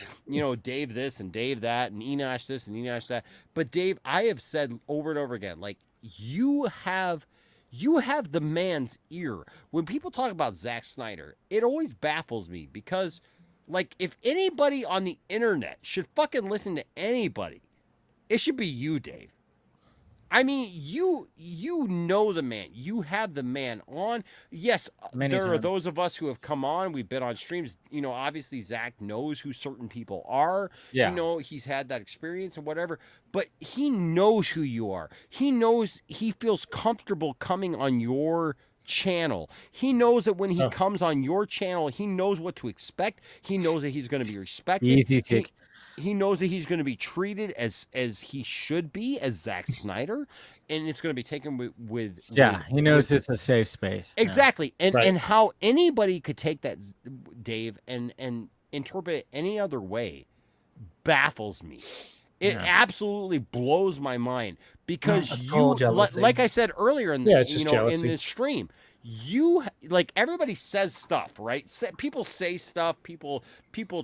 Dave this and Dave that, and Enosh this and Enosh that. But Dave, I have said over and over again, like you have the man's ear. When people talk about Zack Snyder, it always baffles me because, like, if anybody on the internet should fucking listen to anybody, it should be you, Dave. I mean, you know the man. You have the man on. Yes, there are those of us who have come on. We've been on streams. Obviously, Zach knows who certain people are. Yeah. He's had that experience and whatever. But he knows who you are. He feels comfortable coming on your channel. He knows that when he comes on your channel, he knows what to expect. He knows that he's going to be respected. Easy take. He knows that he's going to be treated as he should be, as Zack Snyder, and it's going to be taken with he knows it's a safe space. Exactly. And how anybody could take that, Dave, and interpret it any other way baffles me. It absolutely blows my mind because like I said earlier in in this stream, everybody says stuff, right? People say stuff. People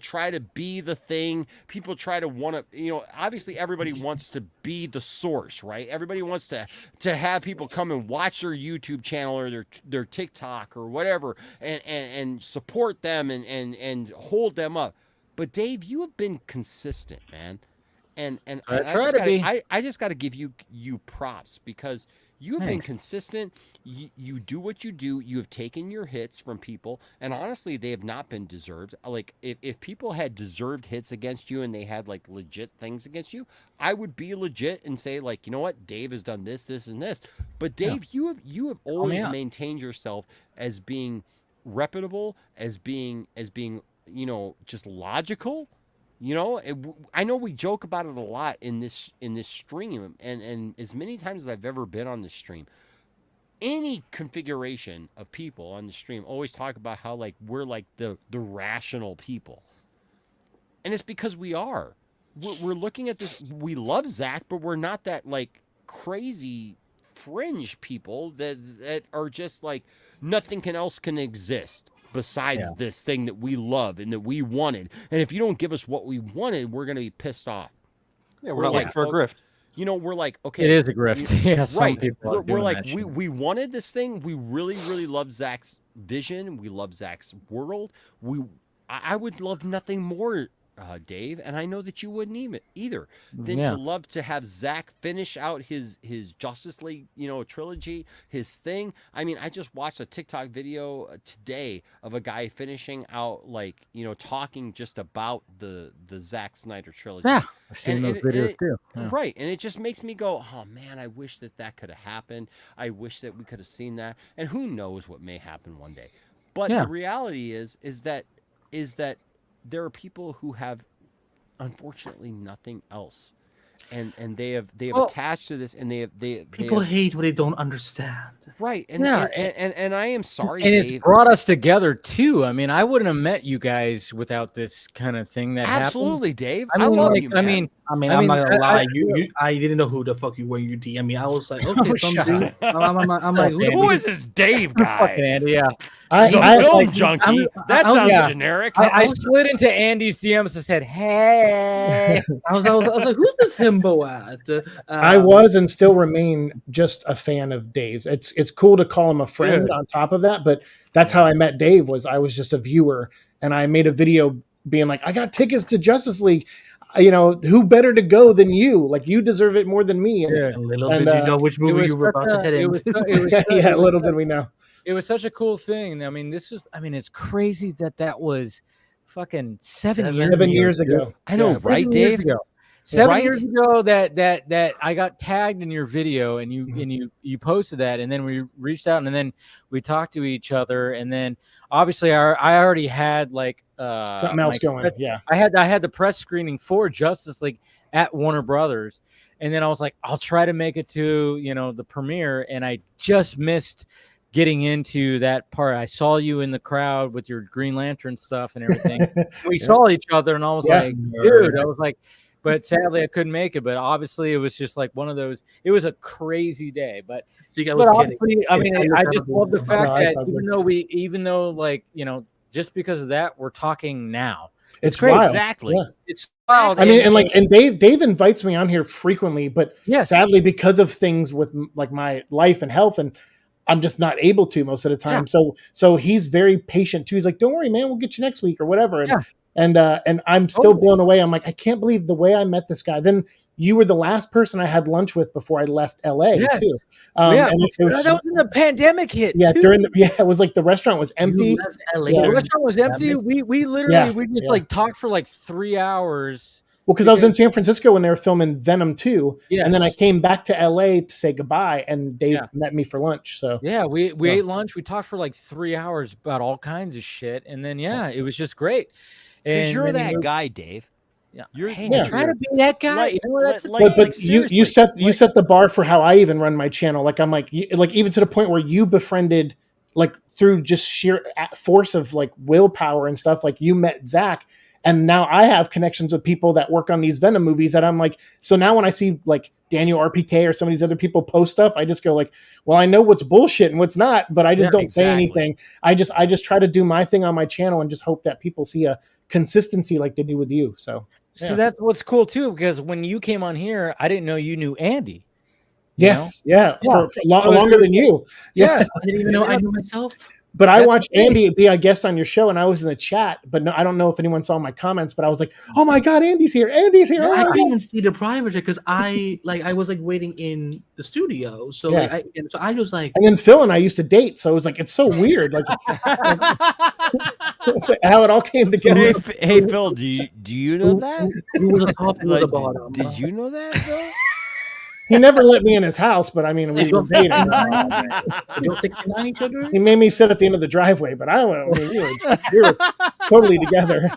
try to be the thing. People try to want to, obviously everybody wants to be the source, right? Everybody wants to have people come and watch their YouTube channel or their TikTok or whatever and support them and hold them up. But Dave, you have been consistent, man. And I just got to give you props because you have been consistent. You do what you do. You have taken your hits from people, and honestly, they have not been deserved. Like if people had deserved hits against you and they had like legit things against you, I would be legit and say like, you know what, Dave has done this, this, and this. But Dave, you have always maintained yourself as being reputable, as being just logical. I know we joke about it a lot in this stream, and as many times as I've ever been on this stream, any configuration of people on the stream always talk about how like we're like the rational people, and it's because we are. We're looking at this. We love Zach, but we're not that like crazy fringe people that are just like nothing else can exist besides this thing that we love and that we wanted. And if you don't give us what we wanted, we're going to be pissed off. Yeah, we're not looking for a grift. We're like, okay. It is a grift. Yeah, right. We're like, we wanted this thing. We really, really love Zach's vision. We love Zach's world. I would love nothing more, Dave, and I know that you wouldn't either, than to love to have Zach finish out his Justice League, trilogy, his thing. I mean, I just watched a TikTok video today of a guy finishing out, like, talking just about the Zack Snyder trilogy. Yeah, I've seen those videos too. Yeah. Right, and it just makes me go, oh man, I wish that could have happened. I wish that we could have seen that, and who knows what may happen one day. But the reality is that there are people who have, unfortunately, nothing else, and they have attached to this, and people hate what they don't understand. Right, and I am sorry, and Dave. It's brought us together too. I mean, I wouldn't have met you guys without this kind of thing that absolutely happened. Dave. I love like, you, man. I'm not gonna lie. I didn't know who the fuck you were. You DM me. I was like, okay, some dude. I'm like, who is this Dave guy? Andy, yeah. The film junkie. That sounds generic. I slid into Andy's DMs and said, "Hey." I was like, who's this himbo at? I was and still remain just a fan of Dave's. It's cool to call him a friend on top of that, but that's how I met Dave. I was just a viewer, and I made a video being like, I got tickets to Justice League. You know, who better to go than you? Like, you deserve it more than me. And little did you know which movie you were about to head into. Little did we know. It was such a cool thing. I mean, it's crazy that was fucking 7 years ago. I know, right, Dave? 7 years ago that I got tagged in your video, and you posted that, and then we reached out, and then we talked to each other, and then obviously I already had like something else going. I had the press screening for Justice League at Warner Brothers, and then I was like, I'll try to make it to the premiere, and I just missed getting into that part. I saw you in the crowd with your Green Lantern stuff and everything. We saw each other, and I was like, dude, I was like. But sadly, I couldn't make it. But obviously, it was just like one of those. It was a crazy day. But obviously, I mean, I just love the fact that even though like just because of that, we're talking now. It's great. Exactly. Yeah. It's wild. I mean, and Dave invites me on here frequently, but sadly, because of things with like my life and health, and I'm just not able to most of the time. Yeah. So he's very patient too. He's like, "Don't worry, man, we'll get you next week or whatever." And And I'm still blown away. I'm like, I can't believe the way I met this guy. Then you were the last person I had lunch with before I left LA too. And that was when the pandemic hit. Yeah, too. It was like the restaurant was empty. The restaurant was empty. We literally we just like talked for like 3 hours. Well, because I was in San Francisco when they were filming Venom 2, and then I came back to LA to say goodbye, and Dave met me for lunch. So we ate lunch. We talked for like 3 hours about all kinds of shit, and then it was just great. Because you're that guy, Dave. Yeah, try to be that guy. You set the bar for how I even run my channel. Like I'm like even to the point where you befriended, like through just sheer force of like willpower and stuff. Like you met Zach. And now I have connections with people that work on these Venom movies that I'm like, so now when I see like Daniel RPK or some of these other people post stuff, I just go like, well, I know what's bullshit and what's not, but I just don't say anything. I just try to do my thing on my channel and just hope that people see a consistency like they do with you. So that's what's cool too, because when you came on here, I didn't know you knew Andy. For longer than you. Yes. I didn't even know I knew myself. But I watched Andy be a guest on your show, and I was in the chat. But no, I don't know if anyone saw my comments. But I was like, "Oh my god, Andy's here! Andy's here!" I didn't even see the private because I was like waiting in the studio. So so I was like, and then Phil and I used to date, so it was like it's so weird, like how it all came together. Hey Phil, do you know that? He was a top at the bottom. Did you know that, Phil? He never let me in his house, but I mean, we were dating. Don't think they know each other. He made me sit at the end of the driveway, but we were totally together.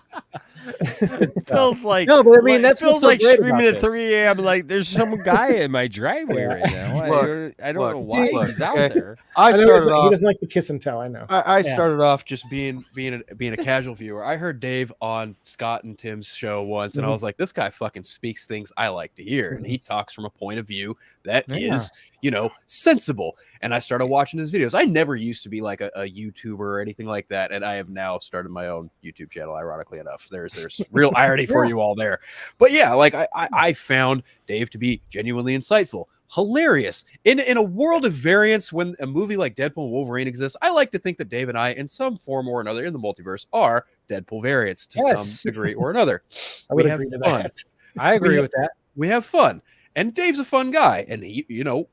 Feels like no, but I mean that feels like streaming at 3 a.m. Like there's some guy in my driveway right now. I don't know why he's out there. I started off. He doesn't like the kiss and tell. I know. I started off just being a casual viewer. I heard Dave on Scott and Tim's show once, and I was like, this guy fucking speaks things I like to hear, and he talks from a point of view that is, sensible. And I started watching his videos. I never used to be like a YouTuber or anything like that, and I have now started my own YouTube channel. Ironically enough, there's real irony for you all there. But yeah, like I found Dave to be genuinely insightful, hilarious. In a world of variance, when a movie like Deadpool and Wolverine exists, I like to think that Dave and I, in some form or another in the multiverse, are Deadpool variants to some degree or another. I would agree to that. I agree with that. We have fun. And Dave's a fun guy. And he,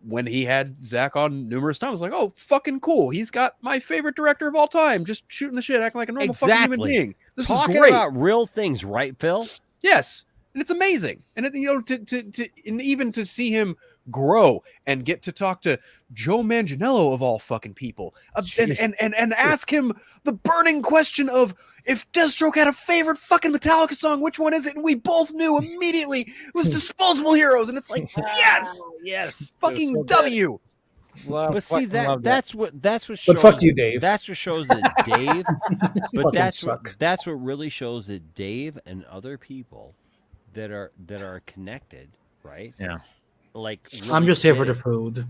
when he had Zach on numerous times, like, oh, fucking cool. He's got my favorite director of all time, just shooting the shit, acting like a normal fucking human being. This is great. Talking about real things, right, Phil? Yes. and it's amazing. And you know, and even to see him grow and get to talk to Joe Manganiello of all fucking people, and ask him the burning question of if Deathstroke had a favorite fucking Metallica song, which one is it? And we both knew immediately it was Disposable Heroes, and it's like yes, fucking so W. But see that's what shows. But fuck you, Dave. That's what shows that Dave. But that's what really shows that Dave and other people that are connected, right? Yeah. Like really I'm just here for the food.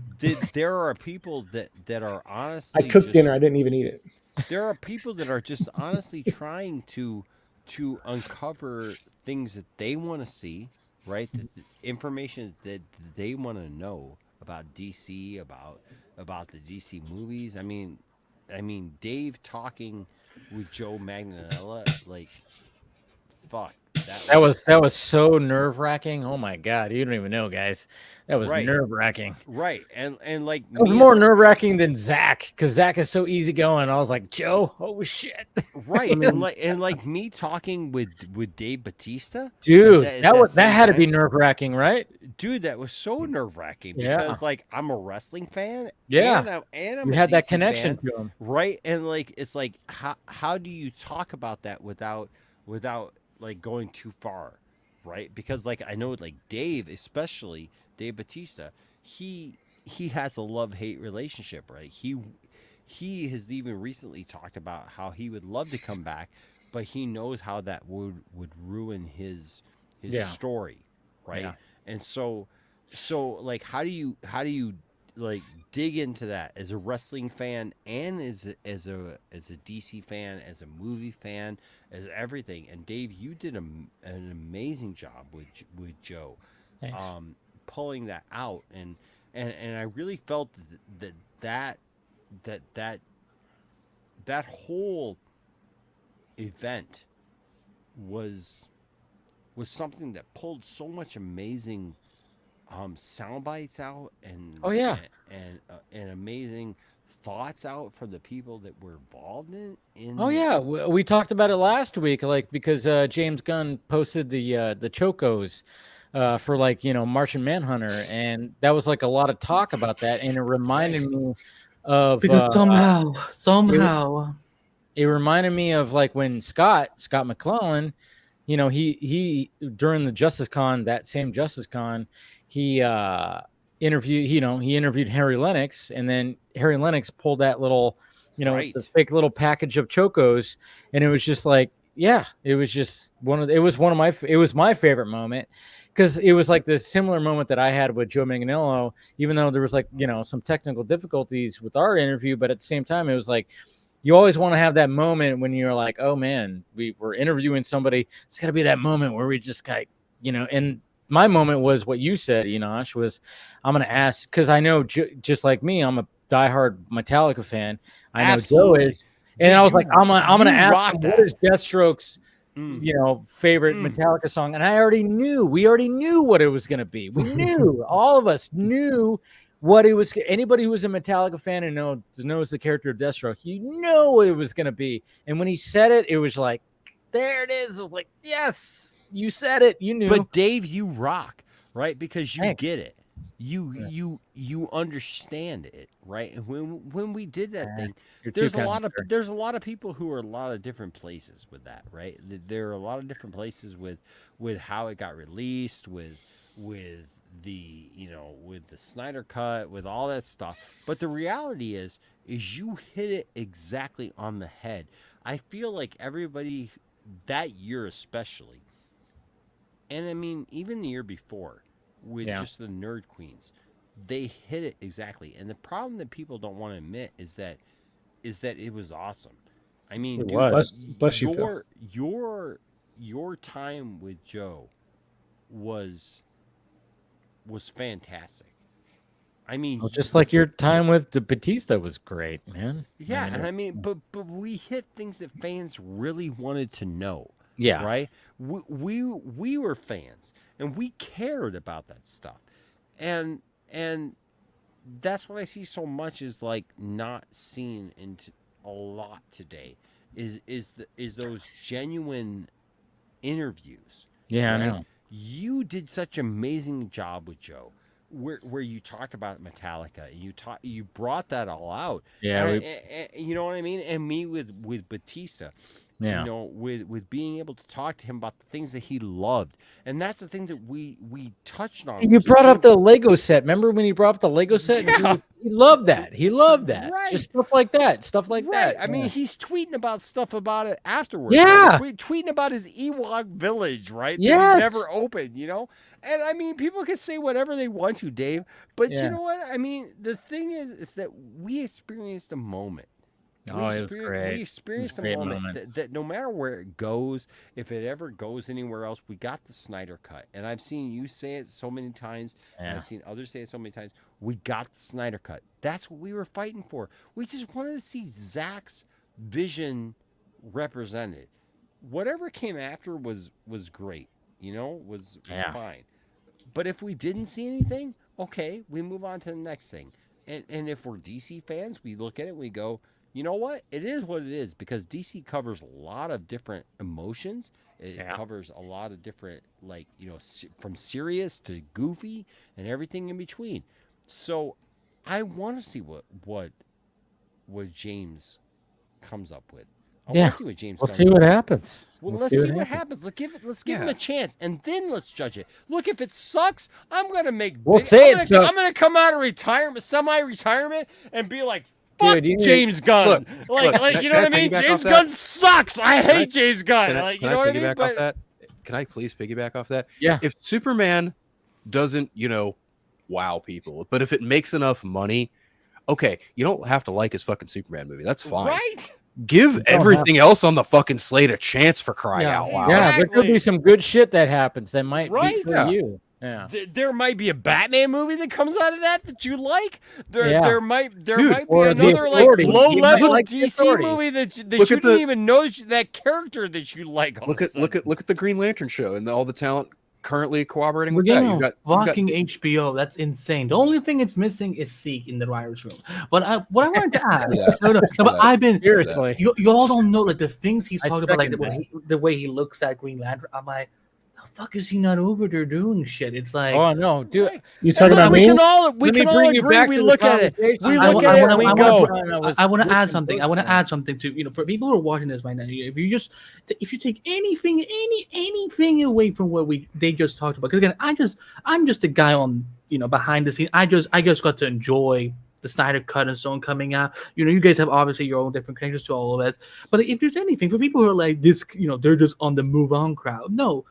There are people that are honestly. I cooked dinner. I didn't even eat it. There are people that are just honestly trying to uncover things that they want to see, right? The information that they want to know about DC, about the DC movies. I mean, Dave talking with Joe Manganiello, like, fuck. That was so nerve-wracking. Oh my god, you don't even know, guys. That was nerve-wracking. Right, and like it was more nerve-wracking than Zach, because Zach is so easygoing. I was like, Joe, oh shit. Right, and like me talking with Dave Bautista, dude, that had to be nerve-wracking, right? Dude, that was so nerve-wracking because like I'm a wrestling fan. Yeah, and I'm you a had that DC connection fan, to him, right? And like it's like how do you talk about that without like going too far, right? Because like I know like Dave, especially Dave Bautista, he has a love-hate relationship, right? He has even recently talked about how he would love to come back, but he knows how that would ruin his story, right? Yeah. And so like how do you like dig into that as a wrestling fan and as a DC fan, as a movie fan, as everything? And Dave, you did an amazing job with Joe. Thanks. Pulling that out, and I really felt that whole event was something that pulled so much amazing sound bites out and and amazing thoughts out from the people that were involved in oh yeah, we talked about it last week, like because James Gunn posted the Chocos for like, you know, Martian Manhunter, and that was like a lot of talk about that, and it reminded me of because somehow it reminded me of like when Scott McClellan, you know, he during the Justice Con, that same Justice Con, he interviewed Harry Lennox, and then Harry Lennox pulled that little, you know, the fake little package of Chocos, and it was just like, yeah, it was just it was my favorite moment, because it was like this similar moment that I had with Joe Manganiello, even though there was like, you know, some technical difficulties with our interview, but at the same time, it was like, you always want to have that moment when you're like, oh man, we're interviewing somebody. It's got to be that moment where we just like, you know, and my moment was what you said, Enosh, was I'm going to ask, because I know just like me, I'm a diehard Metallica fan. I know Joe is. And I was like, I'm going to ask him, what is Deathstroke's, you know, favorite Metallica song? And we already knew what it was going to be. We knew, all of us knew what it was. Anybody who was a Metallica fan and knows the character of Deathstroke, you know what it was going to be. And when he said it, it was like, there it is. I was like, yes, you said it. You knew. But Dave, you rock, right? Because you get it. You understand it, right? And when we did that thing, there's a lot of people who are a lot of different places with that, right? There are a lot of different places with how it got released, with the, you know, with the Snyder Cut, with all that stuff. But the reality is you hit it exactly on the head. I feel like everybody that year especially, and I mean even the year before, with just the Nerd Queens, they hit it exactly. And the problem that people don't want to admit is that it was awesome. I mean, it dude, was. Bless you, your time with Joe was fantastic. I mean, well, just like your time with the Batista was great, man. Yeah, but we hit things that fans really wanted to know. Yeah, right. We were fans, and we cared about that stuff, and that's what I see so much is like not seen into a lot today. Is those genuine interviews? Yeah, right? I know. you did such an amazing job with Joe, where you talked about Metallica, you brought that all out. Yeah, and you know what I mean. And me with Batista. Yeah. You know, with being able to talk to him about the things that he loved, and that's the thing that we touched on. You brought up the Lego set. Remember when he brought up the Lego set? Yeah. He loved that. He loved that. Right. Just stuff like that. Stuff like that. I mean, he's tweeting about it afterwards. Yeah. Right? Tweeting about his Ewok village, right? Yes. That he's never opened, you know? And I mean, people can say whatever they want to, Dave, but you know what? I mean, the thing is that we experienced a moment. Oh, it was great. We experienced a moment that no matter where it goes, if it ever goes anywhere else, we got the Snyder Cut. And I've seen you say it so many times, and I've seen others say it so many times. We got the Snyder Cut. That's what we were fighting for. We just wanted to see Zack's vision represented. Whatever came after was great, you know, was fine. But if we didn't see anything, okay, we move on to the next thing. And if we're DC fans, we look at it and we go, you know what? It is what it is, because DC covers a lot of different emotions. It covers a lot of different, like, you know, from serious to goofy and everything in between. So I want to see what James comes up with. I want to see what James We'll see what happens. Well, let's see what happens. Let's give him a chance, and then let's judge it. Look, if it sucks, I'm gonna make. I'm gonna come out of retirement, semi-retirement, and be like, "Fuck James Gunn." Like you know what I mean? James Gunn sucks. I hate James Gunn. You know what I mean? But can I please piggyback off that? Yeah. If Superman doesn't, you know, wow people, but if it makes enough money, okay, you don't have to like his fucking Superman movie. That's fine. Right? Give everything else on the fucking slate a chance, for crying out loud. Yeah, there could be some good shit that happens that might be for you. Yeah. There might be a Batman movie that comes out of that you like. There might be another like low level DC movie that you didn't even know that character that you like. Look at the Green Lantern show and all the talent currently cooperating with that. You got HBO. That's insane. The only thing it's missing is Seek in the writer's room. But what I wanted to ask, but I've been seriously. You all don't know like the things he's talking about, like the way he looks at Green Lantern. I'm like, the fuck is he not over there doing shit? It's like, oh no, dude, you talking about me? We can all agree. We look at it. We look at it and we go. I want to add something. I want to add something to, you know, for people who are watching this right now. If you take anything away from what they just talked about, because again, I'm just a guy on, you know, behind the scene. I just got to enjoy the Snyder Cut and so on coming out. You know, you guys have obviously your own different connections to all of that. But if there's anything for people who are like this, you know, they're just on the move on crowd. No.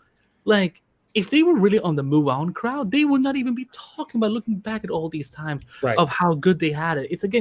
Like, if they were really on the move on crowd, they would not even be talking about looking back at all these times of how good they had it. It's like,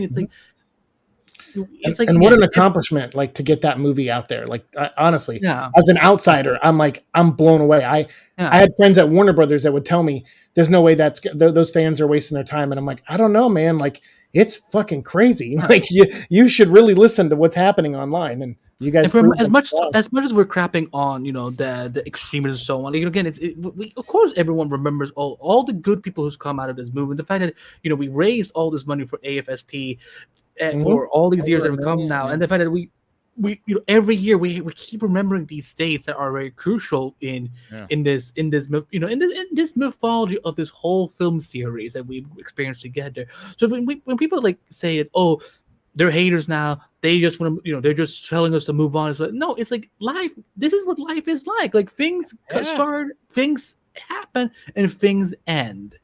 and what an accomplishment, like, to get that movie out there. Like, honestly, as an outsider, I'm blown away. I had friends at Warner Brothers that would tell me there's no way those fans are wasting their time. And I'm like, I don't know, man. Like, it's fucking crazy. Like, you should really listen to what's happening online. And you guys, as much as we're crapping on, you know, the extremists and so on. Like, again, we of course everyone remembers all the good people who's come out of this movement. The fact that, you know, we raised all this money for AFSP for all these years that have come now, and the fact that we you know, every year we keep remembering these dates that are very crucial in this mythology of this whole film series that we've experienced together. So when people like say it, oh, they're haters now, they just want to, you know, they're just telling us to move on. It's like, no, it's like life. This is what life is like. Like, things start, things happen, and things end.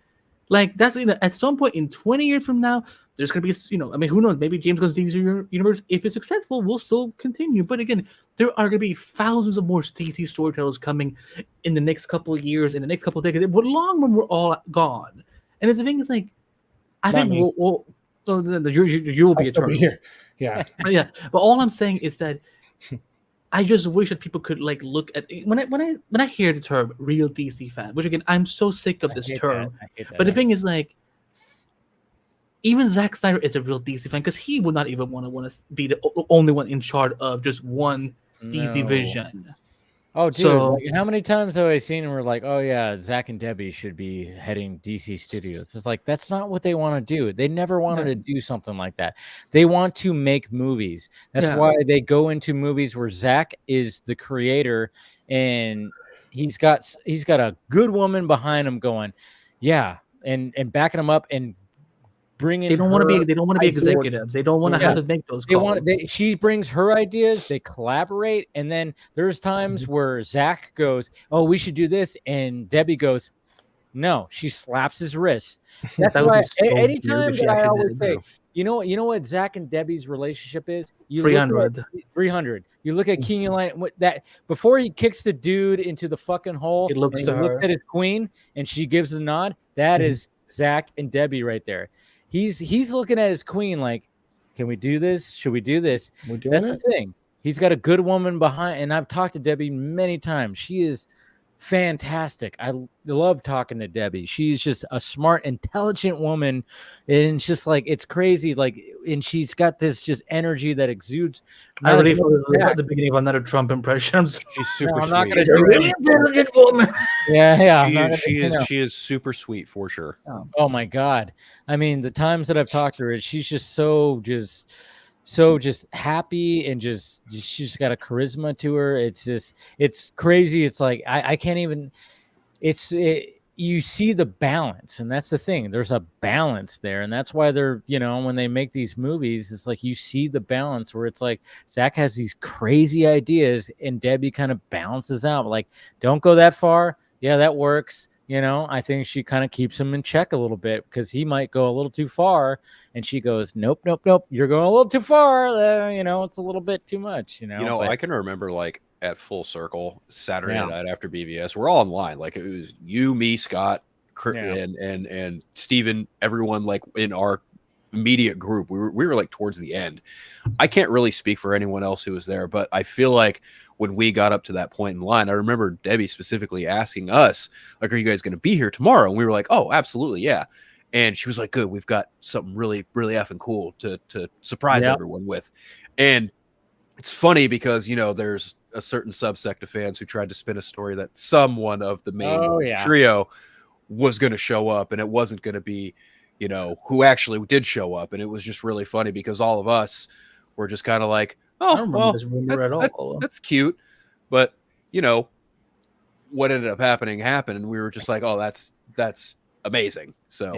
Like, that's, you know, at some point in 20 years from now, there's going to be, you know, I mean, who knows? Maybe James Gunn's DC universe, if it's successful, will still continue. But again, there are going to be thousands of more DC storytellers coming in the next couple of years, in the next couple of decades, long when we're all gone. And the thing is, like, I think you will be eternal here. Yeah. Yeah. But all I'm saying is that I just wish that people could, like, look at when I hear the term real DC fan, which again, I'm so sick of this term. But the thing is, like, even Zack Snyder is a real DC fan, because he would not even want to be the only one in charge of just one DC vision. Oh, dude! So, like, how many times have I seen and we're like, "Oh yeah, Zach and Debbie should be heading DC Studios." It's like, that's not what they want to do. They never wanted to do something like that. They want to make movies. That's why they go into movies where Zach is the creator and he's got a good woman behind him going, yeah, and backing him up and bringing. They don't want to be executives. They don't want to have to make those calls. She brings her ideas. They collaborate, and then there's times where Zach goes, "Oh, we should do this," and Debbie goes, "No." She slaps his wrist. That's why anytime that I always say, you know what Zach and Debbie's relationship is? 300. 300. You look at Keenan Line, that before he kicks the dude into the fucking hole, he looks at his queen, and she gives the nod. That is Zach and Debbie right there. He's looking at his queen like, can we do this? Should we do this? That's the thing. He's got a good woman behind, and I've talked to Debbie many times. She is fantastic. I love talking to Debbie. She's just a smart, intelligent woman, and it's just like, it's crazy. Like, and she's got this just energy that exudes. I really feel at the beginning of another Trump impression. She's super I'm not sweet. gonna do really intelligent woman. Yeah. She is super sweet for sure. Oh my God. I mean, the times that I've talked to her, she's just so happy, and she's got a charisma to her. It's crazy. It's like, I can't even, you see the balance, and that's the thing. There's a balance there, and that's why they're, when they make these movies, it's like you see the balance where it's like Zach has these crazy ideas and Debbie kind of balances out, like, don't go that far. Yeah, that works. I think she kind of keeps him in check a little bit, because he might go a little too far, and she goes, nope, you're going a little too far. It's a little bit too much. I can remember, like, at Full Circle Saturday night after BVS, we're all online. Like, it was you, me, Scott, and Steven, everyone, like, in our immediate group. We were like towards the end. I can't really speak for anyone else who was there, but I feel like when we got up to that point in line, I remember Debbie specifically asking us, like, are you guys going to be here tomorrow? And we were like, oh, absolutely, yeah. And she was like, good, we've got something really, really effing cool to surprise everyone with. And it's funny because, there's a certain subsect of fans who tried to spin a story that someone of the main trio was going to show up, and it wasn't going to be, who actually did show up. And it was just really funny because all of us were just kind of like, oh, well, that's cute. But, what ended up happening happened. And we were just like, oh, that's amazing. So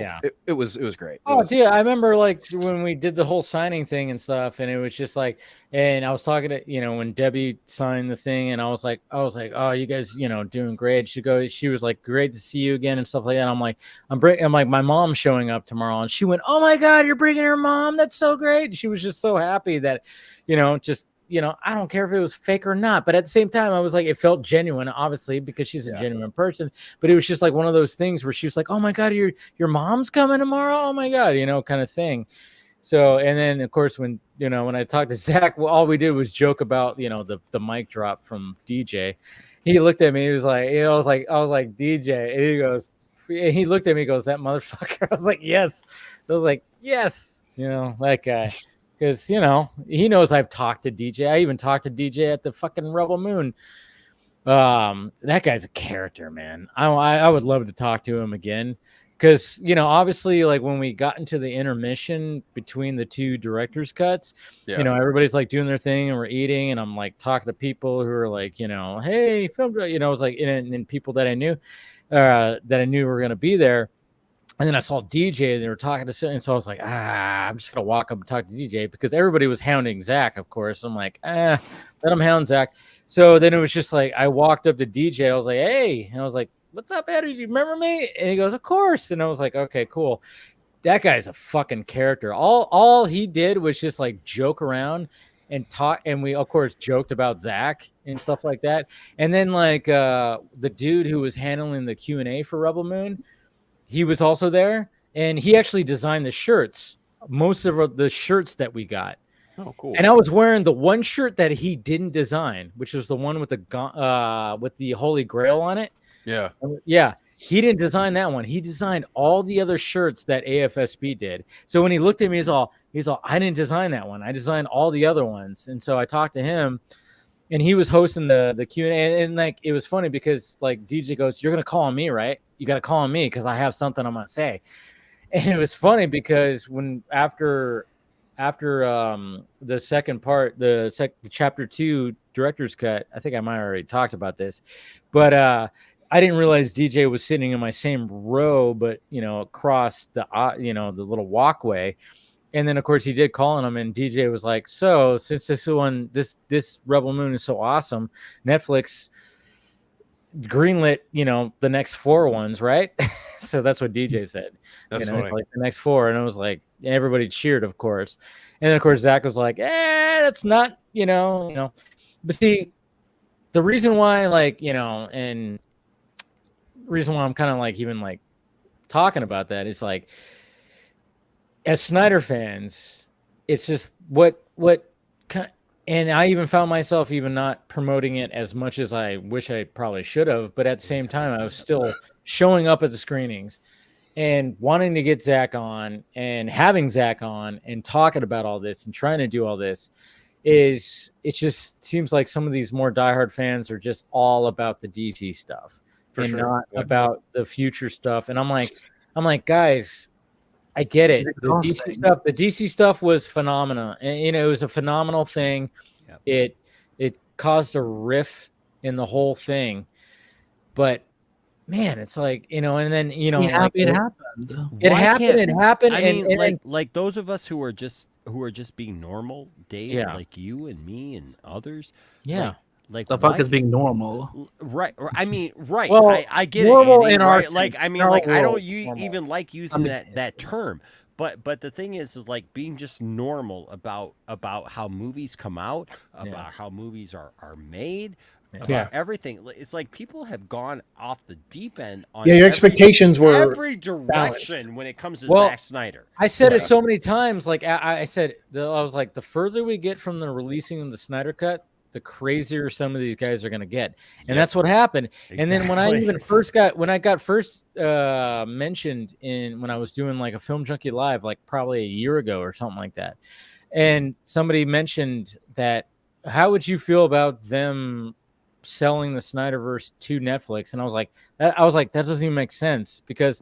it was great. I remember, like, when we did the whole signing thing and stuff, and it was just like, and I was talking to, when Debbie signed the thing, and I was like, oh, you guys, doing great. She was like, great to see you again and stuff like that. And I'm like, my mom's showing up tomorrow, and she went, oh my God, you're bringing her mom. That's so great. And she was just so happy that, I don't care if it was fake or not, but at the same time, I was like, it felt genuine, obviously, because she's a genuine person. But it was just like one of those things where she was like, oh my God, your mom's coming tomorrow. Oh my God, kind of thing. So, and then of course, when I talked to Zach, all we did was joke about, the mic drop from DJ. He looked at me, he was like, I was like, DJ, and he looked at me, he goes, that motherfucker. I was like, yes. I was like, yes, that guy. Because, he knows I've talked to DJ. I even talked to DJ at the fucking Rebel Moon. That guy's a character, man. I would love to talk to him again. Because, obviously, like, when we got into the intermission between the two director's cuts, everybody's, like, doing their thing, and we're eating, and I'm, like, talking to people who are, like, hey, film, it was, like, and people that I knew were going to be there. And then I saw DJ, and they were talking to, and so I was like, I'm just gonna walk up and talk to DJ, because everybody was hounding Zach, of course. I'm like, let him hound Zach. So then it was just like, I walked up to DJ, I was like, hey, and I was like, what's up, Eddie? Do you remember me? And he goes, of course. And I was like, okay, cool. That guy's a fucking character. All he did was just like joke around and talk, and we of course joked about Zach and stuff like that. And then like the dude who was handling the Q&A for Rebel Moon, he was also there, and he actually designed the shirts, most of the shirts that we got. Oh, cool. And I was wearing the one shirt that he didn't design, which was the one with the Holy Grail on it. Yeah. Yeah. He didn't design that one. He designed all the other shirts that AFSB did. So when he looked at me, he's all, I didn't design that one. I designed all the other ones. And so I talked to him, and he was hosting the Q&A, and like, it was funny because like DJ goes, you're going to call on me, right? You got to call on me because I have something I'm going to say. And it was funny because when after the second part, the chapter 2 director's cut, I think I might have already talked about this, but I didn't realize DJ was sitting in my same row, but across the the little walkway. And then of course he did call on him, and DJ was like, "So since this Rebel Moon is so awesome, Netflix greenlit the next 4 ones, right?" So that's what DJ said. That's funny. Like the next 4, and it was like everybody cheered, of course. And then of course Zach was like, that's not but see, the reason why and reason why I'm kind of like even like talking about that is like, as Snyder fans, it's just and I even found myself even not promoting it as much as I wish I probably should have, but at the same time I was still showing up at the screenings and wanting to get Zach on and having Zach on and talking about all this and trying to do all this. It just seems like some of these more diehard fans are just all about the DC stuff not about the future stuff. And I'm like, guys, I get it. The DC stuff was phenomenal, and it was a phenomenal thing. Yep. It caused a riff in the whole thing, but man, it's like and then it happened. It happened. I mean, like those of us who are just being normal, Dave, like you and me and others. Yeah. Like the fuck is being normal, right? I mean, right. Well, I get normal it, Andy, in right? our Like, I mean, like I don't even like using that term, but the thing is like being just normal about how movies come out, about how movies are made, about everything. It's like people have gone off the deep end on your expectations were every direction balanced when it comes to Zack Snyder. I said it so many times. Like I said, I was like, the further we get from the releasing of the Snyder Cut, the crazier some of these guys are going to get. And that's what happened. Exactly. And then when I got first mentioned when I was doing like a Film Junkie Live, like probably a year ago or something like that. And somebody mentioned that, how would you feel about them selling the Snyderverse to Netflix? And I was like, that doesn't even make sense, because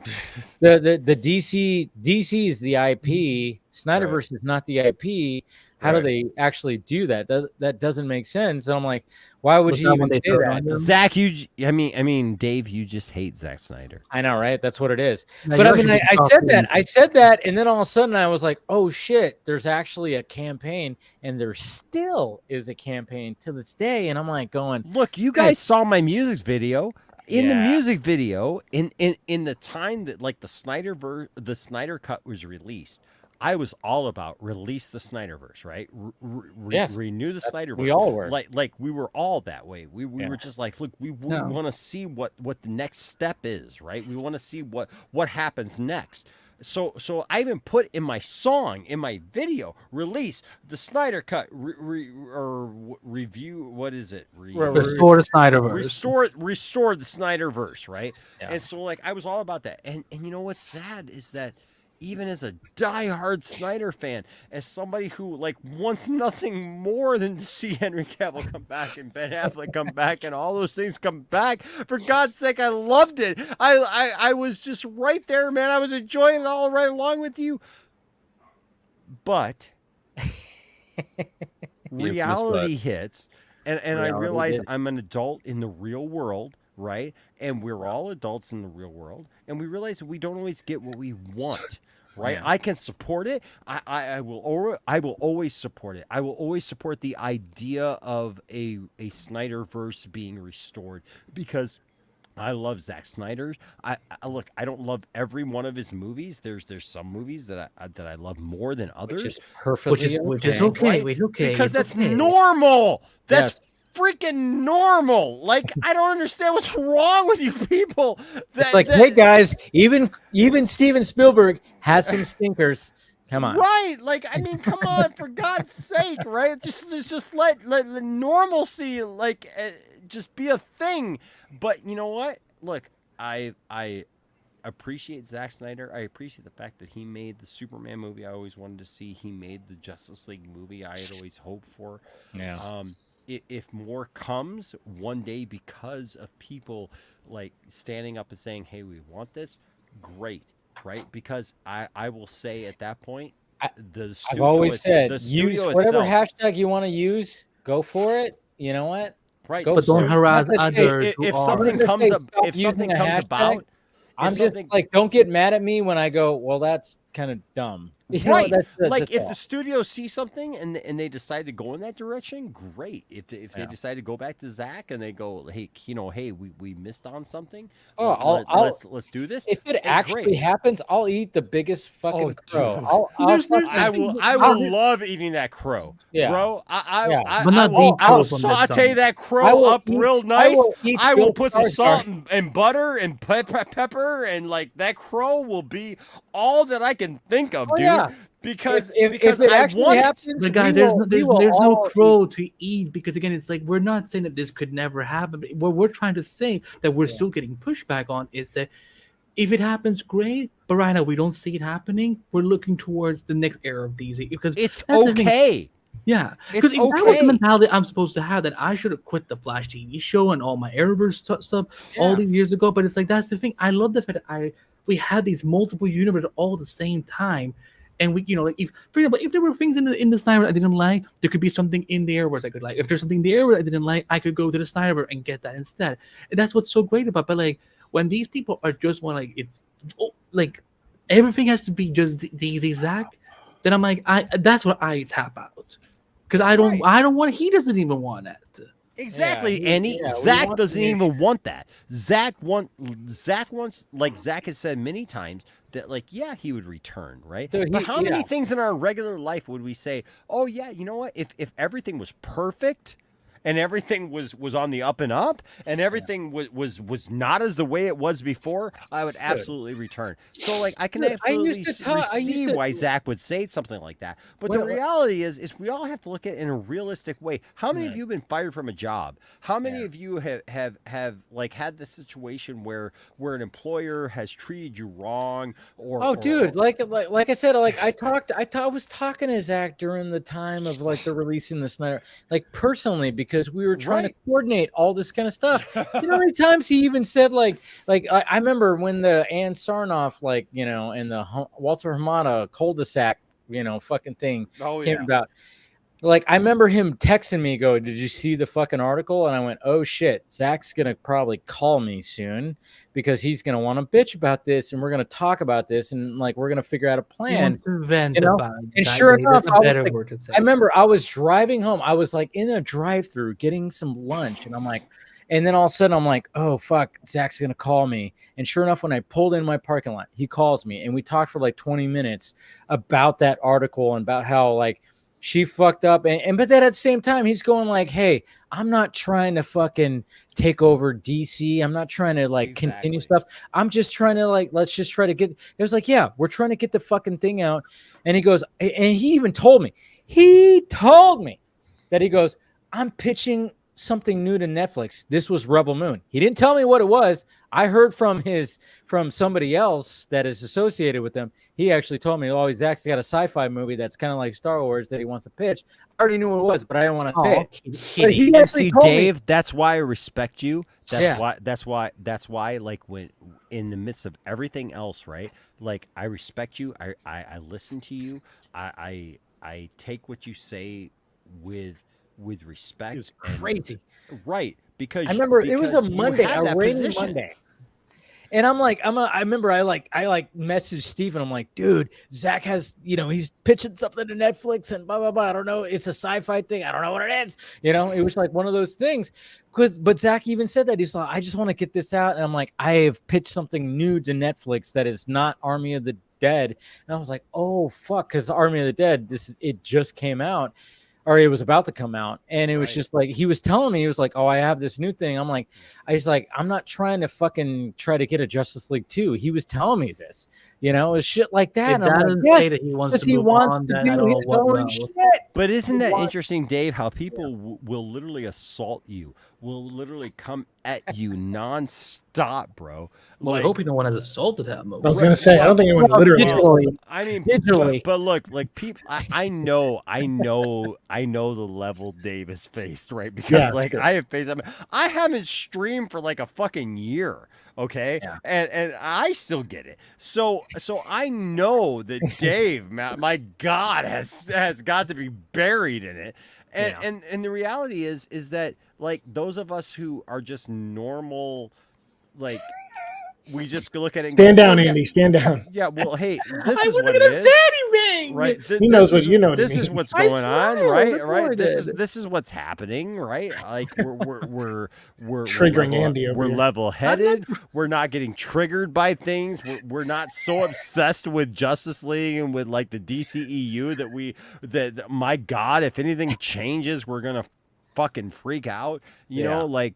the DC is the IP, Snyderverse is not the IP. How do they actually do that? That doesn't make sense. And I'm like, why would you even do that? Zach, I mean, Dave, you just hate Zack Snyder. I know, right? That's what it is. But I mean, I said that, and then all of a sudden I was like, oh shit, there's actually a campaign, and there still is a campaign to this day. And I'm like going, look, you guys saw my music video. In the music video, in the time that like the Snyder Cut was released, I was all about release the Snyderverse, right? Renew the Snyderverse. We all were. Like we were all that way. We were just like, look, we want to see what the next step is, right? We want to see what happens next. So I even put in my song, in my video, release the Snyder Cut review. What is it? Restore the Snyderverse. Restore the Snyderverse, right? Yeah. And so like I was all about that. And you know what's sad is that even as a diehard Snyder fan, as somebody who like wants nothing more than to see Henry Cavill come back and Ben Affleck come back and all those things come back, for God's sake, I loved it. I was just right there, man. I was enjoying it all right along with you. But reality hits, and I realize I'm an adult in the real world, right? And we're all adults in the real world, and we realize that we don't always get what we want. Right, I can support it. I will always support it. I will always support the idea of a Snyderverse being restored, because I love Zack Snyder. I look, I don't love every one of his movies. There's some movies that I love more than others. Which is perfectly which is okay. Right? Okay. Because that's normal. That's freaking normal. Like, I don't understand what's wrong with you people. It's like, hey guys, even Steven Spielberg has some stinkers. Come on. Right. Like, I mean, come on, for God's sake, right? Just let the normalcy, like, just be a thing. But you know what? Look, I appreciate Zack Snyder. I appreciate the fact that he made the Superman movie I always wanted to see. He made the Justice League movie I had always hoped for. Yeah. If more comes one day because of people like standing up and saying, hey, we want this, great, right? Because I will say at that point, I've always said, use whatever hashtag you want to use. Go for it. You know what? Right. Go but don't harass others. If something comes up, if something comes about, I'm just like, don't get mad at me when I go, well, that's kind of dumb. Right. Like if the studio sees something and they decide to go in that direction, great. If they decide to go back to Zach and they go, hey, we missed on something. Let's do this. If it actually happens, I'll eat the biggest fucking crow. I will love eating that crow. Yeah. Bro, I'll saute that crow up real nice. I will put some salt and butter and pepper, and like that crow will be all that I can think of, dude. Yeah. Because if it actually happens, but guys, there's no crow to eat, because again, it's like, we're not saying that this could never happen. But what we're trying to say that we're still getting pushback on is that if it happens, great. But right now we don't see it happening. We're looking towards the next era of these, because it's okay. Yeah, because if that was the mentality I'm supposed to have, that I should have quit the Flash TV show and all my Arrowverse stuff all these years ago. But it's like, that's the thing. I love the fact that we had these multiple universes all at the same time. And we, like, if, for example, if there were things in the Snyder I didn't like, there could be something in the Arrowverse I could like. If there's something in the Arrowverse I didn't like, I could go to the Snyder and get that instead. And that's what's so great about it. But like, when these people are just like everything has to be just the Zach, then I'm like, that's what I tap out, because I don't want. He doesn't even want that. Exactly, Andy. Zach doesn't even want that. Zach wants, like Zach has said many times, that like, yeah, he would return, right? But how many things in our regular life would we say, oh yeah, you know what? If everything was perfect and everything was on the up and up and everything was not as the way it was before, I would absolutely return. So like, I can absolutely see why Zach would say something like that. But the reality is we all have to look at it in a realistic way. How many of you have been fired from a job? How many of you have like had the situation where an employer has treated you wrong? Dude, like I said, like I was talking to Zach during the time of like the releasing the Snyder, like personally, because we were trying to coordinate all this kind of stuff. You know how many times he even said like I remember when the Ann Sarnoff, like, and the Walter Hamada cul-de-sac, fucking thing came about. Like, I remember him texting me, did you see the fucking article? And I went, oh shit, Zach's gonna probably call me soon, because he's gonna want to bitch about this, and we're gonna talk about this, and like, we're gonna figure out a plan. And sure enough, I remember I was driving home. I was like in a drive-through getting some lunch, and I'm like, and then all of a sudden I'm like, oh fuck, Zach's gonna call me. And sure enough, when I pulled in my parking lot, he calls me, and we talked for like 20 minutes about that article and about how like she fucked up, but then at the same time, he's going like, hey, I'm not trying to fucking take over DC. I'm not trying to like continue stuff. I'm just trying to like, let's just try to get, it was like, yeah, we're trying to get the fucking thing out. And he goes, and he even told me that he goes, I'm pitching something new to Netflix. This was Rebel Moon. He didn't tell me what it was. I heard from somebody else that is associated with them. He actually told me, oh, Zach's got a sci-fi movie that's kind of like Star Wars that he wants to pitch. I already knew what it was, but I didn't want to say it. But he see, Dave, that's why I respect you. That's why like, when in the midst of everything else, right? Like, I respect you. I listen to you. I take what you say with respect. It was crazy. Right. Because I remember it was a Monday, a rainy Monday. And I'm like, I remember I messaged Steven. I'm like, dude, Zach has, he's pitching something to Netflix and blah, blah, blah. I don't know. It's a sci-fi thing. I don't know what it is. It was like one of those things. But Zach even said that. He's like, I just want to get this out. And I'm like, I have pitched something new to Netflix that is not Army of the Dead. And I was like, oh, fuck. Because Army of the Dead, it just came out. Or it was about to come out, and it was just like, he was telling me, he was like, oh, I have this new thing. I'm like, I'm not trying to fucking try to get a Justice League 2. He was telling me this, it's shit like that. It doesn't say that he wants to do his own shit. But isn't that interesting, Dave, how people will literally assault you, will literally come at you nonstop, bro. Well, I hope no one has assaulted him. I was going to say, I don't think anyone literally. I mean, digitally. But look, like people, I know the level Dave has faced, right? Because I have faced. I haven't streamed for like a fucking year. Okay. Yeah. And I still get it. So I know that Dave, my God, has got to be buried in it. And the reality is that like those of us who are just normal, like we just look at it and stand down, Andy. Stand down. Yeah, well, hey, this is what it is. Daddy ring. Right. He knows what you know. This is what's going on, right? Right. This is what's happening, right? Like we're triggering Andy. We're level-headed. We're not getting triggered by things. We're not so obsessed with Justice League and with like the DCEU that my God, if anything changes, we're gonna fucking freak out. You know, like.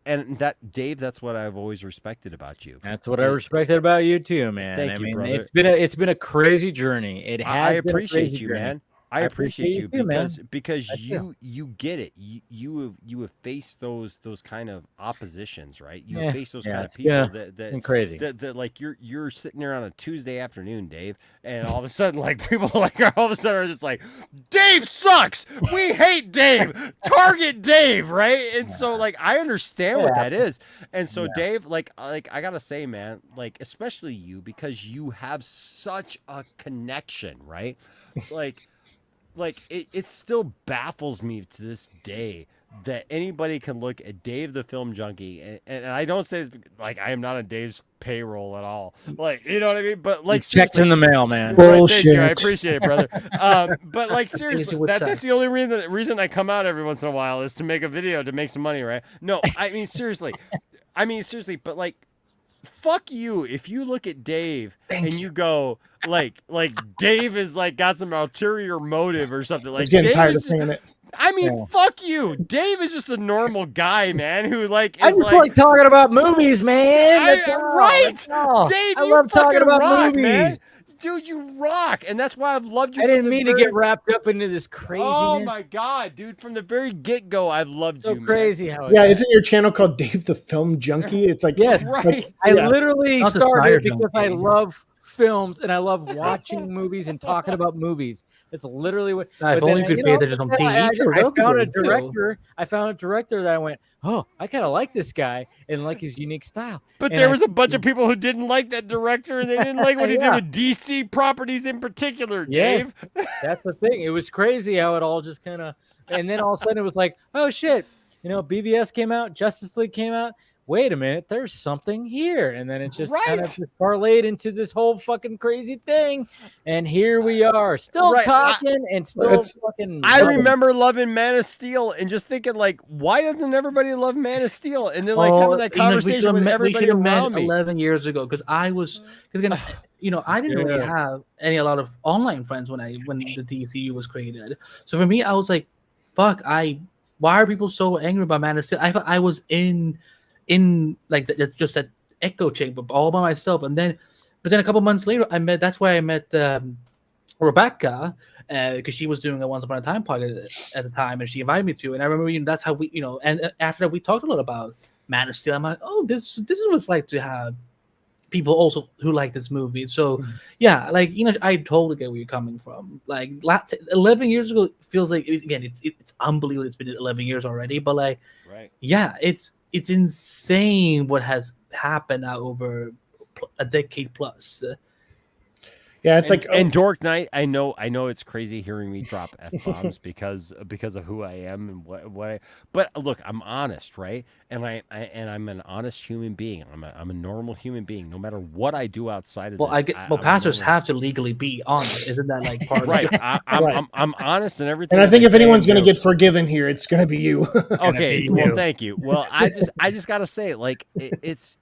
And that, Dave, that's what I've always respected about you. That's what I respected about you too, man. Thank you, brother. It's been a crazy journey. I appreciate you, man. I appreciate you too, because you get it. You have faced those kind of oppositions, right? You have faced those kind of people that crazy. That like you're sitting there on a Tuesday afternoon, Dave, and all of a sudden like people like all of a sudden are just like, Dave sucks. We hate Dave. Target Dave, right? And so like I understand what that is. And so Dave, like I gotta say, man, like especially you, because you have such a connection, right? Like it still baffles me to this day that anybody can look at Dave the Film Junkie, and I don't say this, like I am not on Dave's payroll at all, like you know what I mean. But like checks in the mail, man. Bullshit. Thank you, I appreciate it, brother. But like seriously, that's the only reason I come out every once in a while is to make a video to make some money, right? No, I mean seriously, but like. Fuck you if you look at Dave and you go like Dave is like got some ulterior motive or something. Like he's getting Dave tired of saying it. I mean, fuck you. Dave is just a normal guy, man, who like is I just like talking about movies, man. Right, Dave. I love talking about movies. Man. Dude, you rock, and that's why I've loved you. I didn't mean to get wrapped up into this crazy. Oh my God, dude! From the very get-go, I've loved you. So crazy how. Isn't your channel called Dave the Film Junkie? It's like right. Like, I literally started because I love films and I love watching movies and talking about movies. It's literally what. I've only been paid attention on TV. I found a director that I went, oh, I kind of like this guy and like his unique style. But there was a bunch of people who didn't like that director, and they didn't like what he did with DC properties in particular, Dave. That's the thing. It was crazy how it all just kind of, and then all of a sudden it was like, oh shit, BVS came out, Justice League came out. Wait a minute, there's something here. And then it just kind of parlayed into this whole fucking crazy thing. And here we are, still talking and still fucking. I remember loving Man of Steel and just thinking, like, why doesn't everybody love Man of Steel? And then, like, having that conversation with everybody around me. 11 years ago, because I was, I didn't really have a lot of online friends when the DCU was created. So for me, I was like, fuck, why are people so angry about Man of Steel? I thought I was in like just that echo chamber all by myself, but then a couple months later I met Rebecca because she was doing a Once Upon a Time podcast at the time, and she invited me to, and I remember that's how we and after that we talked a lot about Man of Steel. I'm like, oh, this is what it's like to have people also who like this movie. So yeah, like I totally get where you're coming from. Like 11 years ago feels like, again, it's unbelievable. It's been 11 years already, but like yeah, it's insane what has happened now over a decade plus. Yeah, it's and Dork Knight. I know it's crazy hearing me drop F-bombs because of who I am and what. But look, I'm honest, right? And I'm an honest human being. I'm a normal human being, no matter what I do outside of this. Pastors have to legally be honest, isn't that like part right? of I'm honest in everything. And I think if anyone's going to get forgiven here, it's going to be you. Okay, well, thank you. Well, I just gotta say, like, it's.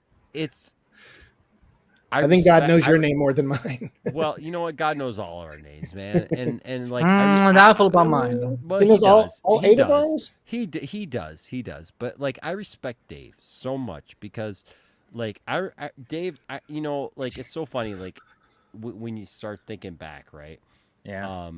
I think God knows your name more than mine. Well, you know what? God knows all our names, man. And like, not full about mine. Well, he knows all 8 of ours. He does. But like, I respect Dave so much because, like, Dave, like, it's so funny. Like, when you start thinking back, right? Yeah.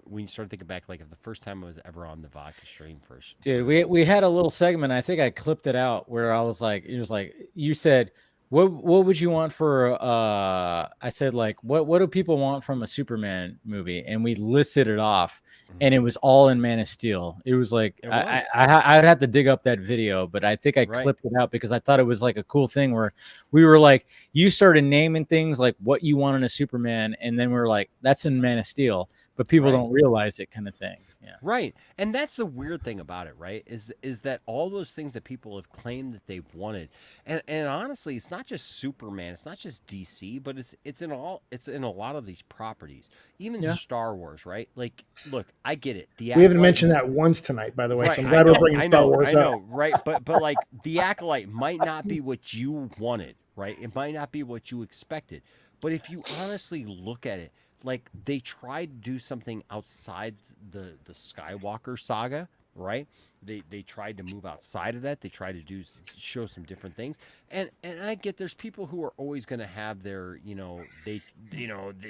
When you start thinking back, like, the first time I was ever on the Vodka stream first. Dude, we had a little segment. I think I clipped it out where I was like, it was like you said, What would you want for I said like what do people want from a Superman movie? And we listed it off, and it was all in Man of Steel. It was like I'd have to dig up that video, but I think I clipped it out because I thought it was like a cool thing where we were like, you started naming things like what you want in a Superman, and then we're like, that's in Man of Steel, but people don't realize it, kind of thing. Yeah. Right. And that's the weird thing about it, right? Is that all those things that people have claimed that they've wanted. And honestly, it's not just Superman, it's not just DC, but it's in a lot of these properties. Even Star Wars, right? Like, look, I get it. We haven't mentioned that once tonight, by the way. So I'm glad we're bringing Star Wars up. I know, right? But like the Acolyte might not be what you wanted, right? It might not be what you expected. But if you honestly look at it, like they tried to do something outside the Skywalker saga, right? They tried to move outside of that. They tried to show some different things. And I get there's people who are always going to have their,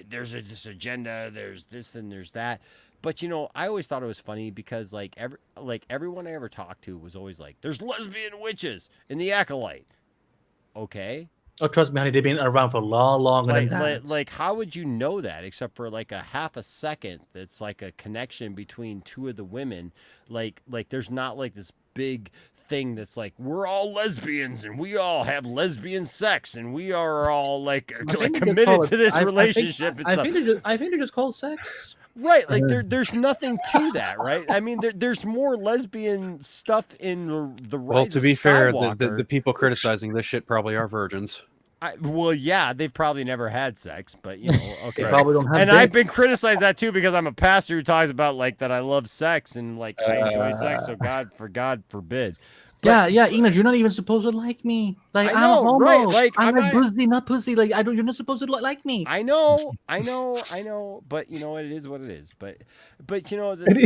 there's this agenda, there's this and there's that. But I always thought it was funny because like everyone I ever talked to was always like, there's lesbian witches in the Acolyte. Okay. Oh, trust me, honey, they've been around for a lot longer than that. Like, how would you know that except for like a half a second? That's like a connection between two of the women. Like there's not like this big thing that's like we're all lesbians and we all have lesbian sex and we are all like committed to this relationship. I think they're just called sex. Right, like there's nothing to that, right? I mean, there's more lesbian stuff in the Rise Well, to be of fair, Skywalker. the people criticizing this shit probably are virgins. Well, yeah, they've probably never had sex, but okay. They probably don't have and dicks. I've been criticized that too because I'm a pastor who talks about like that I love sex and like I enjoy sex, so God forbid. But, yeah, Enoch, you're not even supposed to like me. Like I know, I'm a homo. right? Like I'm a pussy, not pussy. Like you're not supposed to like me. I know. But it is what it is. But it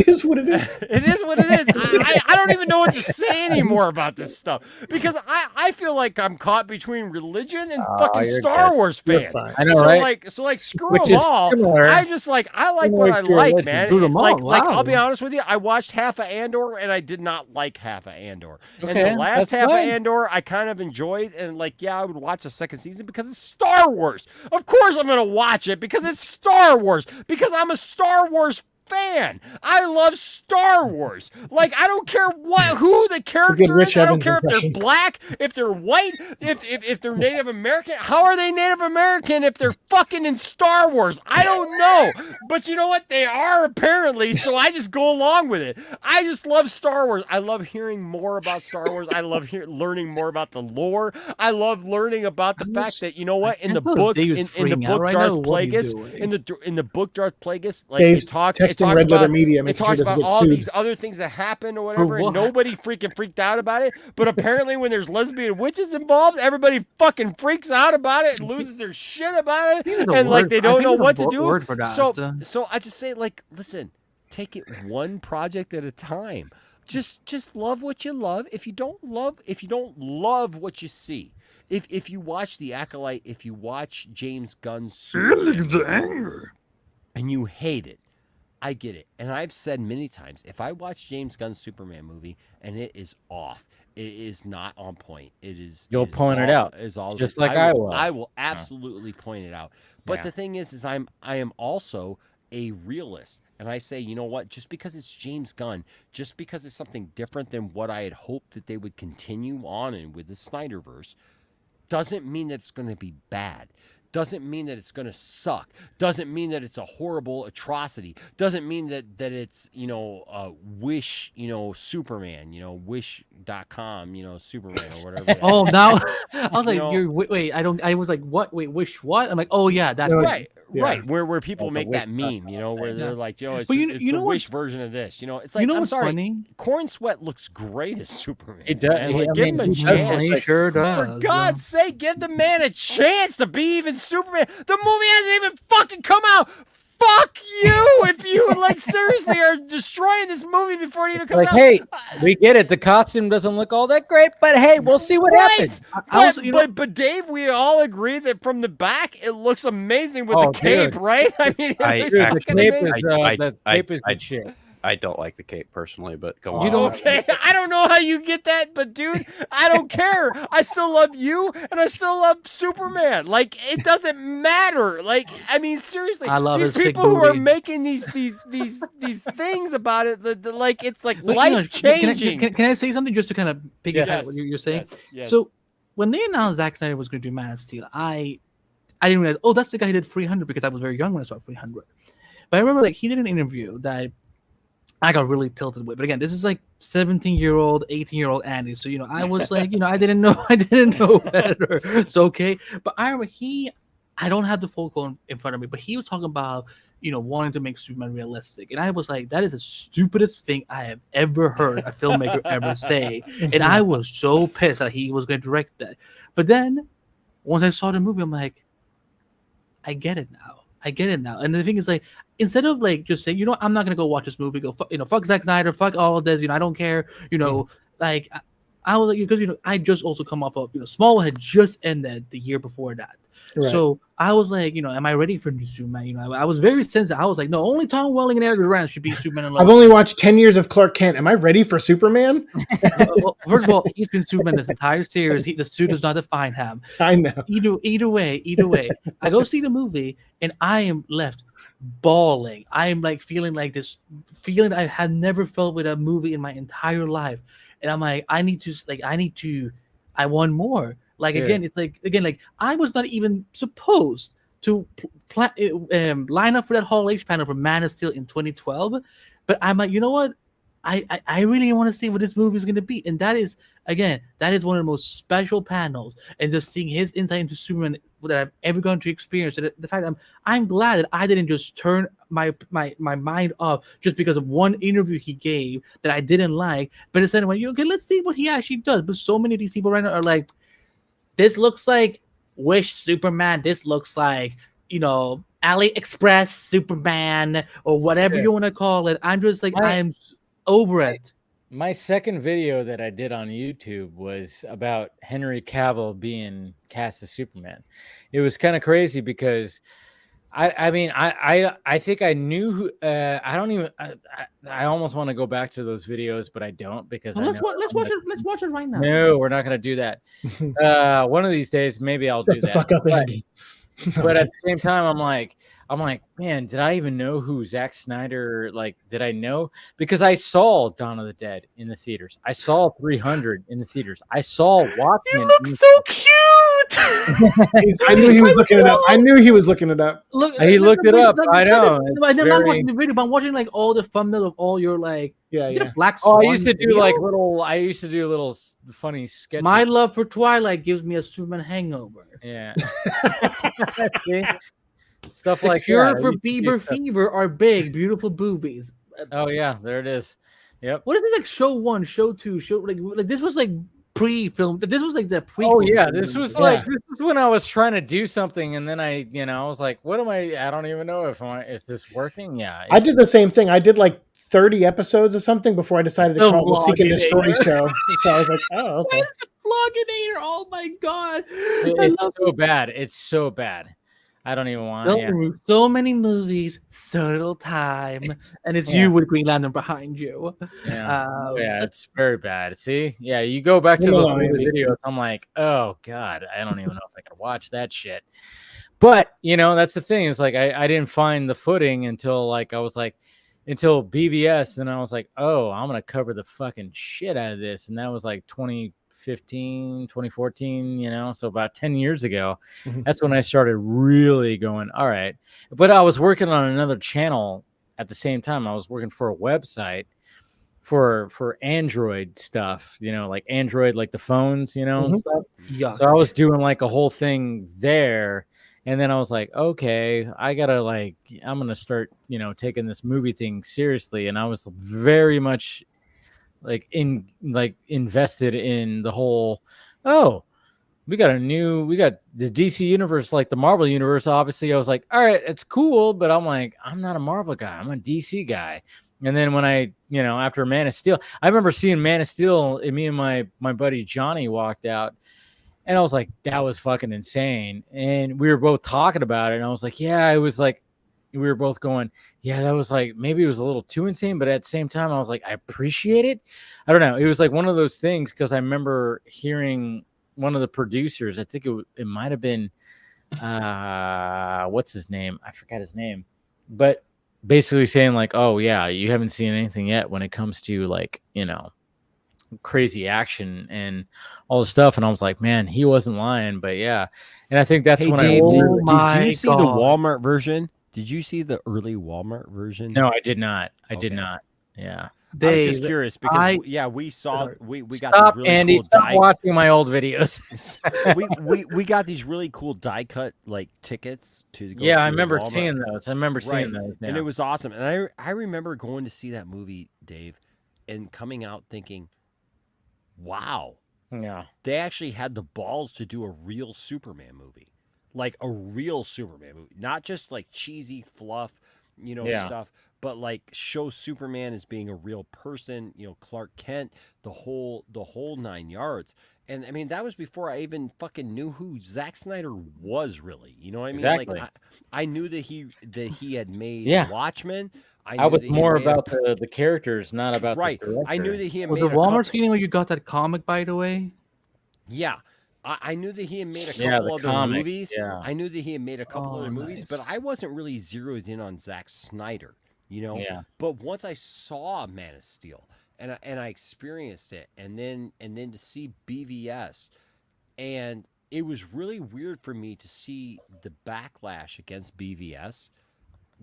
is what it is. It is what it is. I don't even know what to say anymore about this stuff because I feel like I'm caught between religion and fucking Star Wars fans. I know, right? So screw them all. Similar. I just like I like what I like, man. Like wow. I'll be honest with you, I watched half of Andor and I did not like half of Andor. Okay, and the last half of Andor I kind of enjoyed, and I would watch the second season because it's Star Wars. Of course I'm gonna watch it because it's Star Wars. Because I'm a Star Wars fan. I love Star Wars. Like I don't care who the character is. I don't care if they're black, if they're white, if they're Native American. How are they Native American if they're fucking in Star Wars? I don't know. But you know what? They are apparently, so I just go along with it. I just love Star Wars. I love hearing more about Star Wars. I love learning more about the lore. I love learning about the fact that in the book Darth Plagueis, like it talks Red Letter Media, it talks about all these other things that happened or whatever, and nobody freaked out about it. But apparently, when there's lesbian witches involved, everybody fucking freaks out about it and loses their shit about it, and like they don't know what to do. So I just say, like, listen, take it one project at a time. Just love what you love. If you don't love what you see, if you watch The Acolyte, if you watch James Gunn's Superman, the anger, and you hate it. I get it. And I've said many times, if I watch James Gunn's Superman movie and it is off, it is not on point. You'll point it out. Just like I will. I will absolutely point it out. But the thing is I am also a realist. And I say, you know what? Just because it's James Gunn, just because it's something different than what I had hoped that they would continue on in with the Snyderverse, doesn't mean that it's going to be bad. Doesn't mean that it's going to suck. Doesn't mean that it's a horrible atrocity. Doesn't mean that it's, Wish, Superman, wish.com, Superman or whatever. Oh, now I was like, I was like, what? Wait, Wish what? I'm like, oh yeah, that's right. Right, where people make that meme, where they're like, it's the Wish version of this, it's like, I'm sorry, funny? Corn Sweat looks great as Superman. It does. And, give him a chance. He sure does. For God's sake, give the man a chance to be even Superman. The movie hasn't even fucking come out. Fuck you if you seriously are destroying this movie before it even comes out. Hey, we get it. The costume doesn't look all that great, but hey, we'll see what happens. But Dave, we all agree that from the back it looks amazing with the cape, right? I mean, the cape is good shit. I don't like the cape personally, but go on. Okay, I don't know how you get that, but dude, I don't care. I still love you, and I still love Superman. Like, it doesn't matter. Like, I mean, seriously, I love these people who are making these things about it, like it's like life changing. Can I say something just to kind of piggyback what you're saying? Yes. So when they announced Zack Snyder was going to do Man of Steel, I didn't realize, oh, that's the guy who did 300, because I was very young when I saw 300. But I remember, like, he did an interview that I got really tilted with. But again, this is like 17-year-old, 18-year-old Andy. So, you know, I was like, you know, I didn't know better. So, okay. But I remember I don't have the full quote in front of me, but he was talking about, you know, wanting to make Superman realistic. And I was like, that is the stupidest thing I have ever heard a filmmaker ever say. And I was so pissed that he was going to direct that. But then once I saw the movie, I'm like, I get it now. And the thing is, like, instead of like just saying, you know, I'm not gonna go watch this movie, fuck Zack Snyder, fuck all of this, you know, I don't care, you know, like I was like, because, you know, I just also come off of, you know, Smallville had just ended the year before that. Right. So I was like, you know, am I ready for new Superman? You know, I was very sensitive. I was like, no, only Tom Welling and Eric Durant should be Superman. I've only watched 10 years of Clark Kent. Am I ready for Superman? Well, first of all, he's been Superman this entire series. The suit does not define him. I know. Either way, I go see the movie and I am left bawling. I am like feeling like this feeling I had never felt with a movie in my entire life. And I'm like, I want more. Like, again, it's like, like I was not even supposed to line up for that Hall H panel for Man of Steel in 2012. But I'm like, you know what? I really want to see what this movie is going to be. And that is one of the most special panels. And just seeing his insight into Superman that I've ever gone to experience. And the fact that I'm glad that I didn't just turn my mind off just because of one interview he gave that I didn't like. But instead I went, okay, let's see what he actually does. But so many of these people right now are like, this looks like Wish Superman. This looks like, you know, AliExpress Superman or whatever you want to call it. I'm just like, I am over it. My second video that I did on YouTube was about Henry Cavill being cast as Superman. It was kind of crazy because I think I knew who, I almost want to go back to those videos, but I don't, because let's watch it right now. No, we're not going to do that. One of these days, maybe I'll do that. Shut the fuck up, Andy. But at the same time, I'm like, man, did I even know who Zack Snyder, like, did I know? Because I saw Dawn of the Dead in the theaters. I saw 300 in the theaters. I saw Watchmen. You look so cute. I knew he was looking it up. He looked it up. I know. I'm not watching the video, but I'm watching like all the thumbnails of all your like Black Swan. I used to do little funny sketches. My love for Twilight gives me a Superman hangover. Yeah. Stuff like Cure for Bieber fever are big, beautiful boobies. Oh yeah, there it is. Yep. What is this, like show 1, show 2, show like this was like pre-film. This was like the pre. Oh yeah, this was when I was trying to do something, and then I was like, what am I don't even know is this working? Yeah. I did the same thing. I did like 30 episodes or something before I decided to call it the Seek and Destroy show. So I was like, oh, okay. Loginator, oh my god. It's so bad. It's so bad. I don't even want to. So many movies, so little time, and it's you with Green Lantern behind you. Yeah, it's very bad. See, you go back to those videos. I'm like, oh god, I don't even know if I can watch that shit. But that's the thing. It's like I didn't find the footing until until BVS, and I was like, oh, I'm gonna cover the fucking shit out of this, and that was like 2015, 2014, so about 10 years ago. That's when I started really going, all right. But I was working on another channel at the same time. I was working for a website for Android stuff, like Android, like the phones, and stuff. Yeah. So I was doing like a whole thing there. And then I was like, okay, I gotta I'm gonna start, taking this movie thing seriously. And I was very much invested in the whole, we got the DC universe, like the Marvel universe. Obviously I was like, all right, it's cool, but I'm like, I'm not a Marvel guy, I'm a DC guy. And then when I after Man of Steel, I remember seeing Man of Steel, and me and my buddy Johnny walked out, and I was like, that was fucking insane. And we were both talking about it, and I was like, yeah, it was like we were both going, yeah, that was like, maybe it was a little too insane, but at the same time, I was like, I appreciate it. I don't know. It was like one of those things, because I remember hearing one of the producers, I think it might have been, what's his name? I forgot his name, but basically saying like, oh yeah, you haven't seen anything yet when it comes to like, crazy action and all the stuff. And I was like, man, he wasn't lying. But yeah, and I think that's when Dave, I did you see the Walmart version? Did you see the early Walmart version? No, I did not. I did not. Yeah. Dave, I was just curious because we saw we got stop, these really Andy, cool stop watching my old videos. we got these really cool die cut like tickets to go. Yeah, I remember seeing those. Seeing those, yeah. And it was awesome. And I remember going to see that movie, Dave, and coming out thinking, wow, yeah, they actually had the balls to do a real Superman movie, like a real Superman movie, not just like cheesy fluff, stuff. But like show Superman as being a real person, Clark Kent, the whole 9 yards. And I mean, that was before I even fucking knew who Zack Snyder was, really. You know what I mean? Exactly. Like I knew that he had made Watchmen. I was more about the characters, not about the director. I knew that he had made the Walmart screening where you got that comic, by the way. Yeah. I knew that he had made a couple other movies. Yeah. I knew that he had made a couple other movies, but I wasn't really zeroed in on Zack Snyder. Yeah. But once I saw Man of Steel and I experienced it, and then to see BVS, and it was really weird for me to see the backlash against BVS,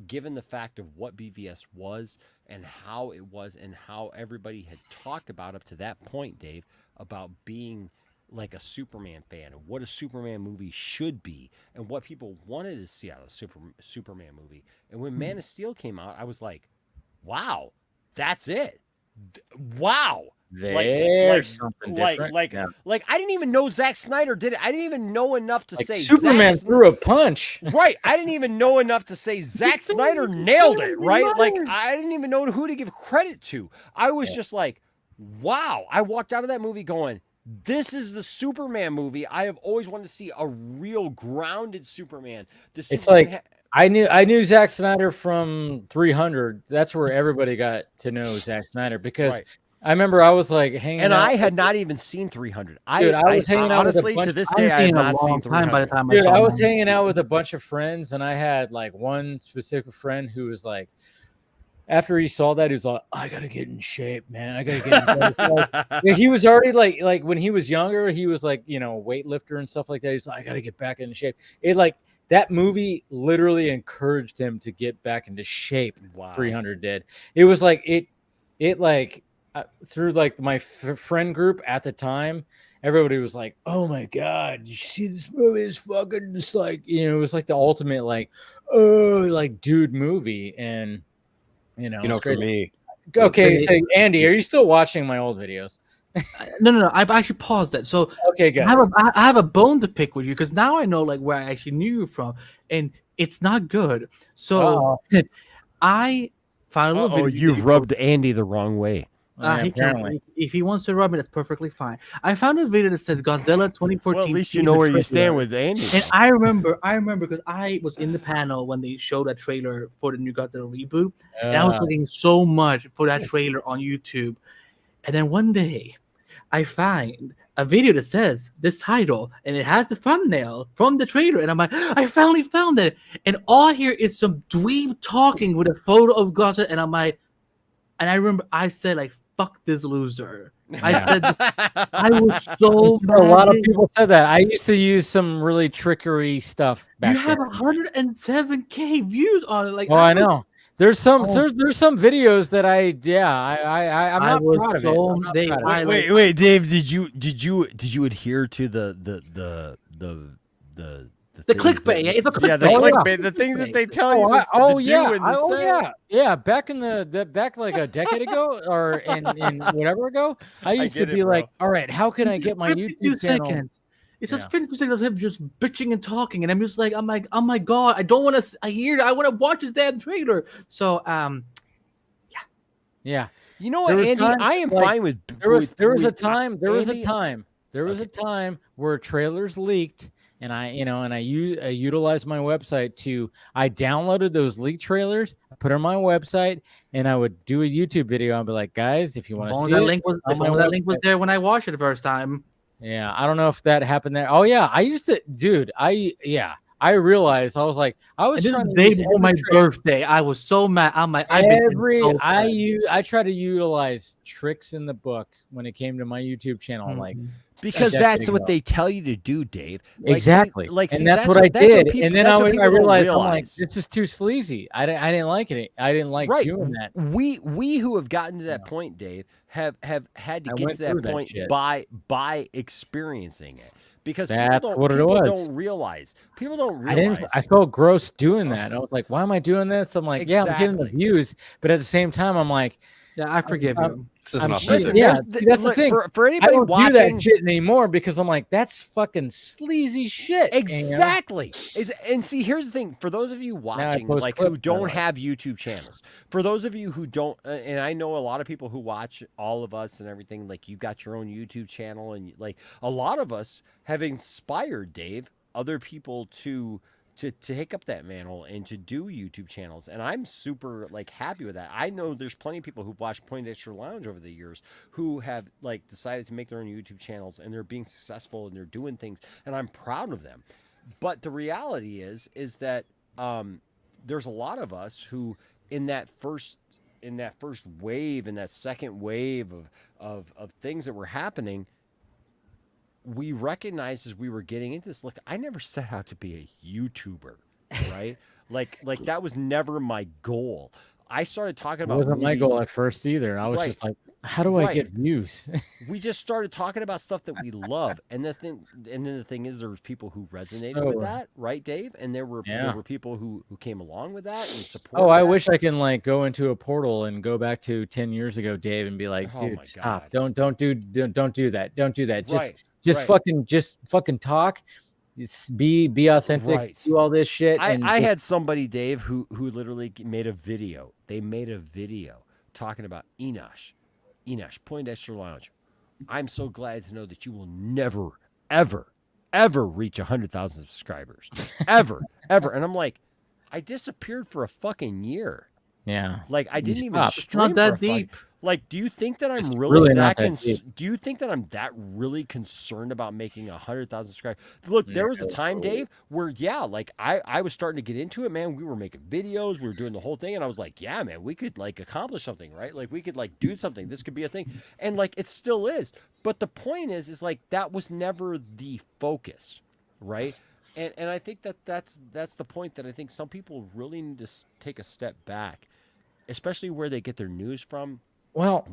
given the fact of what BVS was and how it was and how everybody had talked about up to that point, Dave, about being like a Superman fan and what a Superman movie should be and what people wanted to see out of a Superman movie. And when Man of Steel came out, I was like, wow, that's it. Wow. There's something different. Like I didn't even know Zack Snyder did it. I didn't even know enough to say Superman threw a punch. Right. I didn't even know enough to say Zack Snyder nailed it, right? Like I didn't even know who to give credit to. I was just like, wow. I walked out of that movie going, this is the Superman movie I have always wanted to see, a real grounded Superman. It's like I knew Zack Snyder from 300. That's where everybody got to know Zack Snyder, because I remember I was like hanging out. And I had not even seen 300. I was hanging out honestly, to this day, I have not seen 300. By the time I was hanging out with a bunch of friends, and I had like one specific friend who was like, after he saw that, he was like, I gotta get in shape, man. I gotta get in shape. He was already like when he was younger, he was like, weightlifter and stuff like that. He's like, I gotta get back into shape. It like that movie literally encouraged him to get back into shape. Wow. 300 did. It was like it like through like my friend group at the time, everybody was like, oh my God, you see this movie is fucking just like, it was like the ultimate like, oh, like dude movie. And for me. Okay, so Andy, are you still watching my old videos? No. I've actually paused that. So okay, good. I have a bone to pick with you, because now I know like where I actually knew you from, and it's not good. So I found a little video. You've rubbed Andy the wrong way. If he wants to rub me, that's perfectly fine. I found a video that says Godzilla 2014. Well, at least you know where you stand with Andy. And I remember because I was in the panel when they showed that trailer for the new Godzilla reboot, and I was looking so much for that trailer on YouTube. And then one day, I find a video that says this title, and it has the thumbnail from the trailer, and I'm like, I finally found it. And all I hear is some dweeb talking with a photo of Godzilla, and I'm like, and I remember I said like, fuck this loser. I said, I was so mad. A lot of people said that. I used to use some really trickery stuff back then. You have 107K views on it. Like, I know. There's some videos that I'm not proud of it. Wait, Dave, did you adhere to the clickbait? It's a clickbait. The clickbait. The things that they tell you. Yeah. Back back like a decade ago, or in whatever ago, I used to be like, all right, how can I get my YouTube channel? Seconds. It's just 52 seconds of him just bitching and talking, and I'm just like, I'm like, oh my God, I don't want to hear it. I want to watch his damn trailer. So, yeah. You know what, Andy? I am fine with. There was a time where trailers leaked, and I utilized my website I downloaded those leak trailers, I put on my website, and I would do a YouTube video. I'd be like, guys, if you want to see that it, link was there when I watched it the first time. Yeah, I don't know if that happened there. Oh yeah, I used to, dude. I realized I was like, I was trying to day before my birthday. I was so mad. I'm like, I try to utilize tricks in the book when it came to my YouTube channel, like because that's what they tell you to do, Dave. Exactly. And that's what I did. And then I realized, I'm like, this is too sleazy. I didn't like it. I didn't like doing that. We who have gotten to that point, Dave, have had to get to that point by experiencing it. Because people don't realize. People don't realize. I felt gross doing that. I was like, why am I doing this? I'm like, yeah, I'm getting the views, but at the same time, I'm like, yeah, I forgive you. This isn't authentic. Yeah, that's the thing. For anybody I don't watching, do that shit anymore because I'm like, that's fucking sleazy shit. Exactly. And see, here's the thing. For those of you watching, like who don't have YouTube channels, for those of you who don't, and I know a lot of people who watch all of us and everything, like you got your own YouTube channel, and like a lot of us have inspired, Dave, other people to take up that mantle and to do YouTube channels. And I'm super like happy with that. I know there's plenty of people who've watched Poindexter Lounge over the years who have like decided to make their own YouTube channels, and they're being successful and they're doing things, and I'm proud of them. But the reality is that there's a lot of us who in that first wave, in that second wave of things that were happening, we recognized as we were getting into this, look, I never set out to be a YouTuber, right? like that was never my goal. I started talking about it wasn't my goal at first either. I was just like, how do I get views? We just started talking about stuff that we love. And then the thing is, there was people who resonated with that, right, Dave? And there were people who came along with that and supported. Oh, I wish I can like go into a portal and go back to 10 years ago, Dave, and be like, dude, stop. Don't do that. Don't do that. Just fucking talk. Be authentic. Do all this shit. I had somebody, Dave, who literally made a video. They made a video talking about Enosh, Poindexter Lounge. I'm so glad to know that you will never, ever, ever reach 100,000 subscribers, ever. And I'm like, I disappeared for a fucking year. Yeah. Like I didn't even. It's not that deep. Like, do you think that I'm really that do you think that I'm that really concerned about making 100,000 subscribers? Look, there was a time, Dave, where like I was starting to get into it, man. We were making videos, we were doing the whole thing, and I was like, yeah, man, we could like accomplish something, right? Like we could like do something. This could be a thing. And like it still is. But the point is like that was never the focus, right? And I think that's the point that I think some people really need to take a step back, especially where they get their news from. Well,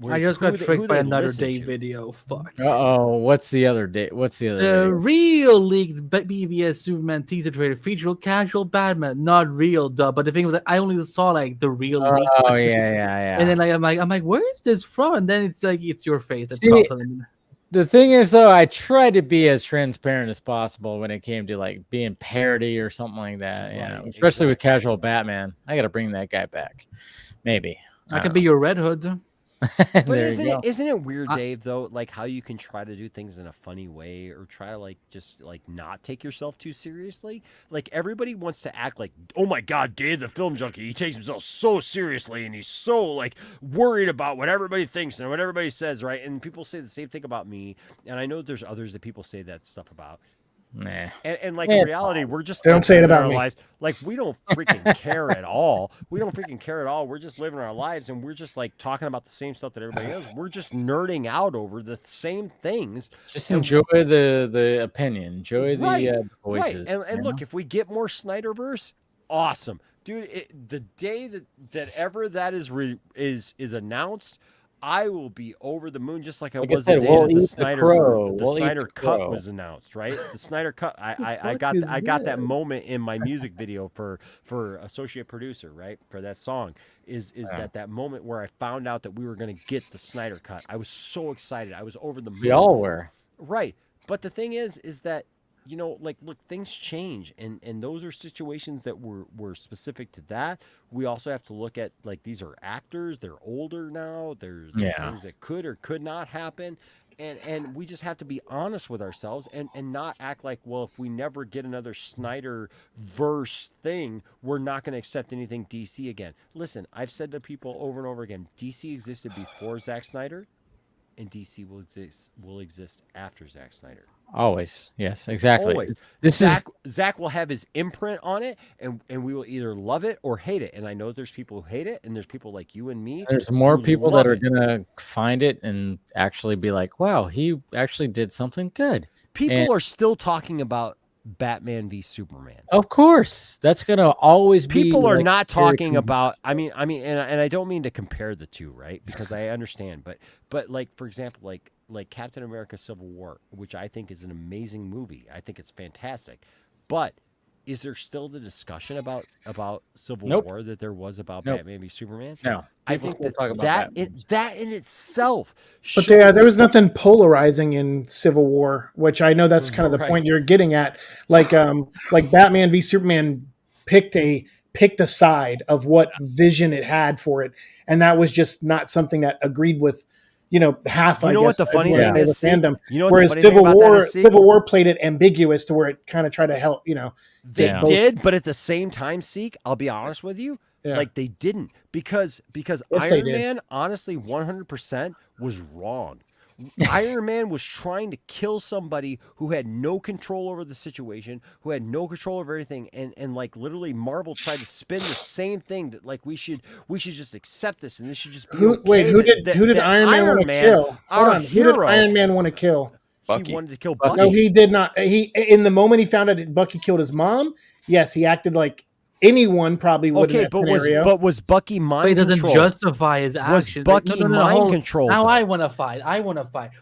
I just got tricked by another Dave video. Fuck. What's the other day? The real leaked BBS Superman teaser trailer featured casual Batman, not real, duh. But the thing was that I only saw like the real. Oh yeah. And then like, I'm like, where is this from? And then it's like it's your face. The thing is, though, I tried to be as transparent as possible when it came to like being parody or something like that. Yeah, especially with casual Batman. I got to bring that guy back. Maybe. I could be your Red Hood. But isn't it weird, Dave, though, like how you can try to do things in a funny way or try to like just like not take yourself too seriously? Like everybody wants to act like, oh my God, Dave the Film Junkie, he takes himself so seriously and he's so like worried about what everybody thinks and what everybody says, right? And people say the same thing about me, and I know there's others that people say that stuff about. Nah. And like in reality, we're just don't say it about me. Lives. Like we don't freaking care at all. We're just living our lives, and we're just like talking about the same stuff that everybody does. We're just nerding out over the same things. Just enjoy the opinion, enjoy the voices. Right. And look, if we get more Snyderverse, awesome, dude. The day that ever that is announced, I will be over the moon, just like I was the day that the Snyder Cut was announced, right? The Snyder Cut. I got that moment in my music video for associate producer, right? For that song is that moment where I found out that we were going to get the Snyder Cut. I was so excited. I was over the moon. We all were. Right. But the thing is that, you know, like, look, things change, and those are situations that were specific to that. We also have to look at, like, these are actors. They're older now. There's things that could or could not happen. And we just have to be honest with ourselves and not act like, well, if we never get another Snyder verse thing, we're not going to accept anything DC again. Listen, I've said to people over and over again, DC existed before Zack Snyder, and DC will exist after Zack Snyder. Always. Yes, exactly. Always. Zack will have his imprint on it, and we will either love it or hate it. And I know there's people who hate it, and there's people like you and me. There's more people that are going to find it and actually be like, wow, he actually did something good. People are still talking about Batman v Superman. Of course. That's going to always be. People are not talking about, I mean, and I don't mean to compare the two, right? Because I understand, but like, for example, like Captain America Civil War, which I think is an amazing movie. I think it's fantastic. But is there still the discussion about Civil War that there was about Batman v Superman? No. I think that in itself. But there was nothing polarizing in Civil War, which I know that's kind of the point you're getting at. Like Batman v Superman picked a side of what vision it had for it, and that was just not something that agreed with half. You know what the funny thing is? Fandom. You know what whereas Civil War played it ambiguous to where it kind of tried to help. They did, but at the same time, Seek, I'll be honest with you, like they didn't because Iron Man, honestly, 100% was wrong. Iron Man was trying to kill somebody who had no control over the situation, who had no control over everything, and like literally Marvel tried to spin the same thing that like we should just accept this and this should just be who did Iron Man want to kill? Who did Iron Man want to kill? Bucky. He wanted to kill Bucky. No, he did not. He in the moment he found out that Bucky killed his mom, yes, he acted like anyone probably would in that scenario. But was Bucky mind controlled? He doesn't justify his actions. Was Bucky mind controlled? Now I want to fight.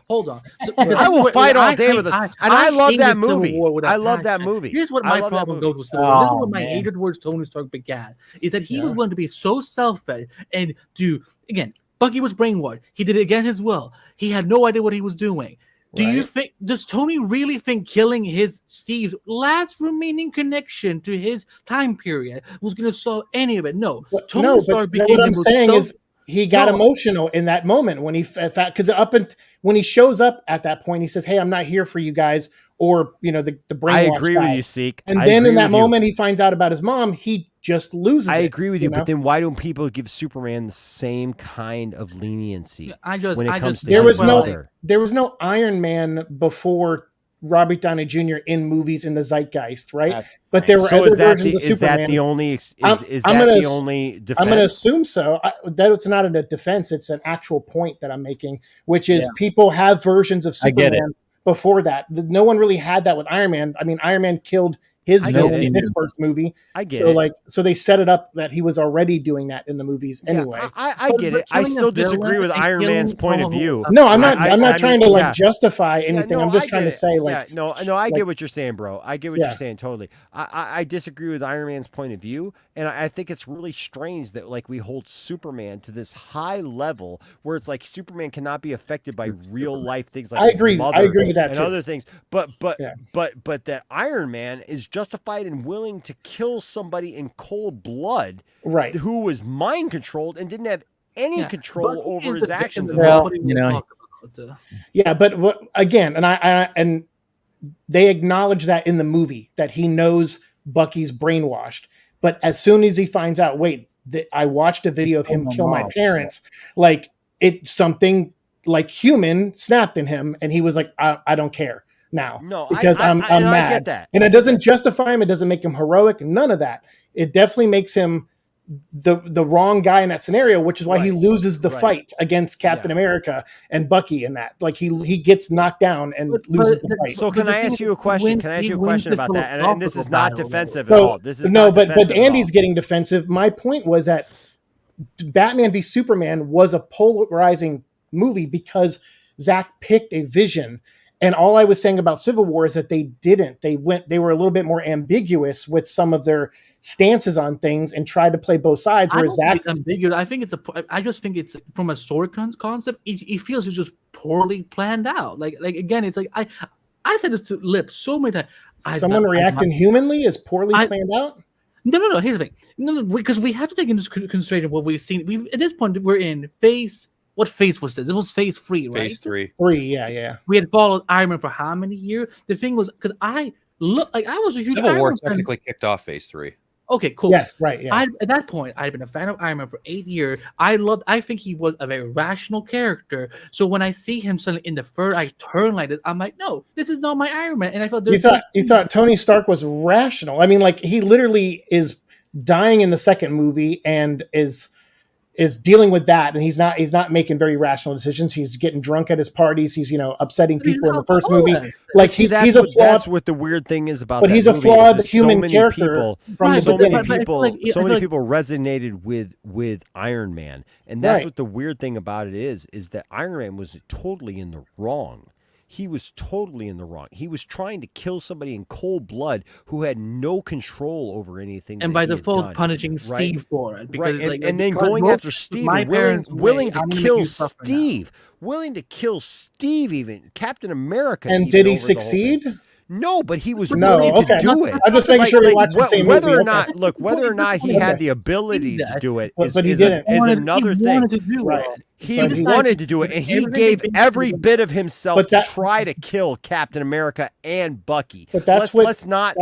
Hold on. So, I will fight all day with this. And I love that movie. I love that movie. Here's what my problem goes with Civil War. This is what my hatred towards Tony Stark began. Is that he was willing to be so self-fed and do, again, Bucky was brainwashed. He did it against his will. He had no idea what he was doing. Does Tony really think killing Steve's last remaining connection to his time period was going to solve any of it? No. What I'm saying is he got emotional in that moment when he when he shows up at that point, he says, "Hey, I'm not here for you guys," or the brainwash. I agree with you, Seek. And then in that moment, he finds out about his mom. He just loses. I agree with you, but then why don't people give Superman the same kind of leniency when it comes to his mother? There was no Iron Man before Robert Downey Jr. in movies in the zeitgeist, right? But there were other versions of Superman. Is that the only defense? I'm going to assume so. That's not a defense. It's an actual point that I'm making, which is people have versions of Superman before that. No one really had that with Iron Man. I mean, Iron Man killed his villain in his first movie. I get it. So they set it up that he was already doing that in the movies anyway. I get it. I still disagree with Iron Man's point of view. No, I'm not. I'm not trying to justify anything. I'm just trying to say I get what you're saying, bro. I get what you're saying totally. I disagree with Iron Man's point of view, and I think it's really strange that we hold Superman to this high level where it's like Superman cannot be affected by real life things like I agree with that and too. Other things, but that Iron Man is justified and willing to kill somebody in cold blood, right? Who was mind controlled and didn't have any control over his actions. But again, and they acknowledge that in the movie that he knows Bucky's brainwashed. But as soon as he finds out, I watched a video of him kill my parents, something like human snapped in him, and he was like, I don't care now. No, because I'm mad. I get that. And it doesn't justify him. It doesn't make him heroic. None of that. It definitely makes him the wrong guy in that scenario, which is why he loses the fight against Captain America and Bucky in that. He gets knocked down and loses the fight. So can I ask you a question? Can I ask you a question about that? And this is not defensive at all. This is but Andy's getting defensive. My point was that Batman v Superman was a polarizing movie because Zack picked a vision. And all I was saying about Civil War is that they didn't. They were a little bit more ambiguous with some of their stances on things and tried to play both sides. Whereas Zack, ambiguous. I just think it's from a story concept. It feels it's just poorly planned out. Again, it's like I said this to Lip so many times. Someone reacting humanly is poorly planned out. No. Here's the thing. No, because we have to take into consideration what we've seen. At this point, we're in phase what phase was this? It was phase 3, right? Phase 3. 3, yeah. We had followed Iron Man for how many years? The thing was, because I was a huge Civil Iron War Man fan. technically kicked off phase 3. Okay, cool. Yes, right. Yeah. At that point, I'd been a fan of Iron Man for 8 years. I think he was a very rational character. So when I see him suddenly in the third, I turn like this. I'm like, no, this is not my Iron Man. And I felt you thought Tony Stark was rational. I mean, like he literally is dying in the second movie and is dealing with that, and he's not making very rational decisions. He's getting drunk at his parties. He's upsetting people in the first movie. Like he's a flawed. That's what the weird thing is about. But that he's a movie flawed is human so many character. People, From so the many beginning. people resonated with Iron Man, and that's what the weird thing about it is that Iron Man was totally in the wrong. He was totally in the wrong. He was trying to kill somebody in cold blood who had no control over anything. And by default, punishing Steve for it. Because, and then going after Steve, and willing to kill Steve. Willing to kill Steve, even Captain America. And did he succeed? No, but he was willing to do it. I'm just making sure we watch the same whether movie. Whether or not he had the ability to do it is didn't. Another thing. He wanted to do it, and he gave every bit of himself to try to kill Captain America and Bucky. But that's let's not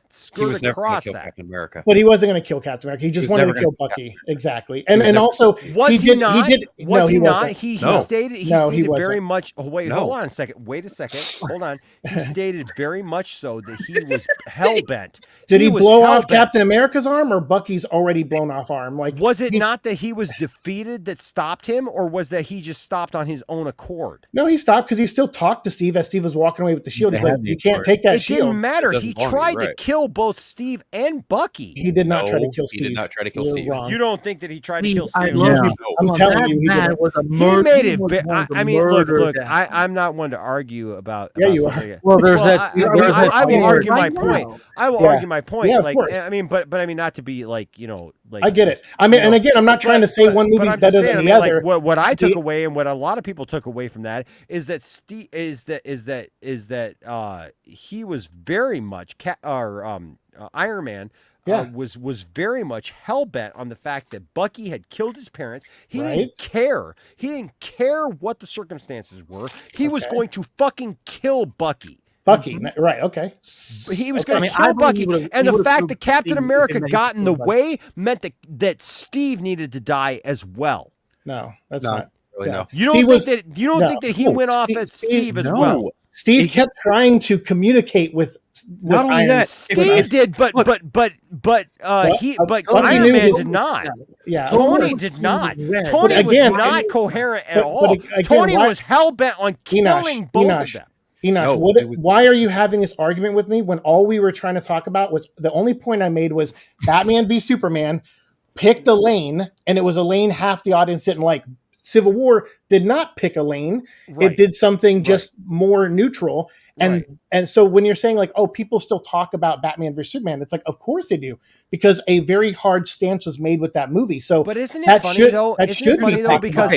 skirt across that. Captain America. But he wasn't going to kill Captain America. He just wanted to kill Bucky. Exactly. And also was he not? No, he not? wasn't. He stated very much. Oh, wait, hold on a second. Wait a second. Hold on. He stated very much so that he was hell bent. Did he blow off Captain America's arm, or Bucky's already blown off arm? Like, was it not that he was defeated that stopped him, or was that he just stopped on his own accord? No, he stopped because he still talked to Steve as Steve was walking away with the shield. He's like, "You can't take that shield." It didn't matter. He tried to kill both Steve and Bucky. He did not try to kill Steve. He did not try to kill Steve. You don't think that he tried to kill Steve? I love you. I'm telling you, he made it. I mean, look. I'm not one to argue about. Yeah, you are. Well, there's that. I will argue my point. I will argue my point. Yeah, like, I mean, but I mean, not to be like, like. I get it. I mean, and again, I'm not trying to say one movie's better than the other. Like, what I took away, and what a lot of people took away from that, is that Steve he was very much Iron Man. Was very hell hell-bent on the fact that Bucky had killed his parents. He didn't care. He didn't care what the circumstances were. He was going to fucking kill Bucky. Right, okay. He was going to kill Bucky. And the fact that Captain America got in the way meant that Steve needed to die as well. No, that's not. Really, no. You don't think that he went off at Steve as well? Steve kept trying to communicate with not only that, Steve did, but Iron Man did not. Yeah, Tony did not. Tony was not coherent at all. Tony was hell bent on killing both of them. Enosh, why are you having this argument with me when all we were trying to talk about was the only point I made was Batman v Superman picked a lane, and it was a lane half the audience didn't like. Civil War did not pick a lane. It did something just more neutral. And so when you're saying like, oh, people still talk about Batman vs Superman, it's like, of course they do, because a very hard stance was made with that movie. So, but isn't it funny though?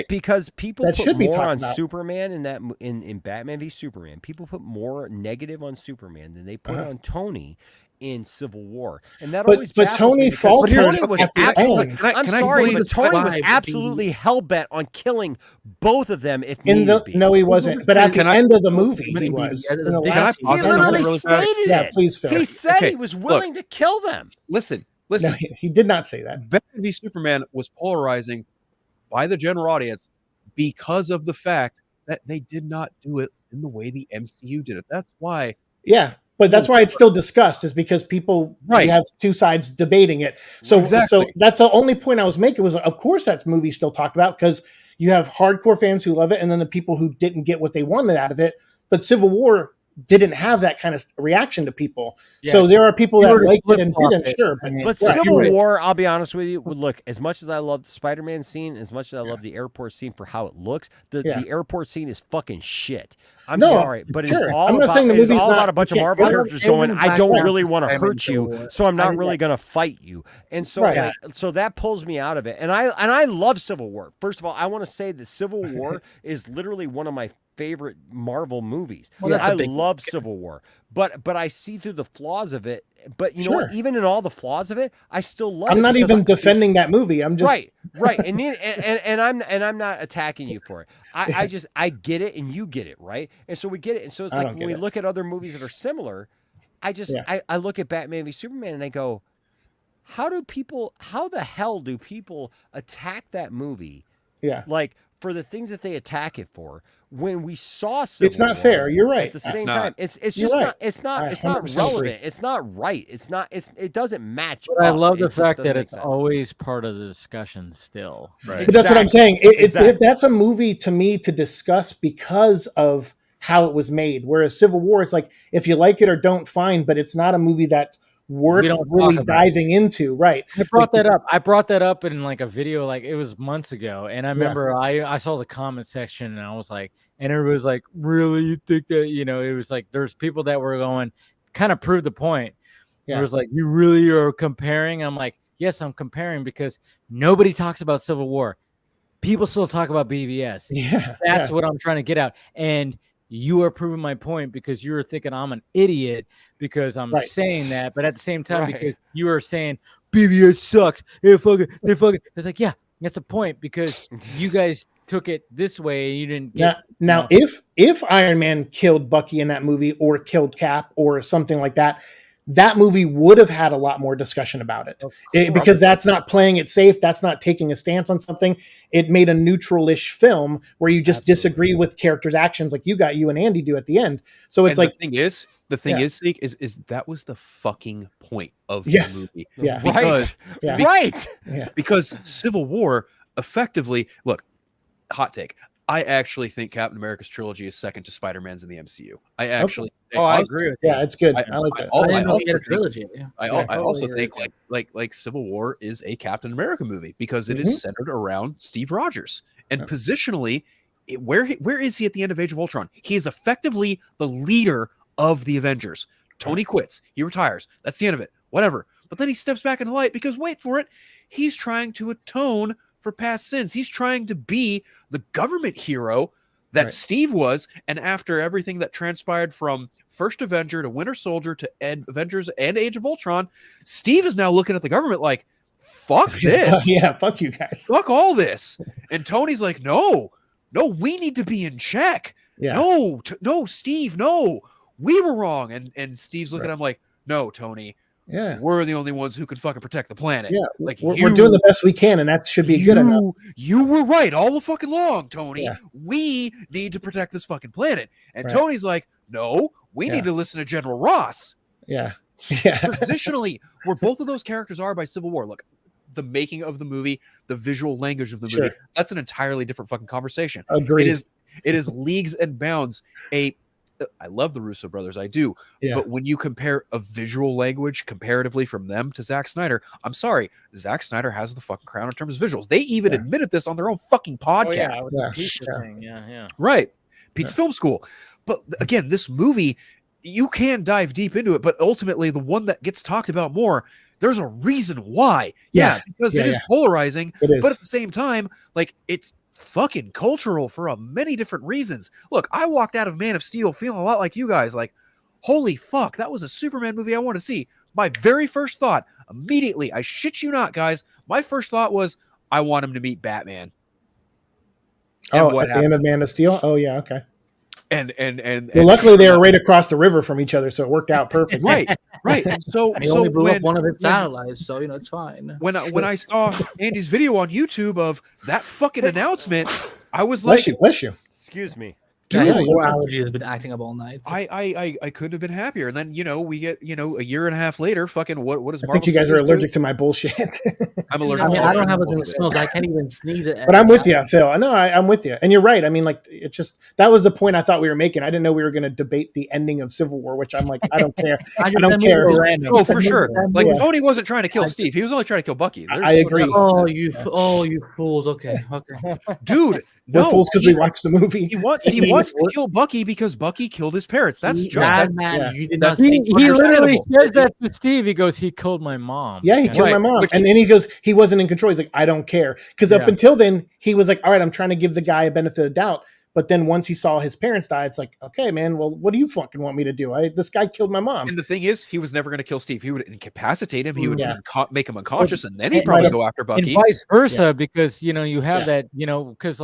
Because people that put more on Superman in Batman v Superman. People put more negative on Superman than they put on Tony in Civil War, and that always baffles me because Tony was absolutely. I'm sorry, but Tony was absolutely hell bent on killing both of them if needed be. No, he wasn't. But at the end of the movie, he was. He literally stated it. Yeah, please, Phil. He said he was willing to kill them. Listen. No, he did not say that. Batman v Superman was polarizing by the general audience because of the fact that they did not do it in the way the MCU did it. That's why. Yeah. But that's why it's still discussed, is because people have two sides debating it. So, so that's the only point I was making was, of course, that movie still talked about because you have hardcore fans who love it, and then the people who didn't get what they wanted out of it. But Civil War didn't have that kind of reaction to people. Yeah, so there are people that liked it and didn't, sure. But Civil War, I'll be honest with you, look, as much as I love the Spider-Man scene, as much as I love the airport scene for how it looks, the airport scene is fucking shit. I'm sorry, but it's all about a bunch of Marvel characters going, I don't really want to hurt you, so I'm not really going to fight you. And so so that pulls me out of it. And I love Civil War. First of all, I want to say that Civil War is literally one of my favorite Marvel movies. Well, I love Civil War, but I see through the flaws of it. But you know what? Even in all the flaws of it, I still love it. I'm not even defending that movie. I'm just right, and I'm not attacking you for it. I get it, and you get it, right? And so we get it, and so it's like when we look at other movies that are similar, I look at Batman v Superman, and I go, how the hell do people attack that movie? Yeah, like for the things that they attack it for. When we saw Civil it's not War, fair. You're right. At the same time, it's just right. not. It's not relevant. Agree. It's not right. It doesn't match. But I love the fact that it's always part of the discussion still. Right. But that's what I'm saying. That's a movie to me to discuss because of how it was made. Whereas Civil War, it's like if you like it or don't, fine. But it's not a movie that's worth really diving into. Right. I brought that up. I brought that up in like a video, like it was months ago. And I remember I saw the comment section and I was like, and everybody was like, really? You think that, it was like, there's people that were going, kind of proved the point. Yeah. It was like, you really are comparing? I'm like, yes, I'm comparing because nobody talks about Civil War. People still talk about BVS. Yeah. That's what I'm trying to get out. And you are proving my point because you were thinking I'm an idiot because I'm saying that, but at the same time, because you are saying BVS sucks. They fucking. It's like, yeah, that's a point because you guys took it this way. You didn't get now. If Iron Man killed Bucky in that movie or killed Cap or something like that, that movie would have had a lot more discussion about it because that's not playing it safe. That's not taking a stance on something. It made a neutral-ish film where you just disagree with characters' actions like you and Andy do at the end. So it's like the thing is, that was the fucking point of the movie. Yeah. Because Civil War effectively, look, hot take. I actually think Captain America's trilogy is second to Spider-Man's in the MCU. I actually, I agree with you. Yeah, it's good. I like that. I also think like Civil War is a Captain America movie because it is centered around Steve Rogers and positionally, where is he at the end of Age of Ultron? He is effectively the leader of the Avengers. Tony quits. He retires. That's the end of it. Whatever. But then he steps back into light because wait for it, he's trying to atone for past sins. He's trying to be the government hero that Steve was, and after everything that transpired from First Avenger to Winter Soldier to Avengers and Age of Ultron, Steve is now looking at the government like, fuck this. Fuck you guys. Fuck all this. And Tony's like, no, we need to be in check. Yeah. No, Steve, no, we were wrong. And Steve's looking at him like, no, Tony. Yeah, we're the only ones who can fucking protect the planet. Yeah, like we're doing the best we can, and that should be good enough. You were right all the fucking long, Tony. Yeah. We need to protect this fucking planet. And Tony's like, no, we need to listen to General Ross. Yeah. Positionally, where both of those characters are by Civil War. Look, the making of the movie, the visual language of the movie, that's an entirely different fucking conversation. Agreed. It is leagues and bounds I love the Russo brothers, I do. Yeah. But when you compare a visual language comparatively from them to Zack Snyder, I'm sorry, Zack Snyder has the fucking crown in terms of visuals. They even admitted this on their own fucking podcast. Right. Pete's Film School. But again, this movie, you can dive deep into it, but ultimately the one that gets talked about more, there's a reason why. Because it is polarizing, but at the same time, like it's fucking cultural for many different reasons. Look, I walked out of Man of Steel feeling a lot like you guys, like, holy fuck, that was a Superman movie I want to see. My very first thought, immediately, I shit you not, guys, my first thought was, I want him to meet Batman. And at the end of Man of Steel? Oh, yeah, okay. And luckily they were right across the river from each other, so it worked out perfect. right. And so he only blew up one of its satellites, so it's fine. When I saw Andy's video on YouTube of that fucking announcement, I was like, bless you. Excuse me. Dude, your allergy has been acting up all night. I couldn't have been happier. And then we get a year and a half later. Fucking what is Marvel? I think you guys are allergic to my bullshit. I'm allergic. I mean, I don't have it in the smells. I can't even sneeze it. But I'm with you, Phil. No, I'm with you, and you're right. I mean, like it's just that was the point I thought we were making. I didn't know we were going to debate the ending of Civil War, which I'm like, I don't care. I don't care. Oh, for sure. Like Tony wasn't trying to kill Steve. He was only trying to kill Bucky. I agree. Oh, you fools. Okay. Dude, we're fools because we watched the movie. He wants to kill Bucky because Bucky killed his parents. That's Joe. You did not see. He literally says that to Steve. He goes, he killed my mom. Yeah, he killed my mom. And then he goes, he wasn't in control. He's like, I don't care. Because up until then, he was like, all right, I'm trying to give the guy a benefit of doubt. But then once he saw his parents die, it's like, okay, man, well, what do you fucking want me to do? This guy killed my mom. And the thing is, he was never going to kill Steve. He would incapacitate him. He would make him unconscious, and then he'd probably go after Bucky. And vice versa, because you have that, because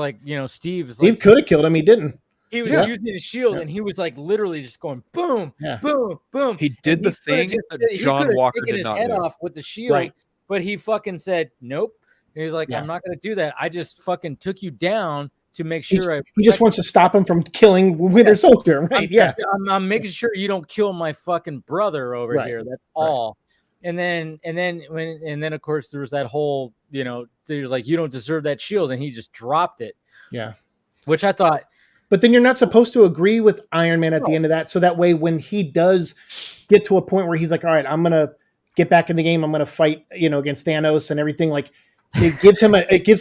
Steve could have killed him. He didn't. He was using his shield, and he was like literally just going boom, boom, boom. He did the thing that John Walker did not do. He could have taken his head off with the shield, but he fucking said nope. He's like, I'm not going to do that. I just fucking took you down to make sure he just wants to stop him from killing Winter Soldier, right? I'm making sure you don't kill my fucking brother over here. That's all. And then of course there was that whole, there's like, you don't deserve that shield, and he just dropped it. Yeah, which I thought. But then you're not supposed to agree with Iron Man at the end of that. So that way, when he does get to a point where he's like, all right, I'm going to get back in the game. I'm going to fight, against Thanos and everything. Like it gives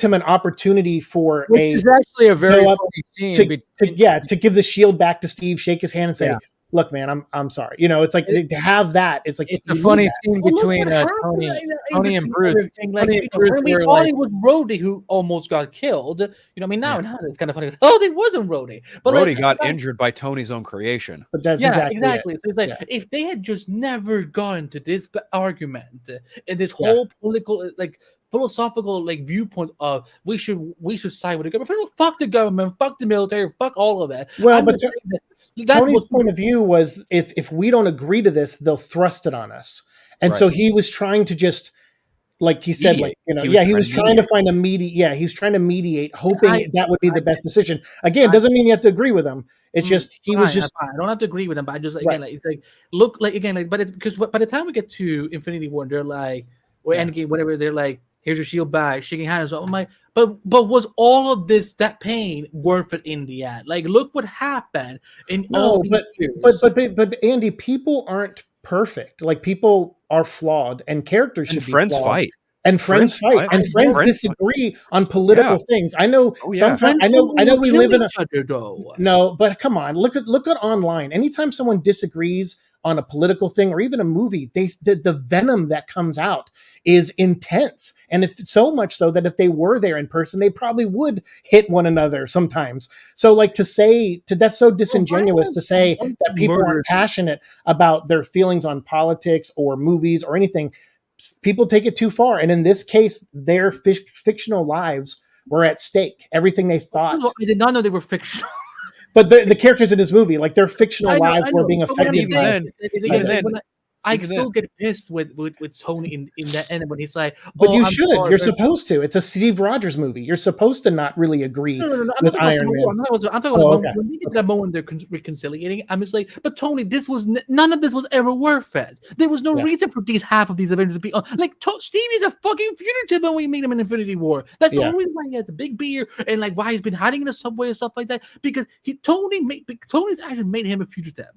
him an opportunity for which is actually a very funny scene to give the shield back to Steve, shake his hand and say, look, man, I'm sorry. It's like to have that. It's like it's a funny scene between Tony and Bruce. When we thought it was Rhodey who almost got killed. Now it's kind of funny. Oh, it wasn't Rhodey. But Rhodey got injured by Tony's own creation. But that's exactly. So it's like if they had just never gotten to this argument and this whole political philosophical viewpoint of we should side with the government. Fuck the government, fuck the military, fuck all of that. Well, but Tony's point of view was if we don't agree to this, they'll thrust it on us. And so he was trying to just, like he said, he was trying to find a he was trying to mediate, hoping that would be the best decision. Again, doesn't mean you have to agree with him. It's just he was just. I don't have to agree with him, but I just it's like look like again like, but because by the time we get to Infinity War, they're like or Endgame, whatever, they're like, here's your shield back, shaking hands. So I'm like, but was all of that pain worth it in the end? Like, look what happened in all these years. But Andy, people aren't perfect. Like, people are flawed, and characters should be friends flawed. fight. And friends fight, and friends disagree on political things. I know. Sometimes I know we live in no, but come on, look at online. Anytime someone disagrees on a political thing or even a movie, the venom that comes out is intense. And if so much so that if they were there in person, they probably would hit one another sometimes. So like that's so disingenuous to say that people aren't passionate about their feelings on politics or movies or anything. People take it too far. And in this case, their fictional lives were at stake. Everything they thought. I did not know they were fictional. But the characters in this movie, like their fictional lives were being affected. I still get pissed with Tony in that end when he's like, but you should. You're supposed to. It's a Steve Rogers movie. You're supposed to not really agree with Iron Man. I'm talking about when they get to that moment they're reconciliating. I'm just like, but Tony, none of this was ever worth it. There was no reason for half of these Avengers to be on. Like, Steve is a fucking fugitive when we meet him in Infinity War. That's the only reason why he has a big beard and like why he's been hiding in the subway and stuff like that. Because Tony's action made him a fugitive.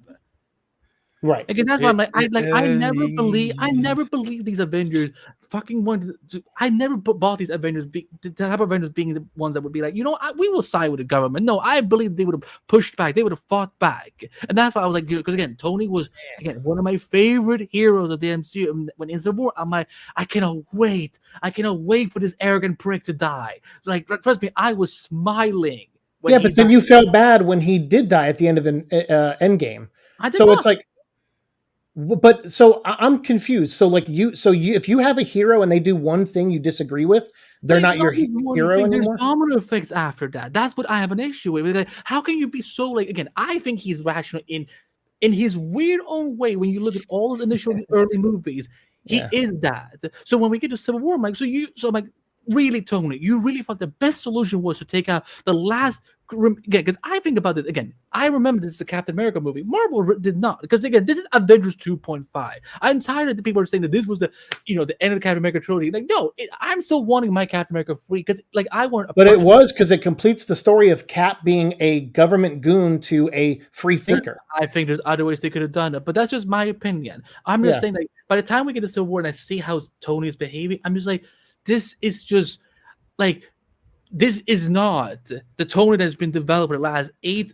Right. Again, that's why I'm like, I never believed these Avengers fucking wanted to. I never bought these Avengers, the type of Avengers being the ones that would be like, we will side with the government. No, I believe they would have pushed back. They would have fought back. And that's why I was like, because again, Tony was, one of my favorite heroes of the MCU. When in Civil War, I'm like, I cannot wait. I cannot wait for this arrogant prick to die. Like, trust me, I was smiling. But then you felt bad when he did die at the end of Endgame. It's like, but so I'm confused. So like if you have a hero and they do one thing you disagree with, they're not your hero anymore. There's domino effects after that. That's what I have an issue with. Like, how can you be so like again? I think he's rational in his weird own way. When you look at all the initial early movies, he is that. So when we get to Civil War, I'm like, I'm like, really, Tony, you really thought the best solution was to take out the last. Because I think about this again. I remember this is a Captain America movie. Marvel did not, because again, this is Avengers 2.5. I'm tired of the people are saying that this was the end of the Captain America trilogy. Like, no, I'm still wanting my Captain America free because like I want. But it was because it completes the story of Cap being a government goon to a free thinker. I think there's other ways they could have done it, but that's just my opinion. I'm just saying, like, by the time we get to Civil War and I see how Tony is behaving, I'm just like, this is just like. This is not the Tony that's been developed for the last 8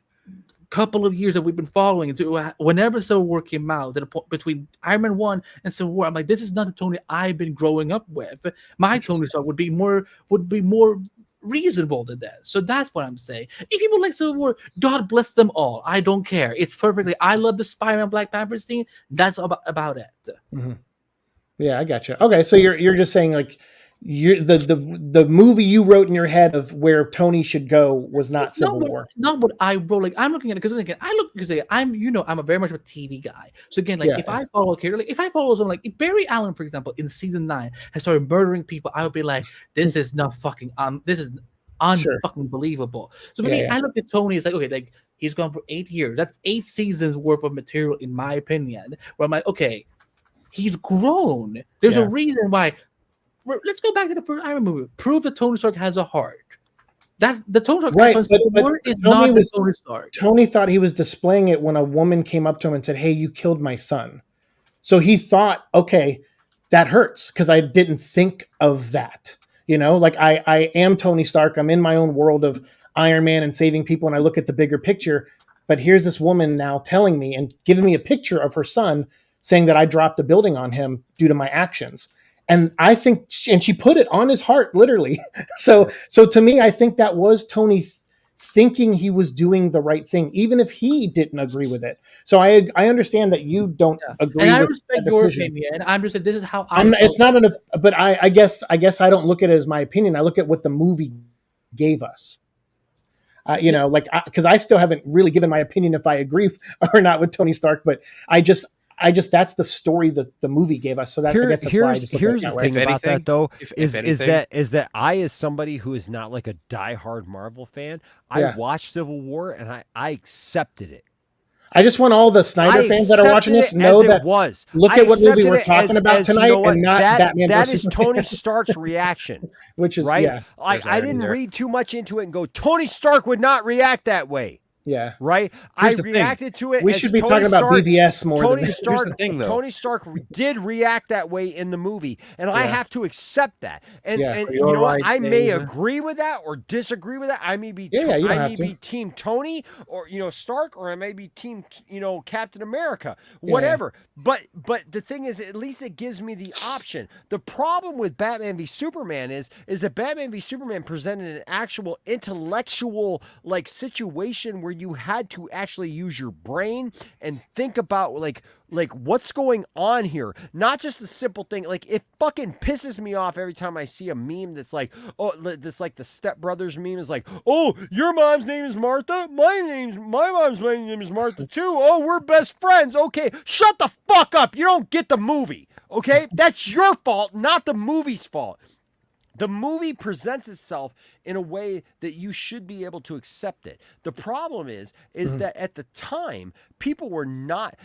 couple of years that we've been following. Whenever Civil War came out, between Iron Man 1 and Civil War, I'm like, this is not the Tony I've been growing up with. My Tony Stark would be more reasonable to that. So that's what I'm saying. If people like Civil War, God bless them all. I don't care. It's perfectly. I love the Spider-Man Black Panther scene. That's about it. Mm-hmm. Yeah, I got you. Okay, so you're just saying like the movie you wrote in your head of where Tony should go was not Civil War. Not what I wrote. Like I'm looking at it because again, I'm a very much of a TV guy. So again, like if I follow if I follow someone like if Barry Allen, for example, in season 9 has started murdering people, I would be like, this is not fucking this is unfucking believable. So for me, I look at Tony as like, okay, like he's gone for 8 years. That's 8 seasons worth of material, in my opinion. Where I'm like, okay, he's grown. There's a reason why. Let's go back to the first Iron Man movie. Prove that Tony Stark has a heart. That's the Tony Stark. Right, but is not the Tony Stark. Tony thought he was displaying it when a woman came up to him and said, "Hey, you killed my son." So he thought, okay, that hurts because I didn't think of that. You know, like I am Tony Stark. I'm in my own world of Iron Man and saving people, and I look at the bigger picture. But here's this woman now telling me and giving me a picture of her son, saying that I dropped a building on him due to my actions. And I think, and she put it on his heart, literally. So to me, I think that was Tony thinking he was doing the right thing, even if he didn't agree with it. So I understand that you don't agree. And I with respect that your decision. opinion. I'm just saying this is how it's not but I guess I don't look at it as my opinion. I look at what the movie gave us. You know, like because I still haven't really given my opinion if I agree or not with Tony Stark, but I just that's the story that the movie gave us. So I guess that's why I just look here's at the it thing about that though is anything, that I, as somebody who is not like a diehard Marvel fan, I watched Civil War and I accepted it. I just want all the Snyder fans that are watching this know that look at what movie we're talking about tonight, and not Batman. That is Tony Stark's reaction, which is right. I didn't read too much into it and go, Tony Stark would not react that way. Yeah. Right. I reacted to it. We should be talking about BVS more. Tony Stark. Here's the thing, though. Tony Stark did react that way in the movie, and I have to accept that. And you know what? I may agree with that or disagree with that. I may be Team Tony or Stark, or I may be Team Captain America. Whatever. But the thing is, at least it gives me the option. The problem with Batman v Superman is that Batman v Superman presented an actual intellectual situation where you had to actually use your brain and think about like what's going on here. Not just a simple thing. Like, it fucking pisses me off every time I see a meme that's like, oh, this like the Step Brothers meme is like, oh, your mom's name is Martha? My mom's name is Martha too. Oh, we're best friends. Okay, shut the fuck up. You don't get the movie. Okay? That's your fault, not the movie's fault. The movie presents itself in a way that you should be able to accept it. The problem is that at the time, people were not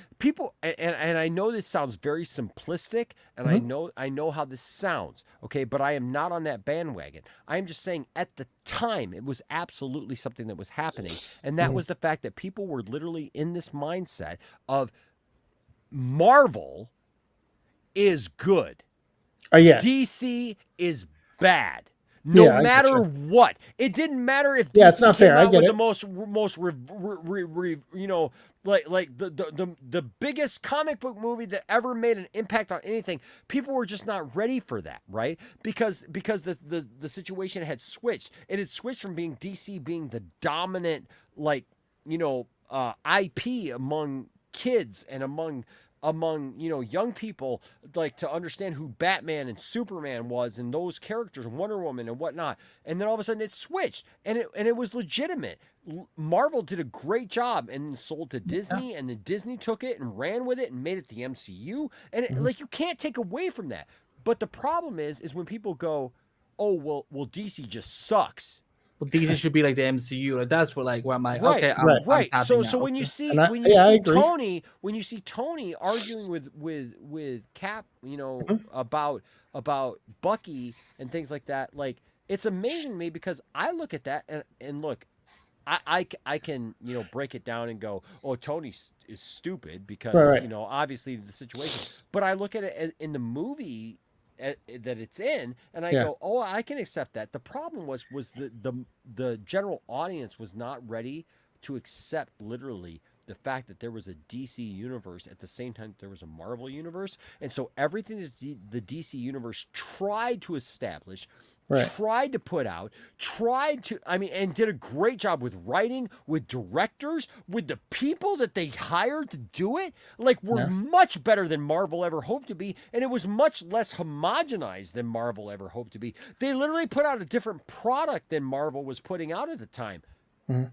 and I know this sounds very simplistic, and I know how this sounds, okay, but I am not on that bandwagon. I am just saying at the time it was absolutely something that was happening, and that was the fact that people were literally in this mindset of Marvel is good. DC is bad. No matter what. It didn't matter if DC it's not fair. I get it. The most the biggest comic book movie that ever made an impact on anything. People were just not ready for that, right? Because the situation had switched. It had switched from being DC being the dominant IP among kids and among young people, like, to understand who Batman and Superman was and those characters and Wonder Woman and whatnot. And then all of a sudden it switched and it was legitimate. Marvel did a great job and sold to Disney, and then Disney took it and ran with it and made it the MCU. And you can't take away from that. But the problem is when people go, oh, well, DC just sucks. Well, DC should be like the MCU. Like, that's where I'm like, right, okay, right. So when you see Tony arguing with Cap, about Bucky and things like that, like, it's amazing to me, because I look at that and look, I can break it down and go, oh, Tony is stupid because obviously the situation, but I look at it in the movie that it's in, and I go, oh, I can accept that. The problem was the general audience was not ready to accept literally the fact that there was a DC universe at the same time that there was a Marvel universe. And so everything that the DC universe tried to establish tried to put out, and did a great job with writing, with directors, with the people that they hired to do it. Like, were much better than Marvel ever hoped to be, and it was much less homogenized than Marvel ever hoped to be. They literally put out a different product than Marvel was putting out at the time. Mm-hmm.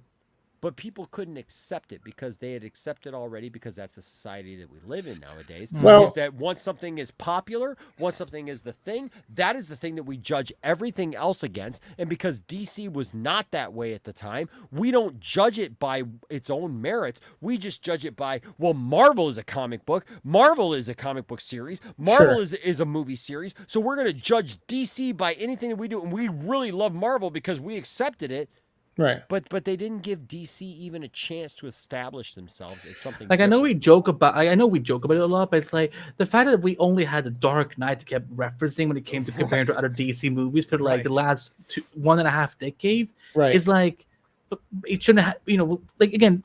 But people couldn't accept it because they had accepted already, because that's the society that we live in nowadays. Well, is that once something is popular, once something is the thing, that is the thing that we judge everything else against. And because DC was not that way at the time, we don't judge it by its own merits. We just judge it by, well, Marvel is a comic book. Marvel is a comic book series. Marvel is a movie series. So we're going to judge DC by anything that we do. And we really love Marvel because we accepted it. Right. But they didn't give DC even a chance to establish themselves as something like different. I know we joke about it a lot, but it's like the fact that we only had the Dark Knight to keep referencing when it came to comparing to other DC movies for like the last 1.5 decades is like it shouldn't have, like, again,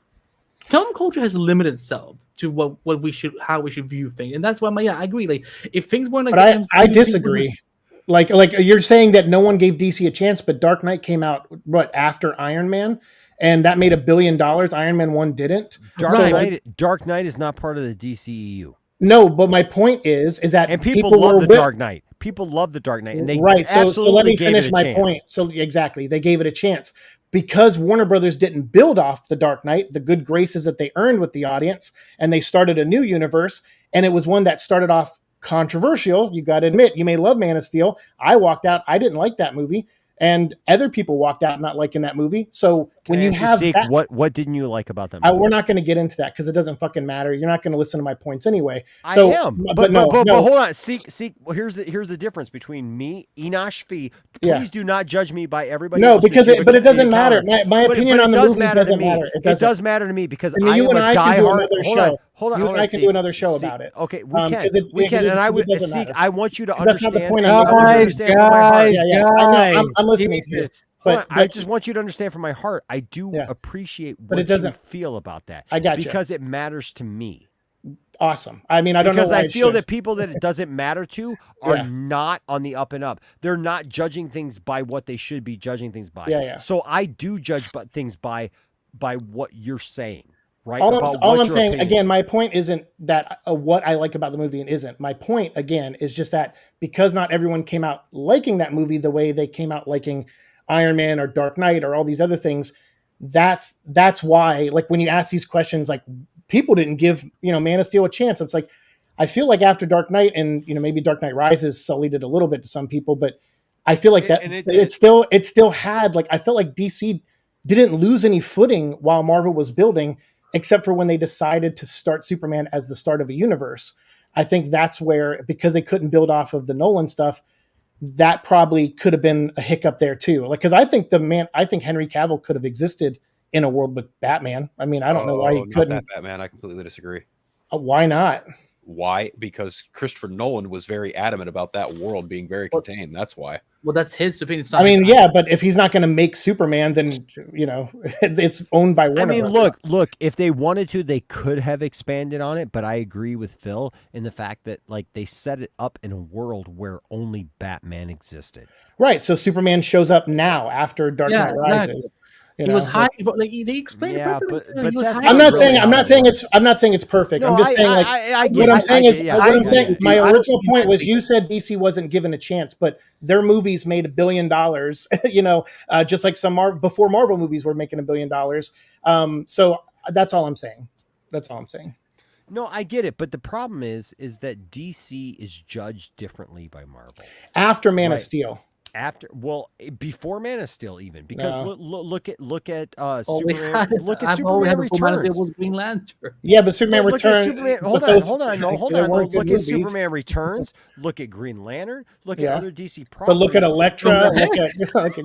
film culture has limited itself to how we should view things. And that's why I agree. Like, if things weren't like, but I disagree. Like you're saying that no one gave DC a chance, but Dark Knight came out after Iron Man, and that made $1 billion. Iron Man 1 didn't. Dark Knight is not part of the DCEU. No, but my point is that people love the Dark Knight. People love the Dark Knight, and they So let me finish my point. So exactly, they gave it a chance because Warner Brothers didn't build off the Dark Knight, the good graces that they earned with the audience, and they started a new universe, and it was one that started off controversial. You got to admit, you may love Man of Steel. I walked out. I didn't like that movie, and other people walked out not liking that movie. So when you have that, what didn't you like about that movie? We're not going to get into that because it doesn't fucking matter. You're not going to listen to my points anyway. So, I am, but hold on. Seek. Well, here's the difference between me, Enosh Fee. Please do not judge me by everybody. No, because it doesn't matter. My opinion on the movie doesn't matter. It does matter to me because I am a diehard. Hold on. You and I can do another show about it. Okay, we can. And I would Seek. I want you to understand. That's not the point. I'm listening to you. But I just want you to understand from my heart, I do appreciate what you feel about that. I got you. Because it matters to me. Awesome. I mean, I don't know why I feel that people that it doesn't matter to are not on the up and up. They're not judging things by what they should be judging things by. So I do judge things by what you're saying. Right? All I'm saying, again, my point isn't that what I like about the movie and isn't. My point, again, is just that because not everyone came out liking that movie the way they came out liking Iron Man or Dark Knight or all these other things, that's why, like, when you ask these questions, like, people didn't give, Man of Steel a chance. It's like, I feel like after Dark Knight and, maybe Dark Knight Rises sullied it a little bit to some people, but I feel like it still had, like, I felt like DC didn't lose any footing while Marvel was building, except for when they decided to start Superman as the start of a universe. I think that's where, because they couldn't build off of the Nolan stuff, that probably could have been a hiccup there too. Like, because I think Henry Cavill could have existed in a world with Batman. I mean, I don't know why he couldn't. That Batman, I completely disagree. Why not? Why? Because Christopher Nolan was very adamant about that world being very contained. That's why. Well, that's his opinion. I mean, but if he's not going to make Superman, then it's owned by Warner. I mean, look. If they wanted to, they could have expanded on it. But I agree with Phil in the fact that, like, they set it up in a world where only Batman existed. Right. So Superman shows up now after Dark Knight Rises. Exactly. He was high, like they explained it perfectly. But I'm not saying it's perfect. No, I'm just saying, like, my original point was, you said DC wasn't given a chance, but their movies made $1 billion. Just like before Marvel movies were making $1 billion. So that's all I'm saying. No, I get it, but the problem is that DC is judged differently by Marvel after Man of Steel. Before Man of Steel, even because look at Superman. Look at Superman Returns. Was Green Lantern. Yeah, but Superman Returns. Hold on. Look at Superman Returns. Look at Green Lantern. Look at other DC properties. But look at Elektra. Look at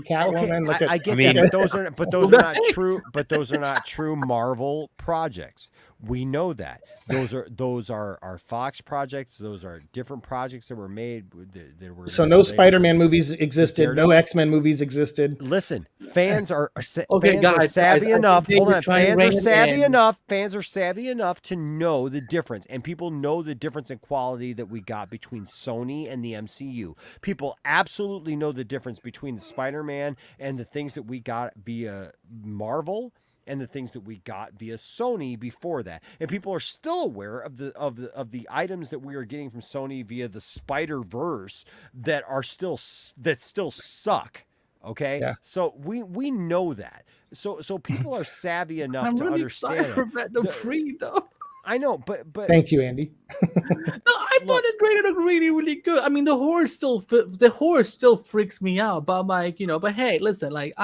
Catwoman. I get that, but those are not true. But those are not true Marvel projects. We know that those are our Fox projects. Those are different projects that were made. So no Spider-Man movies existed. No X-Men movies existed. Listen, fans are okay, fans are savvy enough. Hold on, fans are savvy in. enough. Fans are savvy enough to know the difference, and people know the difference in quality that we got between Sony and the MCU. People absolutely know the difference between the Spider-Man and the things that we got via Marvel and the things that we got via Sony before that. And people are still aware of the items that we are getting from Sony via the Spider-Verse that still suck. Okay? Yeah. So we know that. So people are savvy enough to really understand. For Venom 3 though. I know, but thank you, Andy. No, I thought it looked really, really good. I mean, the horror still freaks me out. But I'm like, but hey, listen, like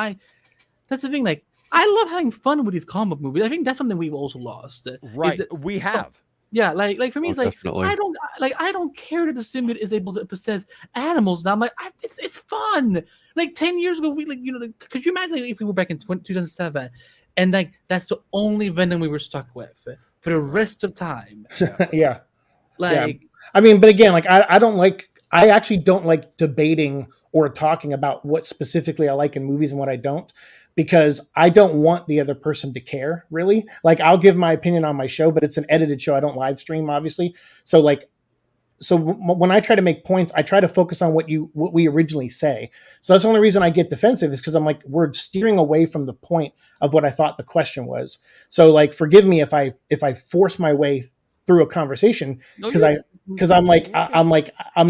that's the thing, like I love having fun with these comic book movies. I think that's something we've also lost. Right, we have. Yeah, like for me, it's like definitely. I don't care that the symbiote is able to possess animals. Now I'm like, it's fun. Like 10 years ago, could you imagine if we were back in 2007, and like that's the only Venom we were stuck with for the rest of time. Yeah. Like, I mean, but again, like I actually don't like debating or talking about what specifically I like in movies and what I don't, because I don't want the other person to care, really. Like, I'll give my opinion on my show, but it's an edited show. I don't live stream, obviously. So when I try to make points, I try to focus on what we originally say. So that's the only reason I get defensive, is because I'm like, we're steering away from the point of what I thought the question was. So like, forgive me if I force my way through a conversation, because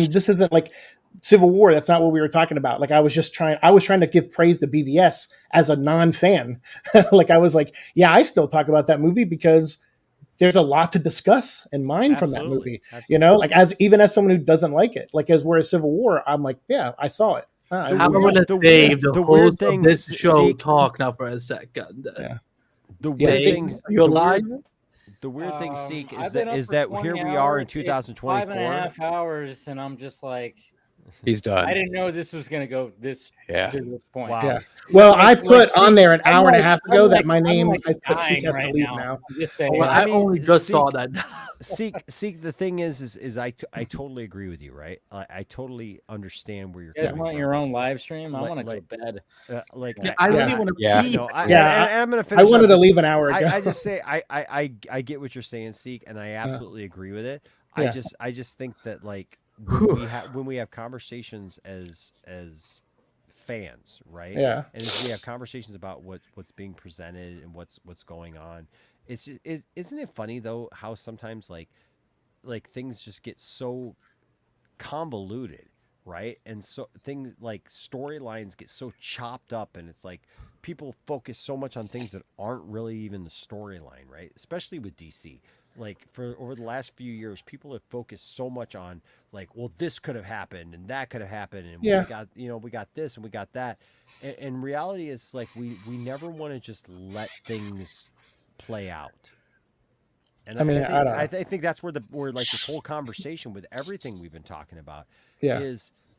this isn't like Civil War. That's not what we were talking about. Like, I was trying to give praise to BVS as a non-fan. Like, I was like, yeah, I still talk about that movie because there's a lot to discuss in mind from that movie. Absolutely. Like, as someone who doesn't like it, like, whereas Civil War, I'm like, yeah, I saw it. I'm gonna save the weird host thing of this show Seek, talk now for a second. Yeah. The weird thing, you're alive. The weird thing, Seek, I've is been that up is for that 20 here we are in hours. It's 2024. 5.5 hours, and I'm just like, He's done. I didn't know this was gonna go to this point. Wow. Yeah. Well, I put on there an hour and a half ago I'm that my name. like I put dying Seek has to right leave now. now. I'm just saying. I only just Seek, saw that. Seek. The thing is I totally agree with you, right? I totally understand where you're. You guys coming want from. your own live stream? I Like- want to go to bed. I really want to pee. No, I'm gonna finish. I wanted up to this. leave an hour ago. I just say I get what you're saying, Seek, and I absolutely agree with it. Yeah. I just think that like when we have conversations as fans, right? Yeah. And as we have conversations about what's being presented and what's going on, isn't it funny though how sometimes like things just get so convoluted, right? And so things like storylines get so chopped up, and it's like people focus so much on things that aren't really even the storyline, right? Especially with DC. Like for over the last few years, people have focused so much on like, well, this could have happened and that could have happened, and we got this and we got that. And reality is like we never want to just let things play out. And I think that's where like this whole conversation with everything we've been talking about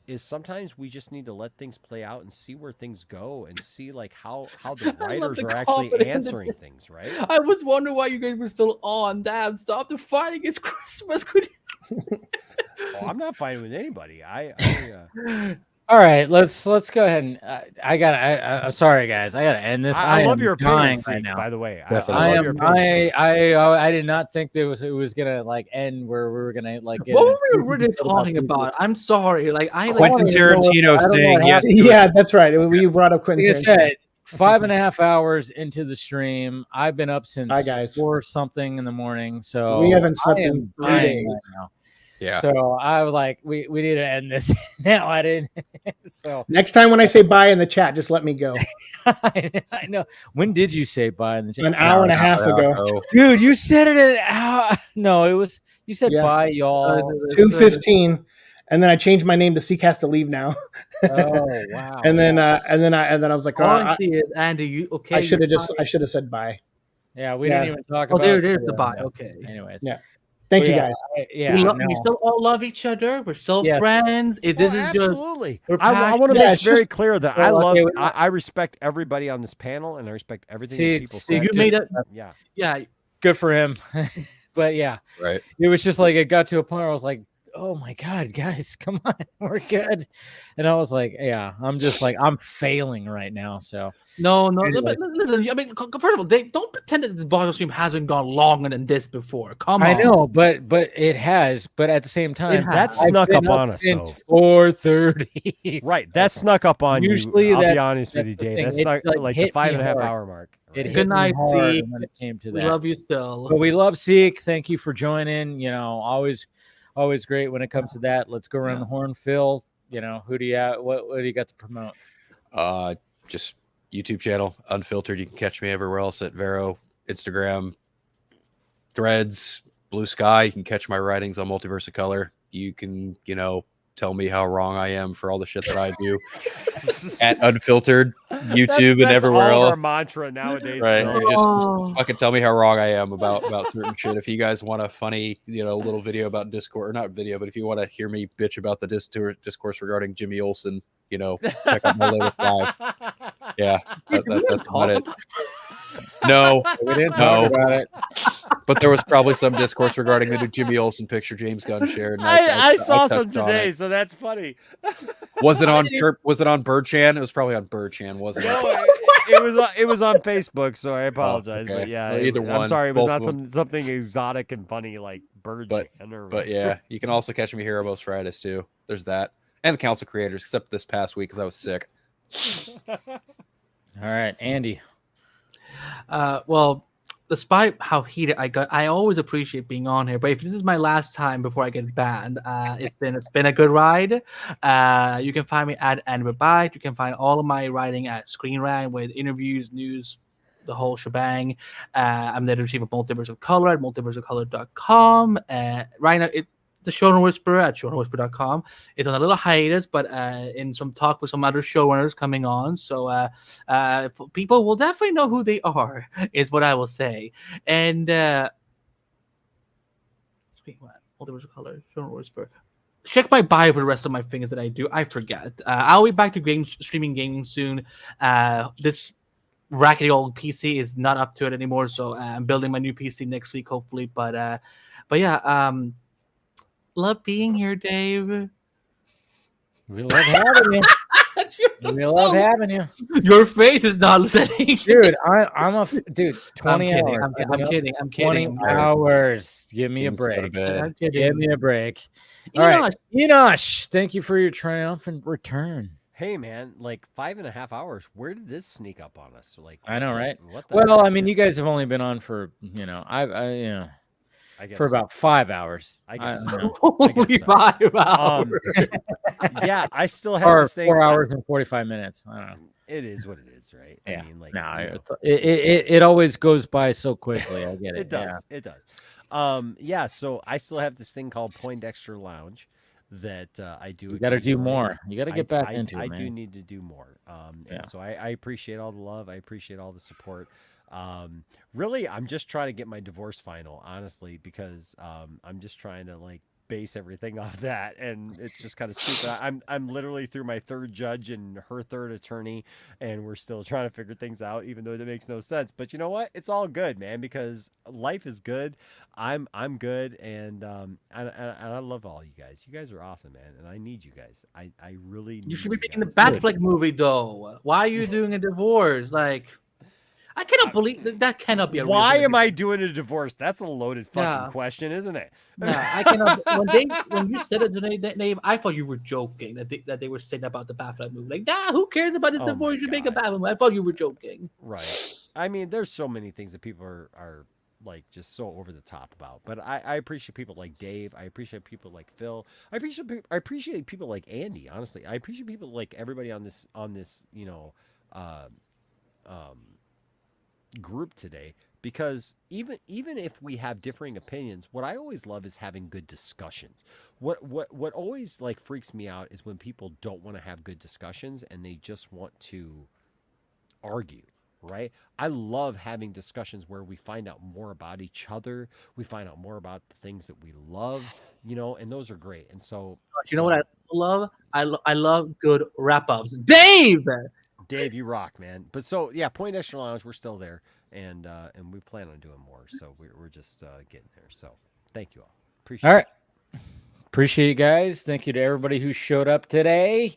is sometimes we just need to let things play out and see where things go and see like how the writers are actually answering things, right? I was wondering why you guys were still on. Damn, stop the fighting! It's Christmas. I'm not fighting with anybody. All right, let's go ahead and I'm sorry, guys. I gotta end this. I love your opinion right now. by the way. I did not think it was gonna like end where we were gonna like. What were we really talking about? I'm sorry. Like Quentin Tarantino saying yes. Yeah, that's right. We brought up Quentin. Like I said, 5.5 hours into the stream. I've been up since 4 something in the morning. So we haven't slept in 3 days right now. Yeah. So I was like, we need to end this now. I didn't. So next time when I say bye in the chat, just let me go. I know. When did you say bye in the chat? An hour and a half ago. Dude, you said it an hour. No, it was. You said bye, y'all. 2:15, and then I changed my name to Seek has to leave now. Oh wow. and then I was like, Andy, you okay? I should have said bye. Yeah, we didn't even talk about. There's the bye. Okay. Anyways. Yeah. Thank you guys. We still all love each other. We're still friends. Absolutely. I want to make it very clear that I respect everybody on this panel, and I respect everything that people say. You made it. Yeah. good for him. But yeah, right. It was just like it got to a point where I was like, oh my God, guys, come on, we're good. And I was like, yeah, I'm just like, I'm failing right now. So no, but listen, I mean, first of all, they don't pretend that the vodka stream hasn't gone longer than this before. Come on. I know, but it has. But at the same time, that snuck up on us since 4:30. Right, that snuck up on Usually you. I'll be honest with you, the Dave. thing. That's It, not like the 5.5 hour mark. It Right. hit me hard Zeke. when it came to that. We love you still. But we love Zeke. Thank you for joining. You know, always great when it comes to that. Let's go around the horn, Phil. You know, who do you have, what do you got to promote? Just YouTube channel, Unfiltered. You can catch me everywhere else at Vero, Instagram, Threads, Blue Sky. You can catch my writings on Multiverse of Color. You can, tell me how wrong I am for all the shit that I do at Unfiltered, YouTube, and everywhere else. Our mantra nowadays, right? Just fucking tell me how wrong I am about certain shit. If you guys want a funny, little video about Discord, or not video, but if you want to hear me bitch about the discourse regarding Jimmy Olsen, check out my latest live. Yeah, that's about it. No, we didn't talk about it. But there was probably some discourse regarding the new Jimmy Olsen picture James Gunn shared. And I saw some today, so that's funny. Was it on Chirp? Was it on Birdchan? It was probably on Birdchan, wasn't it? No, it was on Facebook, so I apologize. Oh, okay. But yeah, well, either one. I'm sorry, it was not something exotic and funny like Birdchan. But yeah, you can also catch me here most Fridays too. There's that, and the Council Creators, except this past week because I was sick. All right, Andy. Well, despite how heated I got, I always appreciate being on here. But if this is my last time before I get banned, it's been a good ride. You can find me at Anime Bite. You can find all of my writing at Screen Rant with interviews, news, the whole shebang. I'm the editor-in-chief of Multiverse of Color at multiverseofcolor.com. Right now, the Showrunner Whisperer at showrunnerwhisperer.com. It's on a little hiatus, but in some talk with some other showrunners coming on. So people will definitely know who they are, is what I will say. And speaking of Multiverse of Color, Showrunner Whisperer. Check my bio for the rest of my things that I do. I forget. I'll be back to streaming gaming soon. This rackety old PC is not up to it anymore, so I'm building my new PC next week, hopefully. But yeah, love being here, Dave. We love having you. We love having you. Your face is not listening, dude. I'm dude. 20 hours. I'm kidding. 20 hours. Give me a break. Give me a break. All Enosh. right, Enosh. Thank you for your triumphant return. Hey man, like 5.5 hours. Where did this sneak up on us? Like I know, right? Well, I mean, you guys have only been on for I guess for about 5 hours. I guess only 5 hours. Yeah, I still have this thing. 4 hours and 45 minutes. I don't know. It is what it is, right? Yeah. I mean, like, it always goes by so quickly. I get it. It does. Yeah. It does. Yeah. So I still have this thing called Poindexter Lounge that I do. You got to do more. You got to get back into it. I man. do need to do more. And so I appreciate all the love. I appreciate all the support. Really, I'm just trying to get my divorce final, honestly, because I'm just trying to like base everything off that, and it's just kind of stupid. I'm literally through my third judge and her third attorney, and we're still trying to figure things out, even though it makes no sense. But you know what? It's all good, man, because life is good. I'm good, and I love all you guys. You guys are awesome, man, and I need you guys. I really need you should be making the guys. Batfleck movie though. Why are you doing a divorce? Like, I cannot believe that cannot be a Why reason. am I doing a divorce? That's a loaded fucking question, isn't it? Yeah, I cannot. When you said it today, that name, I thought you were joking that they were saying about the Batfleck movie. Like, nah, who cares about his divorce? You make a Batfleck movie. I thought you were joking. Right. I mean, there's so many things that people are like just so over the top about. But I appreciate people like Dave. I appreciate people like Phil. I appreciate people like Andy. Honestly, I appreciate people like everybody on this group today, because even if we have differing opinions, what I always love is having good discussions. What always like freaks me out is when people don't want to have good discussions and they just want to argue, right? I love having discussions where we find out more about each other, we find out more about the things that we love, and those are great. And so what I love? I love good wrap-ups. Dave, you rock, man. But so yeah, Poindexter Lounge, we're still there. and we plan on doing more. So we're just getting there. So thank you all. Appreciate it. All right. Appreciate you guys. Thank you to everybody who showed up today.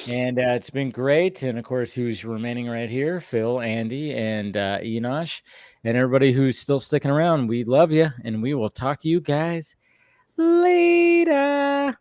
And it's been great. And of course, who's remaining right here, Phil, Andy, and Enosh, and everybody who's still sticking around. We love you, and we will talk to you guys later.